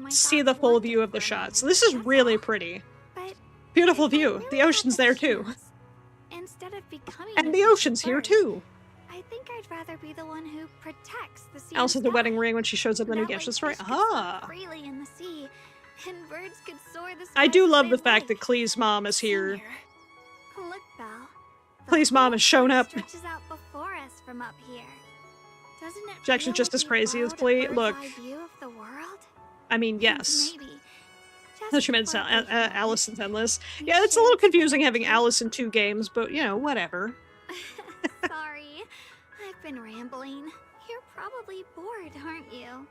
see the full view of the shots. This is really pretty. Beautiful view. The ocean's there too. Instead of becoming And the ocean's here too. I think I'd rather be the one who protects the sea. Alice has the wedding ring when she shows up in the new Genshin story. Ah. Freely in the sea, and birds could soar the I do love the fact that Klee's mom is here. Look, Belle. Klee's mom has shown up. Stretches out before us from up here. Doesn't it She's actually just as crazy as Klee. Look. view of the world? I mean, yes. Maybe. She meant Alice and Zenless. Yeah, it's a little confusing having Alice in 2 games, but you know, whatever. Sorry, I've been rambling. You're probably bored, aren't you?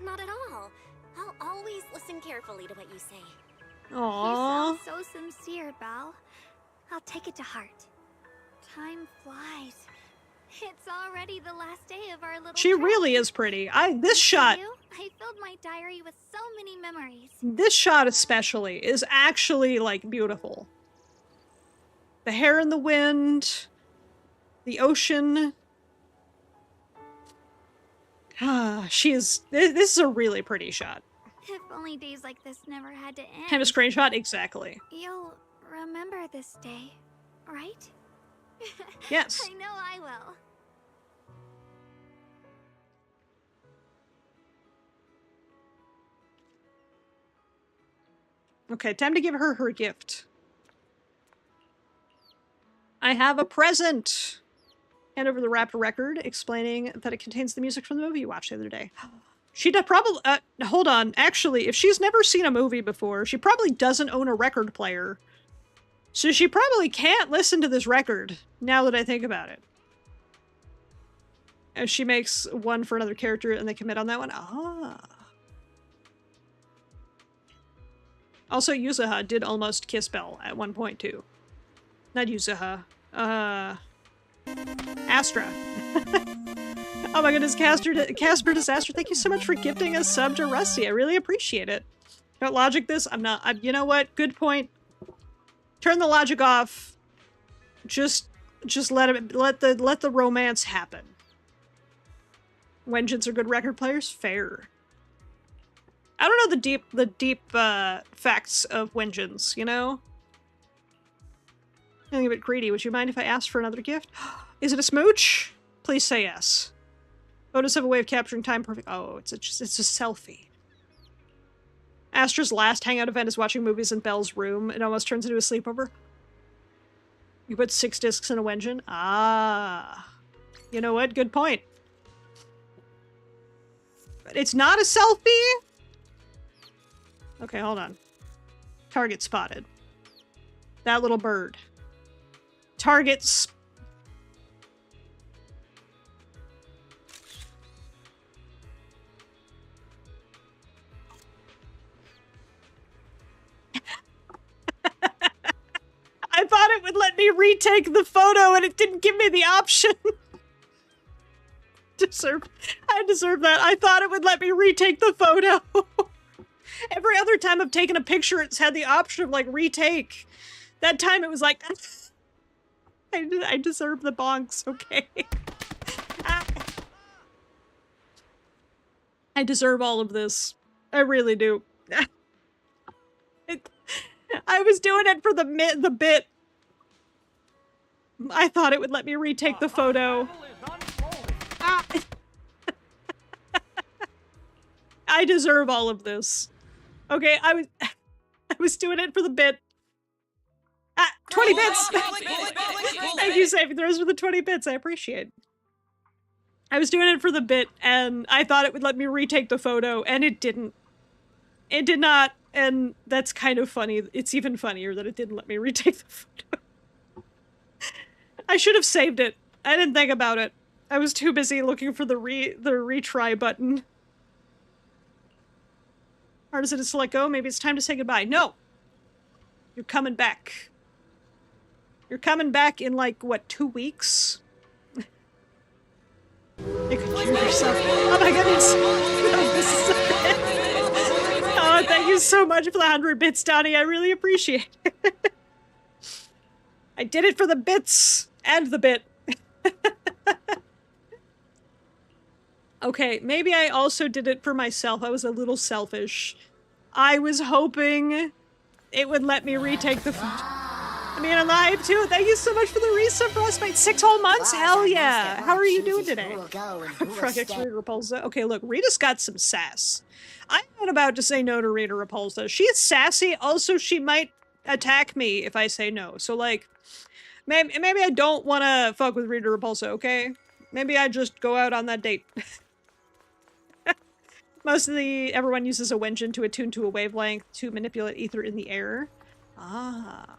Not at all. I'll always listen carefully to what you say. Aww. You sound so sincere, Belle. I'll take it to heart. Time flies. It's already the last day of our little She trip. really is pretty. This shot, I filled my diary with so many memories. this shot especially is actually like beautiful. The hair in the wind, the ocean. This is a really pretty shot. If only days like this never had to end. Have a screenshot? Exactly. You'll remember this day, right? Yes. I know I will. Okay, time to give her her gift. I have a present! Hand over the wrapped record, explaining that it contains the music from the movie you watched the other day. She probably, hold on, actually, if she's never seen a movie before, she probably doesn't own a record player. So she probably can't listen to this record, now that I think about it. If she makes one for another character and they commit on that one, Also, Yuzuha did almost kiss Belle at one point, too. Not Yuzuha. Astra. Oh my goodness, Casper Disaster, thank you so much for gifting a sub to Rusty. I really appreciate it. Don't logic this. You know what? Good point. Turn the logic off. Just let the romance happen. Wengeance are good record players? Fair. I don't know the deep facts of Wengeance, you know? Feeling a bit greedy. Would you mind if I asked for another gift? Is it a smooch? Please say yes. Photos have a way of capturing time perfect. Oh, it's a selfie. Astra's last hangout event is watching movies in Belle's room. It almost turns into a sleepover. You put 6 discs in a Wenjin? Ah. You know what? Good point. But it's not a selfie? Okay, hold on. Target spotted. That little bird. Targets. I thought it would let me retake the photo and it didn't give me the option. I deserve that. I thought it would let me retake the photo. Every other time I've taken a picture, it's had the option of, like, retake. That time it was like, I deserve the bonks, okay? I deserve all of this. I really do. I was doing it for the bit. I thought it would let me retake the photo. I deserve all of this. Okay, I was doing it for the bit. 20 bits! Thank you, Saving Throws, for the 20 bits. I appreciate it. I was doing it for the bit, and I thought it would let me retake the photo, and it didn't. It did not, and that's kind of funny. It's even funnier that it didn't let me retake the photo. I should have saved it. I didn't think about it. I was too busy looking for the retry button. Hard as it is to let go, maybe it's time to say goodbye. No! You're coming back. You're coming back in, like, what, 2 weeks? You could cure yourself. Oh my goodness! Oh, this is so good. Oh, thank you so much for the 100 bits, Donnie. I really appreciate it. I did it for the bits and the bit. Okay, maybe I also did it for myself. I was a little selfish. I was hoping it would let me retake the photo. I mean, alive too. Thank you so much for the resub, Frostbite. 6 whole months? Hell yeah. How are you doing today? Frogx Rita Repulsa. Okay, look, Rita's got some sass. I'm not about to say no to Rita Repulsa. She's sassy. Also, she might attack me if I say no. So, like, maybe I don't want to fuck with Rita Repulsa, okay? Maybe I just go out on that date. Everyone uses a Wenjin to attune to a wavelength to manipulate ether in the air. Ah.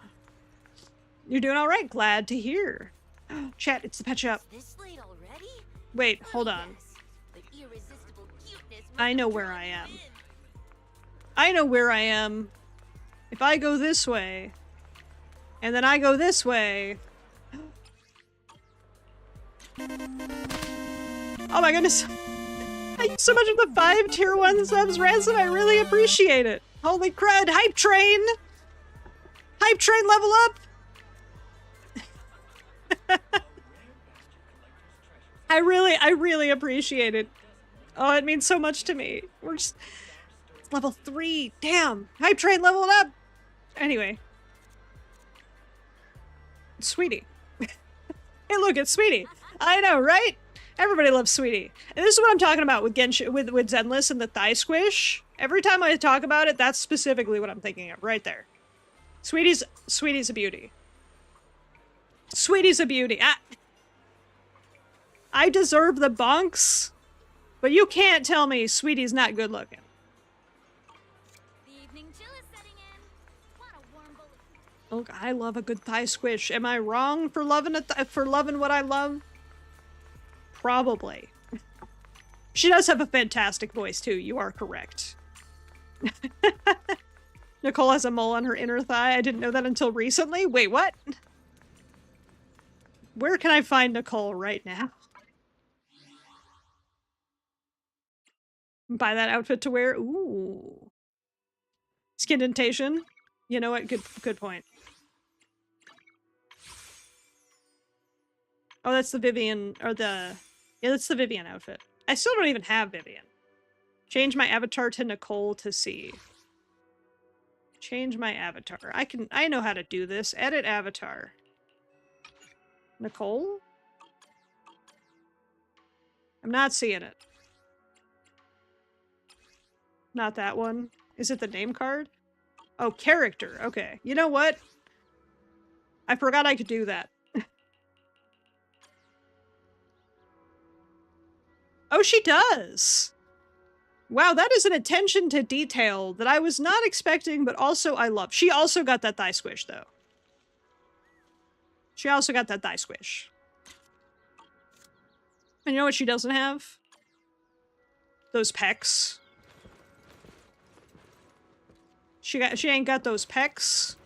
You're doing alright, glad to hear. Chat, it's the pet shop. Wait, hold on. I know where I am. I know where I am. If I go this way, And then I go this way. Oh my goodness. Thank you so much for the 5 tier 1 subs, Ransom. I really appreciate it. Holy crud. Hype train. Hype train level up. I really appreciate it. Oh, it means so much to me. We're just... It's level 3. Damn. Hype train leveled up. Anyway. Sweetie. Hey, look, it's Sweetie. I know, right? Everybody loves Sweetie. And this is what I'm talking about with Genshin, with Zenless and the thigh squish. Every time I talk about it, that's specifically what I'm thinking of, right there. Sweetie's a beauty. Sweetie's a beauty. I deserve the bunks, but you can't tell me Sweetie's not good looking. Oh, I love a good thigh squish. Am I wrong for loving what I love? Probably. She does have a fantastic voice too. You are correct. Nicole has a mole on her inner thigh. I didn't know that until recently. Wait, what? Where can I find Nicole right now? Buy that outfit to wear. Ooh. Skin dentation. You know what? Good point. Oh, that's the Vivian, or the... Yeah, that's the Vivian outfit. I still don't even have Vivian. Change my avatar to Nicole to see. Change my avatar. I know how to do this. Edit avatar. Nicole? I'm not seeing it. Not that one. Is it the name card? Oh, character. Okay. You know what? I forgot I could do that. Oh, she does! Wow, that is an attention to detail that I was not expecting, but also I love. She also got that thigh squish, though. She also got that thigh squish. And you know what she doesn't have? Those pecs. She ain't got those pecs.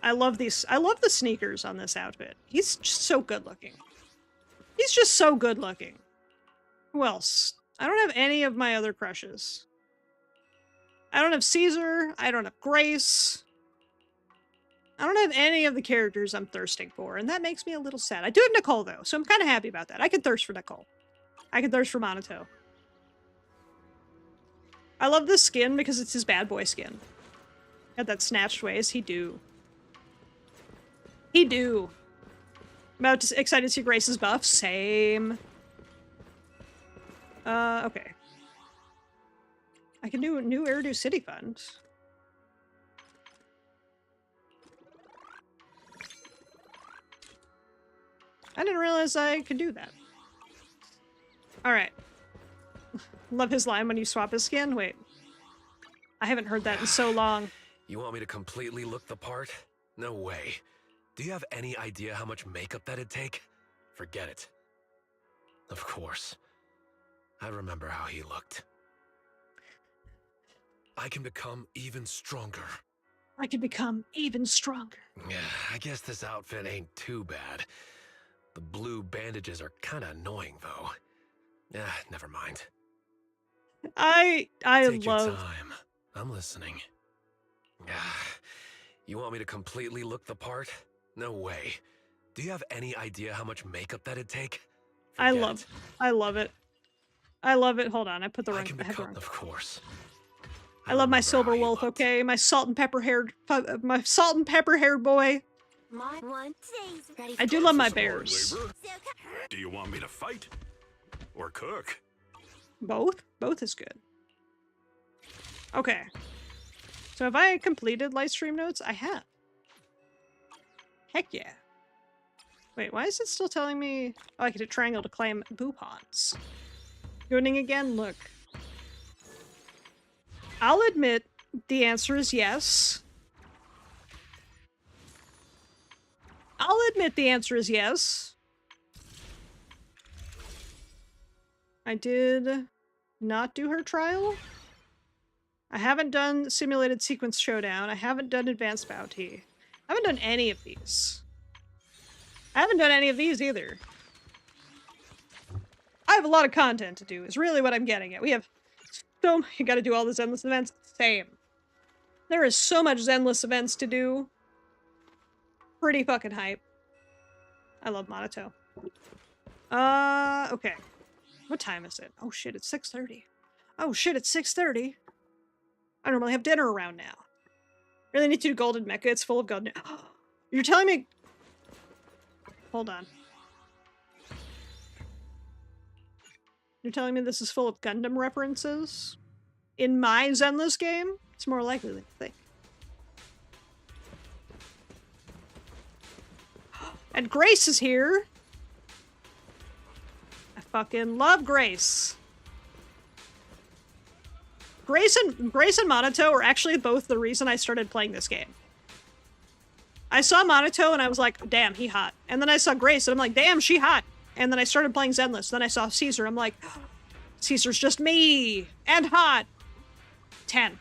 I love the sneakers on this outfit. He's just so good looking. He's just so good looking. Who else? I don't have any of my other crushes. I don't have Caesar. I don't have Grace. I don't have any of the characters I'm thirsting for, and that makes me a little sad. I do have Nicole, though, so I'm kind of happy about that. I can thirst for Nicole. I can thirst for Monato. I love this skin because it's his bad boy skin. Got that snatched waist. He do. He do. Excited to see Grace's buff. Same. Okay. I can do a new Eridu City Fund. I didn't realize I could do that. Alright. Love his line when you swap his skin? Wait. I haven't heard that in so long. You want me to completely look the part? No way. Do you have any idea how much makeup that'd take? Forget it. Of course. I remember how he looked. I can become even stronger. I can become even stronger. Yeah, I guess this outfit ain't too bad. The blue bandages are kinda annoying, though. Yeah, never mind. I Take love... your time. I'm listening. You want me to completely look the part? No way. Do you have any idea how much makeup that'd take? I love it. I love it. Hold on, I put the wrong... Of course. I love my silver wolf, okay? My salt and pepper haired boy. I do love my bears. Do you want me to fight? Or cook? Both? Both is good. Okay. So have I completed live stream notes? I have. Heck yeah. Wait, why is it still telling me... Oh, I get a triangle to claim Boopons. Gooning again? Look. I'll admit the answer is yes. I'll admit the answer is yes. I did not do her trial. I haven't done Simulated Sequence Showdown. I haven't done Advanced Bounty. I haven't done any of these. I haven't done any of these either. I have a lot of content to do, is really what I'm getting at. We have so... You gotta do all the Zenless events. Same. There is so much Zenless events to do. Pretty fucking hype. I love Monato. Okay. What time is it? Oh shit, it's 6:30. Oh shit, it's 6:30. I normally have dinner around now. Really need to do Golden Mecha. It's full of golden... You're telling me... Hold on. You're telling me this is full of Gundam references? In my Zenless game? It's more likely than you think. And Grace is here! I fucking love Grace. Grace and Monato are actually both the reason I started playing this game. I saw Monato and I was like, damn, he hot. And then I saw Grace and I'm like, damn, she hot. And then I started playing Zenless. Then I saw Caesar. I'm like, Caesar's just me! And hot! 10.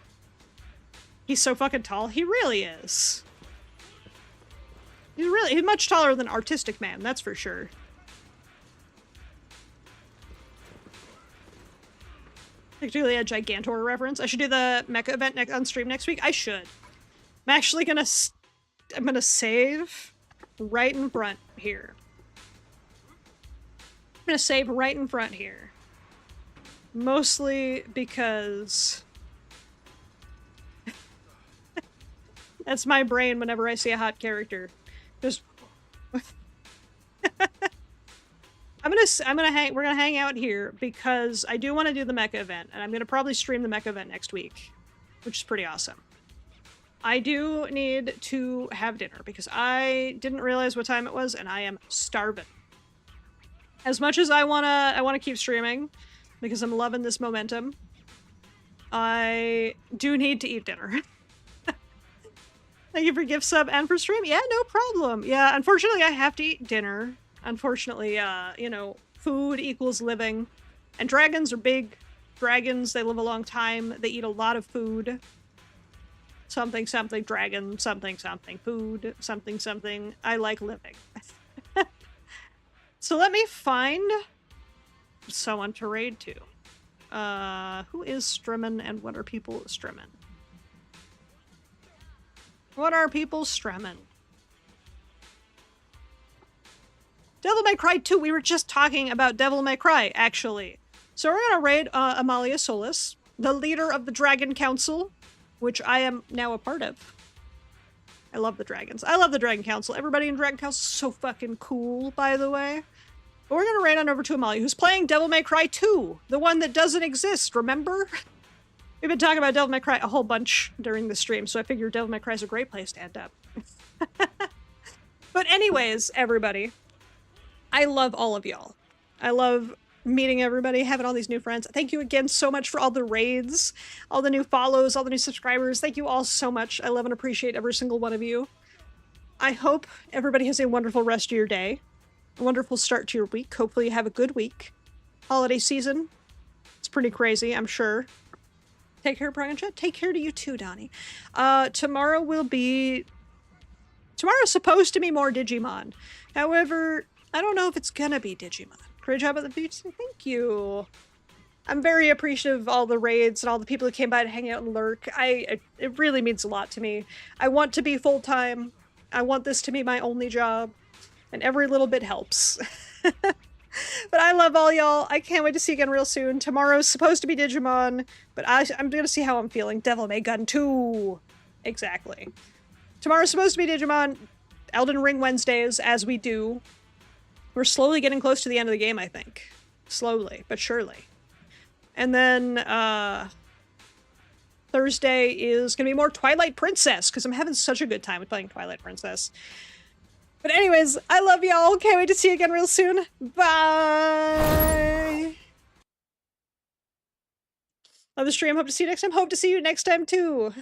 He's so fucking tall. He really is. He's much taller than Artistic Man, that's for sure. Particularly a Gigantor reference. I should do the Mecha event on stream next week. I should. I'm actually gonna... I'm gonna save right in front here. I'm gonna save right in front here. Mostly because... that's my brain whenever I see a hot character. Just... we're gonna hang out here because I do want to do the Mecha event, and I'm gonna probably stream the Mecha event next week, which is pretty awesome. I do need to have dinner because I didn't realize what time it was, and I am starving. As much as I wanna keep streaming because I'm loving this momentum, I do need to eat dinner. Thank you for gift sub and for stream. Yeah, no problem. Yeah, unfortunately, I have to eat dinner. Unfortunately, you know, food equals living. And dragons are big dragons. They live a long time. They eat a lot of food. Something, something, dragon, something, something, food, something, something. I like living. So let me find someone to raid to. Who is Strimmin' and what are people Strimmin'? What are people Strimmin'? Devil May Cry 2. We were just talking about Devil May Cry, actually. So we're gonna raid Amalia Solis, the leader of the Dragon Council, which I am now a part of. I love the dragons. I love the Dragon Council. Everybody in Dragon Council is so fucking cool, by the way. But we're gonna raid on over to Amalia, who's playing Devil May Cry 2, the one that doesn't exist, remember? We've been talking about Devil May Cry a whole bunch during the stream, so I figured Devil May Cry is a great place to end up. But anyways, everybody, I love all of y'all. I love meeting everybody, having all these new friends. Thank you again so much for all the raids, all the new follows, all the new subscribers. Thank you all so much. I love and appreciate every single one of you. I hope everybody has a wonderful rest of your day, a wonderful start to your week. Hopefully you have a good week. Holiday season. It's pretty crazy, I'm sure. Take care, Progchat. Take care to you too, Donnie. Tomorrow will be... Tomorrow's supposed to be more Digimon. However, I don't know if it's gonna be Digimon. Great job at the beach. Thank you. I'm very appreciative of all the raids and all the people who came by to hang out and lurk. It really means a lot to me. I want to be full-time. I want this to be my only job. And every little bit helps. But I love all y'all. I can't wait to see you again real soon. Tomorrow's supposed to be Digimon, but I'm gonna see how I'm feeling. Devil May Gun 2. Exactly. Tomorrow's supposed to be Digimon. Elden Ring Wednesdays, as we do. We're slowly getting close to the end of the game, I think. Slowly, but surely. And then, Thursday is gonna be more Twilight Princess, because I'm having such a good time with playing Twilight Princess. But anyways, I love y'all. Can't wait to see you again real soon. Bye! Love the stream. Hope to see you next time. Hope to see you next time, too.